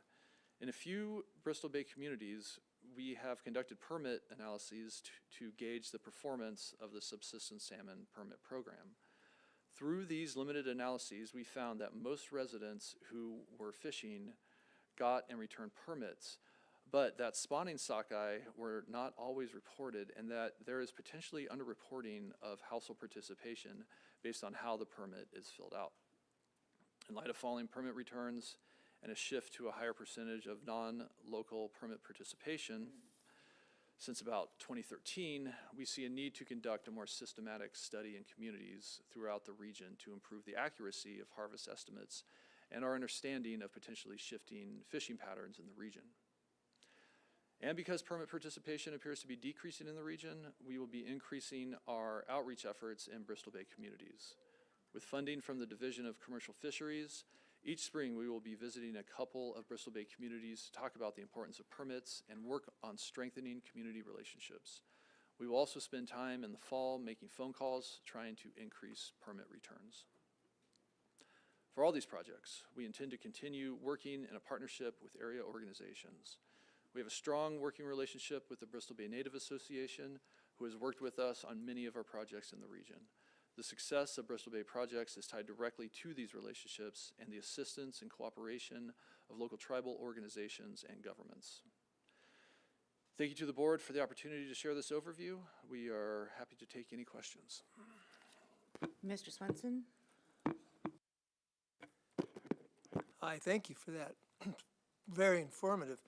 I: In a few Bristol Bay communities, we have conducted permit analyses to gauge the performance of the subsistence salmon permit program. Through these limited analyses, we found that most residents who were fishing got and returned permits, but that spawning sockeye were not always reported, and that there is potentially underreporting of household participation based on how the permit is filled out. In light of falling permit returns and a shift to a higher percentage of non-local permit participation, since about 2013, we see a need to conduct a more systematic study in communities throughout the region to improve the accuracy of harvest estimates and our understanding of potentially shifting fishing patterns in the region. And because permit participation appears to be decreasing in the region, we will be increasing our outreach efforts in Bristol Bay communities. With funding from the Division of Commercial Fisheries, each spring we will be visiting a couple of Bristol Bay communities to talk about the importance of permits and work on strengthening community relationships. We will also spend time in the fall making phone calls, trying to increase permit returns. For all these projects, we intend to continue working in a partnership with area organizations. We have a strong working relationship with the Bristol Bay Native Association, who has worked with us on many of our projects in the region. The success of Bristol Bay projects is tied directly to these relationships and the assistance and cooperation of local tribal organizations and governments. Thank you to the board for the opportunity to share this overview. We are happy to take any questions.
C: Mr. Swenson?
P: Hi, thank you for that. Very informative.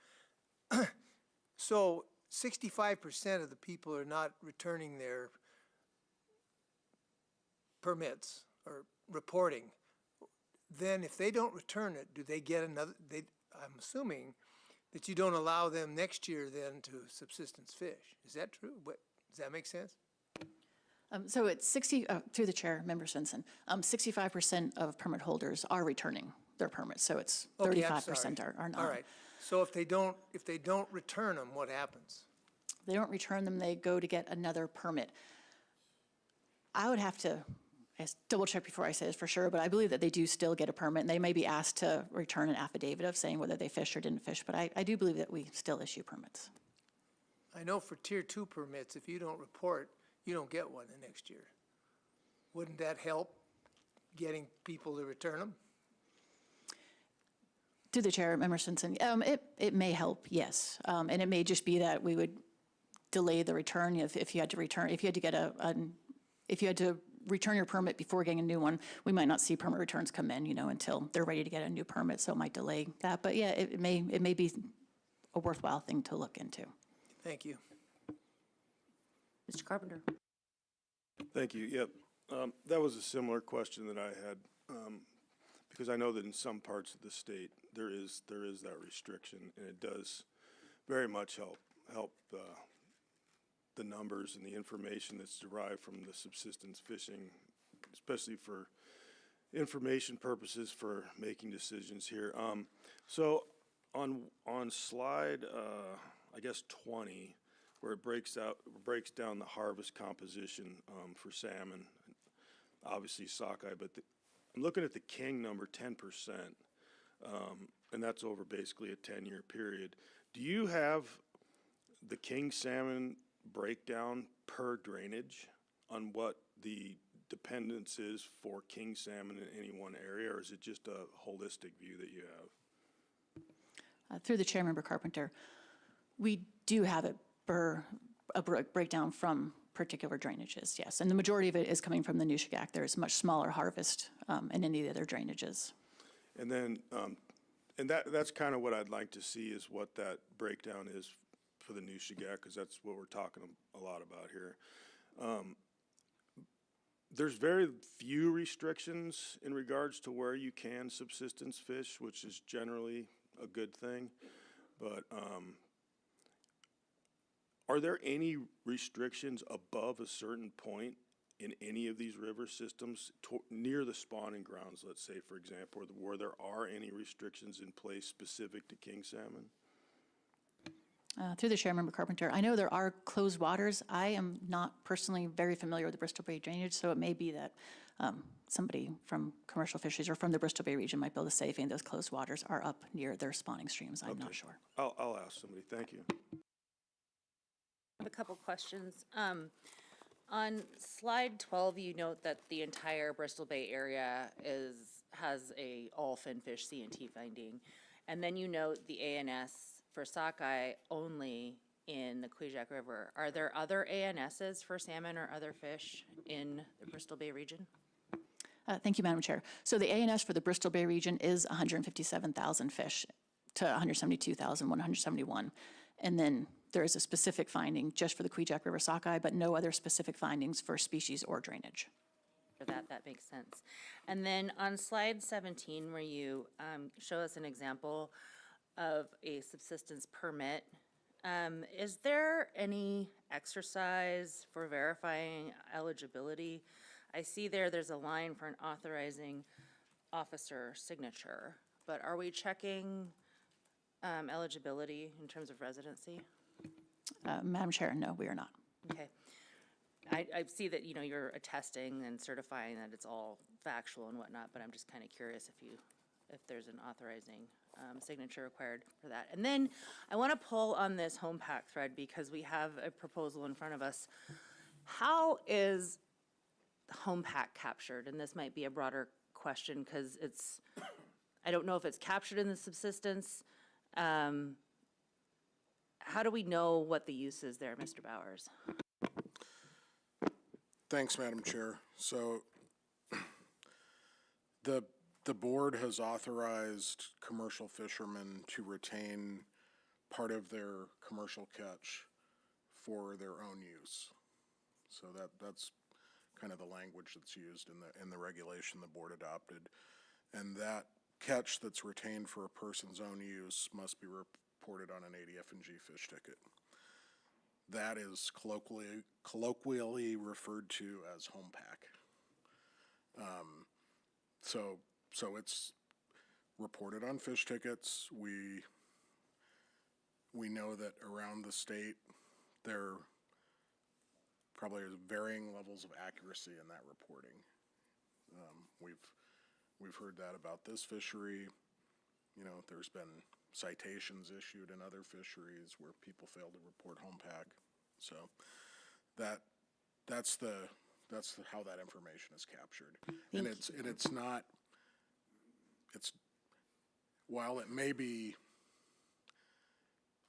P: So 65% of the people are not returning their permits or reporting. Then if they don't return it, do they get another, I'm assuming that you don't allow them next year then to subsistence fish. Is that true? Does that make sense?
K: So it's 60, through the chair, Member Svensson, 65% of permit holders are returning their permits, so it's
P: Okay, I'm
K: 35%
P: sorry.
K: are not.
P: All right. So if they don't return them, what happens?
K: They don't return them, they go to get another permit. I would have to, I guess, double check before I say this for sure, but I believe that they do still get a permit, and they may be asked to return an affidavit of saying whether they fished or didn't fish, but I do believe that we still issue permits.
P: I know for Tier 2 permits, if you don't report, you don't get one the next year. Wouldn't that help getting people to return them?
K: To the chair, Member Stinson, it may help, yes. And it may just be that we would delay the return if you had to return, if you had to get if you had to return your permit before getting a new one, we might not see permit returns come in, until they're ready to get a new permit, so it might delay that. But yeah, it may be a worthwhile thing to look into.
P: Thank you.
C: Mr. Carpenter.
Q: Thank you. Yep. That was a similar question that I had, because I know that in some parts of the state, there is that restriction, and it does very much help the numbers and the information that's derived from the subsistence fishing, especially for information purposes for making decisions here. So on slide, I guess 20, where it breaks down the harvest composition for salmon, obviously sockeye, but I'm looking at the king number, 10%, and that's over basically a 10-year period. Do you have the king salmon breakdown per drainage on what the dependence is for king salmon in any one area, or is it just a holistic view that you have?
K: Through the chair, Member Carpenter, we do have it a breakdown from particular drainages, yes. And the majority of it is coming from the Nushagak. There's much smaller harvest in any of the other drainages. And
Q: then, and that's kind of what I'd like to see is what that breakdown is for the Nushagak, because that's what we're talking a lot about here. There's very few restrictions in regards to where you can subsistence fish, which is generally a good thing. But are there any restrictions above a certain point in any of these river systems near the spawning grounds, let's say, for example, where there are any restrictions in place specific to king salmon?
K: Through the chair, Member Carpenter, I know there are closed waters. I am not personally very familiar with the Bristol Bay drainage, so it may be that somebody from commercial fisheries or from the Bristol Bay region might be able to say if any of those closed waters are up near their spawning streams. I'm not sure.
Q: I'll ask somebody. Thank you.
C: I have a couple questions. On slide 12, you note that the entire Bristol Bay area has a all finfish C&T finding, and then you note the ANS for sockeye only in the Kwijak River. Are there other ANSs for salmon or other fish in the Bristol Bay region?
K: Thank you, Madam Chair. So the ANS for the Bristol Bay region is 157,000 fish to 172,171. And then there is a specific finding just for the Kwijak River sockeye, but no other specific findings for species or drainage.
C: For that makes sense. And then on slide 17, where you show us an example of a subsistence permit, is there any exercise for verifying eligibility? I see there's a line for an authorizing officer signature, but are we checking eligibility in terms of residency?
K: Madam Chair, no, we are not.
C: Okay. I see that, you're attesting and certifying that it's all factual and whatnot, but I'm just kind of curious if there's an authorizing signature required for that. And then I want to pull on this home pack thread because we have a proposal in front of us. How is home pack captured? And this might be a broader question because I don't know if it's captured in the subsistence. How do we know what the use is there, Mr. Bowers?
E: Thanks, Madam Chair. So the board has authorized commercial fishermen to retain part of their commercial catch for their own use. So that's kind of the language that's used in the regulation the board adopted. And that catch that's retained for a person's own use must be reported on an ADF&G fish ticket. That is colloquially referred to as home pack. So it's reported on fish tickets. We know that around the state, there probably is varying levels of accuracy in that reporting. We've heard that about this fishery. You know, there's been citations issued in other fisheries where people fail to report home pack. So that's how that information is captured. And it's not, while it may be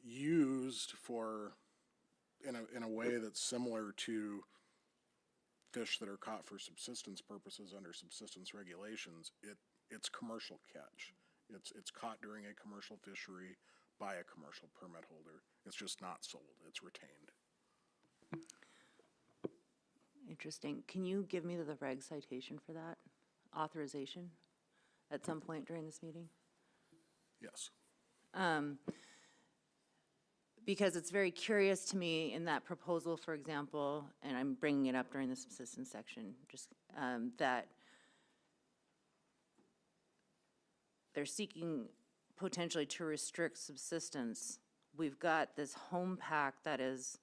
E: used for, in a way that's similar to fish that are caught for subsistence purposes under subsistence regulations, it's commercial catch. It's caught during a commercial fishery by a commercial permit holder. It's just not sold, it's retained.
C: Interesting. Can you give me the reg citation for that authorization at some point during this meeting?
E: Yes.
C: Because it's very curious to me in that proposal, for example, and I'm bringing it up during the subsistence section, just that they're seeking potentially to restrict subsistence. We've got this home pack that is,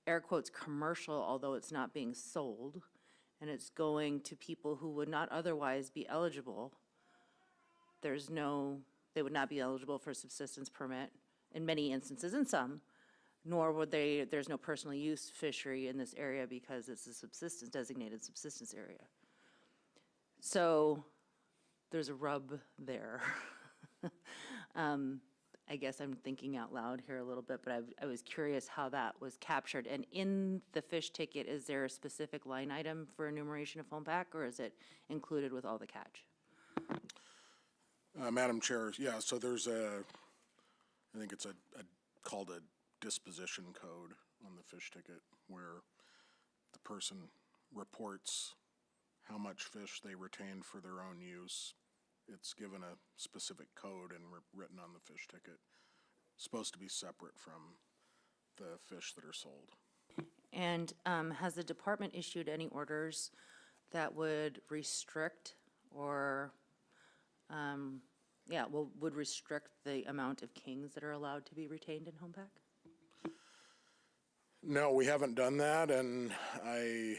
C: air quotes, commercial, although it's not being sold, and it's going to people who would not otherwise be eligible. They would not be eligible for a subsistence permit in many instances, in some, nor would there's no personal use fishery in this area because it's a designated subsistence area. So there's a rub there. I guess I'm thinking out loud here a little bit, but I was curious how that was captured. And in the fish ticket, is there a specific line item for enumeration of home pack, or is it included with all the catch?
E: Madam Chair, yeah, so there's I think it's called a disposition code on the fish ticket, where the person reports how much fish they retain for their own use. It's given a specific code and written on the fish ticket. It's supposed to be separate from the fish that are sold.
C: And has the department issued any orders that would restrict or, would restrict the amount of kings that are allowed to be retained in home pack?
E: No, we haven't done that, and I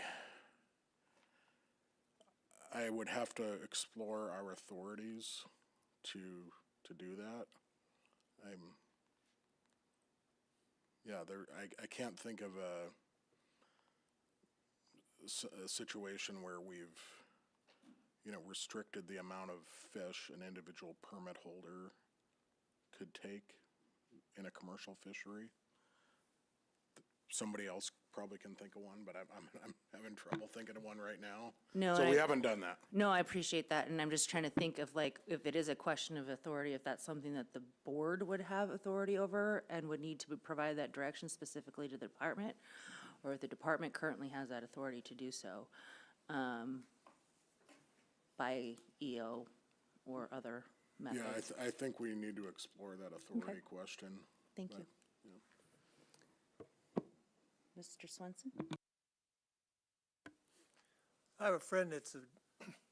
E: would have to explore our authorities to do that. I can't think of a situation where we've, restricted the amount of fish an individual permit holder could take in a commercial fishery. Somebody else probably can think of one, but I'm having trouble thinking of one right now.
C: No,
E: so we haven't done that.
C: No, I appreciate that, and I'm just trying to think of, like, if it is a question of authority, if that's something that the board would have authority over and would need to provide that direction specifically to the department, or if the department currently has that authority to do so by EO or other methods.
E: Yeah, I think we need to explore that authority question.
C: Thank you. Mr. Swenson?
P: I have a friend that's a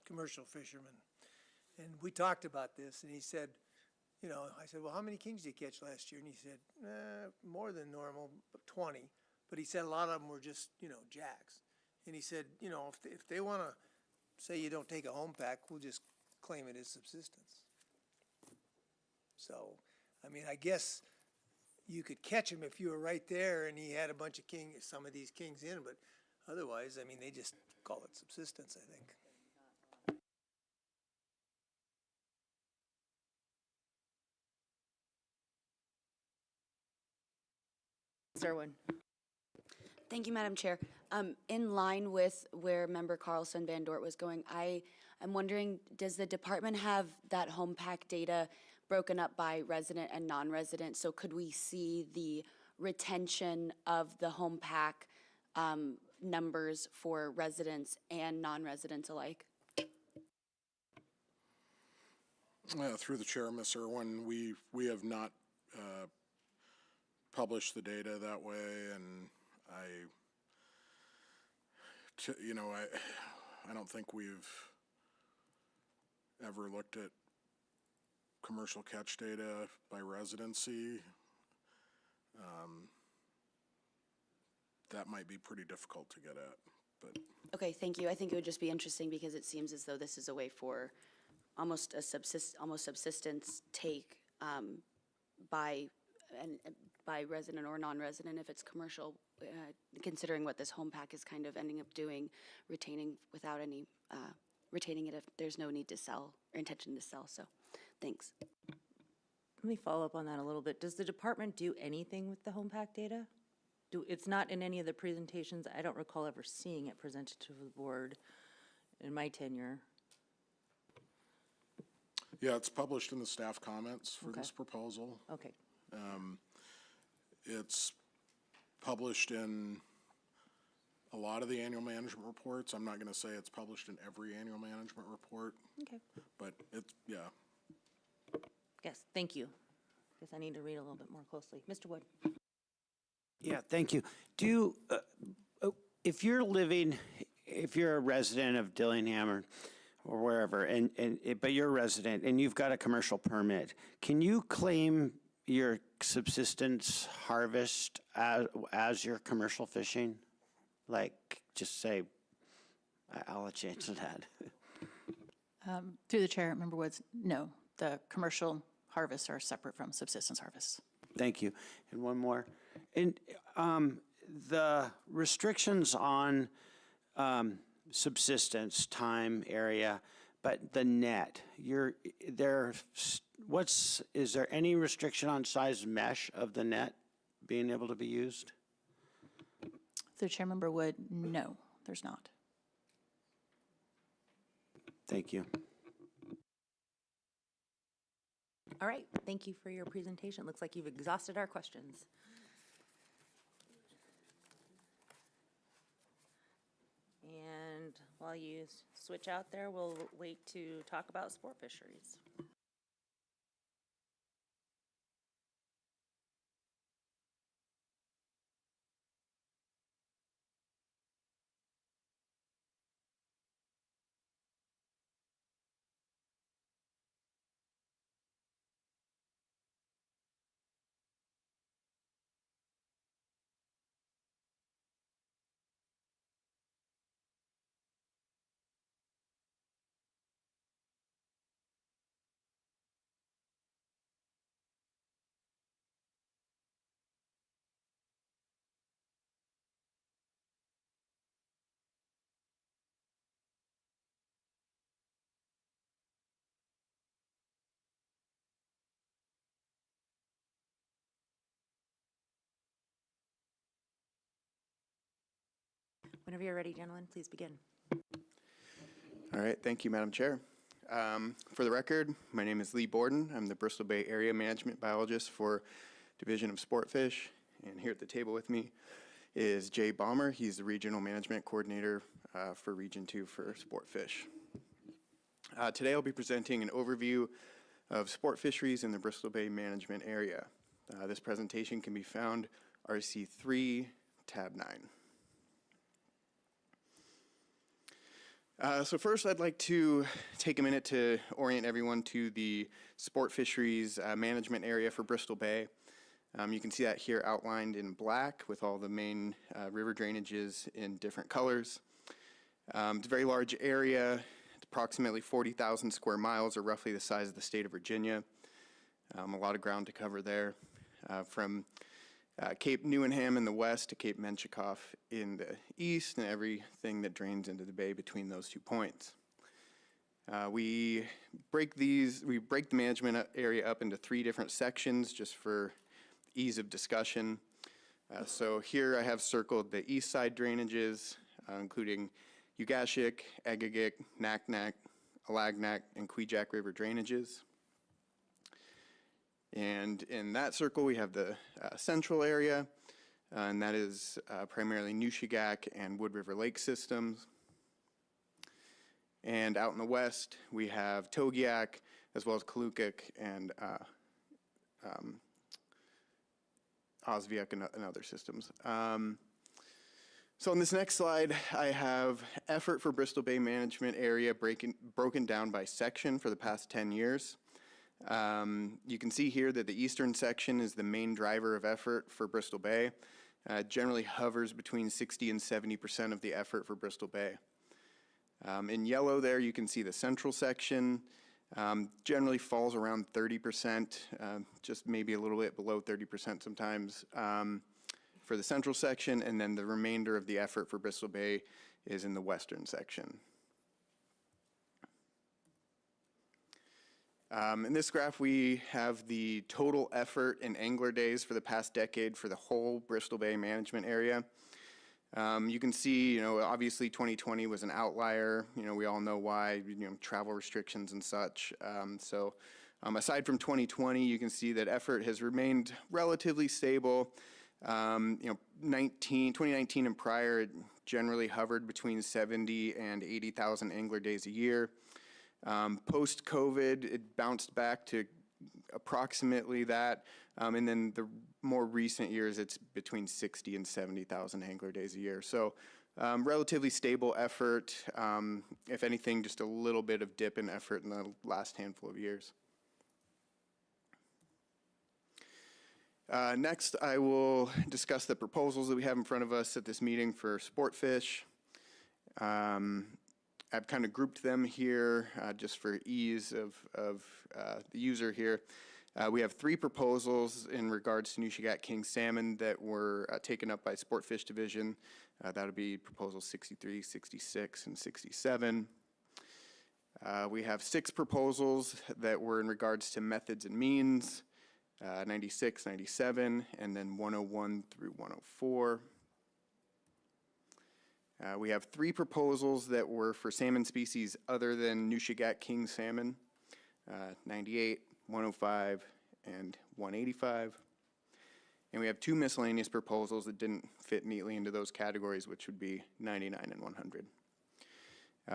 P: commercial fisherman, and we talked about this, and he said, I said, well, how many kings did you catch last year? And he said, more than normal, but 20. But he said a lot of them were just, jacks. And he said, if they want to say you don't take a home pack, we'll just claim it as subsistence. So, I guess you could catch him if you were right there and he had a bunch of some of these kings in, but otherwise, they just call it subsistence, I think.
C: Zerwin.
D: Thank you, Madam Chair. In line with where Member Carlson Van Dort was going, I am wondering, does the department have that home pack data broken up by resident and non-resident? So could we see the retention of the home pack numbers for residents and non-residents alike?
E: Through the chair, Ms. Irwin, we have not published the data that way, and I don't think we've ever looked at commercial catch data by residency. That might be pretty difficult to get at, but.
D: Okay, thank you. I think it would just be interesting because it seems as though this is a way for almost subsistence take by resident or non-resident if it's commercial, considering what this home pack is kind of ending up doing, retaining it if there's no need to sell or intention to sell. So, thanks.
C: Let me follow up on that a little bit. Does the department do anything with the home pack data? It's not in any of the presentations. I don't recall ever seeing it presented to the board in my tenure.
E: Yeah, it's published in the staff comments for this proposal.
C: Okay.
E: It's published in a lot of the annual management reports. I'm not going to say it's published in every annual management report.
C: Okay.
E: But it's, yeah.
C: Yes, thank you. Guess I need to read a little bit more closely. Mr. Wood.
H: Yeah, thank you. If you're a resident of Dillingham or wherever, but you're a resident and you've got a commercial permit, can you claim your subsistence harvest as your commercial fishing? Like, just say, I'll let you answer that.
K: Through the chair, Member Woods, no, the commercial harvests are separate from subsistence harvests.
H: Thank you. And one more. And the restrictions on subsistence, time, area, but the net, is there any restriction on size mesh of the net being able to be used?
K: Through the chair, Member Wood, no, there's not.
H: Thank you.
C: All right, thank you for your presentation. Looks like you've exhausted our questions. And while you switch out there, we'll wait to talk about sport fisheries. Whenever you're ready, gentlemen, please begin.
B: All right, thank you, Madam Chair. For the record, my name is Lee Borden. I'm the Bristol Bay Area Management Biologist for Division of Sportfish. And here at the table with me is Jay Balmer. He's the Regional Management Coordinator for Region 2 for Sportfish. Today I'll be presenting an overview of sport fisheries in the Bristol Bay Management Area. This presentation can be found RC3, tab 9. So first, I'd like to take a minute to orient everyone to the sport fisheries management area for Bristol Bay. You can see that here outlined in black with all the main river drainages in different colors. It's a very large area. It's approximately 40,000 square miles, or roughly the size of the state of Virginia. A lot of ground to cover there, from Cape Newenham in the west to Cape Menchikoff in the east, and everything that drains into the bay between those 2 points. We break the management area up into 3 different sections just for ease of discussion. So here I have circled the east side drainages, including Ugashik, Agagik, Naknak, Alagnak, and Kwijak River drainages. And in that circle, we have the central area, and that is primarily Nushagak and Wood River Lake systems. And out in the west, we have Togiak, as well as Kalukak and Osviak and other systems. So on this next slide, I have effort for Bristol Bay Management Area broken down by section for the past 10 years. You can see here that the eastern section is the main driver of effort for Bristol Bay. Generally hovers between 60 and 70% of the effort for Bristol Bay. In yellow there, you can see the central section. Generally falls around 30%, just maybe a little bit below 30% sometimes for the central section, and then the remainder of the effort for Bristol Bay is in the western section. In this graph, we have the total effort in angler days for the past decade for the whole Bristol Bay management area. You can see, obviously 2020 was an outlier. We all know why, travel restrictions and such. Aside from 2020, you can see that effort has remained relatively stable. 2019 and prior, it generally hovered between 70 and 80,000 angler days a year. Post-COVID, it bounced back to approximately that, and then the more recent years, it's between 60 and 70,000 angler days a year. So relatively stable effort, if anything, just a little bit of dip in effort in the last handful of years. Next, I will discuss the proposals that we have in front of us at this meeting for Sportfish. I've kind of grouped them here just for ease of the user here. We have 3 proposals in regards to Nushagak King salmon that were taken up by Sportfish Division. That would be proposals 63, 66, and 67. We have 6 proposals that were in regards to methods and means, 96, 97, and then 101 through 104. We have 3 proposals that were for salmon species other than Nushagak King salmon, 98, 105, and 185. And we have 2 miscellaneous proposals that didn't fit neatly into those categories, which would be 99 and 100.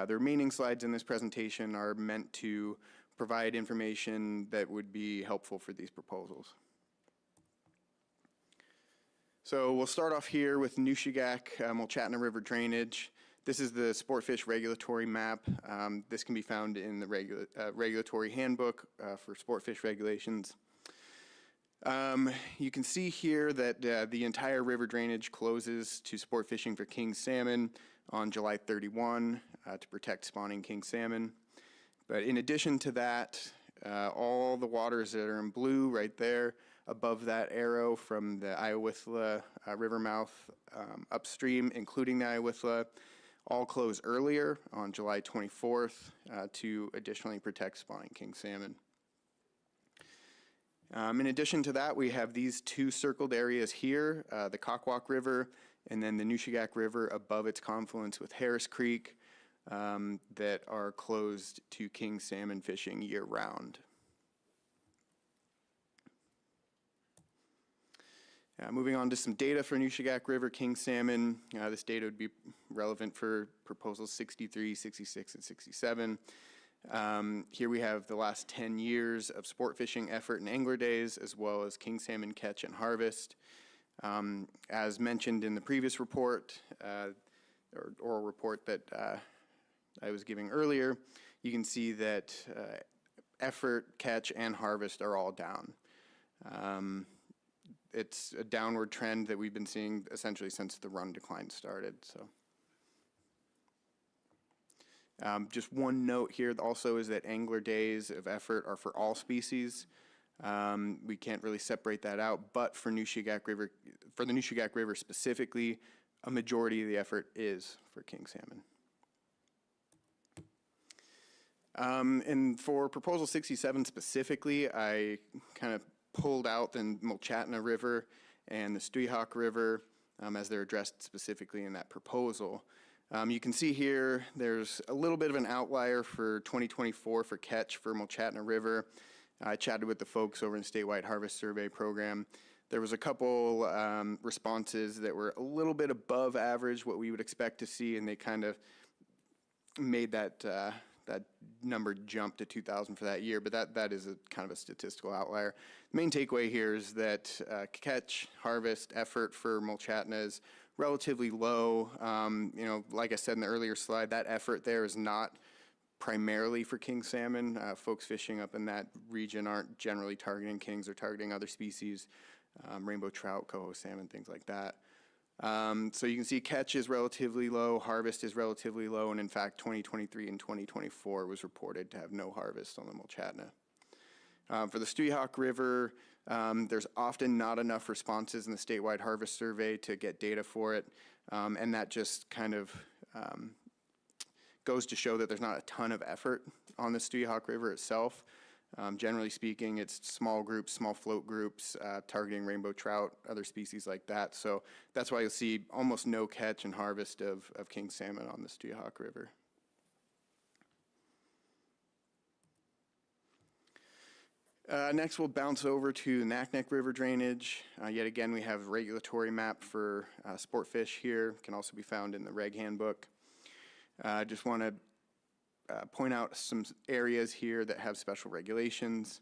B: The remaining slides in this presentation are meant to provide information that would be helpful for these proposals. So we'll start off here with Nushagak Mulchatna River drainage. This is the Sportfish regulatory map. This can be found in the regulatory handbook for Sportfish regulations. You can see here that the entire river drainage closes to sport fishing for king salmon on July 31 to protect spawning king salmon. But in addition to that, all the waters that are in blue right there above that arrow from the Iowithla river mouth upstream, including the Iowithla, all close earlier on July 24th to additionally protect spawning king salmon. In addition to that, we have these 2 circled areas here, the Cockwack River and then the Nushagak River above its confluence with Harris Creek that are closed to king salmon fishing year-round. Moving on to some data for Nushagak River king salmon. This data would be relevant for proposals 63, 66, and 67. Here we have the last 10 years of sport fishing effort and angler days, as well as king salmon catch and harvest. As mentioned in the previous report, or oral report that I was giving earlier, you can see that effort, catch, and harvest are all down. It's a downward trend that we've been seeing essentially since the run decline started. So, just one note here also is that angler days of effort are for all species. We can't really separate that out, but for Nushagak River, for the Nushagak River specifically, a majority of the effort is for king salmon. And for proposal 67 specifically, I kind of pulled out the Mulchatna River and the Stuyhawk River as they're addressed specifically in that proposal. You can see here there's a little bit of an outlier for 2024 for catch for Mulchatna River. I chatted with the folks over in the Statewide Harvest Survey Program. There was a couple responses that were a little bit above average, what we would expect to see, and they kind of made that that number jump to 2,000 for that year, but that is a kind of a statistical outlier. The main takeaway here is that catch, harvest effort for Mulchatna is relatively low. Like I said in the earlier slide, that effort there is not primarily for king salmon. Folks fishing up in that region aren't generally targeting kings, they're targeting other species, rainbow trout, coho salmon, things like that. So you can see catch is relatively low, harvest is relatively low, and in fact 2023 and 2024 was reported to have no harvest on the Mulchatna. For the Stuyahawk River, there's often not enough responses in the statewide harvest survey to get data for it, and that just kind of goes to show that there's not a ton of effort on the Stuyahawk River itself. Generally speaking, it's small groups, small float groups, targeting rainbow trout, other species like that. So that's why you'll see almost no catch and harvest of king salmon on the Stuyahawk River. Next, we'll bounce over to Naknek River drainage. Yet again, we have a regulatory map for sport fish here. Can also be found in the reg handbook. I just want to point out some areas here that have special regulations.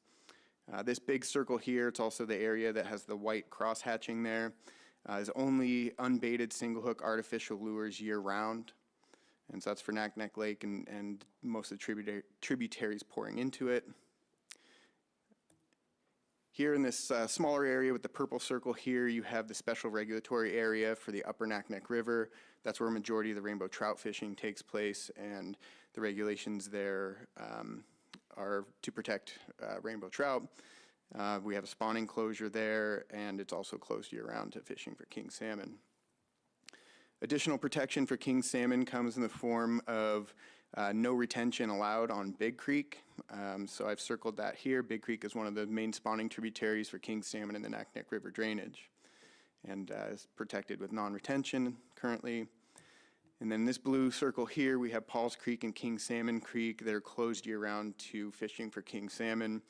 B: This big circle here, it's also the area that has the white cross hatching there, is only unbaited single hook artificial lures year round. And so that's for Naknek Lake and most of the tributaries pouring into it. Here in this smaller area with the purple circle here, you have the special regulatory area for the upper Naknek River. That's where a majority of the rainbow trout fishing takes place, and the regulations there are to protect rainbow trout. We have a spawning closure there, and it's also closed year-round to fishing for king salmon. Additional protection for king salmon comes in the form of no retention allowed on Big Creek. So I've circled that here. Big Creek is one of the main spawning tributaries for king salmon in the Naknek River drainage, and is protected with non-retention currently. And then this blue circle here, we have Paul's Creek and King Salmon Creek that are closed year-round to fishing for king salmon.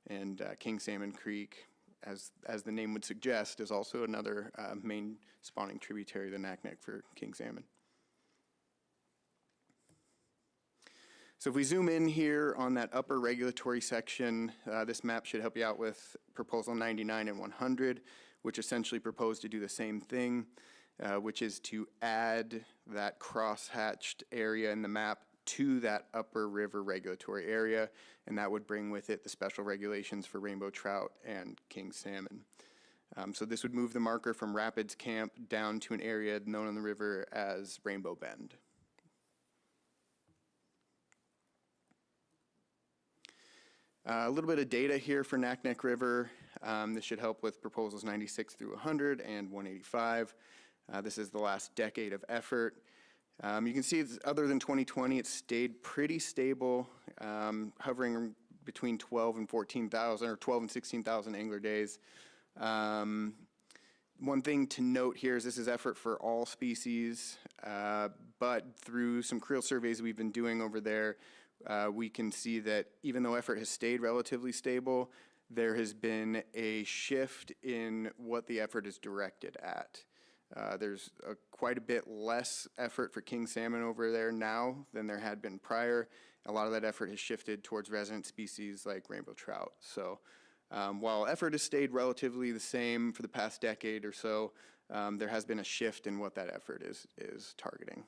B: And King Salmon Creek, as the name would suggest, is also another main spawning tributary of the Naknek for king salmon. So if we zoom in here on that upper regulatory section, this map should help you out with Proposal 99 and 100, which essentially propose to do the same thing, which is to add that cross-hatched area in the map to that upper river regulatory area, and that would bring with it the special regulations for rainbow trout and king salmon. So this would move the marker from Rapids Camp down to an area known on the river as Rainbow Bend. A little bit of data here for Naknek River. This should help with proposals 96 through 100 and 185. This is the last decade of effort. You can see other than 2020, it's stayed pretty stable, hovering between 12 and 14,000 or 12 and 16,000 angler days. One thing to note here is this is effort for all species, but through some creel surveys we've been doing over there, we can see that even though effort has stayed relatively stable, there has been a shift in what the effort is directed at. There's quite a bit less effort for king salmon over there now than there had been prior. A lot of that effort has shifted towards resident species like rainbow trout. So while effort has stayed relatively the same for the past decade or so, there has been a shift in what that effort is targeting.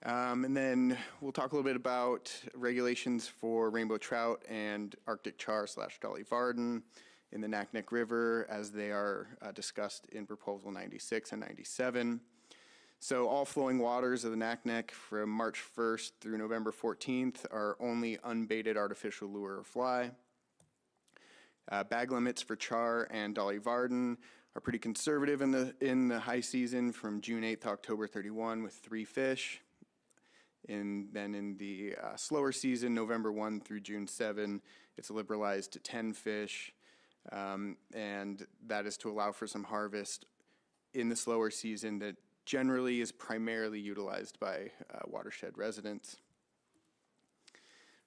B: And then we'll talk a little bit about regulations for rainbow trout and Arctic char / Dolly Varden in the Naknek River as they are discussed in Proposal 96 and 97. So all flowing waters of the Naknek from March 1st through November 14th are only unbaited artificial lure or fly. Bag limits for char and Dolly Varden are pretty conservative in the high season from June 8th to October 31 with 3 fish. And then in the slower season, November 1 through June 7, it's liberalized to 10 fish. And that is to allow for some harvest in the slower season that generally is primarily utilized by watershed residents.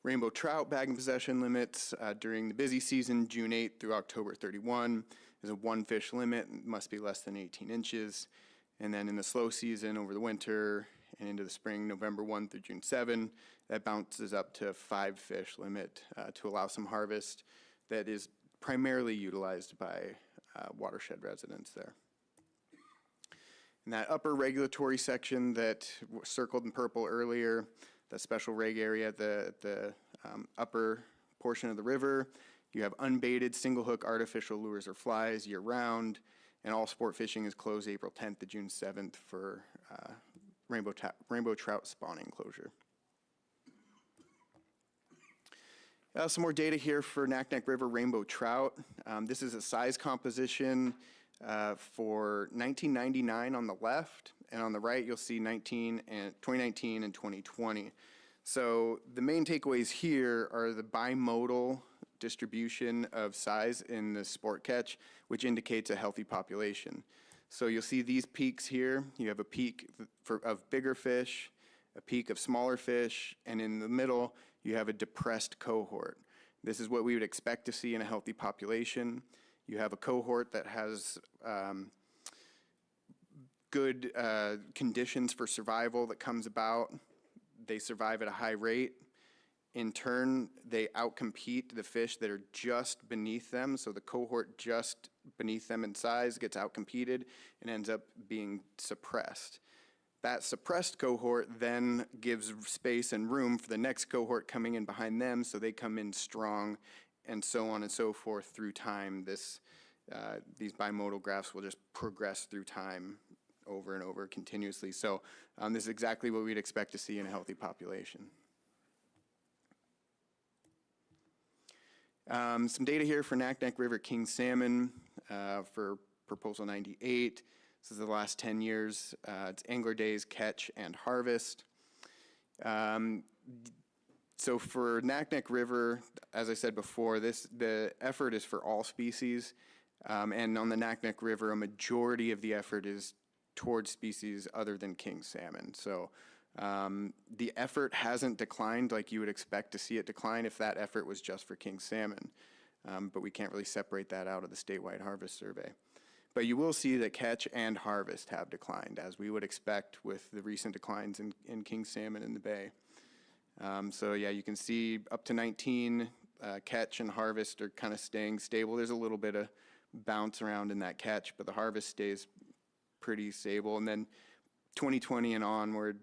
B: Rainbow trout bag and possession limits during the busy season, June 8 through October 31, is a 1 fish limit, must be less than 18 inches. And then in the slow season over the winter and into the spring, November 1 through June 7, that bounces up to 5 fish limit to allow some harvest that is primarily utilized by watershed residents there. In that upper regulatory section that circled in purple earlier, the special reg area, the upper portion of the river, you have unbaited single hook artificial lures or flies year round, and all sport fishing is closed April 10th to June 7th for rainbow trout spawning closure. Some more data here for Naknek River rainbow trout. This is a size composition for 1999 on the left, and on the right you'll see 2019 and 2020. So the main takeaways here are the bimodal distribution of size in the sport catch, which indicates a healthy population. So you'll see these peaks here. You have a peak of bigger fish, a peak of smaller fish, and in the middle you have a depressed cohort. This is what we would expect to see in a healthy population. You have a cohort that has good conditions for survival that comes about. They survive at a high rate. In turn, they outcompete the fish that are just beneath them. So the cohort just beneath them in size gets outcompeted and ends up being suppressed. That suppressed cohort then gives space and room for the next cohort coming in behind them, so they come in strong, and so on and so forth through time. These bimodal graphs will just progress through time over and over continuously. So this is exactly what we'd expect to see in a healthy population. Some data here for Naknek River king salmon for proposal 98. This is the last 10 years. It's angler days, catch, and harvest. So for Naknek River, as I said before, the effort is for all species. And on the Naknek River, a majority of the effort is towards species other than king salmon. So the effort hasn't declined like you would expect to see it decline if that effort was just for king salmon. But we can't really separate that out of the statewide harvest survey. But you will see that catch and harvest have declined, as we would expect with the recent declines in king salmon in the bay. So yeah, you can see up to 19, catch and harvest are kind of staying stable. There's a little bit of bounce around in that catch, but the harvest stays pretty stable. And then 2020 and onward,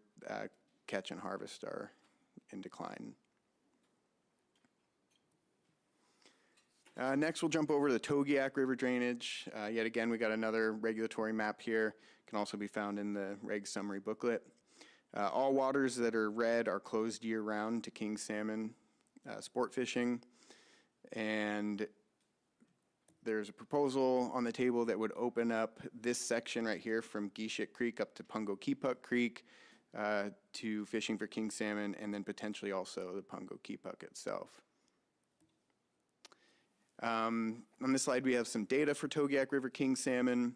B: catch and harvest are in decline. Next, we'll jump over to the Togiak River drainage. Yet again, we got another regulatory map here. Can also be found in the reg summary booklet. All waters that are red are closed year-round to king salmon sport fishing. And there's a proposal on the table that would open up this section right here from Geeshik Creek up to Pungo-Kipuk Creek to fishing for king salmon, and then potentially also the Pungo-Kipuk itself. On this slide, we have some data for Togiak River king salmon.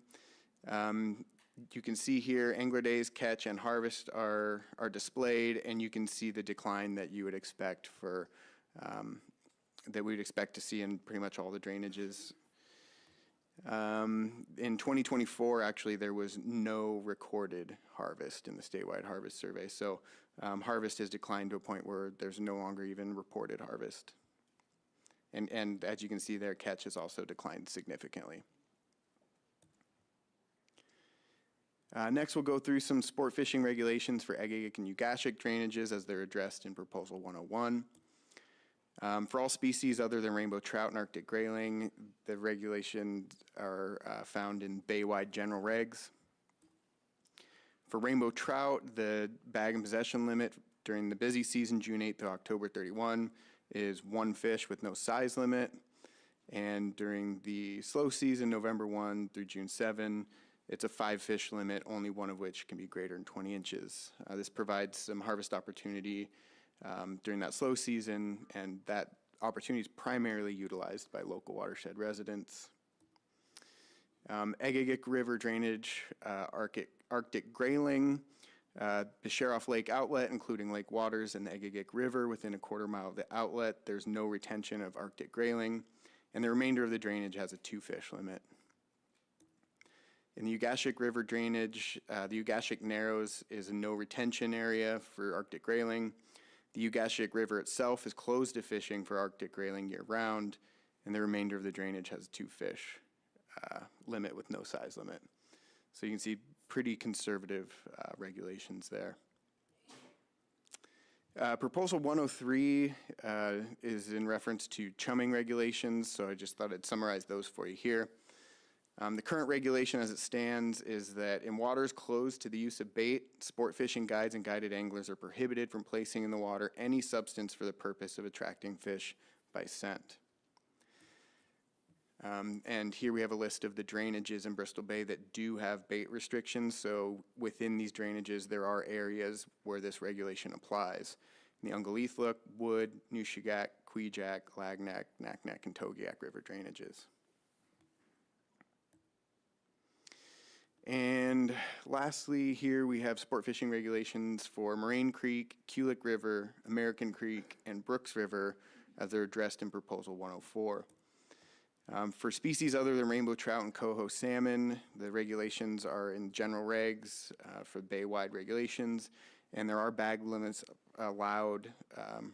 B: You can see here angler days, catch, and harvest are displayed, and you can see the decline that you would expect for that we would expect to see in pretty much all the drainages. In 2024, actually, there was no recorded harvest in the statewide harvest survey. So harvest has declined to a point where there's no longer even reported harvest. And as you can see there, catch has also declined significantly. Next, we'll go through some sport fishing regulations for Egegik and Ugashik drainages as they're addressed in Proposal 101. For all species other than rainbow trout and Arctic grayling, the regulations are found in bay-wide general regs. For rainbow trout, the bag and possession limit during the busy season, June 8th to October 31, is 1 fish with no size limit. And during the slow season, November 1 through June 7, it's a 5 fish limit, only one of which can be greater than 20 inches. This provides some harvest opportunity during that slow season, and that opportunity is primarily utilized by local watershed residents. Egegik River drainage, Arctic grayling, Bisharoff Lake outlet, including lake waters and the Egegik River within a quarter mile of the outlet. There's no retention of Arctic grayling, and the remainder of the drainage has a 2 fish limit. In the Ugashik River drainage, the Ugashik Narrows is a no retention area for Arctic grayling. The Ugashik River itself is closed to fishing for Arctic grayling year-round, and the remainder of the drainage has a 2 fish limit with no size limit. So you can see pretty conservative regulations there. Proposal 103 is in reference to chumming regulations, so I just thought I'd summarize those for you here. The current regulation as it stands is that in waters closed to the use of bait, sport fishing guides and guided anglers are prohibited from placing in the water any substance for the purpose of attracting fish by scent. And here we have a list of the drainages in Bristol Bay that do have bait restrictions. So within these drainages, there are areas where this regulation applies. The Ungalethlook, Wood, Nushagak, Kweejak, Lagnac, Naknek, and Togiak River drainages. And lastly, here we have sport fishing regulations for Moraine Creek, Kulik River, American Creek, and Brooks River as they're addressed in Proposal 104. For species other than rainbow trout and coho salmon, the regulations are in general regs for bay-wide regulations, and there are bag limits allowed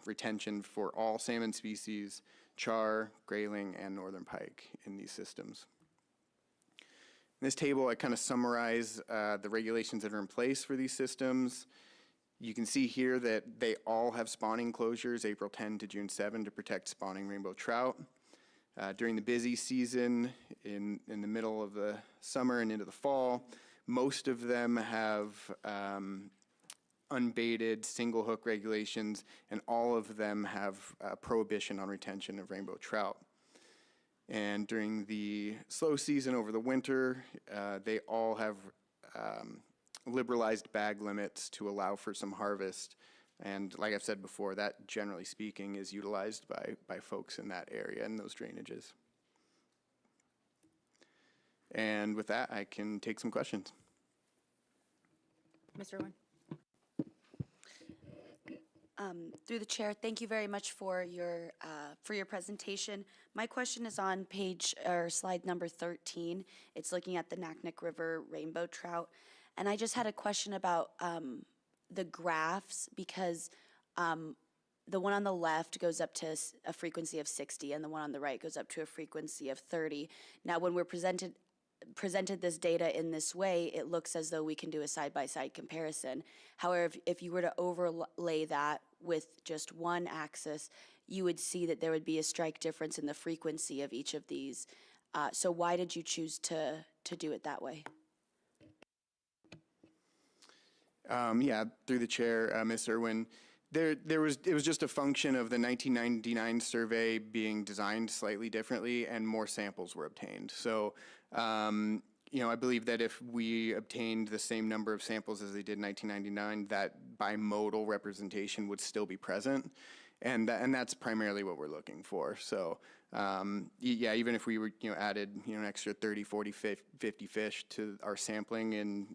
B: retention for all salmon species, char, grayling, and northern pike in these systems. In this table, I kind of summarize the regulations that are in place for these systems. You can see here that they all have spawning closures April 10 to June 7 to protect spawning rainbow trout. During the busy season, in the middle of the summer and into the fall, most of them have unbaited single hook regulations, and all of them have prohibition on retention of rainbow trout. And during the slow season over the winter, they all have liberalized bag limits to allow for some harvest. And like I've said before, that generally speaking is utilized by folks in that area and those drainages. And with that, I can take some questions.
C: Mr. Owen?
D: Through the chair, thank you very much for your presentation. My question is on slide number 13. It's looking at the Naknek River rainbow trout. And I just had a question about the graphs, because the one on the left goes up to a frequency of 60 and the one on the right goes up to a frequency of 30. Now, when we're presented this data in this way, it looks as though we can do a side-by-side comparison. However, if you were to overlay that with just one axis, you would see that there would be a strike difference in the frequency of each of these. So why did you choose to do it that way?
B: Yeah, through the chair, Ms. Irwin, it was just a function of the 1999 survey being designed slightly differently and more samples were obtained. So, I believe that if we obtained the same number of samples as they did in 1999, that bimodal representation would still be present. And that's primarily what we're looking for. So, yeah, even if we were, added, an extra 30, 40, 50 fish to our sampling in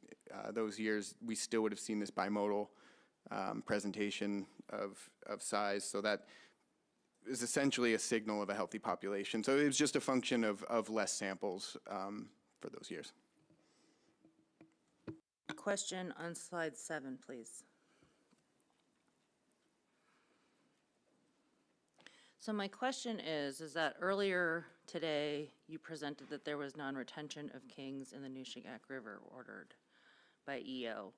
B: those years, we still would have seen this bimodal presentation of size. So that is essentially a signal of a healthy population. So it was just a function of less samples for those years.
C: Question on slide 7, please. So my question is that earlier today you presented that there was non-retention of kings in the Nushagak River ordered by EO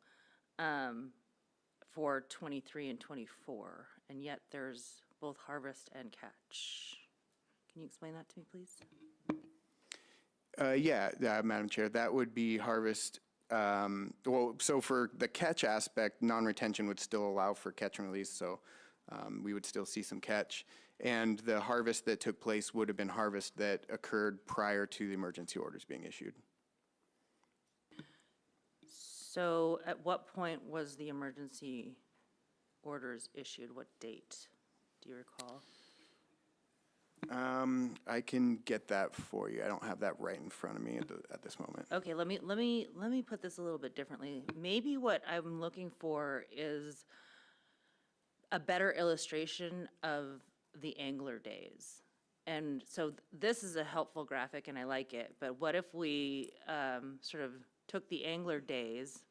C: for 23 and 24, and yet there's both harvest and catch. Can you explain that to me, please?
B: Yeah, Madam Chair, that would be harvest. So for the catch aspect, non-retention would still allow for catch and release, so we would still see some catch. And the harvest that took place would have been harvest that occurred prior to the emergency orders being issued.
C: So at what point was the emergency orders issued? What date? Do you recall?
B: I can get that for you. I don't have that right in front of me at this moment.
C: Okay, let me put this a little bit differently. Maybe what I'm looking for is a better illustration of the angler days. And so this is a helpful graphic and I like it, but what if we sort of took the angler days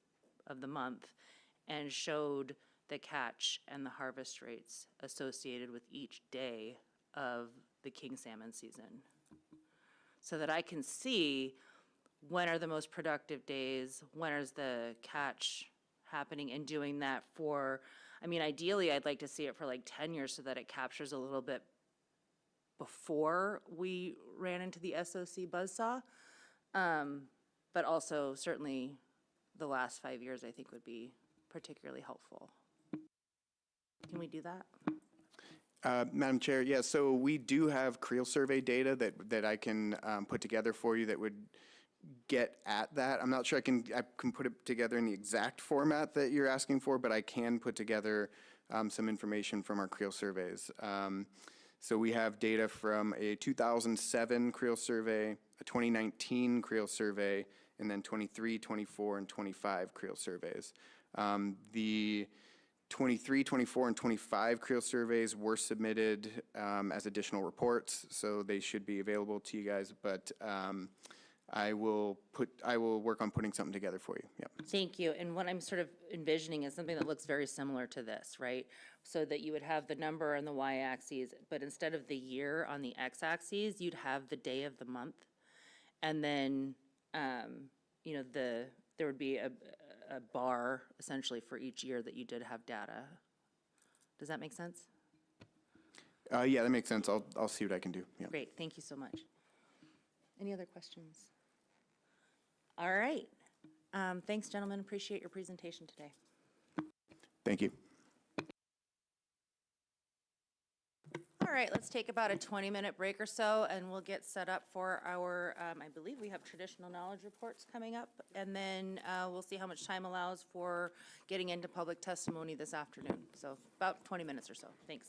C: of the month and showed the catch and the harvest rates associated with each day of the king salmon season, so that I can see when are the most productive days, when is the catch happening, and doing that for, I mean, ideally, I'd like to see it for like 10 years so that it captures a little bit before we ran into the SOC buzzsaw. But also certainly the last 5 years, I think would be particularly helpful. Can we do that?
B: Madam Chair, yeah, so we do have Creel survey data that I can put together for you that would get at that. I'm not sure I can put it together in the exact format that you're asking for, but I can put together some information from our Creel surveys. So we have data from a 2007 Creel survey, a 2019 Creel survey, and then 23, 24, and 25 Creel surveys. The 23, 24, and 25 Creel surveys were submitted as additional reports, so they should be available to you guys, but I will work on putting something together for you, yeah.
C: Thank you. And what I'm sort of envisioning is something that looks very similar to this, right? So that you would have the number on the y-axis, but instead of the year on the x-axis, you'd have the day of the month. And then, you know, there would be a bar essentially for each year that you did have data. Does that make sense?
B: Yeah, that makes sense. I'll see what I can do, yeah.
C: Great, thank you so much. Any other questions? All right. Thanks, gentlemen. Appreciate your presentation today.
B: Thank you.
C: All right, let's take about a 20-minute break or so, and we'll get set up for our, I believe we have traditional knowledge reports coming up, and then we'll see how much time allows for getting into public testimony this afternoon. So about 20 minutes or so. Thanks.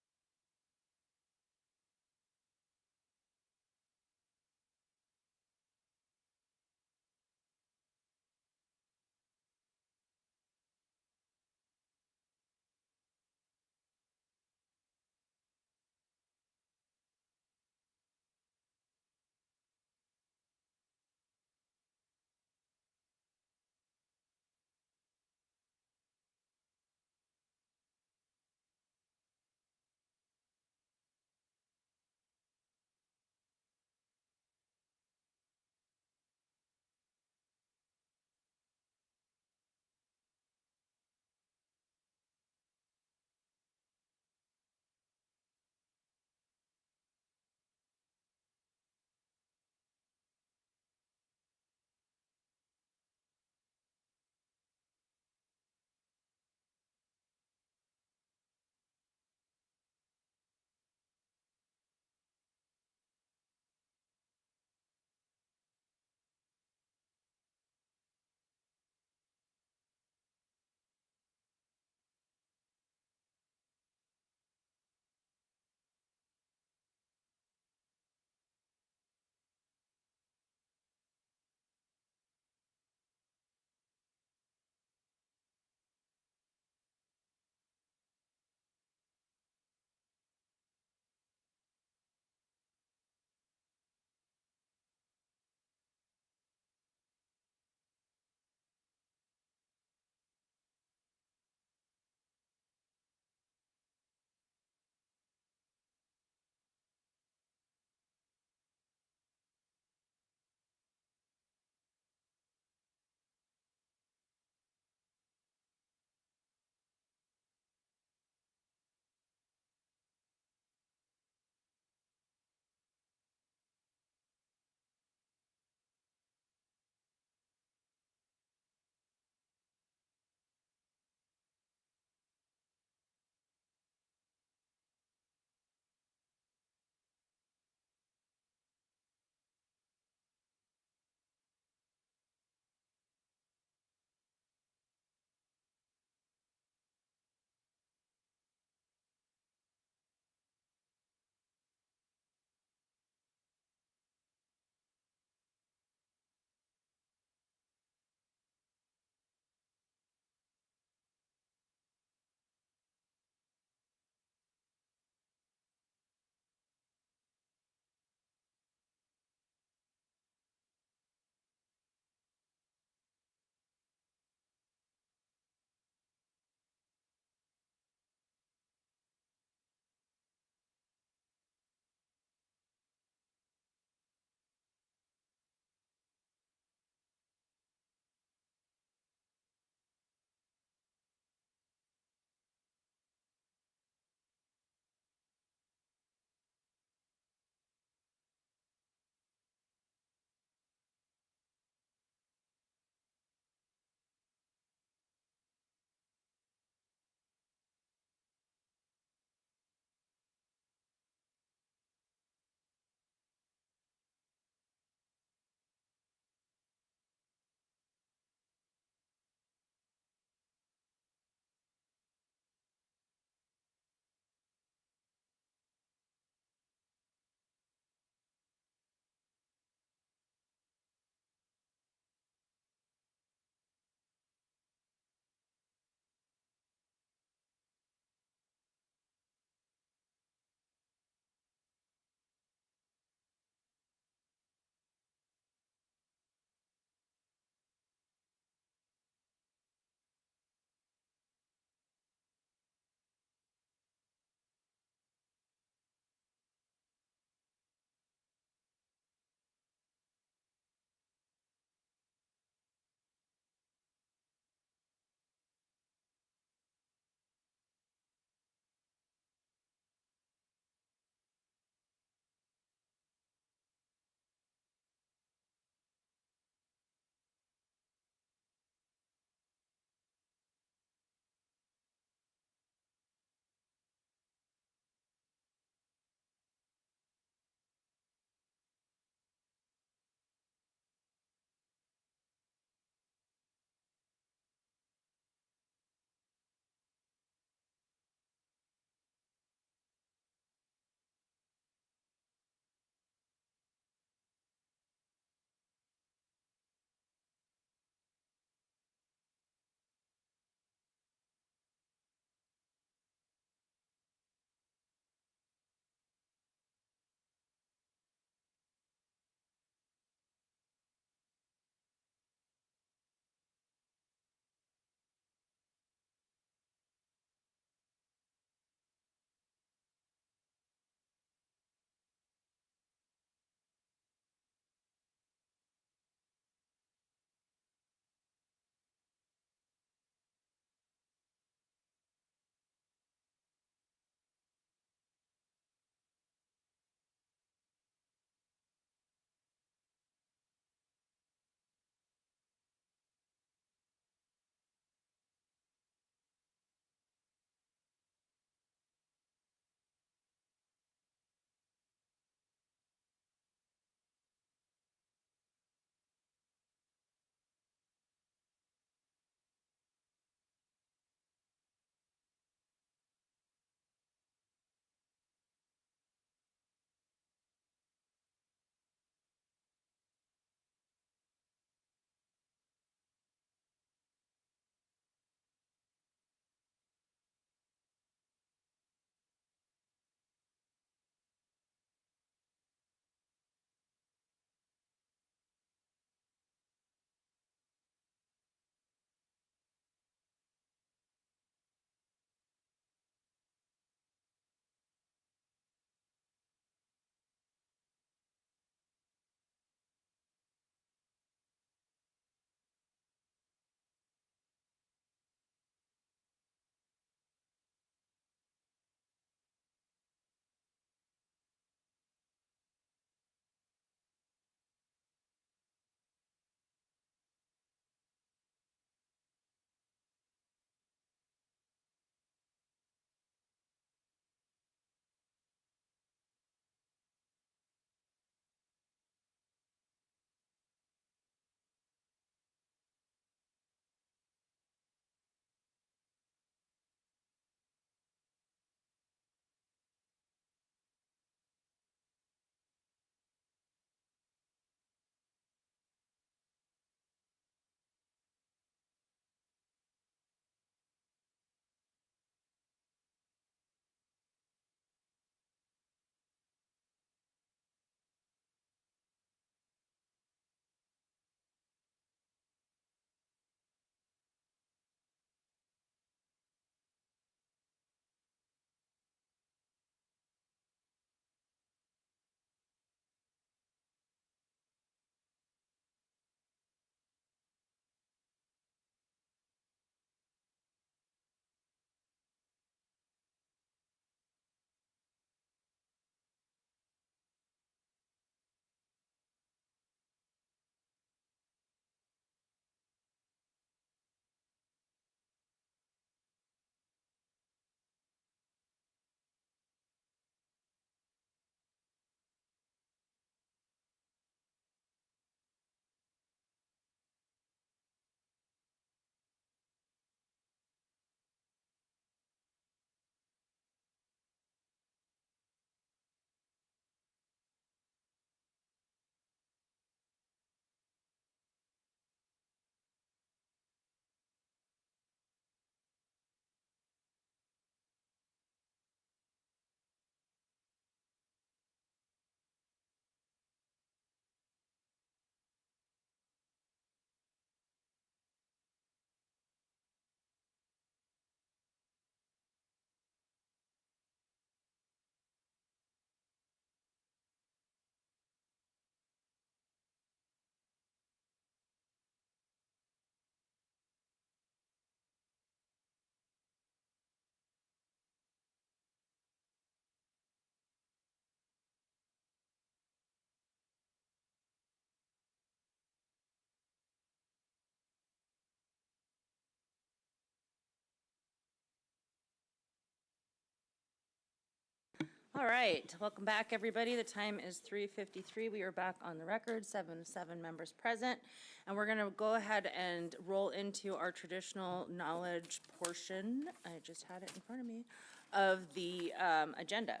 C: All right, welcome back, everybody. The time is 3:53. We are back on the record, 7 members present. And we're going to go ahead and roll into our traditional knowledge portion. I just had it in front of me, of the agenda.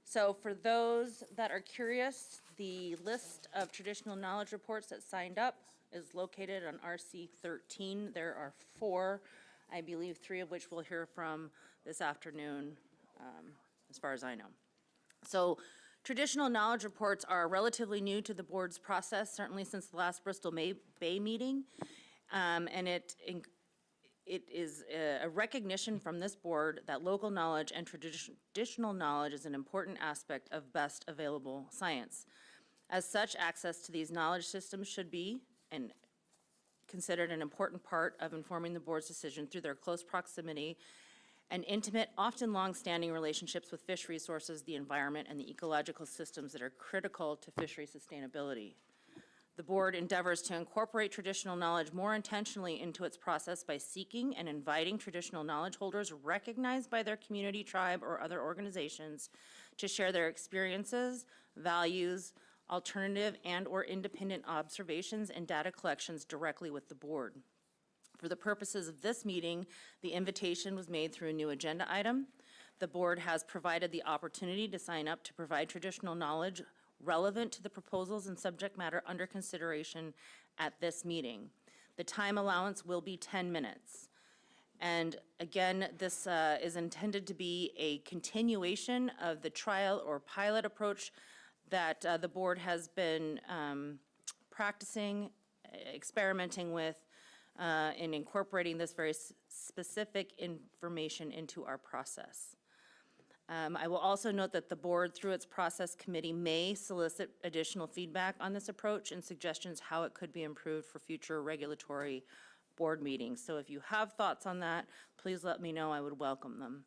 C: So for those that are curious, the list of traditional knowledge reports that signed up is located on RC 13. There are 4, I believe 3 of which we'll hear from this afternoon, as far as I know. So traditional knowledge reports are relatively new to the board's process, certainly since the last Bristol Bay meeting. And it is a recognition from this board that local knowledge and traditional knowledge is an important aspect of best available science. As such, access to these knowledge systems should be considered an important part of informing the board's decision through their close proximity and intimate, often long-standing relationships with fish resources, the environment, and the ecological systems that are critical to fishery sustainability. The board endeavors to incorporate traditional knowledge more intentionally into its process by seeking and inviting traditional knowledge holders recognized by their community, tribe, or other organizations to share their experiences, values, alternative and/or independent observations and data collections directly with the board. For the purposes of this meeting, the invitation was made through a new agenda item. The board has provided the opportunity to sign up to provide traditional knowledge relevant to the proposals and subject matter under consideration at this meeting. The time allowance will be 10 minutes. And again, this is intended to be a continuation of the trial or pilot approach that the board has been practicing, experimenting with, in incorporating this very specific information into our process. I will also note that the board, through its process committee, may solicit additional feedback on this approach and suggestions how it could be improved for future regulatory board meetings. So if you have thoughts on that, please let me know. I would welcome them.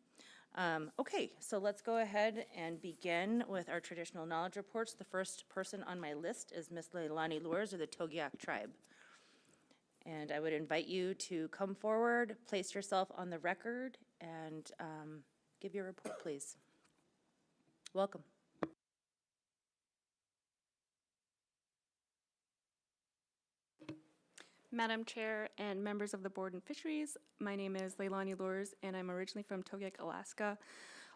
C: Okay, so let's go ahead and begin with our traditional knowledge reports. The first person on my list is Ms. Leilani Lures of the Togiak tribe. And I would invite you to come forward, place yourself on the record, and give your report, please. Welcome.
L: Madam Chair and members of the Board and Fisheries, my name is Leilani Lures, and I'm originally from Togiak, Alaska,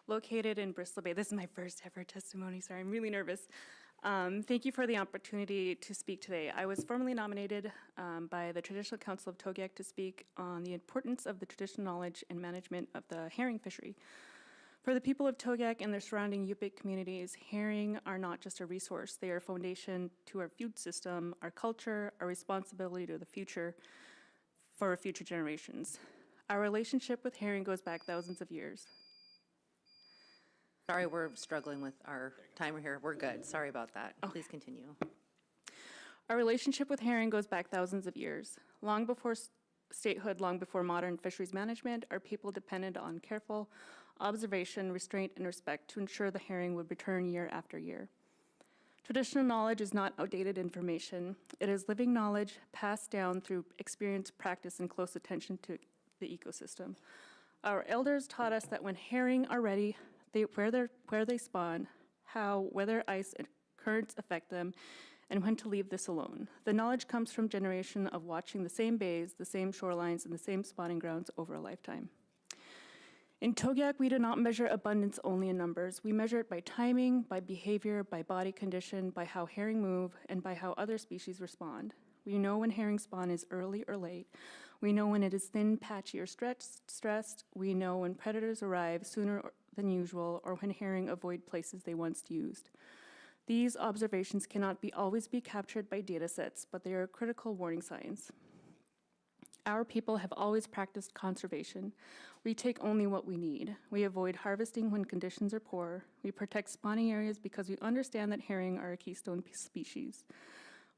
L: located in Bristol Bay. This is my first ever testimony, sorry, I'm really nervous. Thank you for the opportunity to speak today. I was formally nominated by the Traditional Council of Togiak to speak on the importance of the traditional knowledge and management of the herring fishery. For the people of Togiak and their surrounding Yupik communities, herring are not just a resource. They are a foundation to our food system, our culture, our responsibility to the future, for future generations. Our relationship with herring goes back thousands of years.
C: Sorry, we're struggling with our timer here. We're good. Sorry about that. Please continue.
L: Our relationship with herring goes back thousands of years. Long before statehood, long before modern fisheries management, our people depended on careful observation, restraint, and respect to ensure the herring would return year after year. Traditional knowledge is not outdated information. It is living knowledge passed down through experience, practice, and close attention to the ecosystem. Our elders taught us that when herring are ready, where they spawn, how weather, ice, and currents affect them, and when to leave this alone. The knowledge comes from generation of watching the same bays, the same shorelines, and the same spawning grounds over a lifetime. In Togiak, we do not measure abundance only in numbers. We measure it by timing, by behavior, by body condition, by how herring move, and by how other species respond. We know when herring spawn is early or late. We know when it is thin, patchy, or stressed. We know when predators arrive sooner than usual, or when herring avoid places they once used. These observations cannot always be captured by data sets, but they are critical warning signs. Our people have always practiced conservation. We take only what we need. We avoid harvesting when conditions are poor. We protect spawning areas because we understand that herring are a keystone species.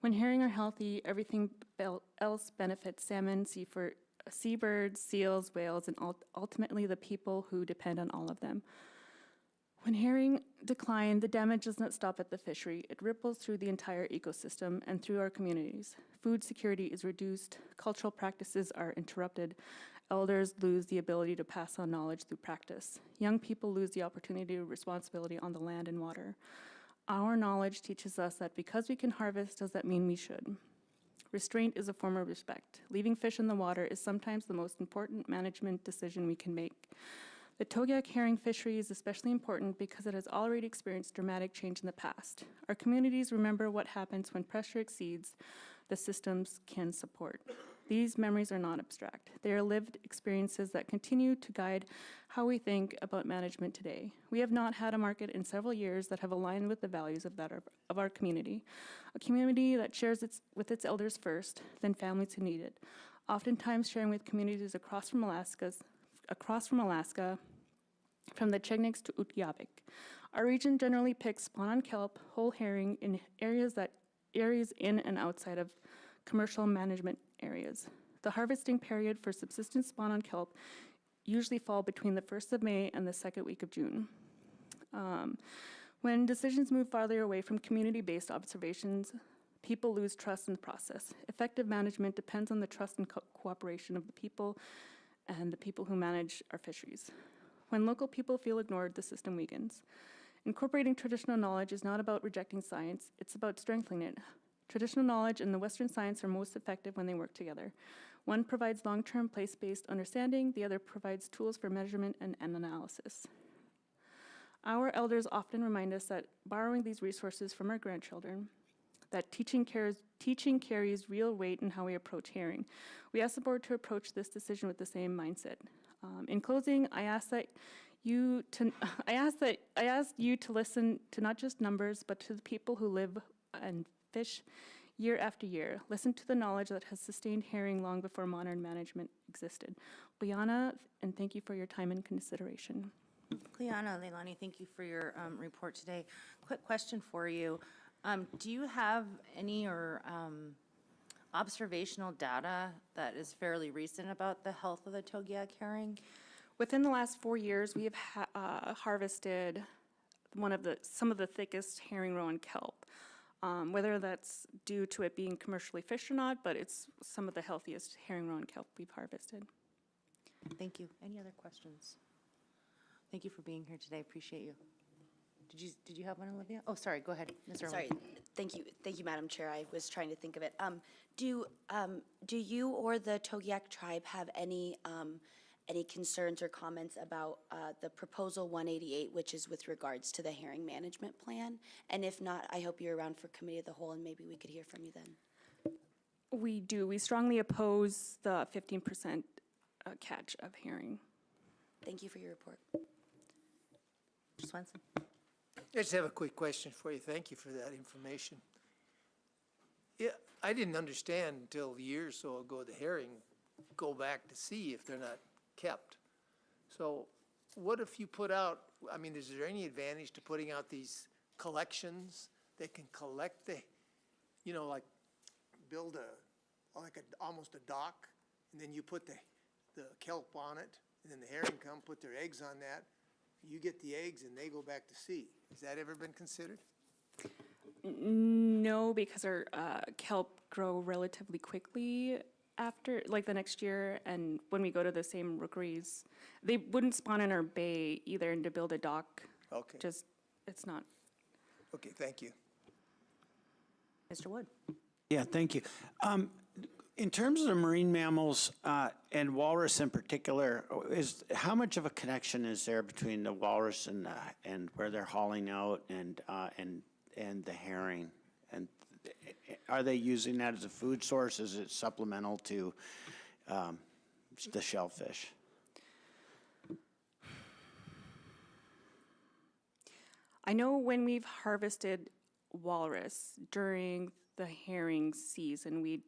L: When herring are healthy, everything else benefits: salmon, seabirds, seals, whales, and ultimately the people who depend on all of them. When herring decline, the damage does not stop at the fishery. It ripples through the entire ecosystem and through our communities. Food security is reduced, cultural practices are interrupted, Elders lose the ability to pass on knowledge through practice. Young people lose the opportunity to responsibility on the land and water. Our knowledge teaches us that because we can harvest, does that mean we should? Restraint is a form of respect. Leaving fish in the water is sometimes the most important management decision we can make. The Togiak herring fishery is especially important because it has already experienced dramatic change in the past. Our communities remember what happens when pressure exceeds the systems can support. These memories are not abstract. They are lived experiences that continue to guide how we think about management today. We have not had a market in several years that have aligned with the values of our community, a community that shares with its elders first, then families who need it, oftentimes sharing with communities across from Alaska, from the Chigniks to Utqiagvik. Our region generally picks spawn-on kelp, whole herring in areas in and outside of commercial management areas. The harvesting period for subsistence spawn-on kelp usually fall between the 1st of May and the 2nd week of June. When decisions move farther away from community-based observations, people lose trust in the process. Effective management depends on the trust and cooperation of the people and the people who manage our fisheries. When local people feel ignored, the system weakens. Incorporating traditional knowledge is not about rejecting science, it's about strengthening it. Traditional knowledge and the Western science are most effective when they work together. One provides long-term place-based understanding, the other provides tools for measurement and analysis. Our elders often remind us that borrowing these resources from our grandchildren, that teaching carries real weight in how we approach herring. We ask the board to approach this decision with the same mindset. In closing, I ask you to listen to not just numbers, but to the people who live and fish year after year. Listen to the knowledge that has sustained herring long before modern management existed. Liana, and thank you for your time and consideration.
C: Liana, Leilani, thank you for your report today. Quick question for you. Do you have any observational data that is fairly recent about the health of the Togiak herring?
L: Within the last 4 years, we have harvested some of the thickest herring roe and kelp. Whether that's due to it being commercially fished or not, but it's some of the healthiest herring roe and kelp we've harvested.
C: Thank you. Any other questions? Thank you for being here today. Appreciate you. Did you have one, Olivia? Oh, sorry. Go ahead, Ms. Irwin.
D: Sorry. Thank you, Madam Chair. I was trying to think of it. Do you or the Togiak tribe have any concerns or comments about the proposal 188, which is with regards to the herring management plan? And if not, I hope you're around for committee of the whole, and maybe we could hear from you then.
L: We do. We strongly oppose the 15% catch of herring.
D: Thank you for your report.
C: Mr. Swenson.
P: I just have a quick question for you. Thank you for that information. Yeah, I didn't understand until a year or so ago the herring go back to sea if they're not kept. So what if you put out, is there any advantage to putting out these collections that can collect the, like build almost a dock, and then you put the kelp on it, and then the herring come, put their eggs on that, you get the eggs and they go back to sea. Has that ever been considered?
L: No, because our kelp grow relatively quickly after, like the next year, and when we go to the same rookeries, they wouldn't spawn in our bay either, and to build a dock.
P: Okay.
L: It's not.
P: Okay, thank you.
C: Mr. Wood.
H: Yeah, thank you. In terms of the marine mammals and walrus in particular, how much of a connection is there between the walrus and where they're hauling out and the herring? And are they using that as a food source? Is it supplemental to the shellfish?
L: I know when we've harvested walrus during the herring season, we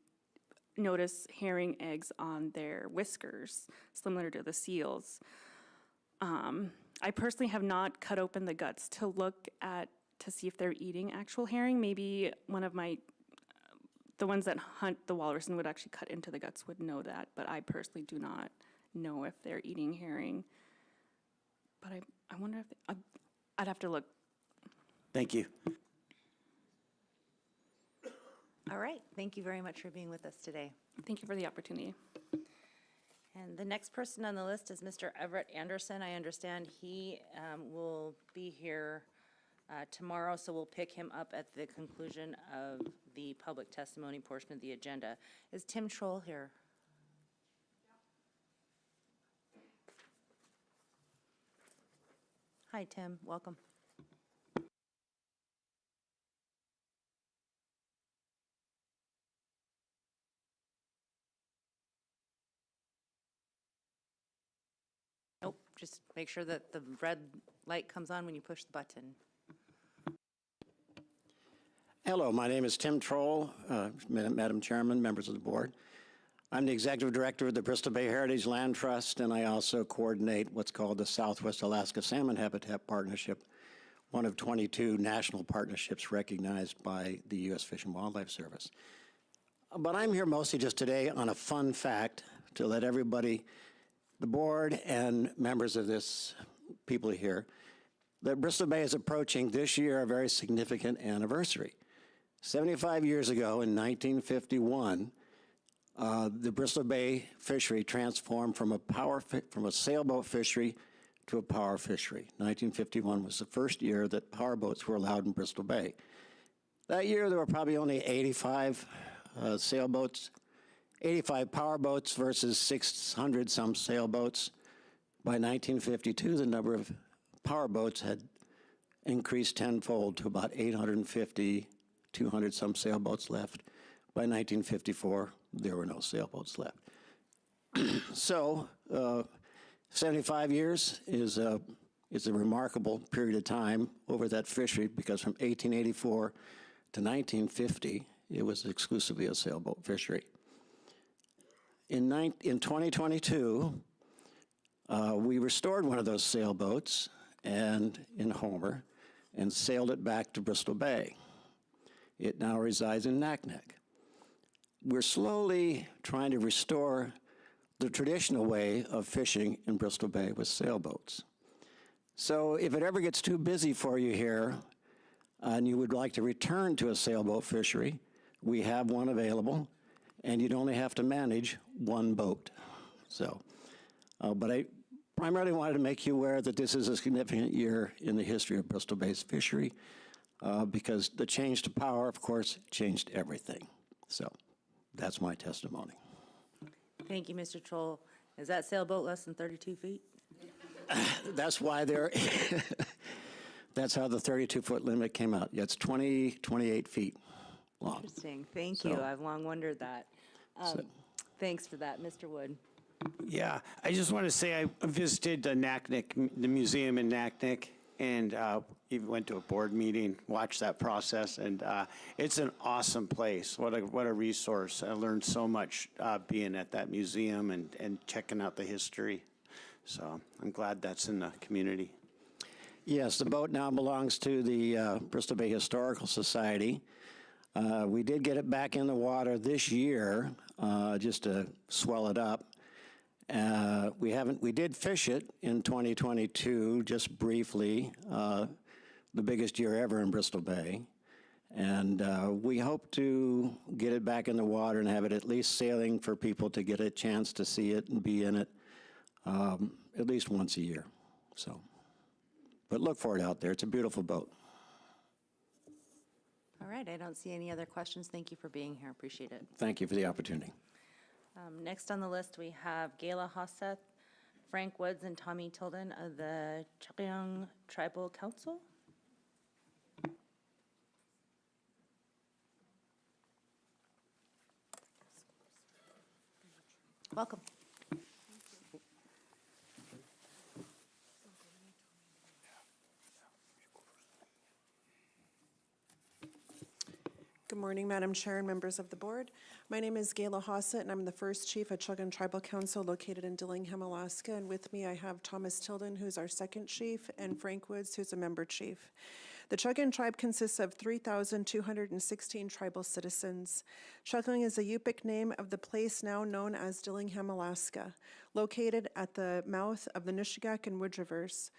L: notice herring eggs on their whiskers, similar to the seals. I personally have not cut open the guts to see if they're eating actual herring. Maybe one of the ones that hunt the walrus and would actually cut into the guts would know that, but I personally do not know if they're eating herring. But I wonder if I'd have to look.
H: Thank you.
C: All right. Thank you very much for being with us today.
L: Thank you for the opportunity.
C: And the next person on the list is Mr. Everett Anderson. I understand he will be here tomorrow, so we'll pick him up at the conclusion of the public testimony portion of the agenda. Is Tim Troll here? Hi, Tim. Welcome. Nope, just make sure that the red light comes on when you push the button.
M: Hello, my name is Tim Troll, Madam Chairman, members of the board. I'm the Executive Director of the Bristol Bay Heritage Land Trust, and I also coordinate what's called the Southwest Alaska Salmon Habitat Partnership, one of 22 national partnerships recognized by the U.S. Fish and Wildlife Service. But I'm here mostly just today on a fun fact to let everybody, the board and members of this people here, that Bristol Bay is approaching this year a very significant anniversary. 75 years ago in 1951, the Bristol Bay fishery transformed from a sailboat fishery to a power fishery. 1951 was the first year that powerboats were allowed in Bristol Bay. That year there were probably only 85 sailboats, 85 powerboats versus 600 some sailboats. By 1952, the number of powerboats had increased tenfold to about 850, 200 some sailboats left. By 1954, there were no sailboats left. So 75 years is a remarkable period of time over that fishery, because from 1884 to 1950, it was exclusively a sailboat fishery. In 2022, we restored one of those sailboats and in Homer and sailed it back to Bristol Bay. It now resides in Naknek. We're slowly trying to restore the traditional way of fishing in Bristol Bay with sailboats. So if it ever gets too busy for you here and you would like to return to a sailboat fishery, we have one available, and you'd only have to manage one boat. So, but I primarily wanted to make you aware that this is a significant year in the history of Bristol Bay's fishery, because the change to power, of course, changed everything. So that's my testimony.
C: Thank you, Mr. Troll. Is that sailboat less than 32 feet?
M: That's why that's how the 32-foot limit came out. Yeah, it's 28 feet long.
C: Interesting. Thank you. I've long wondered that. Thanks for that, Mr. Wood.
H: Yeah, I just want to say I visited the Naknek, the museum in Naknek, and even went to a board meeting, watched that process, and it's an awesome place. What a resource. I learned so much being at that museum and checking out the history. So I'm glad that's in the community.
M: Yes, the boat now belongs to the Bristol Bay Historical Society. We did get it back in the water this year, just to swell it up. We did fish it in 2022, just briefly, the biggest year ever in Bristol Bay. And we hope to get it back in the water and have it at least sailing for people to get a chance to see it and be in it at least once a year. So, but look for it out there. It's a beautiful boat.
C: All right, I don't see any other questions. Thank you for being here. Appreciate it.
M: Thank you for the opportunity.
C: Next on the list, we have Gayla Hosseth, Frank Woods, and Tommy Tilden of the Chukung Tribal Council. Welcome.
V: Good morning, Madam Chair and members of the board. My name is Gayla Hossett, and I'm the first chief at Chuggan Tribal Council located in Dillingham, Alaska. And with me, I have Thomas Tilden, who's our second chief, and Frank Woods, who's a member chief. The Chuggan tribe consists of 3,216 tribal citizens. Chuggan is a Yupik name of the place now known as Dillingham, Alaska, located at the mouth of the Nushagak and Wood Rivers.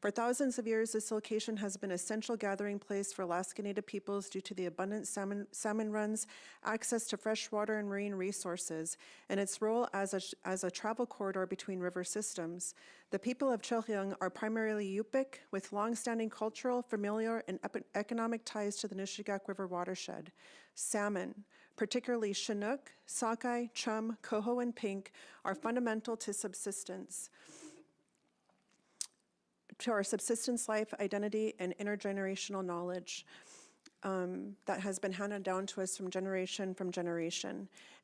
V: For thousands of years, this location has been a central gathering place for Alaska Native peoples due to the abundant salmon runs, access to fresh water and marine resources, and its role as a travel corridor between river systems. The people of Chilliwack are primarily Yupik, with long-standing cultural, familial, and economic ties to the Nishigack River watershed. Salmon, particularly Chinook, sockeye, chum, coho, and pink, are fundamental to our subsistence life, identity, and intergenerational knowledge that has been handed down to us from generation,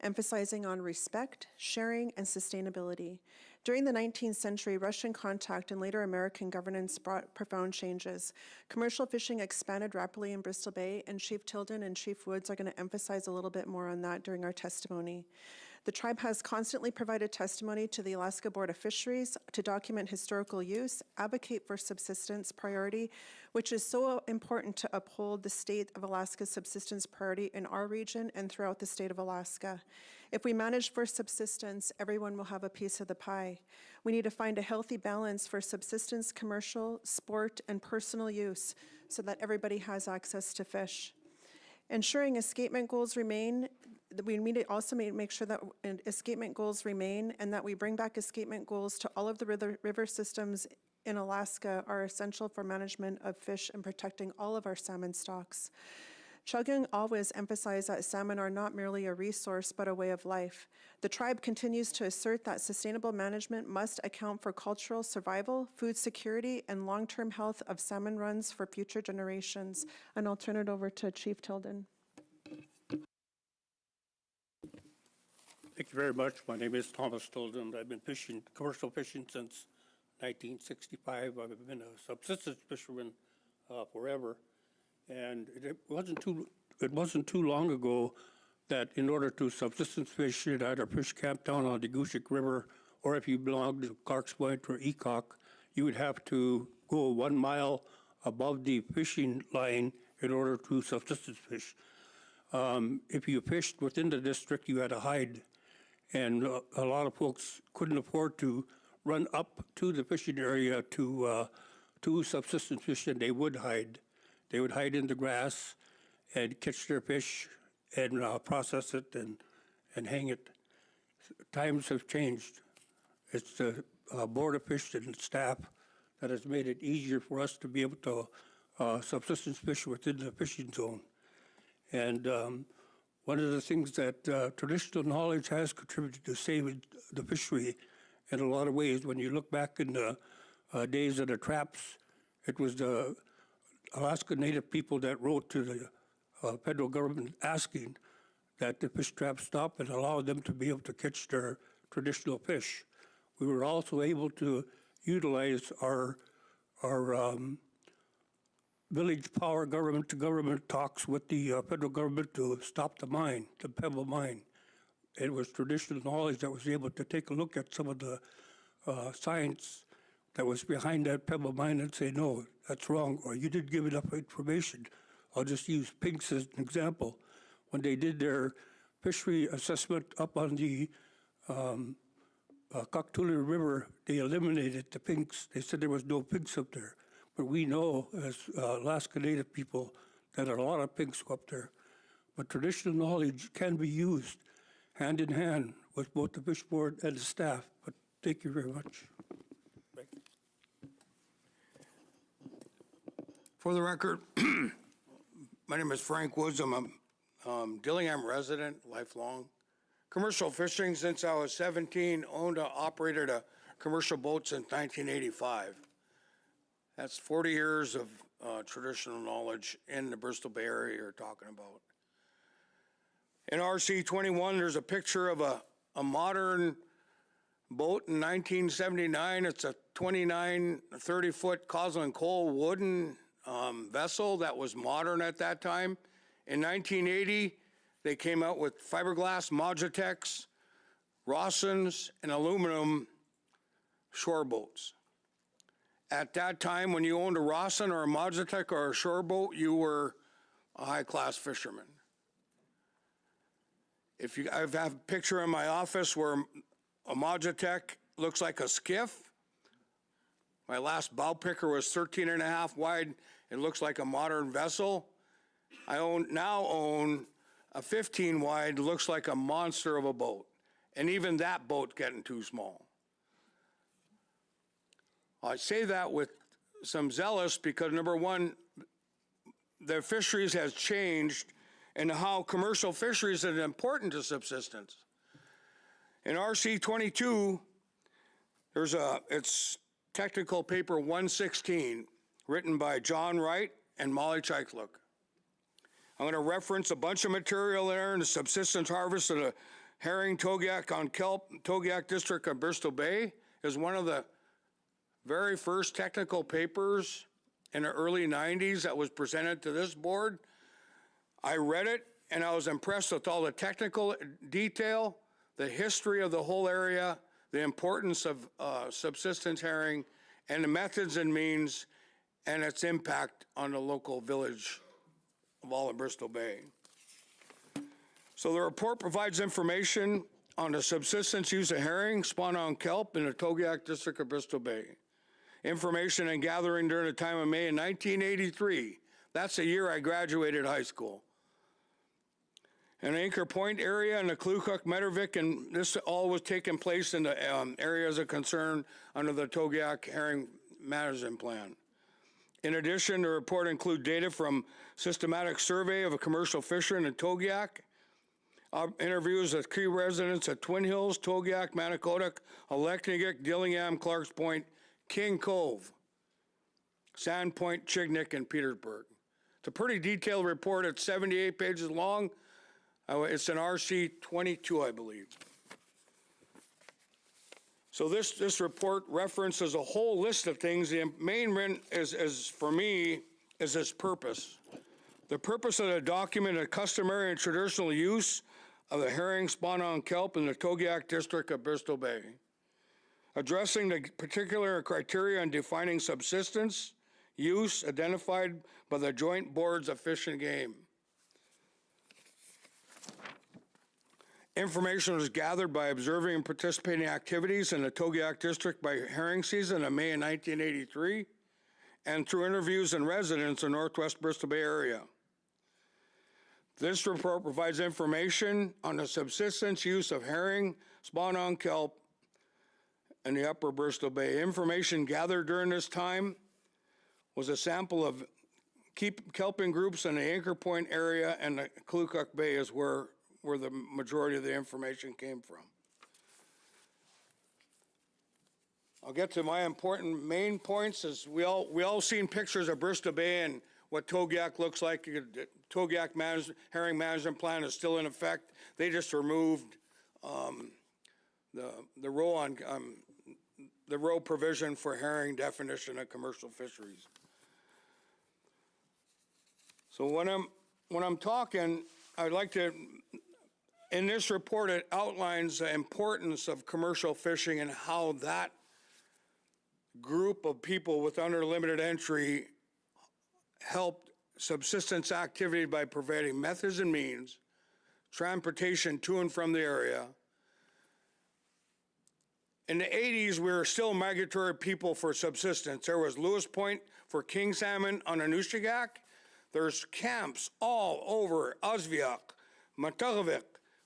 V: emphasizing on respect, sharing, and sustainability. During the 19th century, Russian contact and later American governance brought profound changes. Commercial fishing expanded rapidly in Bristol Bay, and Chief Tilden and Chief Woods are going to emphasize a little bit more on that during our testimony. The tribe has constantly provided testimony to the Alaska Board of Fisheries to document historical use, advocate for subsistence priority, which is so important to uphold the state of Alaska's subsistence priority in our region and throughout the state of Alaska. If we manage for subsistence, everyone will have a piece of the pie. We need to find a healthy balance for subsistence, commercial, sport, and personal use so that everybody has access to fish. Ensuring escapement goals remain, we need to also make sure that escapement goals remain and that we bring back escapement goals to all of the river systems in Alaska are essential for management of fish and protecting all of our salmon stocks. Chilliwack always emphasized that salmon are not merely a resource, but a way of life. The tribe continues to assert that sustainable management must account for cultural survival, food security, and long-term health of salmon runs for future generations. And I'll turn it over to Chief Tilden.
F: Thank you very much. My name is Thomas Tilden. I've been fishing, commercial fishing since 1965. I've been a subsistence fisherman forever. And it wasn't too long ago that in order to subsistence fish, you'd either fish camp down on the Gooshick River, or if you belonged to Clark's Point or Ecock, you would have to go 1 mile above the fishing line in order to subsistence fish. If you fished within the district, you had to hide. And a lot of folks couldn't afford to run up to the fishing area to subsistence fish, and they would hide. They would hide in the grass and catch their fish and process it and hang it. Times have changed. It's the Board of Fish and staff that has made it easier for us to be able to subsistence fish within the fishing zone. And one of the things that traditional knowledge has contributed to saving the fishery in a lot of ways. When you look back in the days of the traps, it was the Alaska Native people that wrote to the federal government asking that the fish traps stop and allow them to be able to catch their traditional fish. We were also able to utilize our village power government-to-government talks with the federal government to stop the mine, the Pebble mine. It was traditional knowledge that was able to take a look at some of the science that was behind that Pebble mine and say, no, that's wrong, or you didn't give enough information. I'll just use pinks as an example. When they did their fishery assessment up on the Cockatoo River, they eliminated the pinks. They said there was no pinks up there. But we know, as Alaska Native people, that a lot of pinks go up there. But traditional knowledge can be used hand in hand with both the Fish Board and the staff. But thank you very much.
N: For the record, my name is Frank Woods. I'm a Dillingham resident, lifelong. Commercial fishing since I was 17, owned and operated a commercial boat since 1985. That's 40 years of traditional knowledge in the Bristol Bay area you're talking about. In RC 21, there's a picture of a modern boat in 1979. It's a 29, 30-foot Coslin Cole wooden vessel that was modern at that time. In 1980, they came out with fiberglass Modutex, Rossins, and aluminum shore boats. At that time, when you owned a Rossin or a Modutech or a shore boat, you were a high-class fisherman. I have a picture in my office where a Modutech looks like a skiff. My last bow picker was 13 and a half wide. It looks like a modern vessel. I now own a 15 wide, looks like a monster of a boat. And even that boat getting too small. I say that with some zealous because number one, the fisheries has changed and how commercial fisheries is important to subsistence. In RC 22, it's technical paper 116, written by John Wright and Molly Chiklook. I'm going to reference a bunch of material there in the subsistence harvest of the herring togiak on kelp. Togiak District of Bristol Bay is one of the very first technical papers in the early 90s that was presented to this board. I read it and I was impressed with all the technical detail, the history of the whole area, the importance of subsistence herring, and the methods and means and its impact on the local village of all of Bristol Bay. So the report provides information on the subsistence use of herring, spawn on kelp in the Togiak District of Bristol Bay. Information and gathering during the time of May in 1983. That's the year I graduated high school. In the Anchor Point area and the Klukuk, Meddervik, and this all was taking place in the areas of concern under the Togiak Herring Management Plan. In addition, the report includes data from systematic survey of a commercial fishery in Togiak, interviews with key residents at Twin Hills, Togiak, Manicodic, Aleknagik, Dillingham, Clarks Point, King Cove, Sand Point, Chignik, and Petersburg. It's a pretty detailed report. It's 78 pages long. It's an RC 22, I believe. So this report references a whole list of things. The main is for me, is its purpose. The purpose of the document is customary and traditional use of the herring spawn on kelp in the Togiak District of Bristol Bay. Addressing the particular criteria and defining subsistence use identified by the joint boards of Fish and Game. Information was gathered by observing and participating activities in the Togiak District by herring season in May of 1983 and through interviews and residents in Northwest Bristol Bay area. This report provides information on the subsistence use of herring, spawn on kelp in the upper Bristol Bay. Information gathered during this time was a sample of kelping groups in the Anchor Point area, and the Klukuk Bay is where the majority of the information came from. I'll get to my important main points. As we all seen pictures of Bristol Bay and what Togiak looks like. Togiak herring management plan is still in effect. They just removed the row provision for herring definition of commercial fisheries. So when I'm talking, I'd like to, in this report, it outlines the importance of commercial fishing and how that group of people with under limited entry helped subsistence activity by providing methods and means, transportation to and from the area. In the 80s, we were still migratory people for subsistence. There was Lewis Point for king salmon on Anushigak. There's camps all over Osviak, Matagavik,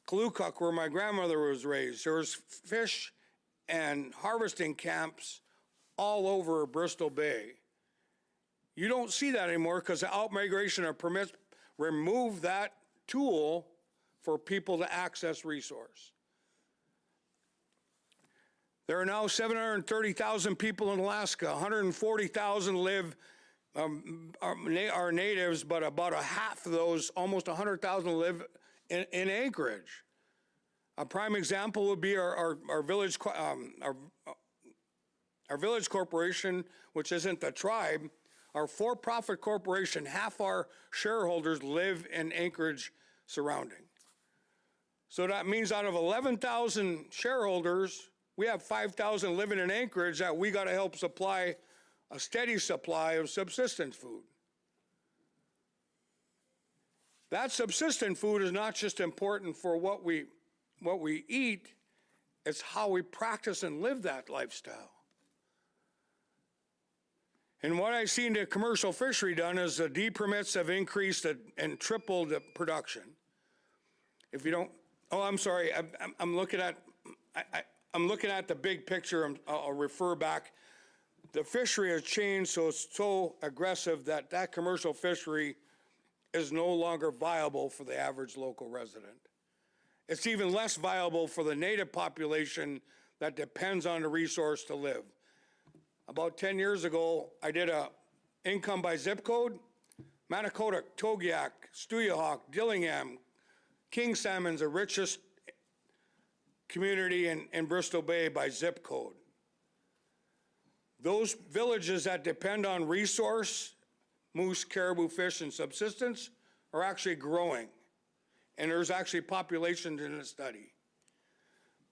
N: Klukuk, where my grandmother was raised. There was fish and harvesting camps all over Bristol Bay. You don't see that anymore because the out-migration of permits removed that tool for people to access resource. There are now 730,000 people in Alaska. 140,000 live, are natives, but about a half of those, almost 100,000 live in Anchorage. A prime example would be our village, our village corporation, which isn't the tribe. Our for-profit corporation, half our shareholders live in Anchorage surrounding. So that means out of 11,000 shareholders, we have 5,000 living in Anchorage that we got to help supply a steady supply of subsistence food. That subsistence food is not just important for what we eat, it's how we practice and live that lifestyle. And what I've seen the commercial fishery done is the D permits have increased and tripled the production. If you don't, oh, I'm sorry, I'm looking at, I'm looking at the big picture. I'll refer back. The fishery has changed, so it's so aggressive that that commercial fishery is no longer viable for the average local resident. It's even less viable for the native population that depends on the resource to live. About 10 years ago, I did a income by zip code. Manicota, Togiak, Stuyahawk, Dillingham, King Salmon's the richest community in Bristol Bay by zip code. Those villages that depend on resource, moose, caribou, fish, and subsistence are actually growing. And there's actually populations in the study.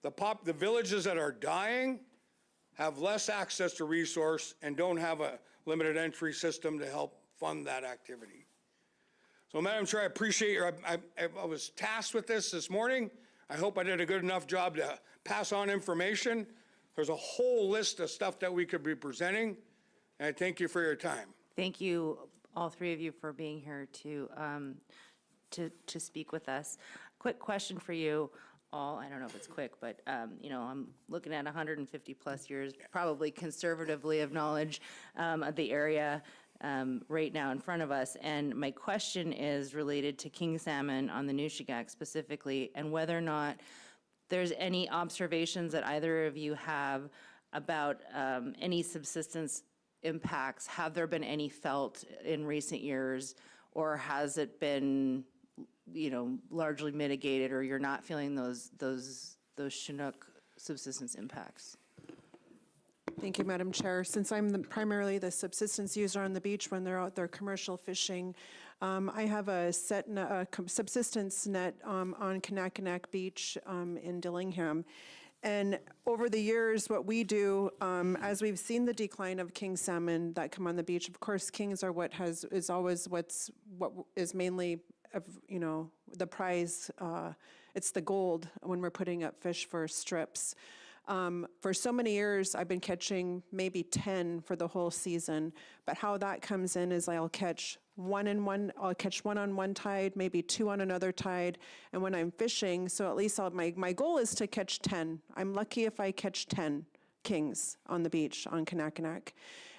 N: The villages that are dying have less access to resource and don't have a limited entry system to help fund that activity. So Madam Chair, I appreciate your, I was tasked with this morning. I hope I did a good enough job to pass on information. There's a whole list of stuff that we could be presenting, and I thank you for your time.
C: Thank you, all three of you, for being here to speak with us. Quick question for you all. I don't know if it's quick, but you know, I'm looking at 150 plus years, probably conservatively, of knowledge of the area right now in front of us. And my question is related to king salmon on the Nushagak specifically, and whether or not there's any observations that either of you have about any subsistence impacts. Have there been any felt in recent years, or has it been, you know, largely mitigated, or you're not feeling those Chinook subsistence impacts?
V: Thank you, Madam Chair. Since I'm primarily the subsistence user on the beach when they're out there commercial fishing, I have a subsistence net on Kanakanak Beach in Dillingham. And over the years, what we do, as we've seen the decline of king salmon that come on the beach, of course, kings are what is mainly, you know, the prize. It's the gold when we're putting up fish for strips. For so many years, I've been catching maybe 10 for the whole season. But how that comes in is I'll catch one on one tide, maybe two on another tide. And when I'm fishing, so at least my goal is to catch 10. I'm lucky if I catch 10 kings on the beach on Kanakanak.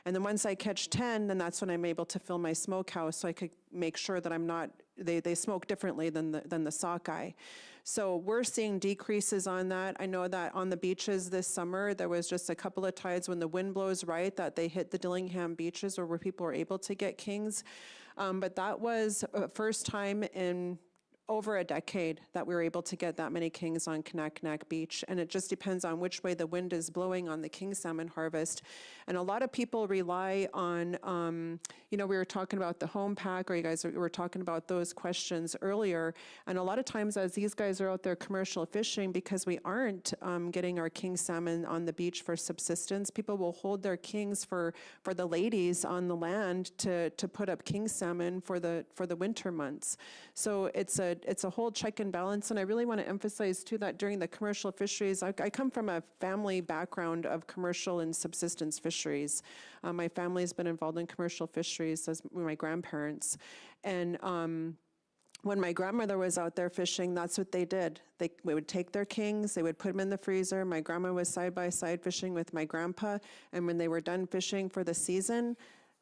V: And then once I catch 10, then that's when I'm able to fill my smokehouse, so I could make sure that I'm not, they smoke differently than the sockeye. So we're seeing decreases on that. I know that on the beaches this summer, there was just a couple of tides when the wind blows right that they hit the Dillingham beaches, or where people were able to get kings. But that was first time in over a decade that we were able to get that many kings on Kanakanak Beach. And it just depends on which way the wind is blowing on the king salmon harvest. And a lot of people rely on, you know, we were talking about the home pack, or you guys were talking about those questions earlier. And a lot of times as these guys are out there commercial fishing, because we aren't getting our king salmon on the beach for subsistence, people will hold their kings for the ladies on the land to put up king salmon for the winter months. So it's a whole check and balance. And I really want to emphasize too that during the commercial fisheries, I come from a family background of commercial and subsistence fisheries. My family's been involved in commercial fisheries as my grandparents. And when my grandmother was out there fishing, that's what they did. They would take their kings, they would put them in the freezer. My grandma was side by side fishing with my grandpa. And when they were done fishing for the season,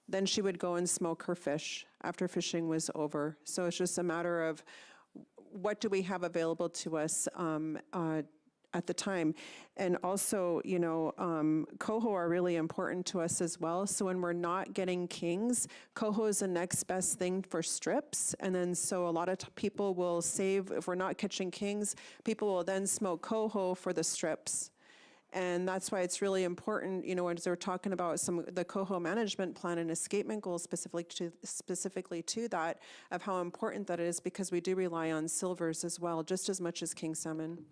V: then she would go and smoke her fish after fishing was over. So it's just a matter of what do we have available to us at the time. And also, you know, coho are really important to us as well. So when we're not getting kings, coho is the next best thing for strips. And then so a lot of people will save, if we're not catching kings, people will then smoke coho for the strips. And that's why it's really important, you know, as they're talking about the coho management plan and escapement goals specifically to that, of how important that is, because we do rely on silvers as well, just as much as king salmon.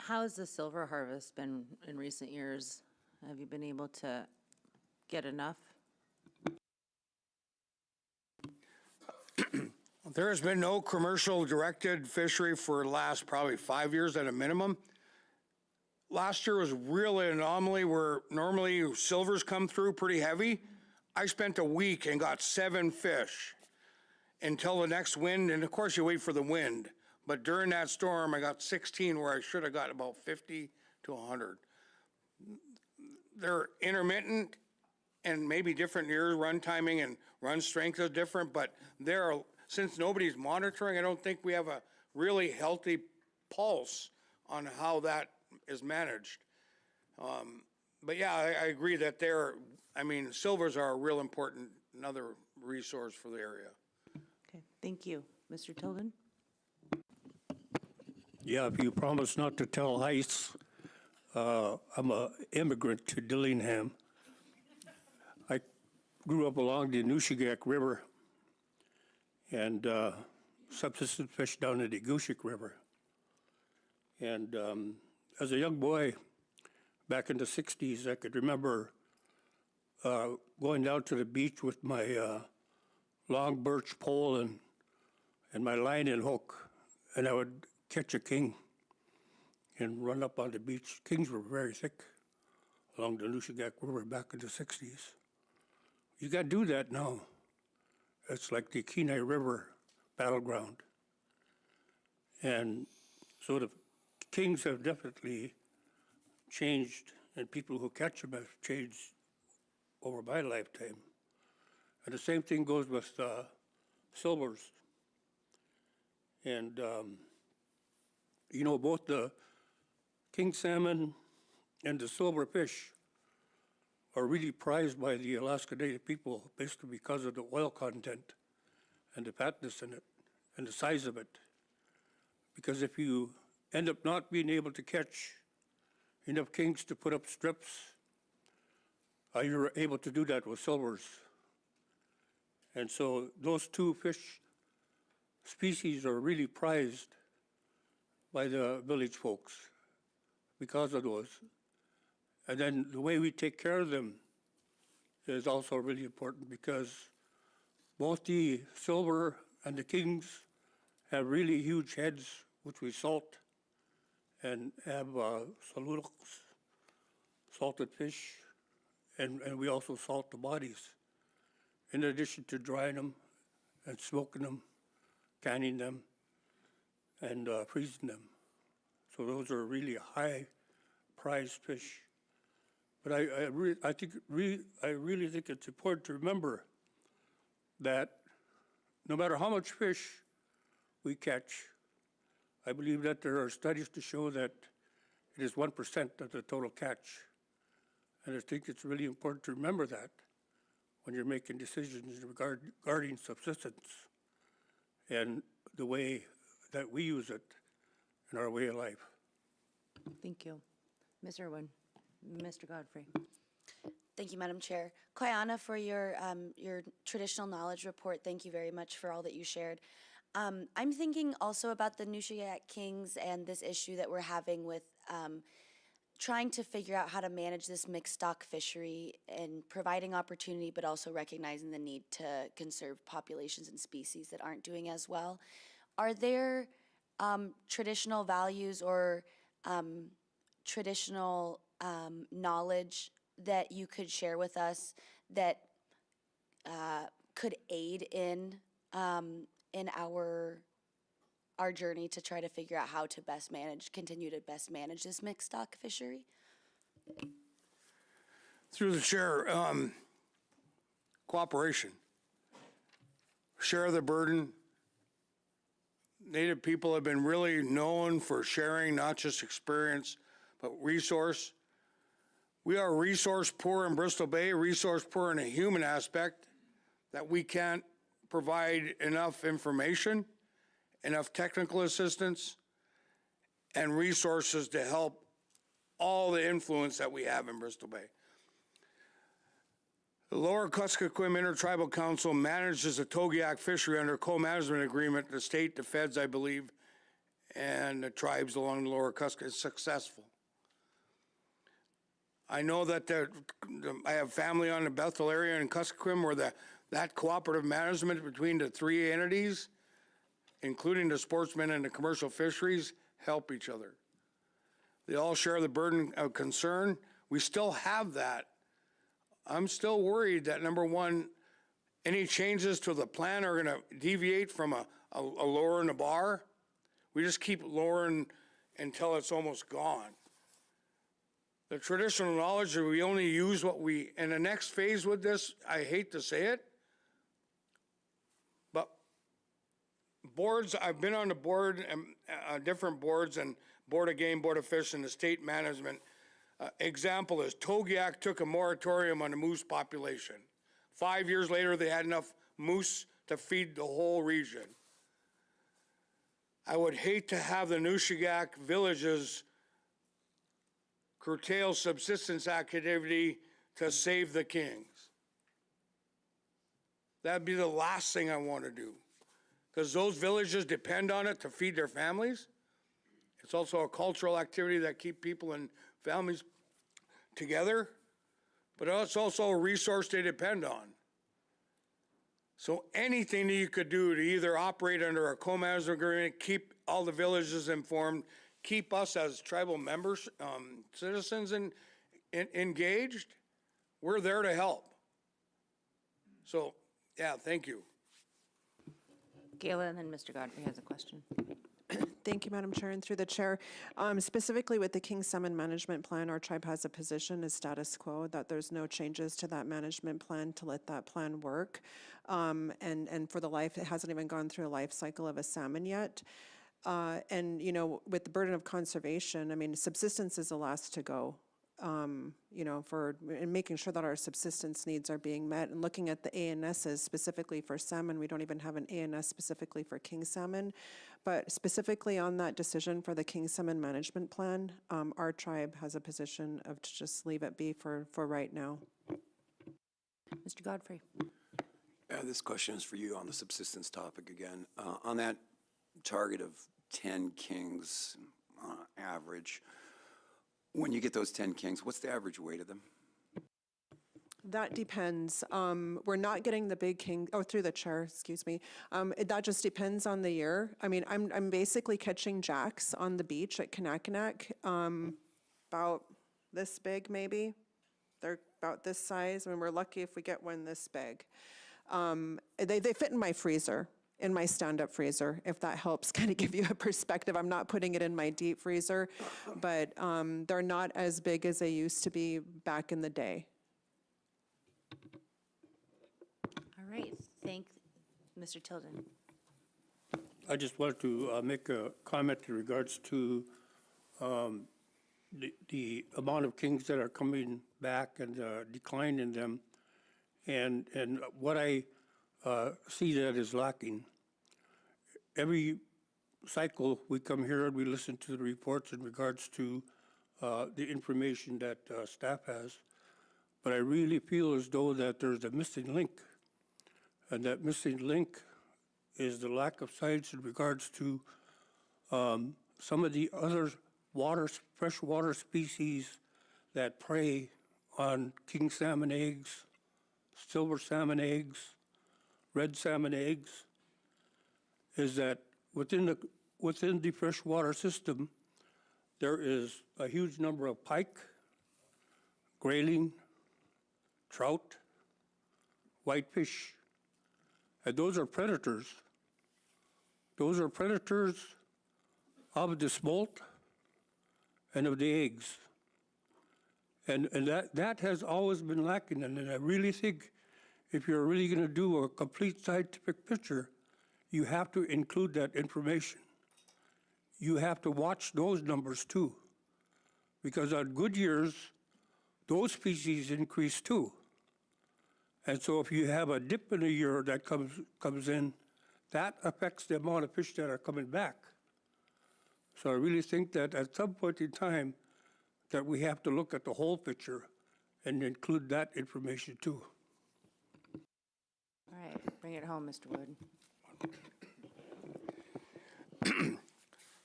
C: How has the silver harvest been in recent years? Have you been able to get enough?
N: There has been no commercial directed fishery for the last probably 5 years at a minimum. Last year was really an anomaly where normally silvers come through pretty heavy. I spent a week and got 7 fish until the next wind, and of course you wait for the wind. But during that storm, I got 16 where I should have got about 50 to 100. They're intermittent and maybe different years, run timing and run strength is different, but since nobody's monitoring, I don't think we have a really healthy pulse on how that is managed. But yeah, I agree that silvers are a real important, another resource for the area.
C: Okay, thank you. Mr. Tilden?
F: Yeah, if you promise not to tell heights, I'm an immigrant to Dillingham. I grew up along the Nushagak River and subsistence fish down in the Gushik River. And as a young boy, back in the 60s, I could remember going down to the beach with my long birch pole and my line and hook, and I would catch a king and run up on the beach. Kings were very thick along the Nushagak River back in the 60s. You got to do that now. It's like the Kenai River battleground. And so the kings have definitely changed, and people who catch them have changed over my lifetime. And the same thing goes with silvers. And, both the king salmon and the silver fish are really prized by the Alaska Native people, basically because of the oil content and the fatness in it and the size of it. Because if you end up not being able to catch enough kings to put up strips, you're able to do that with silvers. And so those two fish species are really prized by the village folks because of those. And then the way we take care of them is also really important, because both the silver and the kings have really huge heads, which we salt, and have salted fish, and we also salt the bodies, in addition to drying them and smoking them, canning them, and freezing them. So those are really high prized fish. But I really think it's important to remember that no matter how much fish we catch, I believe that there are studies to show that it is 1% of the total catch. And I think it's really important to remember that when you're making decisions regarding subsistence and the way that we use it in our way of life.
C: Thank you. Ms. Irwin. Mr. Godfrey.
D: Thank you, Madam Chair. Koyana, for your traditional knowledge report, thank you very much for all that you shared. I'm thinking also about the Nushagak Kings and this issue that we're having with trying to figure out how to manage this mixed stock fishery and providing opportunity, but also recognizing the need to conserve populations and species that aren't doing as well. Are there traditional values or traditional knowledge that you could share with us that could aid in our journey to try to figure out how to continue to best manage this mixed stock fishery?
N: Through the chair, cooperation. Share the burden. Native people have been really known for sharing not just experience, but resource. We are resource poor in Bristol Bay, resource poor in a human aspect, that we can't provide enough information, enough technical assistance, and resources to help all the influence that we have in Bristol Bay. The Lower Kuskokwim Intertribal Council manages the Togiak fishery under co-management agreement. The state, the feds, I believe, and the tribes along the Lower Kuskokwim is successful. I know that I have family on the Bethel area in Kuskokwim where that cooperative management between the three entities, including the sportsmen and the commercial fisheries, help each other. They all share the burden of concern. We still have that I'm still worried that, number one, any changes to the plan are gonna deviate from a lowering the bar. We just keep lowering until it's almost gone. The traditional knowledge that we only use what we, in the next phase with this, I hate to say it, but boards, I've been on the board, different boards, and Board of Game, Board of Fish, and the state management. Example is Togiak took a moratorium on the moose population. 5 years later, they had enough moose to feed the whole region. I would hate to have the Nushagak villages curtail subsistence activity to save the kings. That'd be the last thing I want to do, because those villages depend on it to feed their families. It's also a cultural activity that keep people and families together, but it's also a resource they depend on. So anything that you could do to either operate under a co-management agreement, keep all the villages informed, keep us as tribal members, citizens engaged, we're there to help. So, yeah, thank you.
C: Gayla, and then Mr. Godfrey has a question.
V: Thank you, Madam Chair, and through the chair. Specifically with the King Salmon Management Plan, our tribe has a position as status quo, that there's no changes to that management plan to let that plan work. And for the life, it hasn't even gone through a life cycle of a salmon yet. And, you know, with the burden of conservation, I mean, subsistence is the last to go. You know, and making sure that our subsistence needs are being met, and looking at the ANSs specifically for salmon. We don't even have an ANS specifically for king salmon, but specifically on that decision for the king salmon management plan, our tribe has a position of to just leave it be for right now.
C: Mr. Godfrey.
G: This question is for you on the subsistence topic again. On that target of 10 kings average, when you get those 10 kings, what's the average weight of them?
V: That depends. We're not getting the big king, through the chair, excuse me. That just depends on the year. I mean, I'm basically catching jacks on the beach at Kanakanak, about this big maybe. They're about this size. I mean, we're lucky if we get one this big. They fit in my freezer, in my stand-up freezer, if that helps kind of give you a perspective. I'm not putting it in my deep freezer, but they're not as big as they used to be back in the day.
C: All right, thank Mr. Tilden.
F: I just wanted to make a comment in regards to the amount of kings that are coming back and decline in them, and what I see that is lacking. Every cycle we come here and we listen to the reports in regards to the information that staff has, but I really feel as though that there's a missing link, and that missing link is the lack of science in regards to some of the other freshwater species that prey on king salmon eggs, silver salmon eggs, red salmon eggs, is that within the freshwater system, there is a huge number of pike, grayling, trout, whitefish, and those are predators. Those are predators of the smolt and of the eggs. And that has always been lacking, and I really think if you're really going to do a complete scientific picture, you have to include that information. You have to watch those numbers too, because on good years, those species increase too. And so if you have a dip in a year that comes in, that affects the amount of fish that are coming back. So I really think that at some point in time, that we have to look at the whole picture and include that information too.
C: All right, bring it home, Mr. Wood.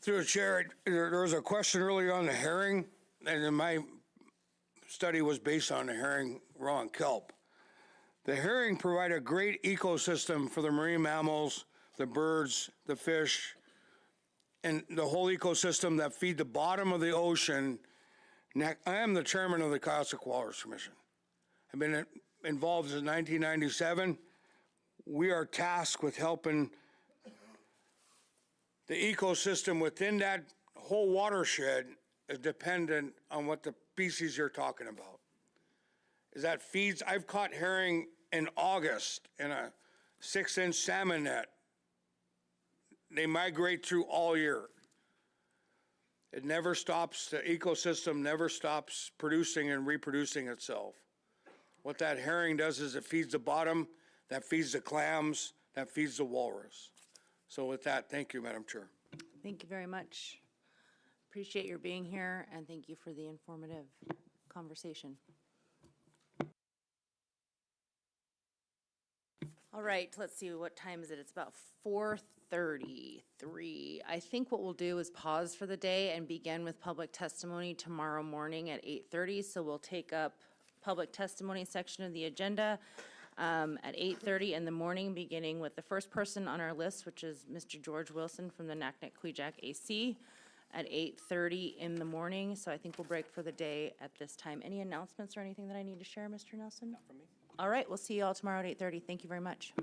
N: Through the chair, there was a question earlier on the herring, and my study was based on the herring raw and kelp. The herring provide a great ecosystem for the marine mammals, the birds, the fish, and the whole ecosystem that feed the bottom of the ocean. I am the chairman of the Cayuga Walrus Commission. I've been involved since 1997. We are tasked with helping the ecosystem within that whole watershed is dependent on what the species you're talking about. Is that feeds, I've caught herring in August in a 6-inch salmon net. They migrate through all year. It never stops, the ecosystem never stops producing and reproducing itself. What that herring does is it feeds the bottom, that feeds the clams, that feeds the walrus. So with that, thank you, Madam Chair.
C: Thank you very much. Appreciate your being here, and thank you for the informative conversation. All right, let's see, what time is it? It's about 4:33. I think what we'll do is pause for the day and begin with public testimony tomorrow morning at 8:30. So we'll take up public testimony section of the agenda at 8:30 in the morning, beginning with the first person on our list, which is Mr. George Wilson from the Naknek-Kvichak AC at 8:30 in the morning. So I think we'll break for the day at this time. Any announcements or anything that I need to share, Mr. Nelson? Not from me. All right, we'll see you all tomorrow at 8:30. Thank you very much.